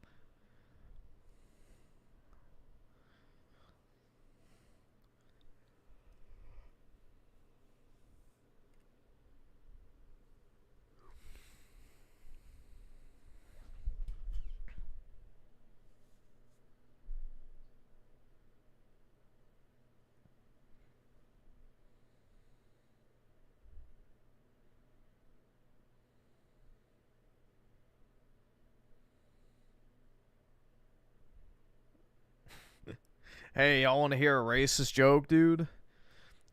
Hey, y'all want to hear a racist joke, dude?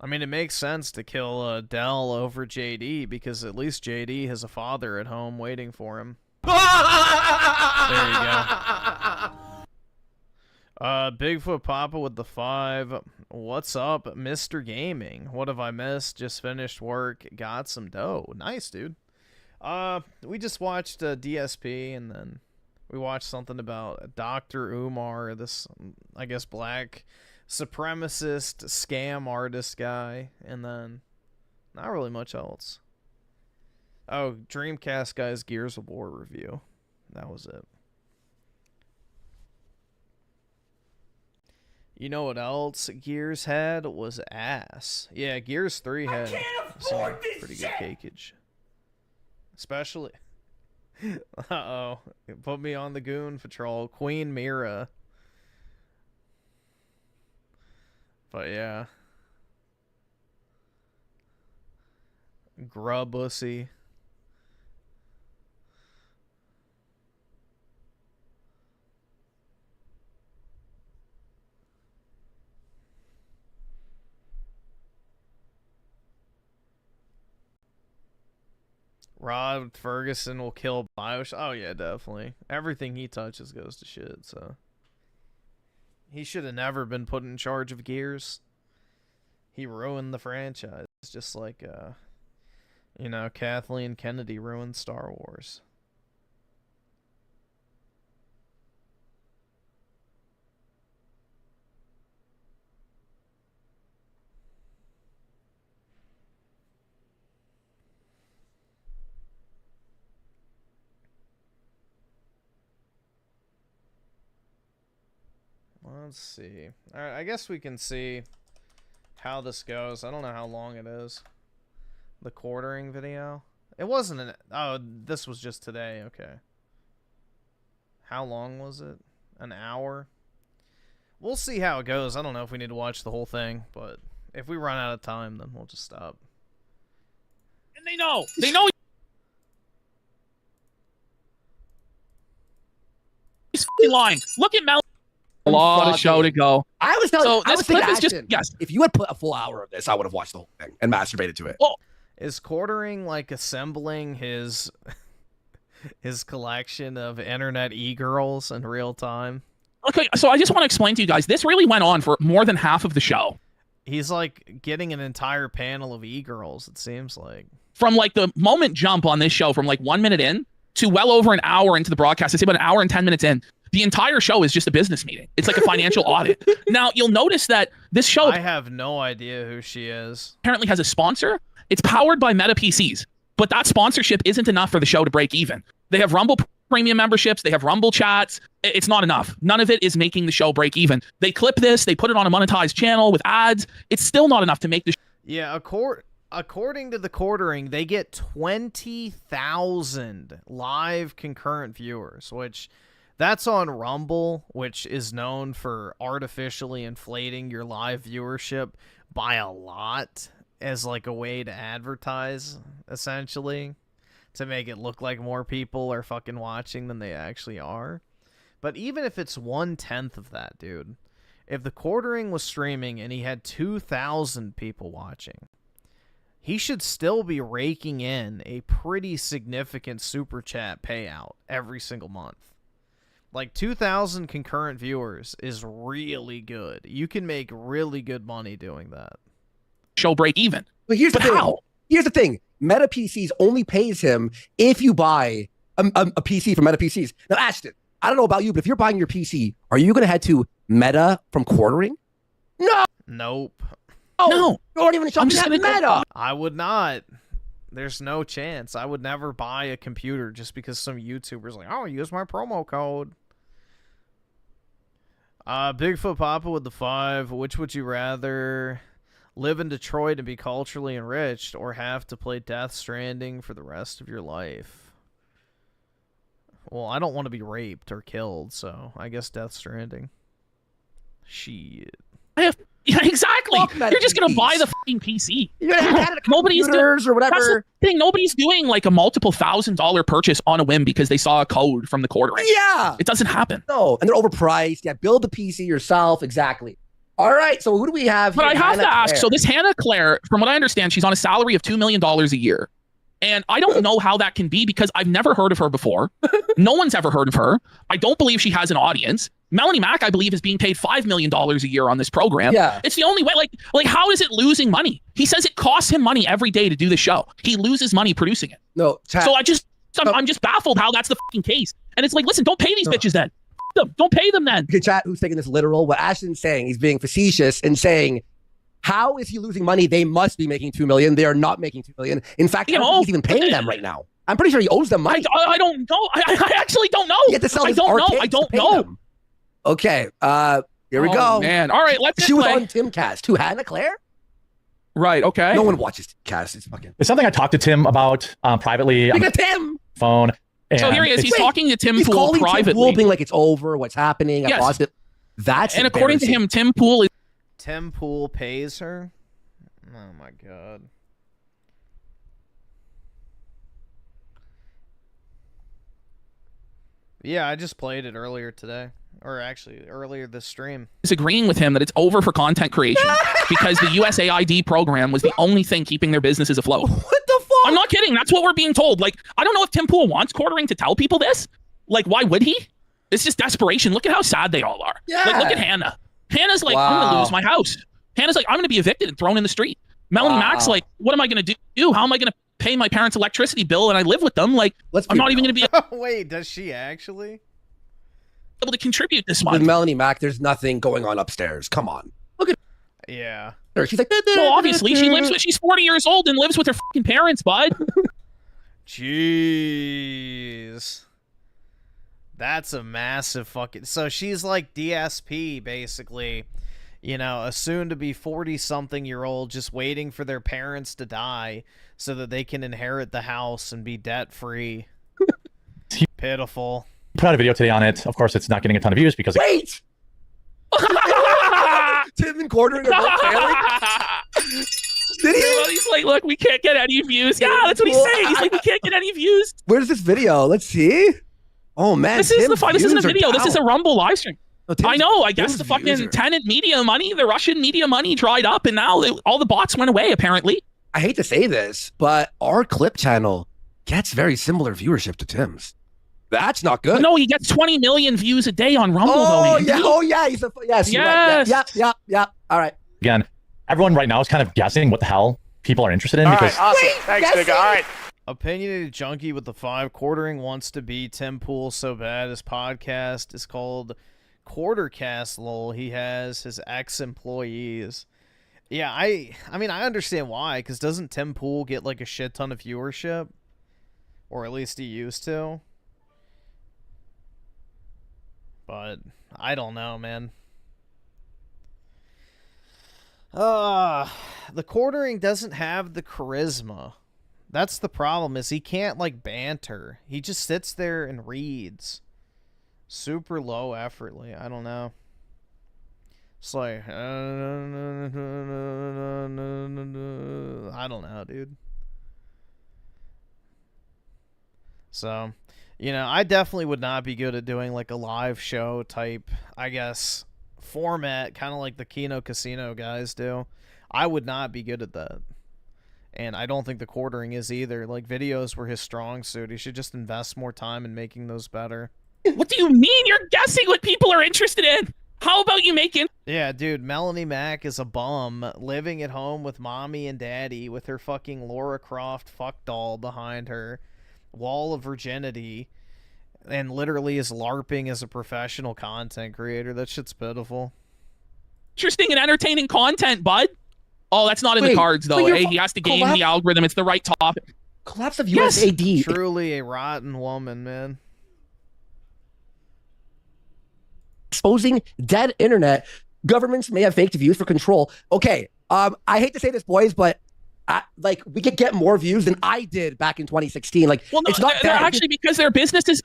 I mean, it makes sense to kill Dell over JD because at least JD has a father at home waiting for him. There you go. Bigfoot Papa with the 5. What's up, Mr. Gaming? What have I missed? Just finished work. Got some dough. Nice, dude. We just watched DSP, and then we watched something about Dr. Umar, this, I guess, black supremacist scam artist guy, and then not really much else. Oh, Dreamcast guy's Gears of War review. That was it. You know what else Gears had was ass. Yeah, Gears 3 had some pretty good cakeage. Especially... Uh-oh. Put me on the goon patrol. Queen Mira. But yeah. Grubussy. Rod Ferguson will kill Bioshock. Oh yeah, definitely. Everything he touches goes to shit. So he should have never been put in charge of Gears. He ruined the franchise, just like you know, Kathleen Kennedy ruined Star Wars. Let's see. All right, I guess we can see how this goes. I don't know how long it is. The quartering video. It wasn't an... Oh, this was just today. Okay. How long was it? An hour? We'll see how it goes. I don't know if we need to watch the whole thing, but if we run out of time, then we'll just stop. And they know. They know he's fucking lying. Look at Mel. A lot of show to go. I was telling so you, I this was clip thinking, is just Ashton, yes. If you had put a full hour of this, I would have watched the whole thing and masturbated to it. Well, is quartering like assembling his collection of internet e-girls in real time? Okay, so I just want to explain to you guys, this really went on for more than half of the show. He's like getting an entire panel of e-girls, it seems like. From like the moment jump on this show, from like 1 minute in to well over an hour into the broadcast, I say about an hour and 10 minutes in, the entire show is just a business meeting. It's like a financial audit. Now, you'll notice that this show... I have no idea who she is. ...apparently has a sponsor. It's powered by Meta PCs. But that sponsorship isn't enough for the show to break even. They have Rumble premium memberships. They have Rumble chats. It's not enough. None of it is making the show break even. They clip this. They put it on a monetized channel with ads. It's still not enough to make the show. Yeah, according to the quartering, they get 20,000 live concurrent viewers, which... That's on Rumble, which is known for artificially inflating your live viewership by a lot as like a way to advertise, essentially, to make it look like more people are fucking watching than they actually are. But even if it's 1/10 of that, dude, if the quartering was streaming and he had 2,000 people watching, he should still be raking in a pretty significant super chat payout every single month. Like 2,000 concurrent viewers is really good. You can make really good money doing that. Show break even. But here's the thing. How? Here's the thing. Meta PCs only pays him if you buy a PC from Meta PCs. Now, Ashton, I don't know about you, but if you're buying your PC, are you going to head to Meta from quartering? No. Nope. Oh, no. You aren't even shopping at Meta. I would not. There's no chance. I would never buy a computer just because some YouTuber's like, oh, use my promo code. Bigfoot Papa with the 5. Which would you rather live in Detroit and be culturally enriched or have to play Death Stranding for the rest of your life? Well, I don't want to be raped or killed, so I guess Death Stranding. Shit. Yeah, exactly. You're just gonna buy the fucking PC. You're gonna have to nobody's computers or whatever. That's the thing. Nobody's doing like a multiple $1,000 purchase on a whim because they saw a code from the quartering. Yeah, it doesn't happen. No, and they're overpriced. Yeah, build the PC yourself. Exactly. All right. So who do we have? But here? I have Hannah to ask. Claire. So this Hannah Claire, from what I understand, she's on a salary of $2 million a year. And I don't know how that can be because I've never heard of her before. No one's ever heard of her. I don't believe she has an audience. Melanie Mack, I believe, is being paid $5 million a year on this program. Yeah. It's the only way. Like, how is it losing money? He says it costs him money every day to do the show. He loses money producing it. No. So I'm just baffled how that's the fucking case. And it's like, listen, don't pay these bitches then. Don't pay them then. Okay, chat, who's taking this literal? What Ashton's saying, he's being facetious and saying, how is he losing money? They must be making $2 million. They are not making $2 million. In fact, I don't think he's even paying them right now. I'm pretty sure he owes them money. I don't know. I actually don't know. He had to sell his I don't know. arcades I don't to pay know. them. Okay, here we go. Man, all right, let's. She was on Timcast. Who, Hannah Claire? Right. Okay. No one watches Timcast. It's fucking. It's something I talked to Tim about privately. Look at Tim. Phone. So here he is. He's talking to Tim Pool privately. Tim Pool being like, it's over. What's happening? I lost it. That's and according to him, Tim Pool is. Tim Pool pays her. Oh my god. Yeah, I just played it earlier today. Or actually, earlier this stream. Is agreeing with him that it's over for content creation because the USAID program was the only thing keeping their businesses afloat. What the I'm not kidding. That's what we're being told. Like, I don't know if Tim Pool wants quartering to tell people this. Like, why would he? It's just desperation. Look at how sad they all are. Yeah. Like, look at Hannah. Hannah's like, I'm going to lose my house. Hannah's like, I'm going to be evicted and thrown in the street. Melanie Mac's like, what am I going to do? How am I going to pay my parents' electricity bill and I live with them? Like, I'm not even going to be Wait, does she actually? able to contribute this With month. Melanie Mac, there's nothing going on upstairs. Come on. Look at Yeah. her. She's like, Well, obviously, she's 40 years old and lives with her fucking parents, bud. Jeez. That's a massive fucking... So she's like DSP, basically. You know, a soon-to-be 40-something-year-old just waiting for their parents to die so that they can inherit the house and be debt-free. Pitiful. Put out a video today on it. Of course, it's not getting a ton of views because... Wait! Tim and quartering are both family? Did he? He's like, look, we can't get any views. Yeah, that's what he's saying. He's like, we can't get any views. Where's this video? Let's see. Oh, man. This isn't a video. This is a Rumble live stream. I know. I guess the fucking tenant media money, the Russian media money dried up, and now all the bots went away, apparently. I hate to say this, but our clip channel gets very similar viewership to Tim's. That's not good. No, he gets 20 million views a day on Rumble, oh, though, Andy. yeah. Oh, yeah. He's a... Yes. Yes. Right. Yeah. All right. Again, everyone right now is kind of guessing what the hell people are interested in. All because right, awesome. Thanks, nigga. All right. Opinionated junkie with the 5 quartering wants to be Tim Pool so bad. His podcast is called Quartercast. Lol. He has his ex-employees. Yeah, I mean, I understand why, because doesn't Tim Pool get like a shit ton of viewership? Or at least he used to. But I don't know, man. The quartering doesn't have the charisma. That's the problem, is he can't like banter. He just sits there and reads. Super low effortly. I don't know. It's like I don't know, dude. So, you know, I definitely would not be good at doing like a live show type, I guess, format, kind of like the Kino Casino guys do. I would not be good at that. And I don't think the quartering is either. Like, videos were his strong suit. He should just invest more time in making those better. What do you mean? You're guessing what people are interested in. How about you making... Yeah, dude, Melanie Mac is a bum living at home with mommy and daddy with her fucking Lara Croft fuck doll behind her. Wall of virginity. And literally is LARPing as a professional content creator. That shit's pitiful. Interesting and entertaining content, bud. Oh, that's not in the cards, though. Hey, he has to game the algorithm. It's the right topic. Collapse of USAD. Truly a rotten woman, man. Exposing dead internet. Governments may have faked views for control. Okay, I hate to say this, boys, but like we could get more views than I did back in 2016. Like, well, no, it's not they're actually because their businesses,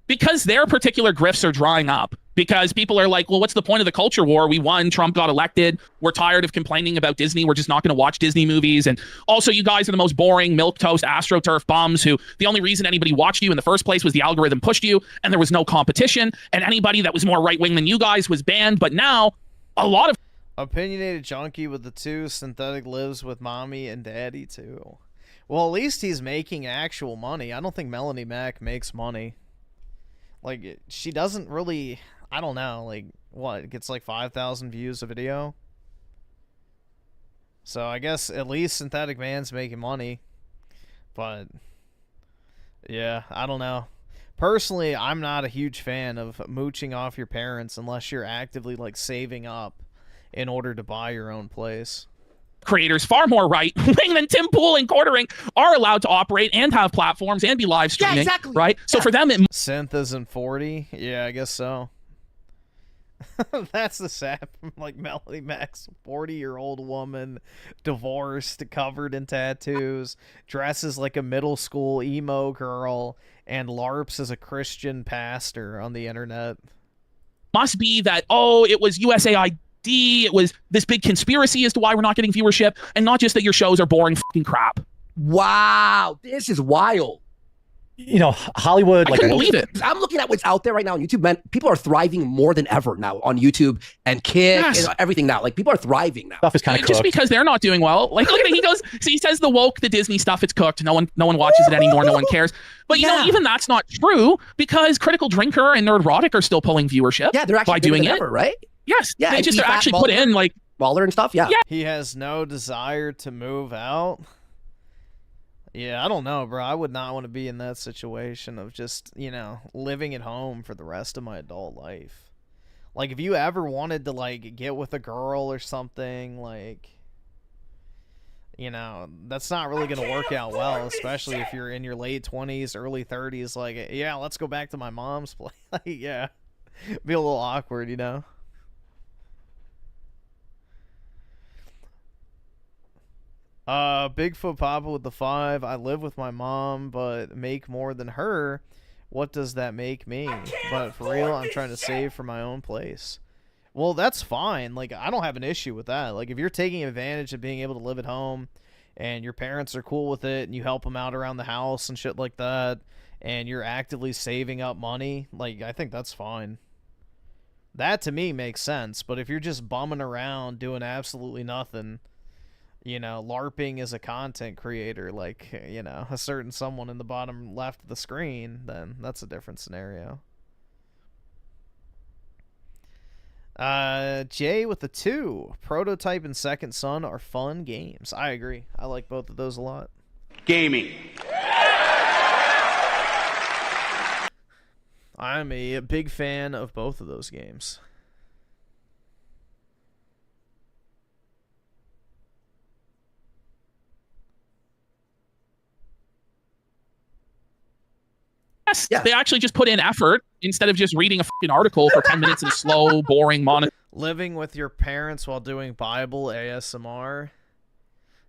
because their particular grifts are drying up. Because people are like, well, what's the point of the culture war? We won. Trump got elected. We're tired of complaining about Disney. We're just not going to watch Disney movies. And also, you guys are the most boring milquetoast AstroTurf bums who the only reason anybody watched you in the first place was the algorithm pushed you and there was no competition. And anybody that was more right-wing than you guys was banned. But now, a lot of... Opinionated junkie with the 2 synthetic lives with mommy and daddy, too. Well, at least he's making actual money. I don't think Melanie Mac makes money. Like, she doesn't really... I don't know, like, what, it gets like 5,000 views a video? So I guess at least Synthetic Man's making money. But, yeah, I don't know. Personally, I'm not a huge fan of mooching off your parents unless you're actively, like, saving up in order to buy your own place. Creators far more right-wing than Tim Pool and quartering are allowed to operate and have platforms and be live streaming, exactly. Right? So for them, it... Synth isn't 40? Yeah, I guess so. That's the sad, like, Melanie Mac's 40-year-old woman, divorced, covered in tattoos, dresses like a middle school emo girl, and LARPs as a Christian pastor on the internet. Must be that, oh, it was USAID, it was this big conspiracy as to why we're not getting viewership, and not just that your shows are boring fucking crap. Wow, this is wild. you know, Hollywood. I Like, couldn't believe it. I'm looking at what's out there right now on YouTube, man. People are thriving more than ever now on YouTube and Kick and everything now. Like, people are thriving now. Stuff is kind of just because they're not doing well. Like, look at it. He goes, so he says the woke, the Disney stuff, it's cooked. No one watches it anymore. No one cares. But you know, even that's not true because Critical Drinker and Nerdrotic are still pulling viewership. Yeah, they're actually by doing it, ever, right? Yes. Yeah, They and just are Eat Fat actually put Baller. in like Baller and stuff. Yeah. He has no desire to move out. Yeah, I don't know, bro. I would not want to be in that situation of just, you know, living at home for the rest of my adult life. Like, if you ever wanted to, like, get with a girl or something, like, you know, that's not really going to work out well, especially if you're in your late 20s, early 30s. Like, yeah, let's go back to my mom's place. Like, yeah. Be a little awkward, you know? Bigfoot Papa with the 5. I live with my mom, but make more than her. What does that make me? But for real, I'm trying to save for my own place. Well, that's fine. Like, I don't have an issue with that. Like, if you're taking advantage of being able to live at home and your parents are cool with it and you help them out around the house and shit like that and you're actively saving up money, like, I think that's fine. That, to me, makes sense. But if you're just bumming around doing absolutely nothing, you know, LARPing as a content creator, like, you know, a certain someone in the bottom left of the screen, then that's a different scenario. Jay with the 2. Prototype and Second Son are fun games. I agree. I like both of those a lot. Gaming. I'm a big fan of both of those games. Yes, they actually just put in effort instead of just reading a fucking article for 10 minutes in slow, boring mono. Living with your parents while doing Bible ASMR.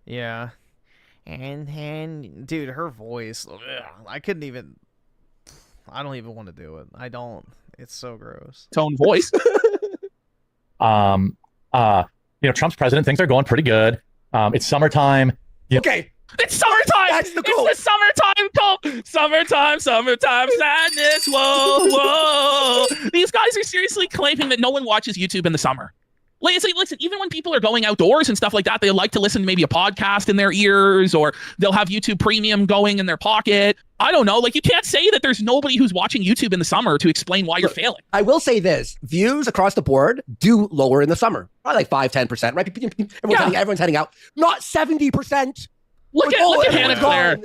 Yeah. And dude, her voice. Ugh, I don't even want to do it. I don't. It's so gross. Tone voice. You know, Trump's president. Things are going pretty good. It's summertime. Okay. It's summertime. That's the goal. It's the summertime call. Summertime sadness. Whoa. These guys are seriously claiming that no one watches YouTube in the summer. Listen, even when people are going outdoors and stuff like that, they like to listen to maybe a podcast in their ears, or they'll have YouTube Premium going in their pocket. I don't know. Like, you can't say that there's nobody who's watching YouTube in the summer to explain why you're failing. I will say this. Views across the board do lower in the summer. Probably like 5-10%, right? Everyone's heading out. Not 70%. Look at Hannah Claire.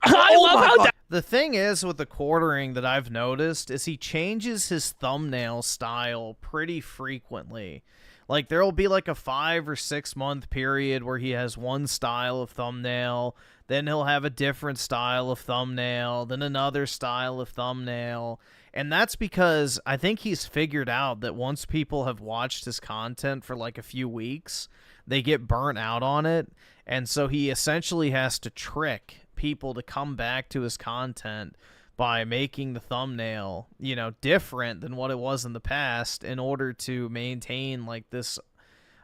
I love how the thing is with the quartering that I've noticed is he changes his thumbnail style pretty frequently. Like, there'll be like a 5 or 6 month period where he has one style of thumbnail, then he'll have a different style of thumbnail, then another style of thumbnail. And that's because I think he's figured out that once people have watched his content for like a few weeks, they get burnt out on it. And so he essentially has to trick people to come back to his content by making the thumbnail, you know, different than what it was in the past in order to maintain like this,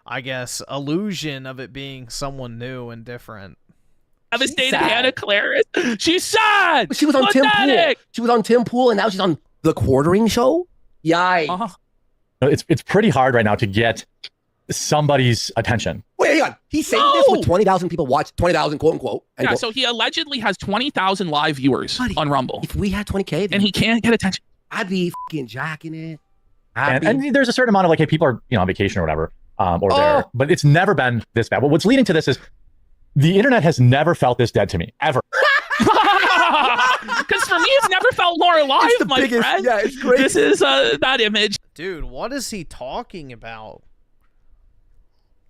I guess, illusion of it being someone new and different. Devastated Hannah Claire is. She's sad. She was on Tim Pool. She was on Tim Pool, and now she's on the quartering show. Yikes. It's pretty hard right now to get somebody's attention. Wait, hang on. He's saying this with 20,000 people watch, 20,000 quote unquote. Yeah, so he allegedly has 20,000 live viewers on Rumble. If we had 20K, and he can't get attention, I'd be fucking jacking it. And there's a certain amount of like, hey, people are, you know, on vacation or whatever, or there, but it's never been this bad. But what's leading to this is the internet has never felt this dead to me, ever. Because for me, it's never felt more alive, my friend. Yeah, it's great. This is that image. Dude, what is he talking about?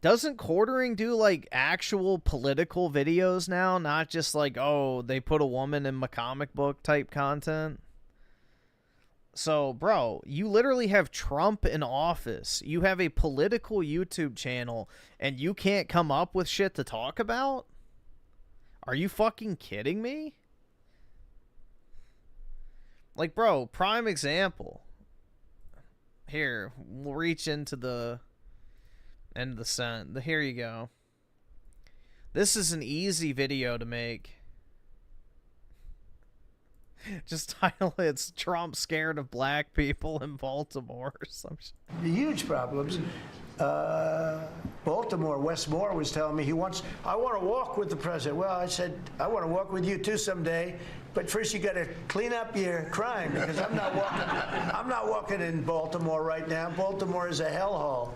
Doesn't quartering do like actual political videos now? Not just like, oh, they put a woman in my comic book type content? So, bro, you literally have Trump in office. You have a political YouTube channel, and you can't come up with shit to talk about? Are you fucking kidding me? Like, bro, prime example. Here, we'll reach into the end of the sun. Here you go. This is an easy video to make. Just title it's Trump scared of black people in Baltimore or some shit. Huge problems. Baltimore, Wes Moore was telling me I want to walk with the president. Well, I said, I want to walk with you too someday, but first you got to clean up your crime because I'm not walking in Baltimore right now. Baltimore is a hellhole.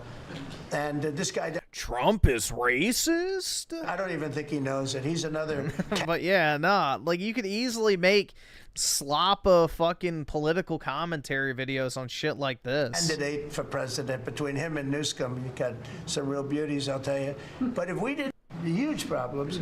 And this guy... Trump is racist? I don't even think he knows it. He's another... But yeah, nah. Like, you could easily make slop fucking political commentary videos on shit like this. Candidate for president. Between him and Newscomb, you got some real beauties, I'll tell you. But if we did huge problems...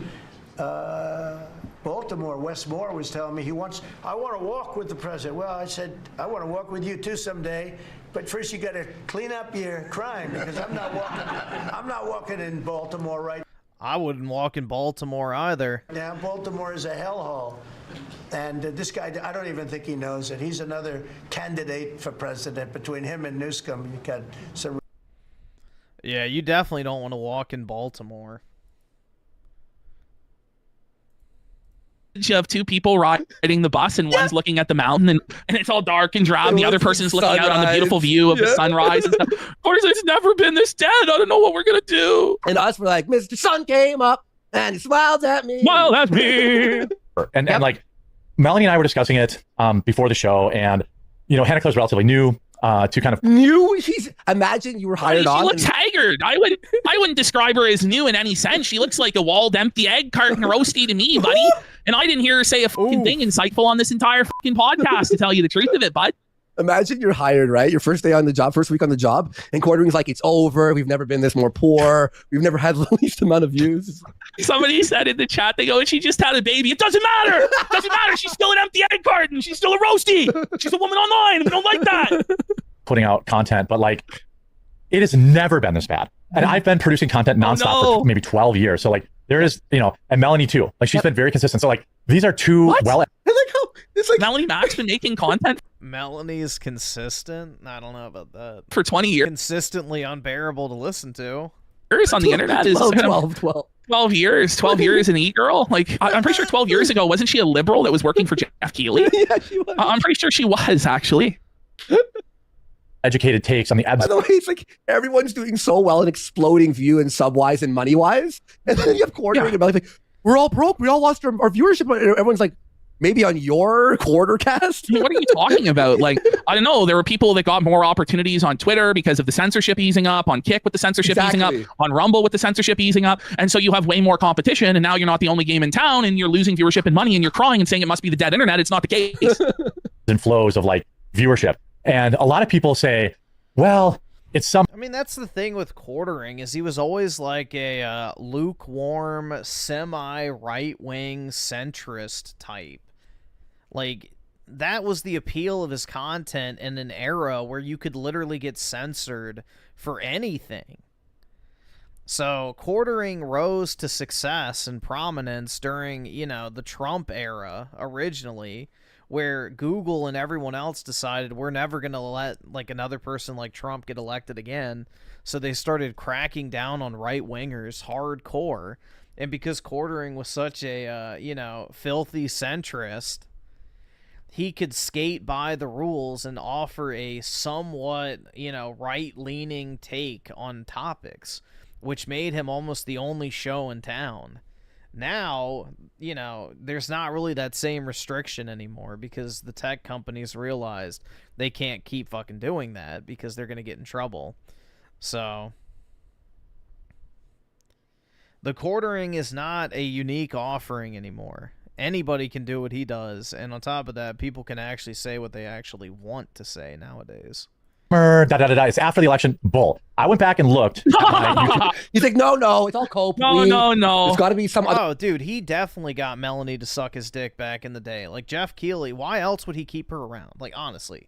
Baltimore, Wes Moore was telling me I want to walk with the president. Well, I said, I want to walk with you too someday, but first you got to clean up your crime because I'm not walking in Baltimore right I wouldn't walk in Baltimore either. now. Baltimore is a hellhole. And this guy, I don't even think he knows it. He's another candidate for president. Between him and Newscomb, you got some... Yeah, you definitely don't want to walk in Baltimore. You have two people riding the bus and one's looking at the mountain and it's all dark and drab and the other person's looking out on the beautiful view of the sunrise and stuff. Of course, it's never been this dead. I don't know what we're gonna do. And us were like, Mr. Sun came up and he smiled at me. Smiled at me. And like Melanie and I were discussing it before the show, and you know, Hannah Claire's relatively new to kind of new. Imagine you were hired on. She looks haggard. I wouldn't describe her as new in any sense. She looks like a walled empty egg carton roasty to me, buddy. And I didn't hear her say a fucking thing insightful on this entire fucking podcast, to tell you the truth of it, bud. Imagine you're hired, right? Your first day on the job, first week on the job, and quartering's like, it's over. We've never been this more poor. We've never had the least amount of views. Somebody said in the chat, they go, and she just had a baby. It doesn't matter. It doesn't matter. She's still an empty egg carton. She's still a roasty. She's a woman online. We don't like that. putting out content, but like, it has never been this bad. And I've been producing content nonstop for maybe 12 years. So like, there is, you know, and Melanie too. Like, she's been very consistent. So like, these are two well. It's like Melanie Mac's been making content. Melanie's consistent. I don't know about that. For 20 years. Consistently unbearable to listen to. On the internet is 12 years. 12 years an e-girl. Like, I'm pretty sure 12 years ago, wasn't she a liberal that was working for Jeff Keighley? Yeah, she was. I'm pretty sure she was, actually. Educated takes on the By the way, it's like everyone's doing so well and exploding view and sub-wise and money-wise. And then you have quartering and like, we're all broke. We all lost our viewership. Everyone's like, maybe on your quarter cast? What are you talking about? Like, I don't know. There were people that got more opportunities on Twitter because of the censorship easing up, on Kick with the censorship easing up, on Rumble with the censorship easing up. And so you have way more competition, and now you're not the only game in town, and you're losing viewership and money, and you're crying and saying it must be the dead internet. It's not the case. And flows of like viewership. And a lot of people say, well, it's some... I mean, that's the thing with quartering, is he was always like a lukewarm, semi-right-wing centrist type. Like, that was the appeal of his content in an era where you could literally get censored for anything. So quartering rose to success and prominence during, you know, the Trump era originally, where Google and everyone else decided we're never going to let like another person like Trump get elected again. So they started cracking down on right-wingers hardcore. And because quartering was such a, you know, filthy centrist, he could skate by the rules and offer a somewhat, you know, right-leaning take on topics, which made him almost the only show in town. Now, you know, there's not really that same restriction anymore because the tech companies realized they can't keep fucking doing that because they're going to get in trouble. So the quartering is not a unique offering anymore. Anybody can do what he does, and on top of that, people can actually say what they actually want to say nowadays. It's after the election. Bull. I went back and looked. He's like, no, it's all cope. No. There's got to be some. Oh, dude, he definitely got Melanie to suck his dick back in the day. Like Jeff Keighley, why else would he keep her around? Like, honestly,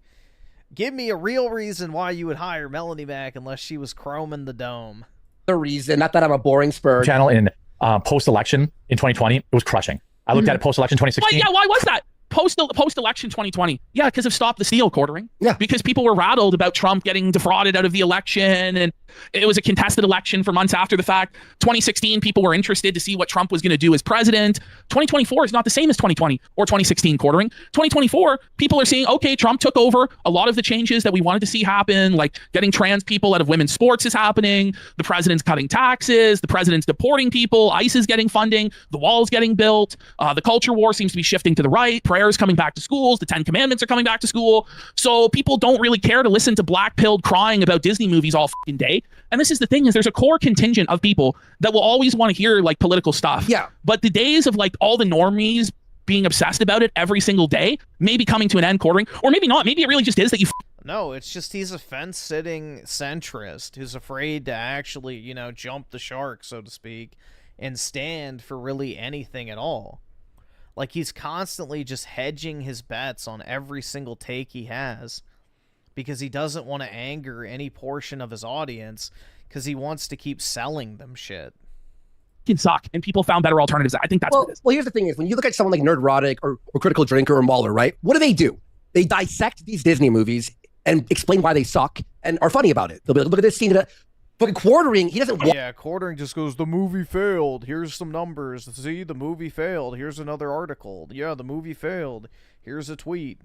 give me a real reason why you would hire Melanie back unless she was chroming the dome. The reason, not that I'm a boring spur. Channel in post-election in 2020, it was crushing. I looked at it post-election 2016. Why was that? Post-election 2020, yeah, because of Stop the Steal quartering. Yeah. Because people were rattled about Trump getting defrauded out of the election, and it was a contested election for months after the fact. 2016, people were interested to see what Trump was going to do as president. 2024 is not the same as 2020 or 2016 quartering. 2024, people are seeing, okay, Trump took over. A lot of the changes that we wanted to see happen, like getting trans people out of women's sports, is happening. The president's cutting taxes. The president's deporting people. ICE is getting funding. The wall's getting built. The culture war seems to be shifting to the right. Prayers coming back to schools. The 10 Commandments are coming back to school. So people don't really care to listen to black-pilled crying about Disney movies all fucking day. And this is the thing, is there's a core contingent of people that will always want to hear like political stuff. Yeah. But the days of like all the normies being obsessed about it every single day may be coming to an end, quartering, or maybe not. Maybe it really just is that you No, it's just he's a fence-sitting centrist who's afraid to actually, you know, jump the shark, so to speak, and stand for really anything at all. Like, he's constantly just hedging his bets on every single take he has because he doesn't want to anger any portion of his audience because he wants to keep selling them shit. can suck, and people found better alternatives. I think that's what it is. Well, here's the thing is, when you look at someone like Nerdrotic or Critical Drinker or Mauler, right? What do? They dissect these Disney movies and explain why they suck and are funny about it. They'll be like, look at this scene. Fucking quartering, he doesn't. Yeah, quartering just goes, the movie failed. Here's some numbers. See, the movie failed. Here's another article. Yeah, the movie failed. Here's a tweet.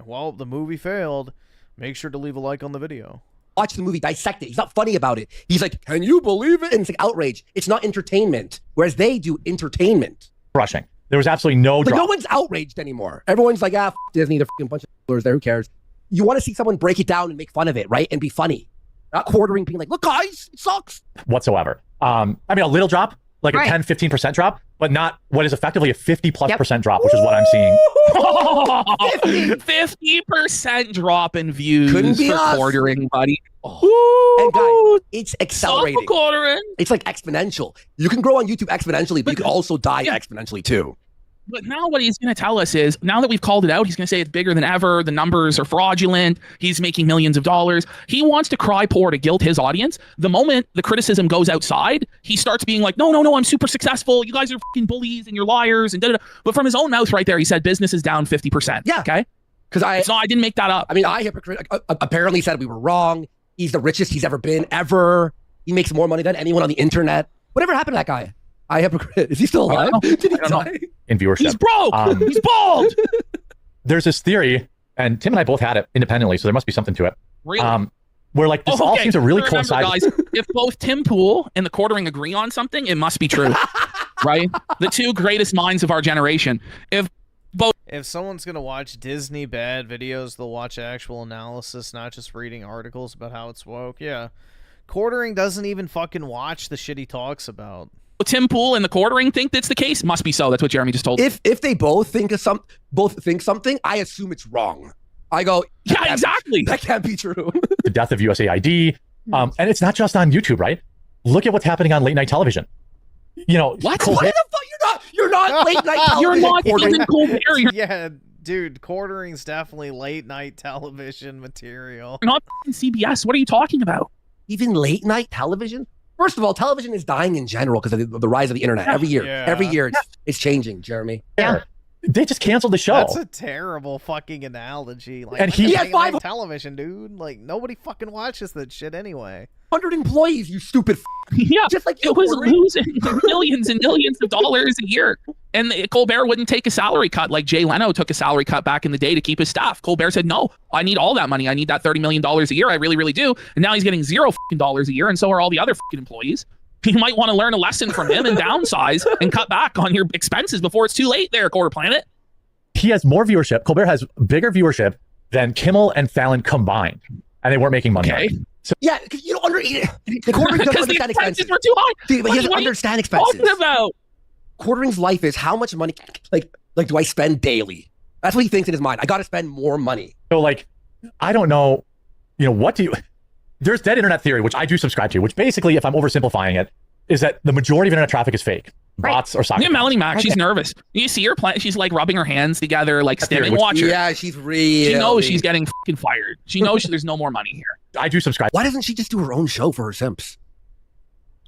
Well, the movie failed. Make sure to leave a like on the video. Watch the movie, dissect it. He's not funny about it. He's like, can you believe it? And it's like outrage. It's not entertainment. Whereas they do entertainment. Crushing. There was absolutely no like, drama. no one's outraged anymore. Everyone's like, ah, Disney, they're fucking bunch of foolers there. Who cares? You want to see someone break it down and make fun of it, right? And be funny. Not quartering, being like, look, guys, it sucks. Whatsoever. I mean, a little drop, like a 10, 15% drop, but not what is effectively a 50+% drop, which is what I'm seeing. 50% drop in views Couldn't be for us. quartering, buddy. And guys, it's accelerating. Stop quartering. It's like exponential. You can grow on YouTube exponentially, but you can also die exponentially too. But now what he's going to tell us is, now that we've called it out, he's going to say it's bigger than ever. The numbers are fraudulent. He's making millions of dollars. He wants to cry poor to guilt his audience. The moment the criticism goes outside, he starts being like, no, I'm super successful. You guys are fucking bullies and you're liars and da-da-da. But from his own mouth right there, he said business is down 50%. Yeah. Okay? Because I didn't make that up. I mean, hypocrite apparently said we were wrong. He's the richest he's ever been, ever. He makes more money than anyone on the internet. Whatever happened to that guy? I hypocrite. Is he still alive? Did he die? In viewership. He's broke. He's bald. There's this theory, and Tim and I both had it independently, so there must be something to it. Really? Where like this all seems to really Remember, coincide. guys, if both Tim Pool and the quartering agree on something, it must be true. Right? The two greatest minds of our generation. If someone's gonna watch Disney bad videos, they'll watch actual analysis, not just reading articles about how it's woke. Yeah. Quartering doesn't even fucking watch the shit he talks about. Tim Pool and the quartering think that's the case, must be so. That's what Jeremy just told. If they both think something, I assume it's wrong. I go, yeah, exactly. That can't be true. The death of USAID. And it's not just on YouTube, right? Look at what's happening on late night television. You know, what the fuck? You're not late night television. You're not even Colbert. Yeah, dude, quartering's definitely late night television material. Not CBS. What are you talking about? Even late night television? First of all, television is dying in general because of the rise of the internet. Every year, it's changing, Jeremy. Yeah. They just canceled the show. That's a terrible fucking analogy. Like, and he had five television, dude. Like, nobody fucking watches that shit anyway. 100 employees, you stupid. Yeah, just like it was losing millions and millions of dollars a year. And Colbert wouldn't take a salary cut like Jay Leno took a salary cut back in the day to keep his staff. Colbert said, no, I need all that money. I need that $30 million a year. I really, really do. And now he's getting $0 a year. And so are all the other fucking employees. You might want to learn a lesson from him and downsize and cut back on your expenses before it's too late there, Quarter Planet. He has more viewership. Colbert has bigger viewership than Kimmel and Fallon combined. And they weren't making money. Okay. So, yeah, because you don't Quartering doesn't understand expenses. Were too high. Dude, but he doesn't understand expenses. Talking about? Quartering's life is how much money, like do I spend daily? That's what he thinks in his mind. I got to spend more money. So, like, I don't know, what do you... There's dead internet theory, which I do subscribe to, which basically, if I'm oversimplifying it, is that the majority of internet traffic is fake. Right. Bots or soccer. Yeah, Melanie Mack, she's nervous. You see her playing, she's like rubbing her hands together, like stimming. Watch her. Yeah, she's real. She knows she's getting fucking fired. She knows there's no more money here. I do subscribe. Why doesn't she just do her own show for her simps?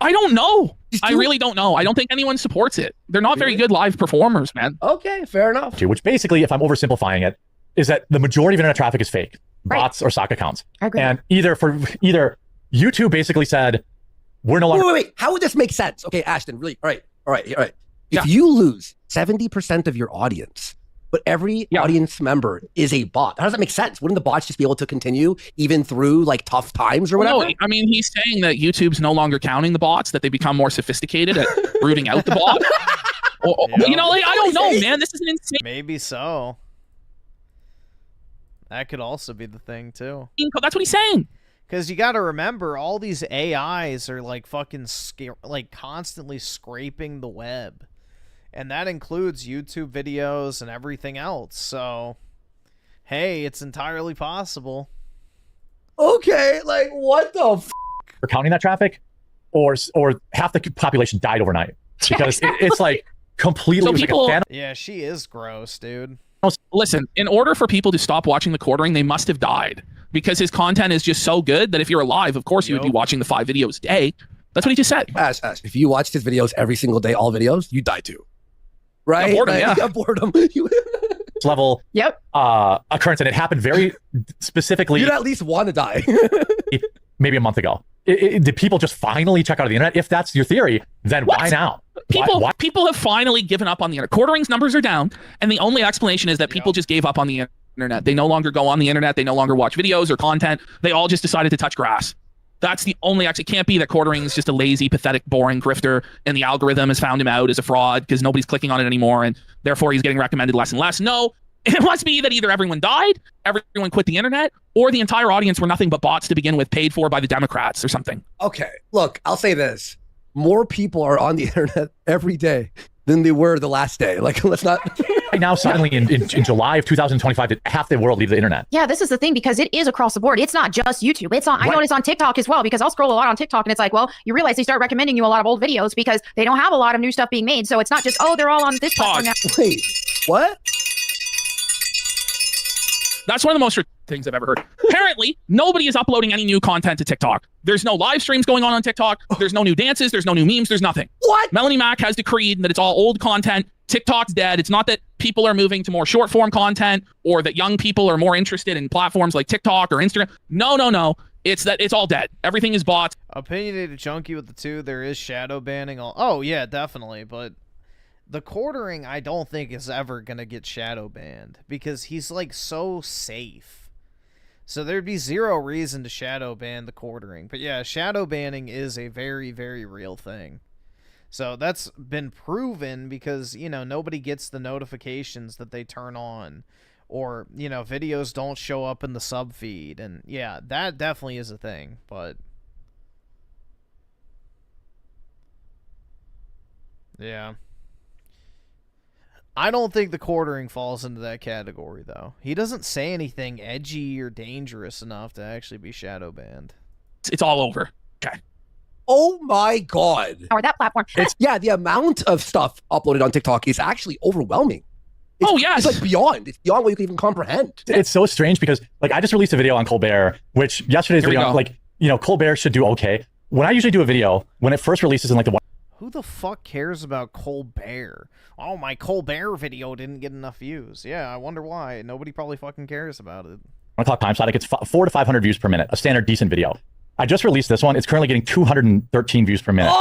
I don't know. I really don't know. I don't think anyone supports it. They're not very good live performers, man. Okay, fair enough. Which basically, if I'm oversimplifying it, is that the majority of internet traffic is fake, bots or sock accounts. I agree. And either YouTube basically said, we're no longer. Wait. How would this make sense? Okay, Ashton, really. All right. If you lose 70% of your audience, but every audience member is a bot, how does that make sense? Wouldn't the bots just be able to continue even through like tough times or whatever? No, I mean, he's saying that YouTube's no longer counting the bots, that they become more sophisticated at rooting out the bot. You know, like, I don't know, man. This is an insane. Maybe so. That could also be the thing, too. That's what he's saying. Because you got to remember, all these AIs are like fucking constantly scraping the web. And that includes YouTube videos and everything else. So, hey, it's entirely possible. Okay, like, what the f***? We're counting that traffic, or half the population died overnight. Because it's like completely... So people, yeah, she is gross, dude. Listen, in order for people to stop watching the quartering, they must have died. Because his content is just so good that if you're alive, of course you would be watching the 5 videos a day. That's what he just said. Ash, if you watched his videos every single day, all videos, you die too. Right? Boredom. Level occurrence, and it happened very specifically. You'd at least want to die. Maybe a month ago. Did people just finally check out of the internet? If that's your theory, then why now? People have finally given up on the internet. Quartering's numbers are down, and the only explanation is that people just gave up on the internet. They no longer go on the internet. They no longer watch videos or content. They all just decided to touch grass. That's the only It can't be that Quartering is just a lazy, pathetic, boring grifter, and the algorithm has found him out as a fraud because nobody's clicking on it anymore, and therefore he's getting recommended less and less. No, it must be that either everyone died, everyone quit the internet, or the entire audience were nothing but bots to begin with, paid for by the Democrats or something. Okay, look, I'll say this. More people are on the internet every day than they were the last day. Like, let's not... Right now, suddenly in July of 2025, half the world leave the internet. Yeah, this is the thing, because it is across the board. It's not just YouTube. It's on. I notice on TikTok as well, because I'll scroll a lot on TikTok, and it's like, well, you realize they start recommending you a lot of old videos because they don't have a lot of new stuff being made. So it's not just, oh, they're all on this platform now. Wait, what? That's one of the most things I've ever heard. Apparently, nobody is uploading any new content to TikTok. There's no live streams going on TikTok. There's no new dances. There's no new memes. There's nothing. What? Melanie Mack has decreed that it's all old content. TikTok's dead. It's not that people are moving to more short form content or that young people are more interested in platforms like TikTok or Instagram. No. It's that it's all dead. Everything is bots. Opinionated Chunky with the 2. There is shadow banning. Oh, yeah, definitely. But the Quartering, I don't think is ever going to get shadow banned because he's like so safe. So there'd be zero reason to shadow ban the Quartering. But yeah, shadow banning is a very, very real thing. So that's been proven because, you know, nobody gets the notifications that they turn on, or, you know, videos don't show up in the sub feed. And yeah, that definitely is a thing, but yeah. I don't think the Quartering falls into that category, though. He doesn't say anything edgy or dangerous enough to actually be shadow banned. It's all over. Okay. Oh my God. Or that platform. Yeah, the amount of stuff uploaded on TikTok is actually overwhelming. Yes. It's like beyond. It's beyond what you can even comprehend. It's so strange because, like, I just released a video on Colbert, which yesterday's video, like, you know, Colbert should do okay. When I usually do a video, when it first releases in like the Who the fuck cares about Colbert? Oh, my Colbert video didn't get enough views. Yeah, I wonder why. Nobody probably fucking cares about it. 1 o'clock time slot, it gets 400 to 500 views per minute, a standard decent video. I just released this one. It's currently getting 213 views per minute.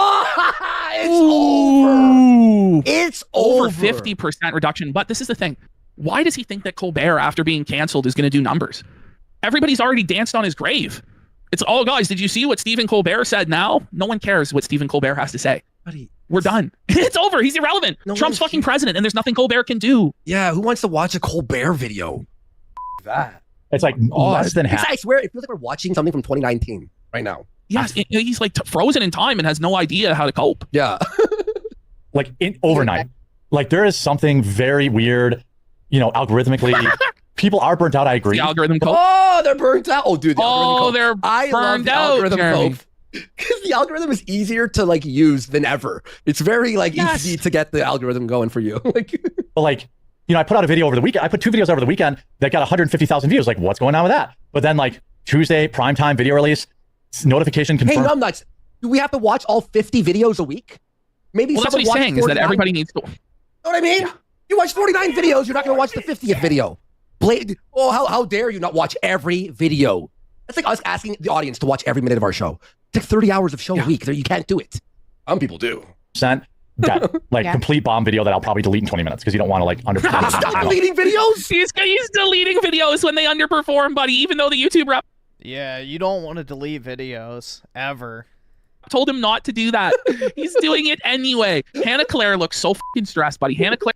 It's over 50% reduction. But this is the thing. Why does he think that Colbert, after being canceled, is going to do numbers? Everybody's already danced on his grave. It's all, guys, did you see what Stephen Colbert said now? No one cares what Stephen Colbert has to say. We're done. It's over. He's irrelevant. Trump's fucking president, and there's nothing Colbert can do. Yeah, who wants to watch a Colbert video? That. It's like less than half. I swear, it feels like we're watching something from 2019 right now. Yes, he's like frozen in time and has no idea how to cope. Yeah. Like overnight. Like there is something very weird, you know, algorithmically. People are burnt out, I agree. The algorithm cope. Oh, they're burnt out. Oh, dude, the algorithm cope. They're burned out, Jeremy. Because the algorithm is easier to like use than ever. It's very like easy to get the algorithm going for you. But like, you know, I put out a video over the weekend. I put 2 videos over the weekend that got 150,000 views. Like, what's going on with that? But then like Tuesday, primetime video release, notification confirmed. Hey, numbnuts. Do we have to watch all 50 videos a week? Maybe Well, that's what he's saying, is that everybody needs to. You know what I mean? You watch 49 videos, you're not going to watch the 50th video. How dare you not watch every video? That's like us asking the audience to watch every minute of our show. It's like 30 hours of show a week. You can't do it. Some people do. Complete bomb video that I'll probably delete in 20 minutes because you don't want to like underperform. Stop deleting videos? He's deleting videos when they underperform, buddy, even though the YouTube rep Yeah, you don't want to delete videos, ever. told him not to do that. He's doing it anyway. Hannah Claire looks so fucking stressed, buddy. Hannah Claire.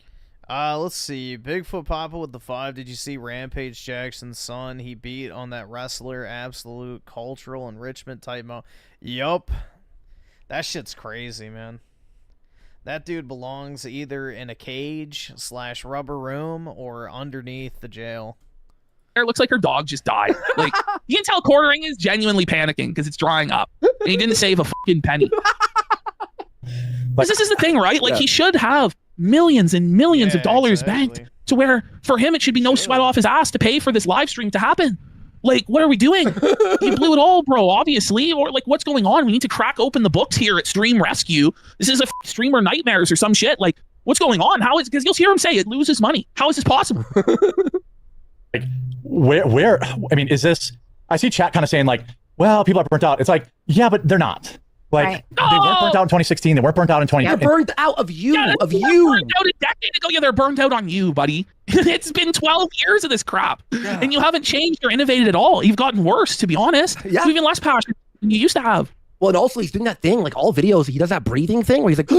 Let's see. Bigfoot Papa with the 5. Did you see Rampage Jackson's son? He beat on that wrestler absolute cultural enrichment type mode. Yup. That shit's crazy, man. That dude belongs either in a cage / rubber room or underneath the jail. It looks like her dog just died. Like, you can tell Quartering is genuinely panicking because it's drying up. And he didn't save a fucking penny. Because this is the thing, right? Like, he should have millions and millions of dollars banked to where, for him, it should be no sweat off his ass to pay for this live stream to happen. Like, what are we doing? You blew it all, bro, obviously. Or, like, what's going on? We need to crack open the books here at Stream Rescue. This is a streamer nightmares or some shit. Like, what's going on? How is, because you'll hear him say it loses money. How is this possible? Like, where, I mean, is this, I see chat kind of saying, like, well, people are burnt out. It's like, yeah, but they're not. Like, they weren't burnt out in 2016. They weren't burnt out in 2020. They're burnt out of you, They were burnt out a decade ago. Yeah, they're burnt out on you, buddy. It's been 12 years of this crap. And you haven't changed or innovated at all. You've gotten worse, to be honest. Yeah. You're even less passionate than you used to have. Well, and also he's doing that thing, like all videos, he does that breathing thing where he's like,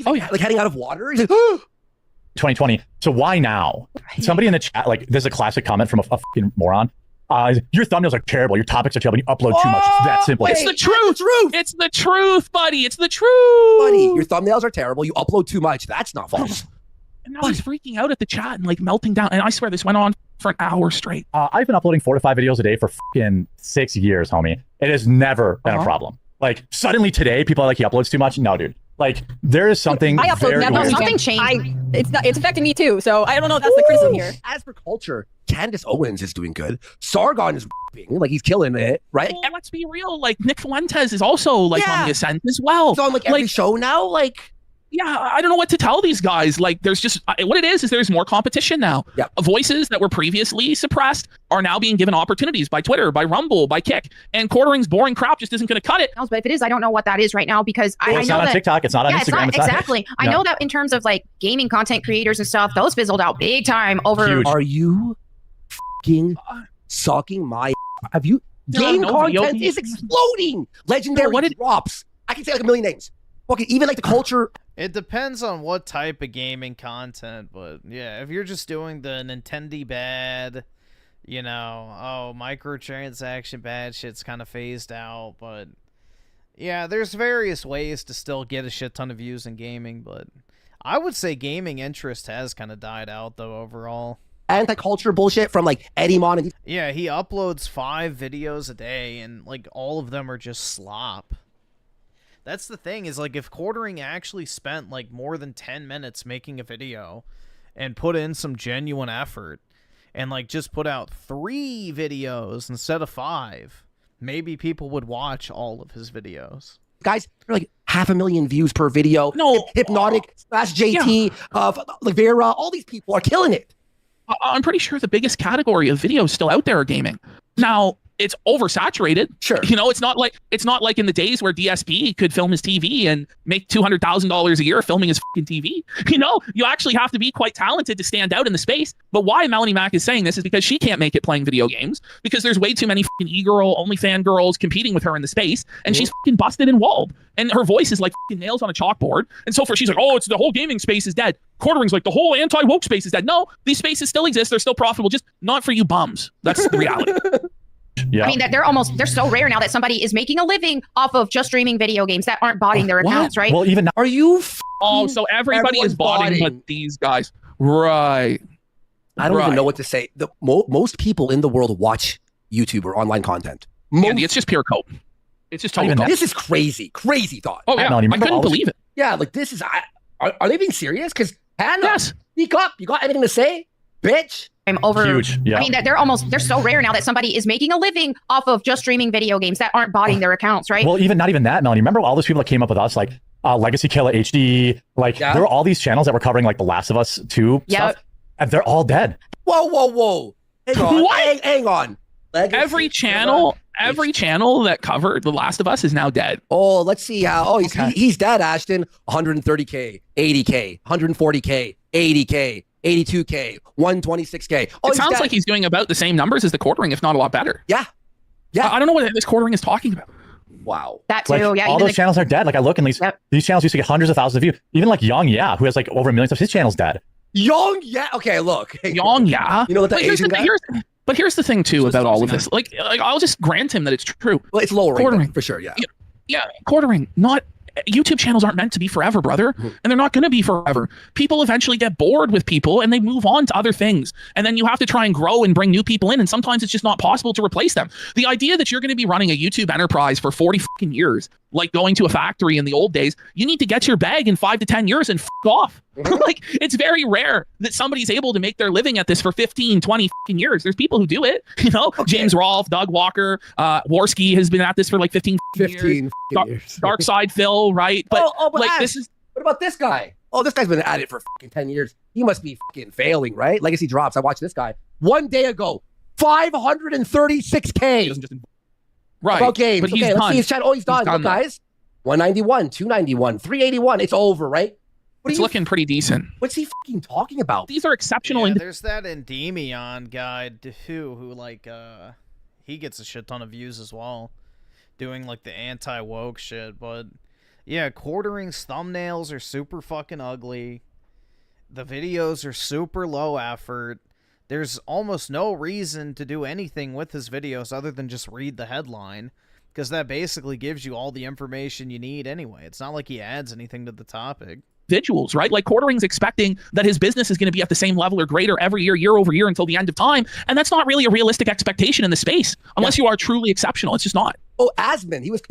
like heading out of water. He's like, 2020. So why now? Somebody in the chat, like, there's a classic comment from a fucking moron. Your thumbnails are terrible. Your topics are terrible. You upload too much. It's that simple. It's the truth. It's the truth, buddy. It's the truth. Buddy, your thumbnails are terrible. You upload too much. That's not false. And now he's freaking out at the chat and like melting down. And I swear this went on for an hour straight. I've been uploading 4 to 5 videos a day for fucking 6 years, homie. It has never been a problem. Like, suddenly today, people are like, he uploads too much. No, dude. Like, there is something I upload very never. weird. Something changed. It's affecting me too. So I don't know if that's the criticism here. As for culture, Candace Owens is doing good. Sargon is like he's killing it, right? Well, let's be real. Like, Nick Fuentes is also like on the ascent as well. He's on like every show now. Like, yeah, I don't know what to tell these guys. Like, there's just what it is there's more competition now. Yeah. Voices that were previously suppressed are now being given opportunities by Twitter, by Rumble, by Kick. And Quartering's boring crap just isn't going to cut it. But if it is, I don't know what that is right now because I know it's not on TikTok. It's not on Instagram. It's not, exactly. I know that in terms of like gaming content creators and stuff, those fizzled out big time over. Huge. Are you fucking sucking my? Have you? Game content is exploding. Legendary drops. I can say like a million names. Okay, even like the culture. It depends on what type of gaming content, but yeah, if you're just doing the Nintendo bad, you know, microtransaction bad shit's kind of phased out, but yeah, there's various ways to still get a shit ton of views in gaming, but I would say gaming interest has kind of died out though overall. Anti-culture bullshit from like Eddie Mon and yeah, he uploads 5 videos a day and like all of them are just slop. That's the thing, is like if Quartering actually spent like more than 10 minutes making a video and put in some genuine effort and like just put out 3 videos instead of 5, maybe people would watch all of his videos. Guys, they're like 500,000 views per video. No. Hypnotic, Smash JT, like Vera, all these people are killing it. I'm pretty sure the biggest category of videos still out there are gaming. Now, it's oversaturated. Sure. You know, it's not like in the days where DSP could film his TV and make $200,000 a year filming his fucking TV. You know, you actually have to be quite talented to stand out in the space. But why Melanie Mac is saying this is because she can't make it playing video games because there's way too many fucking e-girl, OnlyFan girls competing with her in the space, and she's fucking busted and walled. And her voice is like fucking nails on a chalkboard. And so she's like, oh, it's the whole gaming space is dead. Quartering's like the whole anti-woke space is dead. No, these spaces still exist. They're still profitable, just not for you bums. That's the reality. Yeah. I mean, they're so rare now that somebody is making a living off of just streaming video games that aren't botting their accounts, right? Well, even now, are you? So everybody is botting but these guys, right? I don't even know what to say. The most people in the world watch YouTube or online content. Andy, it's just pure cope. It's just total cope. This is crazy thought. Oh yeah, I couldn't believe it. Yeah, like this is. Are they being serious? Because Hannah, speak up. You got anything to say? bitch. I'm over. Huge. Yeah. I mean, they're so rare now that somebody is making a living off of just streaming video games that aren't botting their accounts, right? Well, not even that, Melanie. Remember all those people that came up with us, like Legacy Killer HD, like there were all these channels that were covering like The Last of Us 2 stuff, and they're all dead. Whoa. Hang on. What? Hang on. Legacy Every channel that covered The Last of Us is now dead. Oh, let's see how. Oh, he's dead, Ashton. 130K, 80K, 140K, 80K, 82K, 126K. Oh, it sounds like he's doing about the same numbers as the quartering, if not a lot better. Yeah. I don't know what this quartering is talking about. Wow. That too. Like, all those channels are dead. Like I look and these channels used to get hundreds of thousands of views. Even like Young who has like over 1 million subs, his channel's dead. Young okay, look. Young You know what that Asian guy? But here's the thing too about all of this. Like I'll just grant him that it's true. Well, it's lowering quartering for sure. Yeah. Yeah, quartering. Not YouTube channels aren't meant to be forever, brother, and they're not going to be forever. People eventually get bored with people and they move on to other things, and then you have to try and grow and bring new people in, and sometimes it's just not possible to replace them. The idea that you're going to be running a YouTube enterprise for 40 fucking years, like going to a factory in the old days, you need to get your bag in 5 to 10 years and off. Like, it's very rare that somebody's able to make their living at this for 15, 20 fucking years. There's people who do it, you know. James Rolfe, Doug Walker, Warski has been at this for like 15 years. Dark Side Phil, right? But like Ash, this is. What about this guy? Oh, this guy's been at it for fucking 10 years. He must be fucking failing, right? Legacy drops. I watched this guy 1 day ago. 536K. Right. About games. But he's let's done. see his channel. Oh, he's done. Look, guys. 191, 291, 381. It's over, right? It's looking pretty decent. What's he fucking talking about? These are exceptional. Yeah, there's that Endymion guy who like he gets a shit ton of views as well, doing like the anti-woke shit. But yeah, quartering's thumbnails are super fucking ugly. The videos are super low effort. There's almost no reason to do anything with his videos other than just read the headline, because that basically gives you all the information you need anyway. It's not like he adds anything to the topic. Individuals, right? Like quartering's expecting that his business is going to be at the same level or greater every year over year until the end of time, and that's not really a realistic expectation in the space unless you are truly exceptional. It's just not. Oh, Asman, he's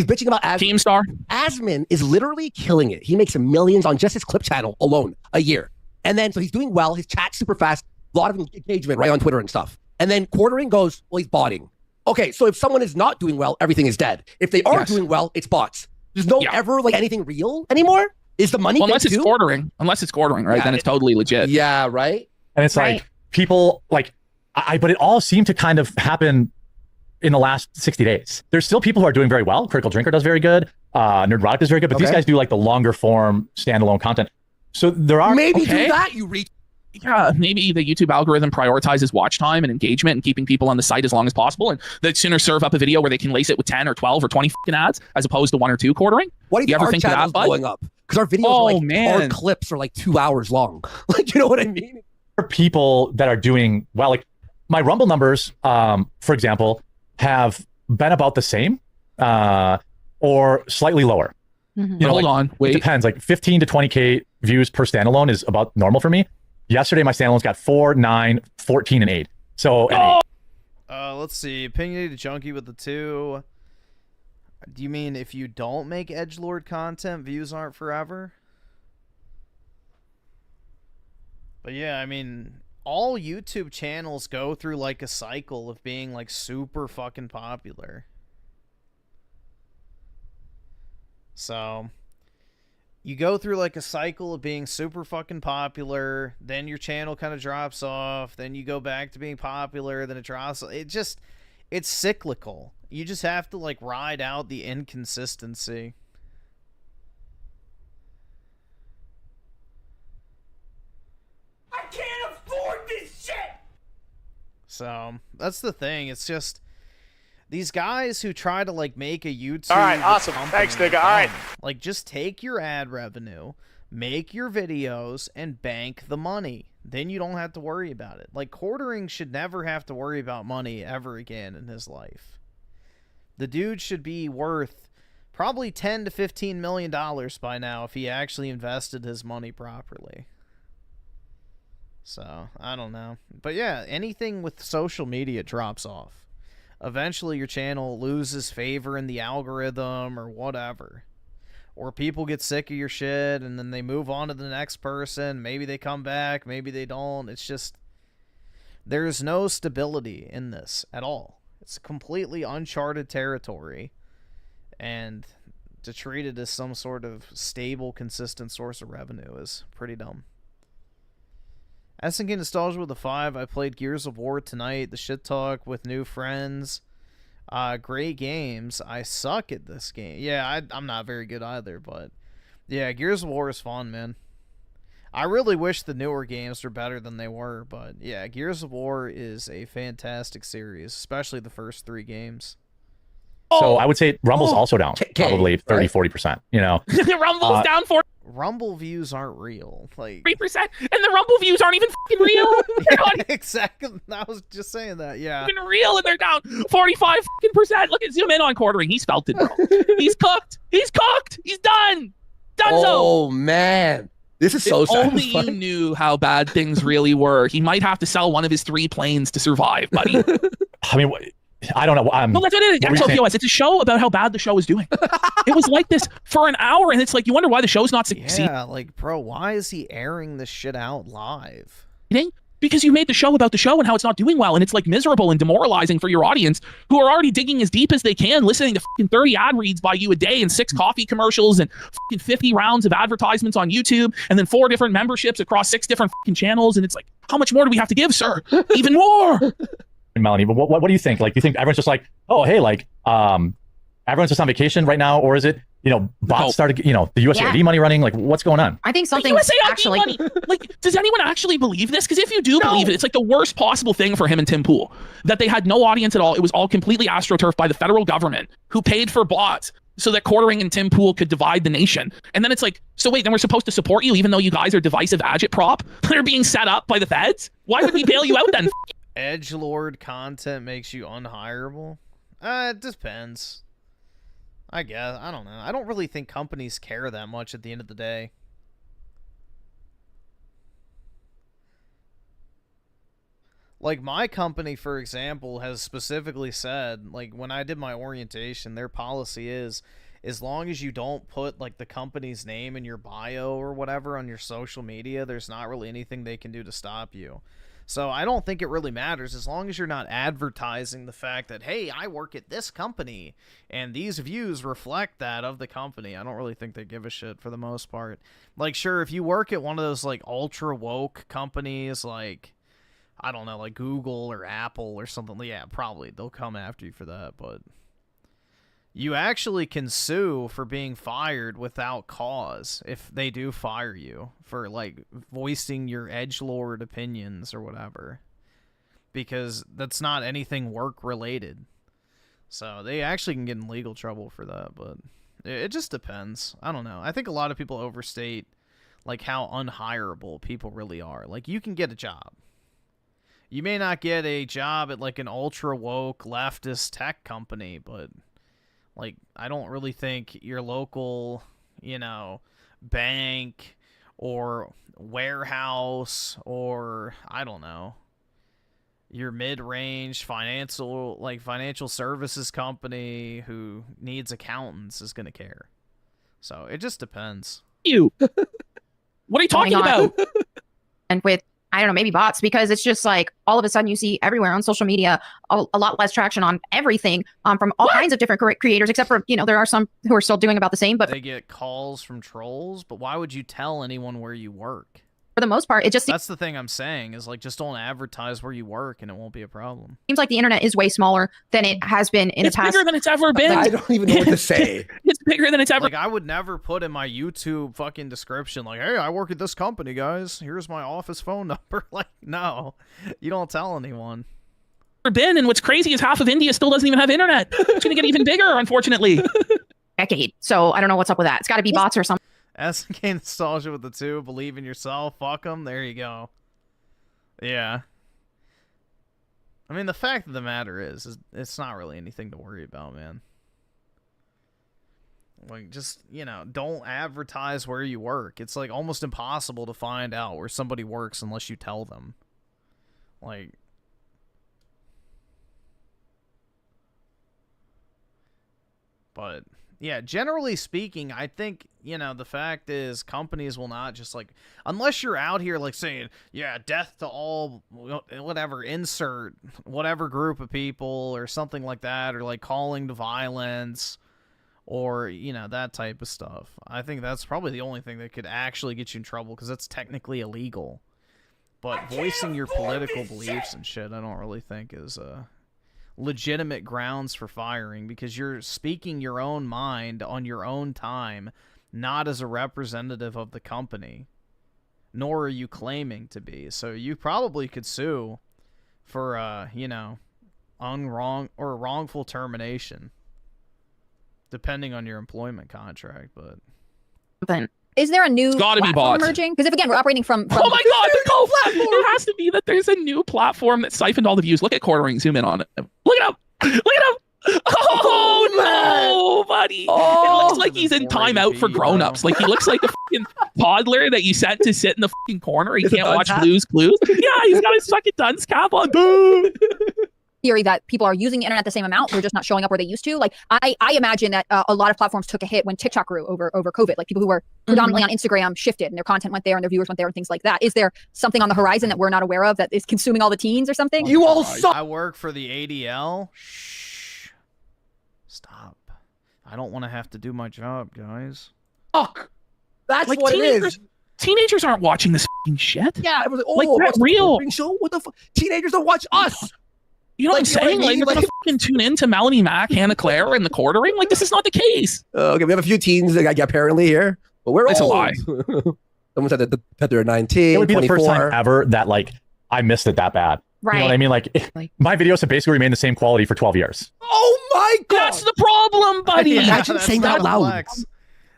bitching about Asman. Teamstar. Asman is literally killing it. He makes millions on just his clip channel alone a year, and then so he's doing well. His chat's super fast, a lot of engagement right on Twitter and stuff. And then quartering goes, well, he's botting. Okay, so if someone is not doing well, everything is dead. If they are doing well, it's bots. There's no ever like anything real anymore. Is the money unless it's quartering, right? Then it's totally legit. Yeah, right. And it's like people like but it all seemed to kind of happen in the last 60 days. There's still people who are doing very well. Critical Drinker does very good. Nerdrotic is very good, but these guys do like the longer form standalone content. So there are maybe do that you reach. Yeah, maybe the YouTube algorithm prioritizes watch time and engagement and keeping people on the site as long as possible, and they'd sooner serve up a video where they can lace it with 10 or 12 or 20 fucking ads as opposed to 1 or 2 quartering. What do you ever think of that, bud? Going up? Because our videos our clips are like 2 hours long. Like, you know what I mean? For people that are doing well, like my Rumble numbers, for example, have been about the same or slightly lower. Mm-hmm. You know, Hold on, wait. It depends. Like 15 to 20K views per standalone is about normal for me. Yesterday, my standalones got 4, 9, 14, and 8. So, let's see. Opinionated Junkie with the 2. Do you mean if you don't make edgelord content, views aren't forever? But yeah, I mean, all YouTube channels go through like a cycle of being like super fucking popular. So you go through like a cycle of being super fucking popular, then your channel kind of drops off, then you go back to being popular, then it drops. It's cyclical. You just have to like ride out the inconsistency. I can't afford this shit! So that's the thing. It's just these guys who try to like make a YouTube. All right, awesome. Thanks, nigga. All right. Like, just take your ad revenue, make your videos, and bank the money. Then you don't have to worry about it. Like, quartering should never have to worry about money ever again in his life. The dude should be worth probably $10 to $15 million by now if he actually invested his money properly. So, I don't know. But yeah, anything with social media drops off. Eventually your channel loses favor in the algorithm or whatever. Or people get sick of your shit and then they move on to the next person. Maybe they come back, maybe they don't. It's just, There's no stability in this at all. It's completely uncharted territory, and to treat it as some sort of stable, consistent source of revenue is pretty dumb. SNK Nostalgia with a 5. I played Gears of War tonight. The shit talk with new friends. Great games. I suck at this game. Yeah, I'm not very good either, but yeah, Gears of War is fun, man. I really wish the newer games were better than they were, but yeah, Gears of War is a fantastic series, especially the first 3 games. So I would say Rumble's also down, probably 30-40%. You know, Rumble's down 40%. Rumble views aren't real, like 3%, and the Rumble views aren't even fucking real. They're not exactly. I was just saying that. Yeah, even real, and they're down 45%. Look at zoom in on quartering. He's felt it, bro. He's cooked. He's cooked. He's done. Donezo. Oh man. This is so if only you satisfying. knew how bad things really were. He might have to sell one of his 3 planes to survive, buddy. I mean, I don't know. No, that's what it is. Actual POS. It's a show about how bad the show is doing. It was like this for an hour, and it's like, you wonder why the show's not succeeding. Yeah, like, bro, why is he airing this shit out live? Because you made the show about the show and how it's not doing well, and it's like miserable and demoralizing for your audience who are already digging as deep as they can, listening to fucking 30 ad reads by you a day and 6 coffee commercials and fucking 50 rounds of advertisements on YouTube and then 4 different memberships across 6 different fucking channels. And it's like, how much more do we have to give, sir? Even more. Melanie, but what do you think? Like, do you think everyone's just like, oh, hey, like, everyone's just on vacation right now, or is it, you know, bots started, you know, the USAID money running? Like, what's going on? I think something actually. Money. Like, does anyone actually believe this? Because if you do believe it, it's like the worst possible thing for him and Tim Pool, that they had no audience at all. It was all completely astroturfed by the federal government, who paid for bots so that Quartering and Tim Pool could divide the nation. And then it's like, so wait, then we're supposed to support you even though you guys are divisive agitprop that are being set up by the feds? Why would we bail you out then? Edgelord content makes you unhireable? It depends. I guess. I don't know. I don't really think companies care that much at the end of the day. Like, my company, for example, has specifically said, like, when I did my orientation, their policy is, as long as you don't put, like, the company's name in your bio or whatever on your social media, there's not really anything they can do to stop you. So I don't think it really matters as long as you're not advertising the fact that, hey, I work at this company and these views reflect that of the company. I don't really think they give a shit for the most part. Like, sure, if you work at one of those, like, ultra woke companies, like, I don't know, like Google or Apple or something, yeah, probably they'll come after you for that. But you actually can sue for being fired without cause if they do fire you for, like, voicing your edgelord opinions or whatever, because that's not anything work related. So they actually can get in legal trouble for that, but it just depends. I don't know. I think a lot of people overstate, like, how unhireable people really are. Like, you can get a job. You may not get a job at, like, an ultra woke leftist tech company, but, like, I don't really think your local, you know, bank or warehouse or, I don't know, your mid-range financial services company who needs accountants is going to care. So it just depends. You. What are you talking about? And with, I don't know, maybe bots, because it's just like all of a sudden you see everywhere on social media a lot less traction on everything from all kinds of different creators, except for, you know, there are some who are still doing about the same. But they get calls from trolls. But why would you tell anyone where you work? For the most part, it just that's the thing I'm saying is, like, just don't advertise where you work and it won't be a problem. seems like the internet is way smaller than it has been in the past. It's bigger than it's ever been. I don't even know what to say. It's bigger than it's ever. Like, I would never put in my YouTube fucking description, like, hey, I work at this company, guys. Here's my office phone number. Like, no, you don't tell anyone. Been, and what's crazy is half of India still doesn't even have internet. It's going to get even bigger, unfortunately. Decade. So I don't know what's up with that. It's got to be bots or something. SNK Nostalgia with the 2. Believe in yourself. Fuck them. There you go. Yeah. I mean, the fact of the matter is it's not really anything to worry about, man. Like, just, you know, don't advertise where you work. It's, like, almost impossible to find out where somebody works unless you tell them. Like, But yeah, generally speaking, I think, you know, the fact is companies will not just like, unless you're out here like saying, yeah, death to all, whatever, insert whatever group of people or something like that, or like calling to violence or, you know, that type of stuff. I think that's probably the only thing that could actually get you in trouble because that's technically illegal. But voicing your political beliefs and shit, I don't really think is legitimate grounds for firing, because you're speaking your own mind on your own time, not as a representative of the company, nor are you claiming to be. So you probably could sue for you know, wrongful termination, depending on your employment contract. But is there a new platform emerging? Because if again we're operating from oh my god, the Go platform. It has to be that there's a new platform that siphoned all the views. Look at quartering. Zoom in on it. Look at him. Look at him. Oh no, buddy! It looks like he's in timeout for grown-ups. Like he looks like a fucking toddler that you sent to sit in the fucking corner. He can't watch Blue's Clues. Yeah, he's got his fucking dunce cap on. Boom. Theory that people are using the internet the same amount, they're just not showing up where they used to. Like I imagine that a lot of platforms took a hit when TikTok grew over COVID. Like people who were predominantly on Instagram shifted and their content went there and their viewers went there and things like that. Is there something on the horizon that we're not aware of that is consuming all the teens or something? You all suck. I work for the ADL. Shh. Stop. I don't want to have to do my job, guys. Fuck. That's like what it is. Teenagers aren't watching this fucking shit. Yeah, it was like, oh, like what's that real the show? What the fuck? Teenagers don't watch us. You know what I'm saying? Like, you're gonna fucking tune in to Melanie Mack, Hannah Claire, and the quartering? Like, this is not the case. Okay, we have a few teens that apparently here, but we're It's old. a lie. Someone said that they're 19, It would be 24. the first time ever that like I missed it that bad. You know what I mean? Like my videos have basically remained the same quality for 12 years. Oh my god! That's the problem, buddy. Imagine saying that out loud.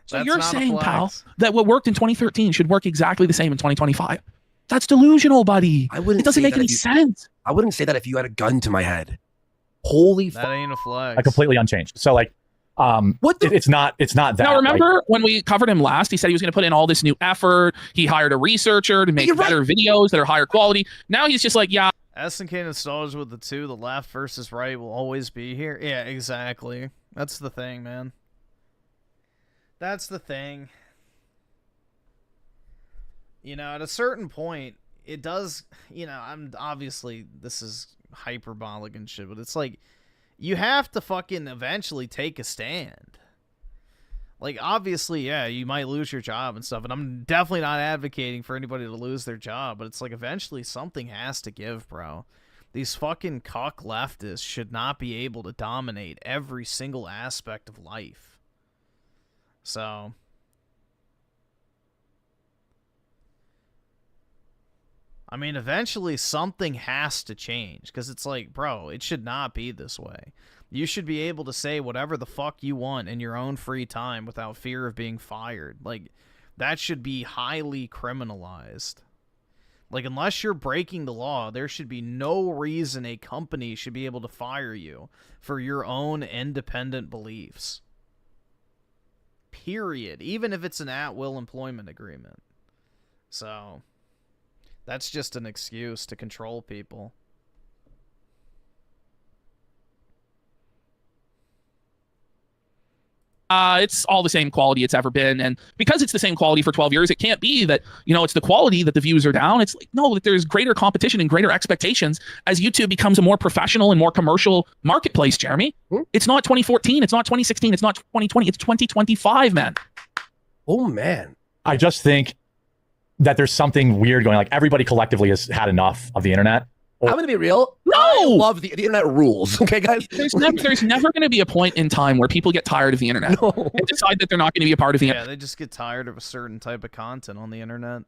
So you're saying, pal, that what worked in 2013 should work exactly the same in 2025? That's delusional, buddy. It doesn't make any sense. I wouldn't say that if you had a gun to my head. Holy that ain't a flex. Like completely unchanged. So like, it's not that. Now remember when we covered him last, he said he was going to put in all this new effort. He hired a researcher to make better videos that are higher quality. Now he's just like, yeah. SNK nostalgia with the two, the left versus right will always be here. Yeah, exactly. That's the thing, man. That's the thing. You know, at a certain point, it does, you know, I'm obviously, this is hyperbolic and shit, but it's like, you have to fucking eventually take a stand. Like, obviously, yeah, you might lose your job and stuff, and I'm definitely not advocating for anybody to lose their job, but it's like, eventually something has to give, bro. These fucking cuck leftists should not be able to dominate every single aspect of life. So... I mean, eventually something has to change, because it's like, bro, it should not be this way. You should be able to say whatever the fuck you want in your own free time without fear of being fired. Like, that should be highly criminalized. Like, unless you're breaking the law, there should be no reason a company should be able to fire you for your own independent beliefs. Period. Even if it's an at-will employment agreement. So... that's just an excuse to control people. It's all the same quality it's ever been. And because it's the same quality for 12 years, it can't be that, you know, it's the quality that the views are down. It's like, no, that there's greater competition and greater expectations as YouTube becomes a more professional and more commercial marketplace, Jeremy. It's not 2014. It's not 2016. It's not 2020. It's 2025, man. Oh, man. I just think that there's something weird going. Like everybody collectively has had enough of the internet. I'm gonna be real. No, I love the internet rules. Okay, guys. There's never going to be a point in time where people get tired of the internet and decide that they're not going to be a part of the internet. Yeah, they just get tired of a certain type of content on the internet.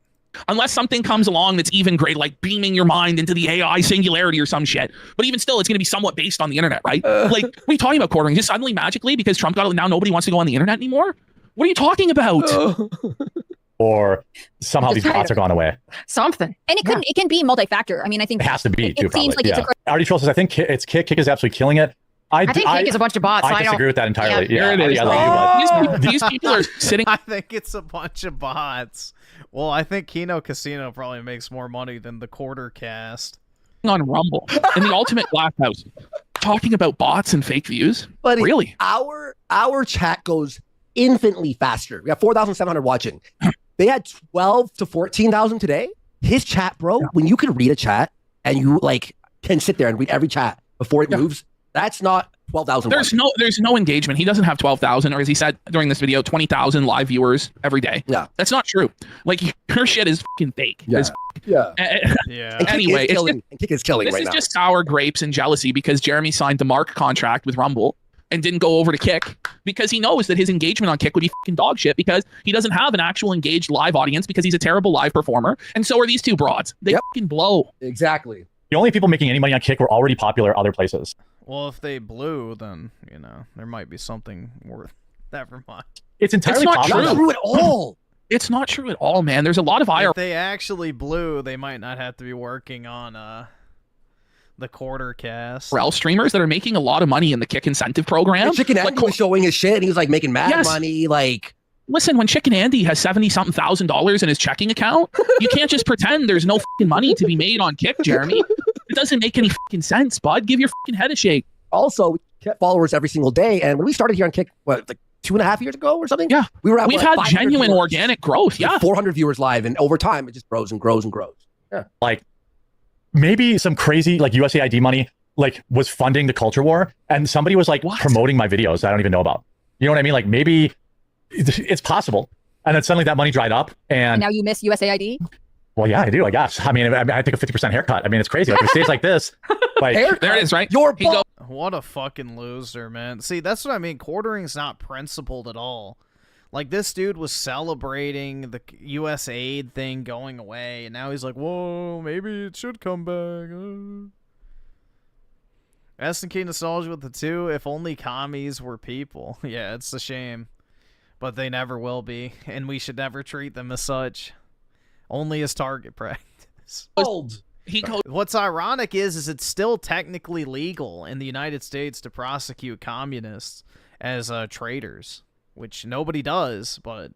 Unless something comes along that's even great, like beaming your mind into the AI singularity or some shit. But even still, it's going to be somewhat based on the internet, right? Like, what are you talking about, quartering? Just suddenly, magically, because Trump got it, now nobody wants to go on the internet anymore? What are you talking about? Or somehow these bots are gone away. Something. And it can be multi-factor. I mean, I think it has to be too. It seems like it's Artie Troll says, I think it's Kick. Kick is absolutely killing it. I think Kick is a bunch of bots. I disagree with that entirely. Yeah, it is. These people are sitting. I think it's a bunch of bots. Well, I think Kino Casino probably makes more money than the quarter cast on Rumble in the ultimate glass house. talking about bots and fake views. But really, our chat goes infinitely faster. We got 4,700 watching. They had 12 to 14,000 today. His chat, bro, when you can read a chat and you like can sit there and read every chat before it moves, that's not 12,000. There's no engagement. He doesn't have 12,000, or as he said during this video, 20,000 live viewers every day. Yeah, that's not true. Like your shit is fucking fake. Yeah, yeah. Anyway, and Kick is killing this right is now. just sour grapes and jealousy because Jeremy signed the Mark contract with Rumble and didn't go over to Kick because he knows that his engagement on Kick would be fucking dog shit because he doesn't have an actual engaged live audience because he's a terrible live performer. And so are these two broads. They fucking blow. Exactly. The only people making any money on Kick were already popular other places. Well, if they blew, then, you know, there might be something worth that much. It's entirely not possible. true. Not true at all. It's not true at all, man. There's a lot of IR. If they actually blew, they might not have to be working on the quarter cast. RL streamers that are making a lot of money in the Kick incentive program. And Chicken Andy was showing his shit and he was like making mad Yes. money. Like, listen, when Chicken Andy has $70-something thousand in his checking account, you can't just pretend there's no fucking money to be made on Kick, Jeremy. It doesn't make any fucking sense, bud. Give your fucking head a shake. Also, we get followers every single day. And when we started here on Kick, what, like 2.5 years ago or something? Yeah. We've had genuine organic growth. Yeah. 400 viewers live. And over time, it just grows and grows and grows. Yeah. Like maybe some crazy like USAID money like was funding the culture war and somebody was like promoting my videos that I don't even know about. You know what I mean? Like maybe it's possible. And then suddenly that money dried up And now you miss USAID? well, yeah, I do, I guess. I mean, I think a 50% haircut. I mean, it's crazy. Like if it stays like this, like there it is, right? What a fucking loser, man. See, that's what I mean. Quartering's not principled at all. Like, this dude was celebrating the US aid thing going away, and now he's like, whoa, maybe it should come back. SNK nostalgia with the 2. If only commies were people. Yeah, it's a shame. But they never will be, and we should never treat them as such. Only as target practice. What's ironic is it's still technically legal in the United States to prosecute communists as traitors, which nobody does, but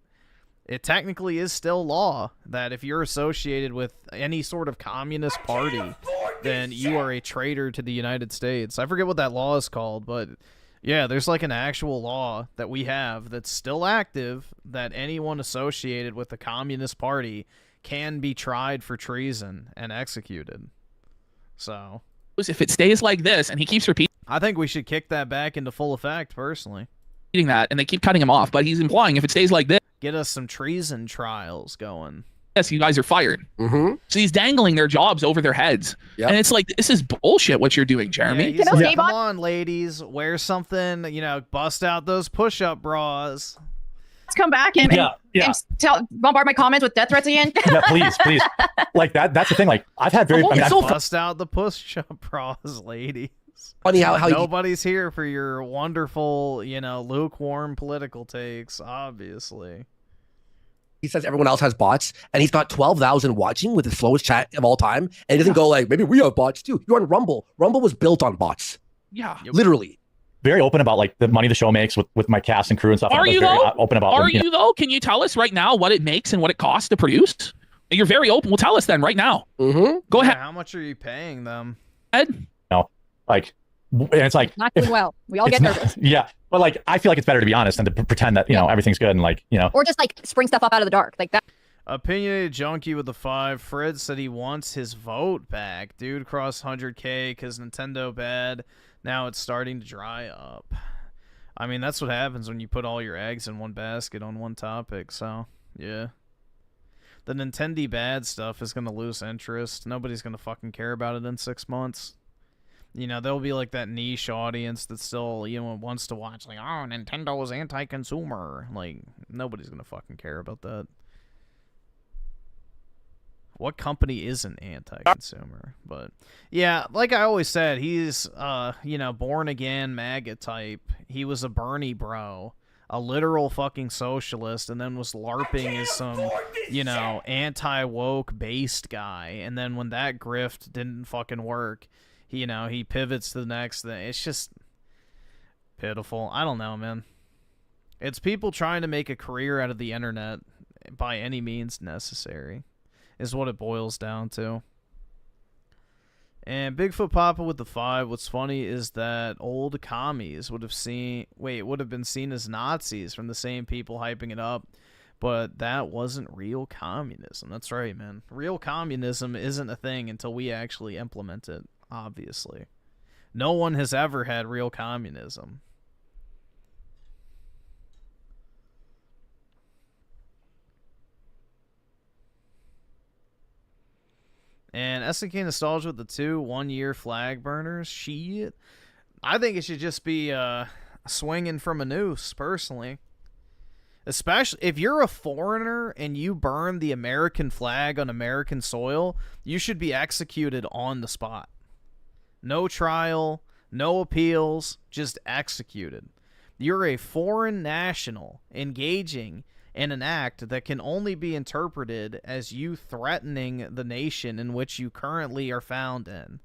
it technically is still law that if you're associated with any sort of communist party, then you are a traitor to the United States. I forget what that law is called, but yeah, there's like an actual law that we have that's still active that anyone associated with the Communist Party can be tried for treason and executed. So, if it stays like this and he keeps repeating, I think we should kick that back into full effect, personally. That, and they keep cutting him off, but he's implying if it stays like this, get us some treason trials going. Yes, you guys are fired. So he's dangling their jobs over their heads. And it's like, this is bullshit what you're doing, Jeremy. Yeah, he's like, come on, ladies, wear something, you know, bust out those push-up bras. Let's come back and bombard my comments with death threats again. Yeah, please. Like that's the thing. Like I've had very bust out the push-up bras, ladies. Funny how nobody's here for your wonderful, you know, lukewarm political takes, obviously. He says everyone else has bots, and he's got 12,000 watching with the slowest chat of all time. And he doesn't go like, maybe we have bots too. You're on Rumble. Rumble was built on bots. Yeah. Literally. Very open about like the money the show makes with my cast and crew and stuff. Are you very though? Open about Are you though? Can you tell us right now what it makes and what it costs to produce? You're very open. Well, tell us then right now. Go ahead. How much are you paying them? Ed? No, like, and it's like not doing well. We all get nervous. Yeah, but like I feel like it's better to be honest than to pretend that you know everything's good and like you know. Or just like spring stuff up out of the dark like that. Opinionated Junkie with the 5. Fred said he wants his vote back. Dude crossed 100K because Nintendo bad. Now it's starting to dry up. I mean, that's what happens when you put all your eggs in one basket on one topic, so, yeah. The Nintendo bad stuff is going to lose interest. Nobody's going to fucking care about it in 6 months. You know, there'll be like that niche audience that still, you know, wants to watch, like, oh, Nintendo is anti-consumer. Like, nobody's going to fucking care about that. What company isn't anti-consumer? But yeah, like I always said, he's you know, born again MAGA type. He was a Bernie bro, a literal fucking socialist, and then was LARPing as some, you know, anti-woke based guy. And then when that grift didn't fucking work, you know, he pivots to the next thing. It's just pitiful. I don't know, man. It's people trying to make a career out of the internet by any means necessary. Is what it boils down to. And Bigfoot Papa with the 5. What's funny is that old commies would have been seen as Nazis from the same people hyping it up, but that wasn't real communism. That's right, man. Real communism isn't a thing until we actually implement it, obviously. No one has ever had real communism. And SNK Nostalgia with the 2 1-year flag burners. Shit. I think it should just be swinging from a noose, personally. Especially if you're a foreigner and you burn the American flag on American soil, you should be executed on the spot. No trial, no appeals, just executed. You're a foreign national engaging in an act that can only be interpreted as you threatening the nation in which you currently are found in.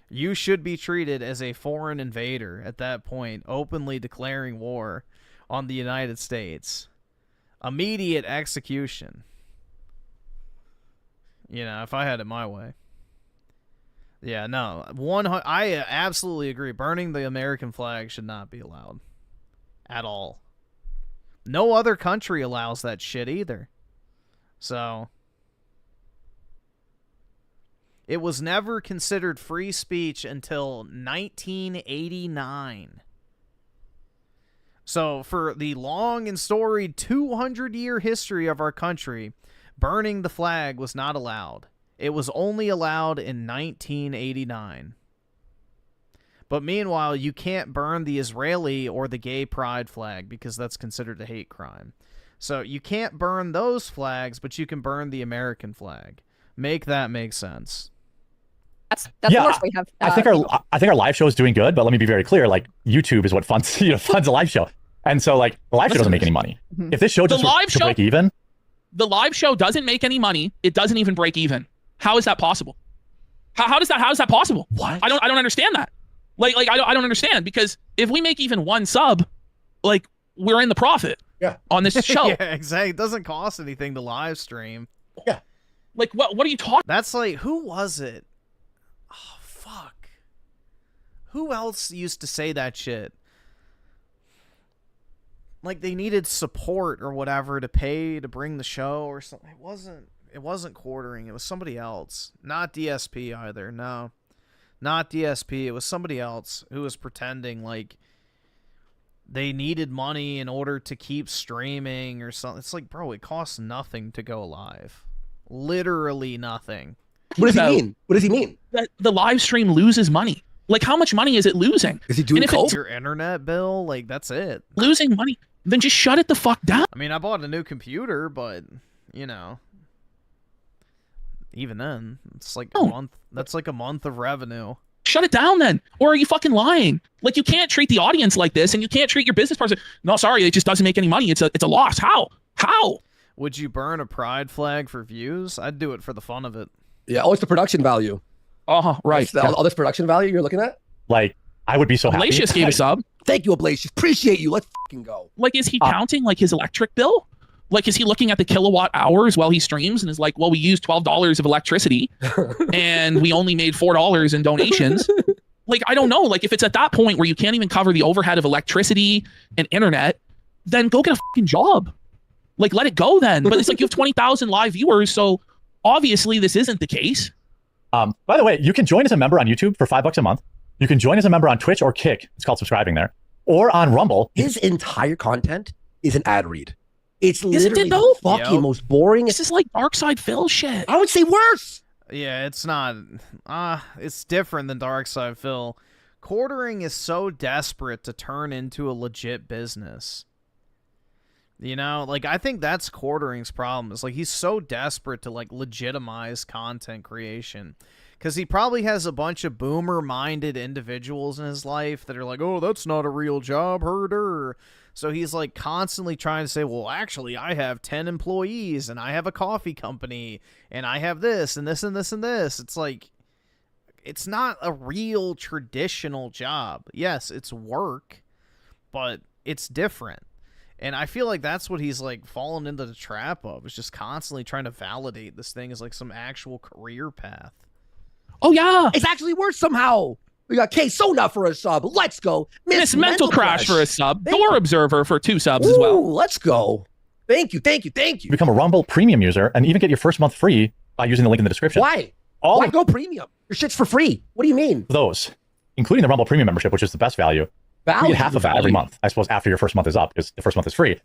You should be treated as a foreign invader at that point, openly declaring war on the United States. Immediate execution. You know, if I had it my way. Yeah, no. I absolutely agree. Burning the American flag should not be allowed. At all. No other country allows that shit either. So, it was never considered free speech until 1989. So, for the long and storied 200-year history of our country, burning the flag was not allowed. It was only allowed in 1989. But meanwhile, you can't burn the Israeli or the gay pride flag because that's considered a hate crime. So you can't burn those flags, but you can burn the American flag. Make that make sense. That's the worst we have. I think our live show is doing good, but let me be very clear. Like, YouTube is what funds funds a live show, and so like the live show doesn't make any money. If this show just to break even, the live show doesn't make any money. It doesn't even break even. How is that possible? How is that possible? What? I don't understand that. Like I don't understand, because if we make even one sub, like, we're in the profit. Yeah. On this show. Yeah, exactly. It doesn't cost anything to live stream. Yeah. Like, what are you talking? That's like, who was it? Oh, fuck. Who else used to say that shit? Like, they needed support or whatever to pay to bring the show or something. It wasn't quartering. It was somebody else. Not DSP either. No. Not DSP. It was somebody else who was pretending like they needed money in order to keep streaming or something. It's like, bro, it costs nothing to go live. Literally nothing. What does he mean? What does he mean? That the live stream loses money. Like, how much money is it losing? Is he doing it's your internet bill? Like, that's it. Losing money? Then just shut it the fuck down. I mean, I bought a new computer, but, you know, even then, it's like a month. That's like a month of revenue. Shut it down then. Or are you fucking lying? Like, you can't treat the audience like this, and you can't treat your business person. No, sorry, it just doesn't make any money. It's a loss. How? Would you burn a pride flag for views? I'd do it for the fun of it. Yeah, it's the production value. Right. All this production value you're looking at? Like, I would be so happy. Ablatius gave a sub. Thank you, Ablatius. Appreciate you. Let's fucking go. Like, is he counting, like, his electric bill? Like, is he looking at the kilowatt hours while he streams and is like, well, we used $12 of electricity and we only made $4 in donations? Like, I don't know. Like, if it's at that point where you can't even cover the overhead of electricity and internet, then go get a fucking job. Like, let it go then. But it's like you have 20,000 live viewers, so obviously this isn't the case. By the way, you can join as a member on YouTube for $5 a month. You can join as a member on Twitch or Kick. It's called subscribing there. Or on Rumble. His entire content is an ad read. It's literally the fucking most boring. This is like Dark Side Phil shit. I would say worse. Yeah, it's not. It's different than Dark Side Phil. Quartering is so desperate to turn into a legit business. You know, like, I think that's Quartering's problem. It's like he's so desperate to, like, legitimize content creation. Because he probably has a bunch of boomer-minded individuals in his life that are like, oh, that's not a real job, herder. So he's, like, constantly trying to say, well, actually, I have 10 employees, and I have a coffee company, and I have this, and this, and this, and this. It's like, it's not a real traditional job. Yes, it's work, but it's different. And I feel like that's what he's, like, fallen into the trap of, is just constantly trying to validate this thing as, like, some actual career path. Oh yeah, it's actually worse somehow. We got K Sona for a sub. Let's go. Miss Mental Crash for a sub. Door Observer for 2 subs as well. Let's go. Thank you. Become a Rumble Premium user and even get your first month free by using the link in the description. Why? Why go premium? Your shit's for free. What do you mean? Those, including the Rumble Premium membership, which is the best value. You get half of that every month. I suppose after your first month is up, because the first month is free.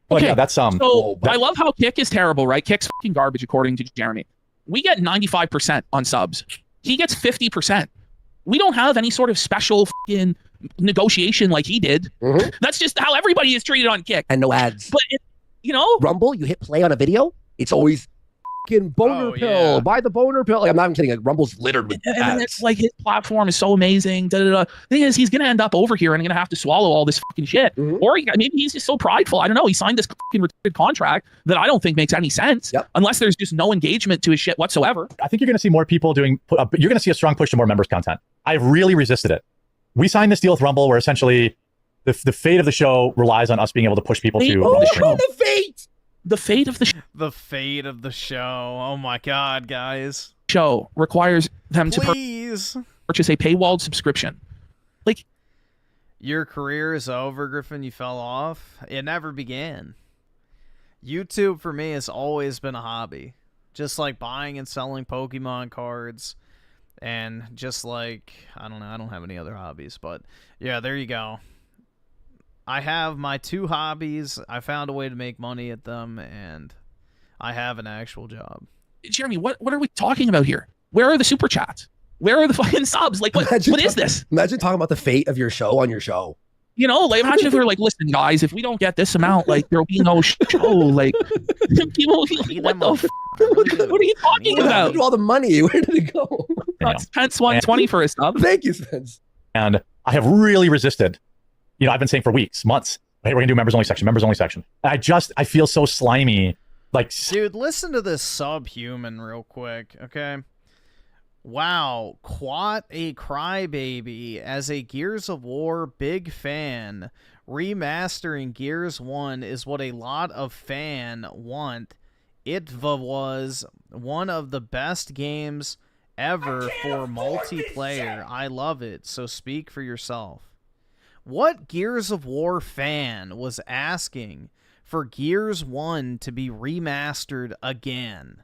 But Okay, yeah, that's So I love how Kick is terrible, right? Kick's fucking garbage, according to Jeremy. We get 95% on subs. He gets 50%. We don't have any sort of special fucking negotiation like he did. That's just how everybody is treated on Kick. And no ads. But you know, Rumble, you hit play on a video, it's always fucking boner pill. Buy the boner pill. Like, I'm not even kidding. Like, Rumble's littered with and ads. then it's like his platform is so amazing. The thing is, he's gonna end up over here and gonna have to swallow all this fucking shit. Or maybe he's just so prideful. I don't know. He signed this fucking retarded contract that I don't think makes any sense unless there's just no engagement to his shit whatsoever. I think you're going to see more people doing. You're going to see a strong push to more members content. I've really resisted it. We signed this deal with Rumble where essentially the fate of the show relies on us being able to push people to the stream. The fate. The fate of the The fate of the show. Oh my god, guys. Show requires them to purchase a paywalled subscription. Like, your career is over, Griffin. You fell off. It never began. YouTube for me has always been a hobby. Just like buying and selling Pokemon cards. And just like, I don't know, I don't have any other hobbies. But yeah, there you go. I have my 2 hobbies. I found a way to make money at them, and I have an actual job. Jeremy, what are we talking about here? Where are the super chats? Where are the fucking subs? Like, what is this? Imagine talking about the fate of your show on your show. You know, like, imagine if we were like, listen, guys, if we don't get this amount, like, there'll be no show. Like, people will be like, what the f? What are you talking about? Do all the money. Where did it go? Spence 120 for a sub. Thank you, Spence. And I have really resisted. You know, I've been saying for weeks, months, hey, we're gonna do members only section. And I feel so slimy. Like, dude, listen to this subhuman real quick, okay? Wow, Quat a crybaby as a Gears of War big fan. Remastering Gears 1 is what a lot of fan want. It was one of the best games ever for multiplayer. I love it, so speak for yourself. What Gears of War fan was asking for Gears 1 to be remastered again?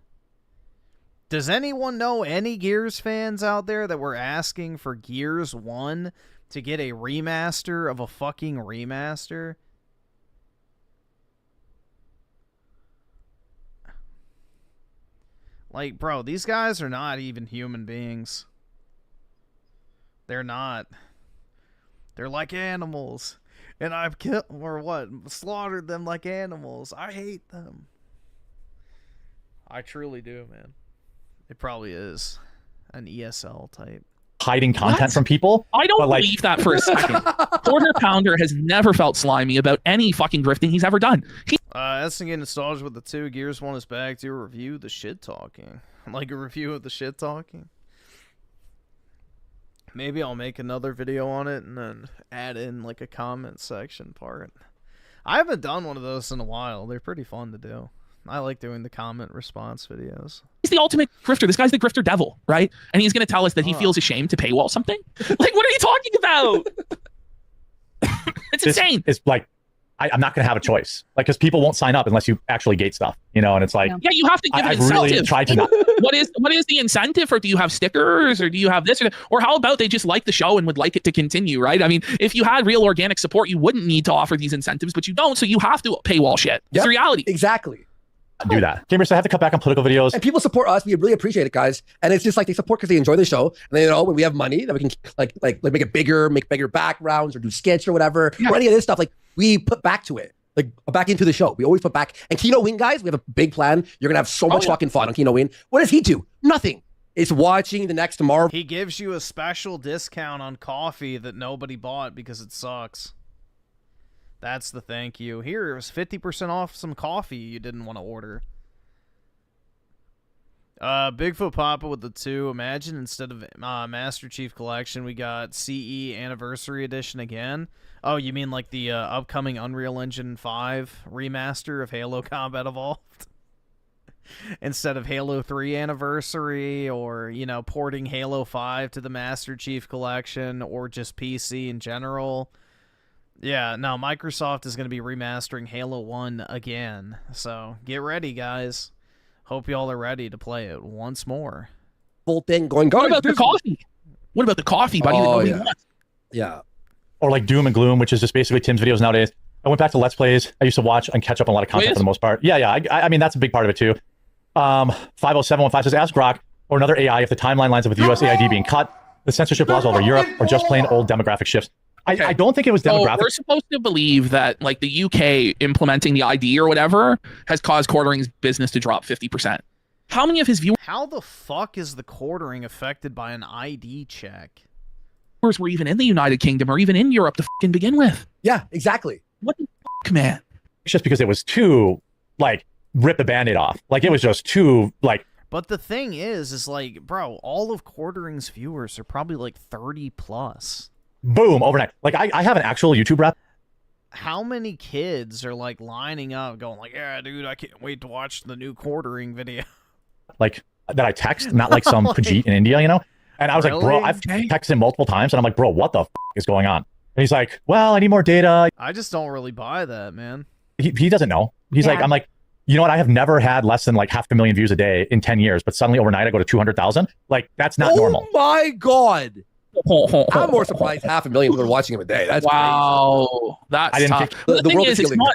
Does anyone know any Gears fans out there that were asking for Gears 1 to get a remaster of a fucking remaster? Like, bro, these guys are not even human beings. They're not. They're like animals. And I've killed, or what, slaughtered them like animals. I hate them. I truly do, man. It probably is an ESL type. Hiding content from people. I don't believe that for a second. Quarter Pounder has never felt slimy about any fucking grifting he's ever done. Essing getting nostalgia with the 2. Gears 1 is back to review the shit talking. Like a review of the shit talking. Maybe I'll make another video on it and then add in like a comment section part. I haven't done one of those in a while. They're pretty fun to do. I like doing the comment response videos. He's the ultimate grifter. This guy's the grifter devil, right? And he's going to tell us that he feels ashamed to paywall something? Like, what are you talking about? It's insane. It's like, I'm not going to have a choice. Like, because people won't sign up unless you actually gate stuff, you know? And it's like... Yeah, you have to give an incentive. Really tried to not... What is the incentive? Or do you have stickers? Or do you have this? Or how about they just like the show and would like it to continue, right? I mean, if you had real organic support, you wouldn't need to offer these incentives, but you don't, so you have to paywall shit. It's the reality. Exactly. Do that. Gamers, I have to cut back on political videos. And people support us. We really appreciate it, guys. And it's just like they support because they enjoy the show. And they know when we have money that we can like make it bigger, make bigger backgrounds or do skits or whatever, or any of this stuff. Like we put back to it, like back into the show. We always put back. And Kino Win, guys, we have a big plan. You're gonna have so much fucking fun on Kino Win. What does he do? Nothing. It's watching the next Marvel. He gives you a special discount on coffee that nobody bought because it sucks. That's the thank you. Here, it was 50% off some coffee you didn't want to order. Bigfoot Papa with the 2. Imagine instead of Master Chief Collection, we got CE Anniversary Edition again. Oh, you mean like the upcoming Unreal Engine 5 remaster of Halo Combat Evolved? Instead of Halo 3 anniversary, or, you know, porting Halo 5 to the Master Chief Collection, or just PC in general. Yeah, no, Microsoft is going to be remastering Halo 1 again. So get ready, guys. Hope y'all are ready to play it once more. Full thing going. What about the coffee? What about the coffee, buddy? Oh, that nobody yeah. wants? Yeah. Or like Doom and Gloom, which is just basically Tim's videos nowadays. I went back to Let's Plays. I used to watch and catch up on a lot of content for the most part. Yeah. I mean, that's a big part of it too. 50715 says, ask Grok or another AI if the timeline lines up with US AID being cut, the censorship laws all over Europe, or just plain old demographic shifts. I don't think it was demographic. So we're supposed to believe that like the UK implementing the ID or whatever has caused Quartering's business to drop 50%. How many of his viewers How the fuck is the quartering affected by an ID check? were even in the United Kingdom or even in Europe to fucking begin with? Yeah, exactly. What the fuck, man? It's just because it was too, like, rip the Band-Aid off. Like, it was just too, like... But the thing is like, bro, all of Quartering's viewers are probably like 30 plus. Boom, overnight. Like, I have an actual YouTube rep. How many kids are like lining up going like, yeah, dude, I can't wait to watch the new Quartering video. Like, that I text, not like some Khajiit in India, you know? And I was like, bro, I've texted him multiple times, and I'm like, bro, what the f is going on? And he's like, well, I need more data. I just don't really buy that, man. He doesn't know. He's like, I'm like, you know what? I have never had less than like 500,000 views a day in 10 years, but suddenly overnight I go to 200,000. Like, that's not normal. Oh my God. I'm more surprised 500,000 people are watching him a day. That's wow. That's I didn't tough. think- The thing world is, is healing.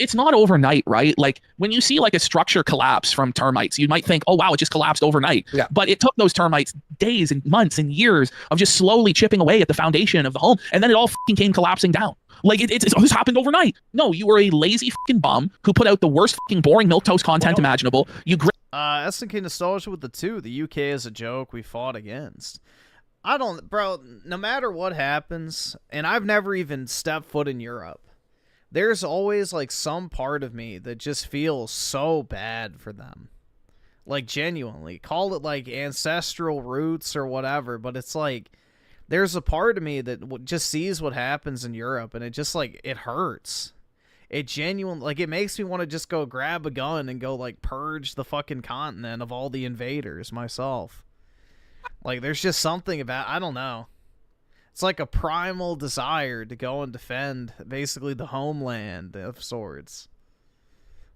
it's not overnight, right? Like when you see like a structure collapse from termites, you might think, oh wow, it just collapsed overnight. Yeah. But it took those termites days and months and years of just slowly chipping away at the foundation of the home, and then it all fucking came collapsing down. Like it's this happened overnight. No, you were a lazy fucking bum who put out the worst fucking boring milquetoast content imaginable. You SNK Nostalgia with the 2. The UK is a joke we fought against. I don't, bro, no matter what happens, and I've never even stepped foot in Europe, there's always like some part of me that just feels so bad for them. Like genuinely, call it like ancestral roots or whatever, but it's like there's a part of me that just sees what happens in Europe, and it just like it hurts. It genuinely, like, it makes me want to just go grab a gun and go like purge the fucking continent of all the invaders myself. Like, there's just something about, I don't know. It's like a primal desire to go and defend basically the homeland of sorts.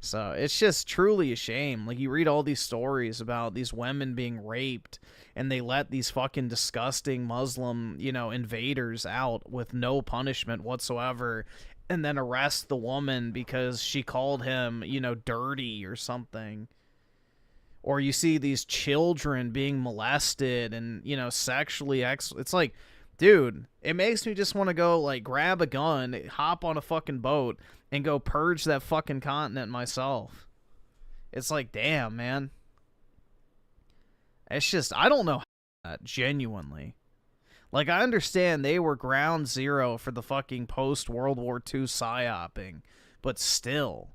So it's just truly a shame. Like, you read all these stories about these women being raped, and they let these fucking disgusting Muslim, you know, invaders out with no punishment whatsoever, and then arrest the woman because she called him, you know, dirty or something. Or you see these children being molested and, you know, sexually it's like, dude, it makes me just want to go, like, grab a gun, hop on a fucking boat, and go purge that fucking continent myself. It's like, damn, man. It's just, I don't know how that, genuinely. Like, I understand they were ground zero for the fucking post-World War II psyoping, but still,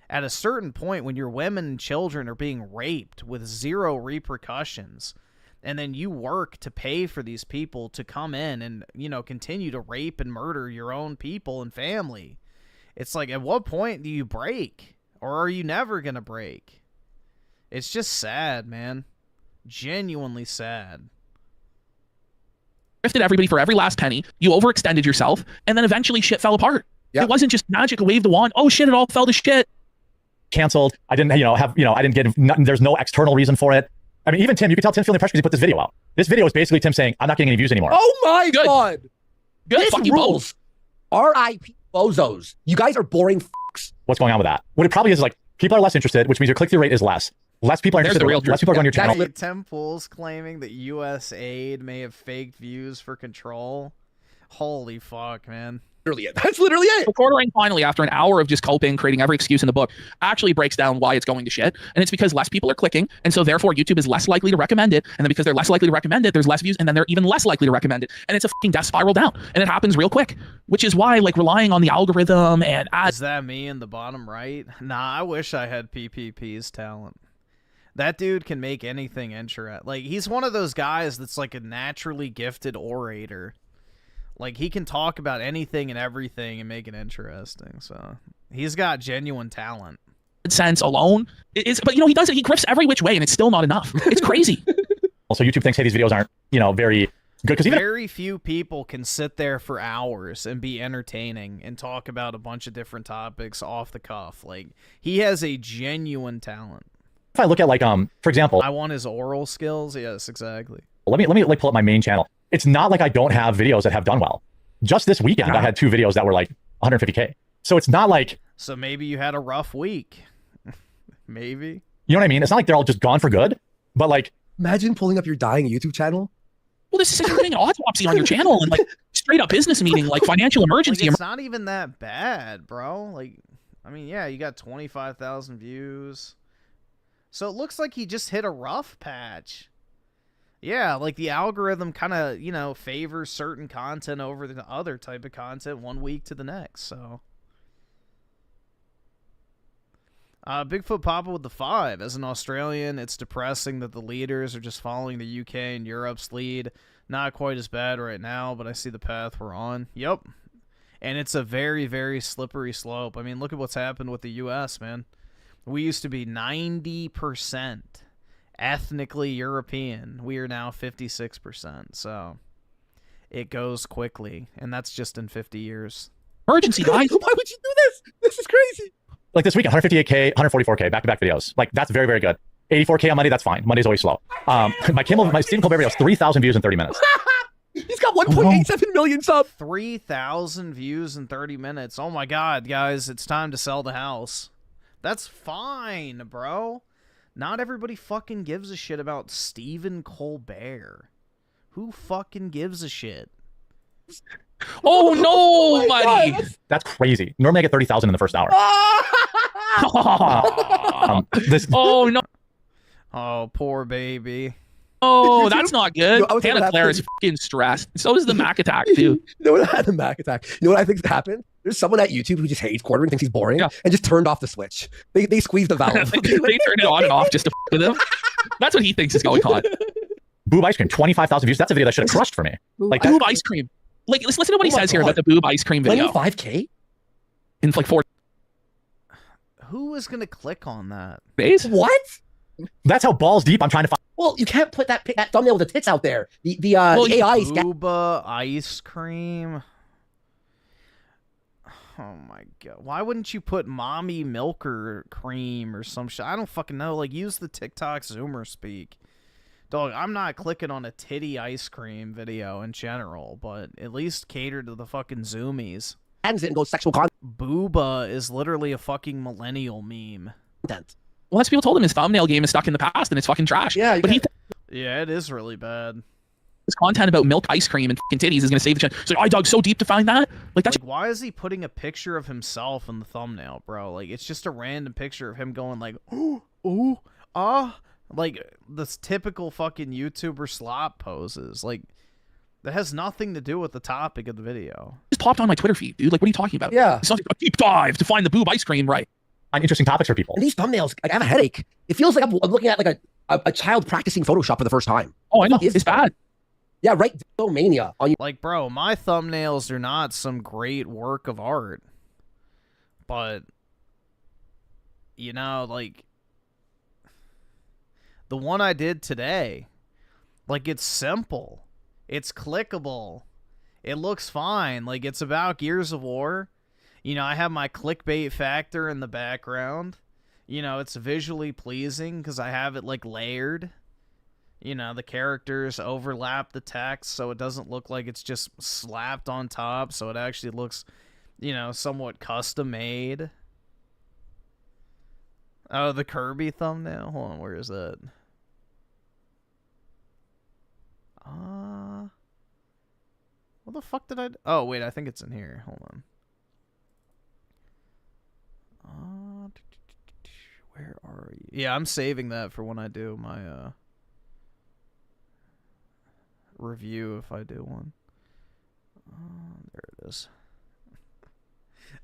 at a certain point when your women and children are being raped with zero repercussions, and then you work to pay for these people to come in and, you know, continue to rape and murder your own people and family, it's like, at what point do you break? Or are you never gonna break? It's just sad, man. Genuinely sad. Grifted everybody for every last penny. You overextended yourself, and then eventually shit fell apart. It wasn't just magic, a wave the wand. Oh shit, it all fell to shit. Canceled. I didn't, I didn't get, there's no external reason for it. I mean, even Tim, you can tell Tim's feeling pressure because he put this video out. This video is basically Tim saying, I'm not getting any views anymore. Oh my God. Good. This Fuck you rules. R.I.P. bozos. You guys are boring fucks. What's going on with that? What it probably is like, people are less interested, which means your click-through rate is less. Less people are interested. Less people are on your channel. Tim Pool's claiming that U.S. aid may have faked views for control. Holy fuck, man. Literally it. That's literally it. The Quartering finally, after an hour of just coping, creating every excuse in the book, actually breaks down why it's going to shit. And it's because less people are clicking, and so therefore YouTube is less likely to recommend it. And then because they're less likely to recommend it, there's less views, and then they're even less likely to recommend it. And it's a fucking death spiral down. And it happens real quick. Which is why, like, relying on the algorithm and ads. Is that me in the bottom right? Nah, I wish I had PPP's talent. That dude can make anything interesting. Like, he's one of those guys that's like a naturally gifted orator. Like, he can talk about anything and everything and make it interesting. So, he's got genuine talent. AdSense alone is, but he does it. He grifts every which way, and it's still not enough. It's crazy. Also, YouTube thinks, hey, these videos aren't, very good because even very few people can sit there for hours and be entertaining and talk about a bunch of different topics off the cuff. Like, he has a genuine talent. if I look at for example, I want his oral skills. Yes, exactly. Let me pull up my main channel. It's not like I don't have videos that have done well. Just this weekend, I had 2 videos that were like 150K. So it's not like. So maybe you had a rough week. Maybe. You know what I mean? It's not like they're all just gone for good, but like. Imagine pulling up your dying YouTube channel. Well, this is like doing an autopsy on your channel and like straight up business meeting, like financial emergency. Like, it's not even that bad, bro. Like, I mean, yeah, you got 25,000 views. So it looks like he just hit a rough patch. Yeah, like the algorithm kind of, favors certain content over the other type of content one week to the next, so. Bigfoot Papa with the 5. As an Australian, it's depressing that the leaders are just following the UK and Europe's lead. Not quite as bad right now, but I see the path we're on. Yep. And it's a very, very slippery slope. I mean, look at what's happened with the US, man. We used to be 90% ethnically European. We are now 56%. So it goes quickly, and that's just in 50 years. Emergency, guys. Why would you do this? This is crazy. Like this week, 158K, 144K, back-to-back videos. Like, that's very, very good. 84K on Monday, that's fine. Monday's always slow. My Stephen Colbert video has 3,000 views in 30 minutes. He's got 1.87 million subs. 3,000 views in 30 minutes. Oh my God, guys, it's time to sell the house. That's fine, bro. Not everybody fucking gives a shit about Stephen Colbert. Who fucking gives a shit? Oh no, buddy. That's crazy. Normally I get 30,000 in the first hour. Oh no. Oh, poor baby. Oh, that's not good. No, Hannah Claire is fucking stressed. So is the Mac Attack, too. You know what had the Mac Attack? You know what I think happened? There's someone at YouTube who just hates quartering, thinks he's boring, and just turned off the switch. They squeezed the valve. they turned it on and off just to f with him. That's what he thinks is going on. Boob ice cream, 25,000 views. That's a video that should have crushed for me. Like boob ice cream. Like, listen to what he says here about the boob ice cream video. 25K? In like 4. Who is gonna click on that? Base? What? That's how balls deep I'm trying to find. Well, you can't put that thumbnail with the tits out there. The AI is Booba ice cream. Oh my God! Why wouldn't you put mommy milker cream or some shit? I don't fucking know. Like, use the TikTok Zoomer speak. Dog, I'm not clicking on a titty ice cream video in general, but at least cater to the fucking zoomies. And go sexual content. Booba is literally a fucking millennial meme. Well, that's people told him his thumbnail game is stuck in the past and it's fucking trash. Yeah, but yeah, it is really bad. His content about milk ice cream and fucking titties is gonna save the channel. So I dug so deep to find that. Like, that's why is he putting a picture of himself in the thumbnail, bro? Like, it's just a random picture of him going like, ooh, ah, like this typical fucking YouTuber slop poses. Like, that has nothing to do with the topic of the video. Just popped on my Twitter feed, dude. Like, what are you talking about? Yeah. It's not like a deep dive to find the boob ice cream, right? Find interesting topics for people. And these thumbnails, like, I have a headache. It feels like I'm looking at like a child practicing Photoshop for the first time. Oh, I know. It's bad. Yeah, right. Mania on you. Like, bro, my thumbnails are not some great work of art. But, like, the one I did today, like, it's simple. It's clickable. It looks fine. Like, it's about Gears of War. I have my clickbait factor in the background. It's visually pleasing because I have it, like, layered. The characters overlap the text so it doesn't look like it's just slapped on top. So it actually looks, somewhat custom made. Oh, the Kirby thumbnail? Hold on, where is that? What the fuck did I... Oh, wait, I think it's in here. Hold on. Where are you? Yeah, I'm saving that for when I do my review, if I do one. There it is.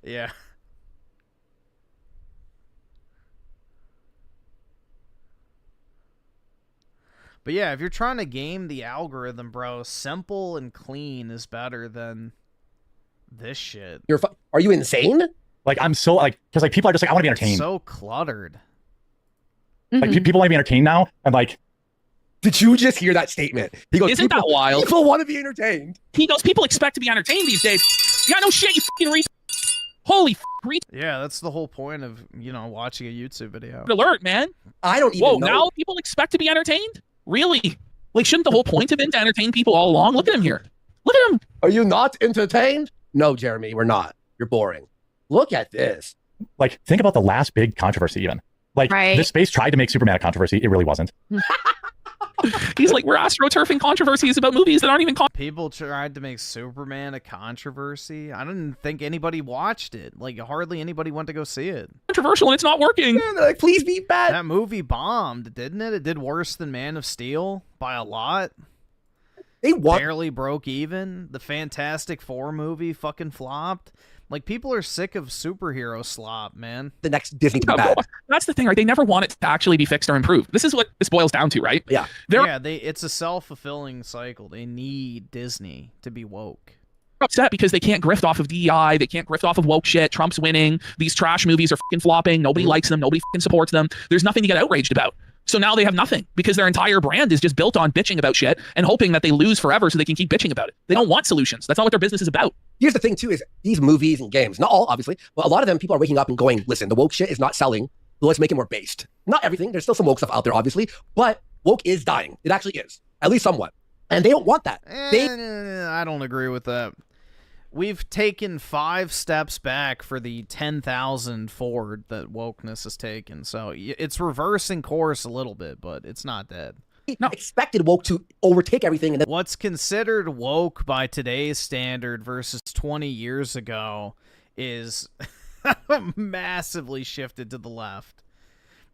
Yeah. But yeah, if you're trying to game the algorithm, bro, simple and clean is better than this shit. Are you insane? Like I'm so like because like people are just like I want to be entertained. So cluttered. Like people want to be entertained now, and like. Did you just hear that statement? He goes, Isn't that wild? People want to be entertained. He goes, people expect to be entertained these days. Yeah, no shit, you fucking Holy Yeah, that's the whole point of, you know, watching a YouTube video. alert, man. I don't even Whoa, know. now people expect to be entertained? Really? Like, shouldn't the whole point have been to entertain people all along? Look at him here. Look at him. Are you not entertained? No, Jeremy, we're not. You're boring. Look at this. Like, think about the last big controversy even. Like, this space tried to make Superman a controversy. It really wasn't. He's like, we're astroturfing controversies about movies that aren't even People tried to make Superman a controversy. I didn't think anybody watched it. Like, hardly anybody went to go see it. controversial and it's not working. Yeah, they're like, please be bad. That movie bombed, didn't it? It did worse than Man of Steel by a lot. They barely broke even. The Fantastic Four movie fucking flopped. Like, people are sick of superhero slop, man. The next Disney to be bad. That's the thing, right? They never want it to actually be fixed or improved. This is what this boils down to, right? Yeah. It's a self-fulfilling cycle. They need Disney to be woke. Upset because they can't grift off of DEI. They can't grift off of woke shit. Trump's winning. These trash movies are fucking flopping. Nobody likes them. Nobody fucking supports them. There's nothing to get outraged about. So now they have nothing because their entire brand is just built on bitching about shit and hoping that they lose forever so they can keep bitching about it. They don't want solutions. That's not what their business is about. Here's the thing, too, is these movies and games, not all, obviously, but a lot of them, people are waking up and going, listen, the woke shit is not selling, so let's make it more based. Not everything. There's still some woke stuff out there, obviously, but woke is dying. It actually is, at least somewhat. And they don't want that. I don't agree with that. We've taken 5 steps back for the 10,000 forward that wokeness has taken. So it's reversing course a little bit, but it's not dead. Expected woke to overtake everything. And then what's considered woke by today's standard versus 20 years ago is massively shifted to the left.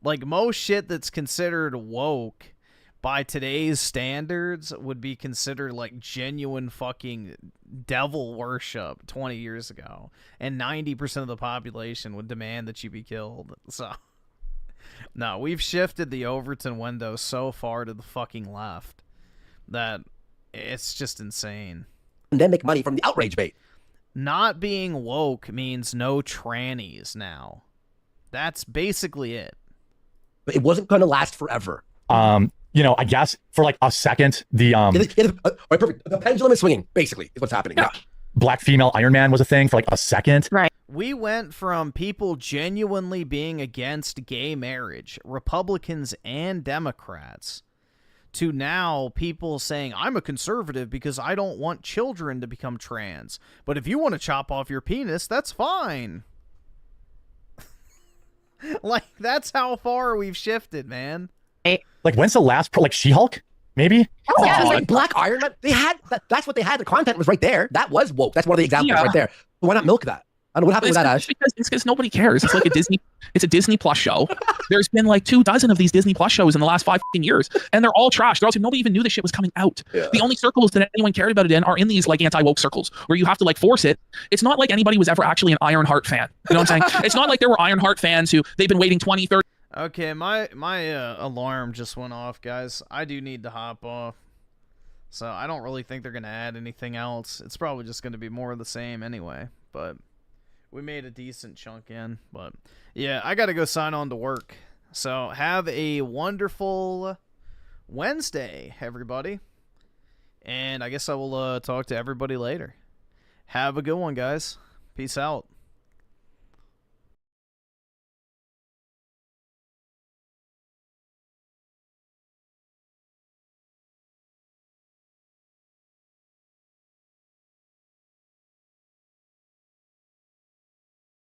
Like, most shit that's considered woke by today's standards would be considered like genuine fucking devil worship 20 years ago. And 90% of the population would demand that you be killed. So, no, we've shifted the Overton window so far to the fucking left that it's just insane. And then make money from the outrage bait. Not being woke means no trannies now. That's basically it. But it wasn't going to last forever. You know, I guess for like a second, the perfect. The pendulum is swinging, basically, is what's happening. Yeah. Black female Iron Man was a thing for like a second. Right. We went from people genuinely being against gay marriage, Republicans and Democrats, to now people saying, I'm a conservative because I don't want children to become trans. But if you want to chop off your penis, that's fine. Like, that's how far we've shifted, man. Like, when's the last like She-Hulk? Maybe. Oh, yeah, like Black Iron Man. They had that's what they had. The content was right there. That was woke. That's one of the examples right there. Why not milk that? I don't know what happened with that, Ash. It's because nobody cares. It's like a Disney. It's a Disney Plus show. There's been like 24 of these Disney Plus shows in the last 5 years, and they're all trash. They're also nobody even knew this shit was coming out. Yeah. The only circles that anyone cared about it in are in these like anti-woke circles where you have to like force it. It's not like anybody was ever actually an Ironheart fan. You know what I'm saying? It's not like there were Ironheart fans who they've been waiting 20, 30. Okay, my alarm just went off, guys. I do need to hop off. So I don't really think they're going to add anything else. It's probably just going to be more of the same anyway. But we made a decent chunk in. But yeah, I got to go sign on to work. So have a wonderful Wednesday, everybody. And I guess I will talk to everybody later. Have a good one, guys. Peace out.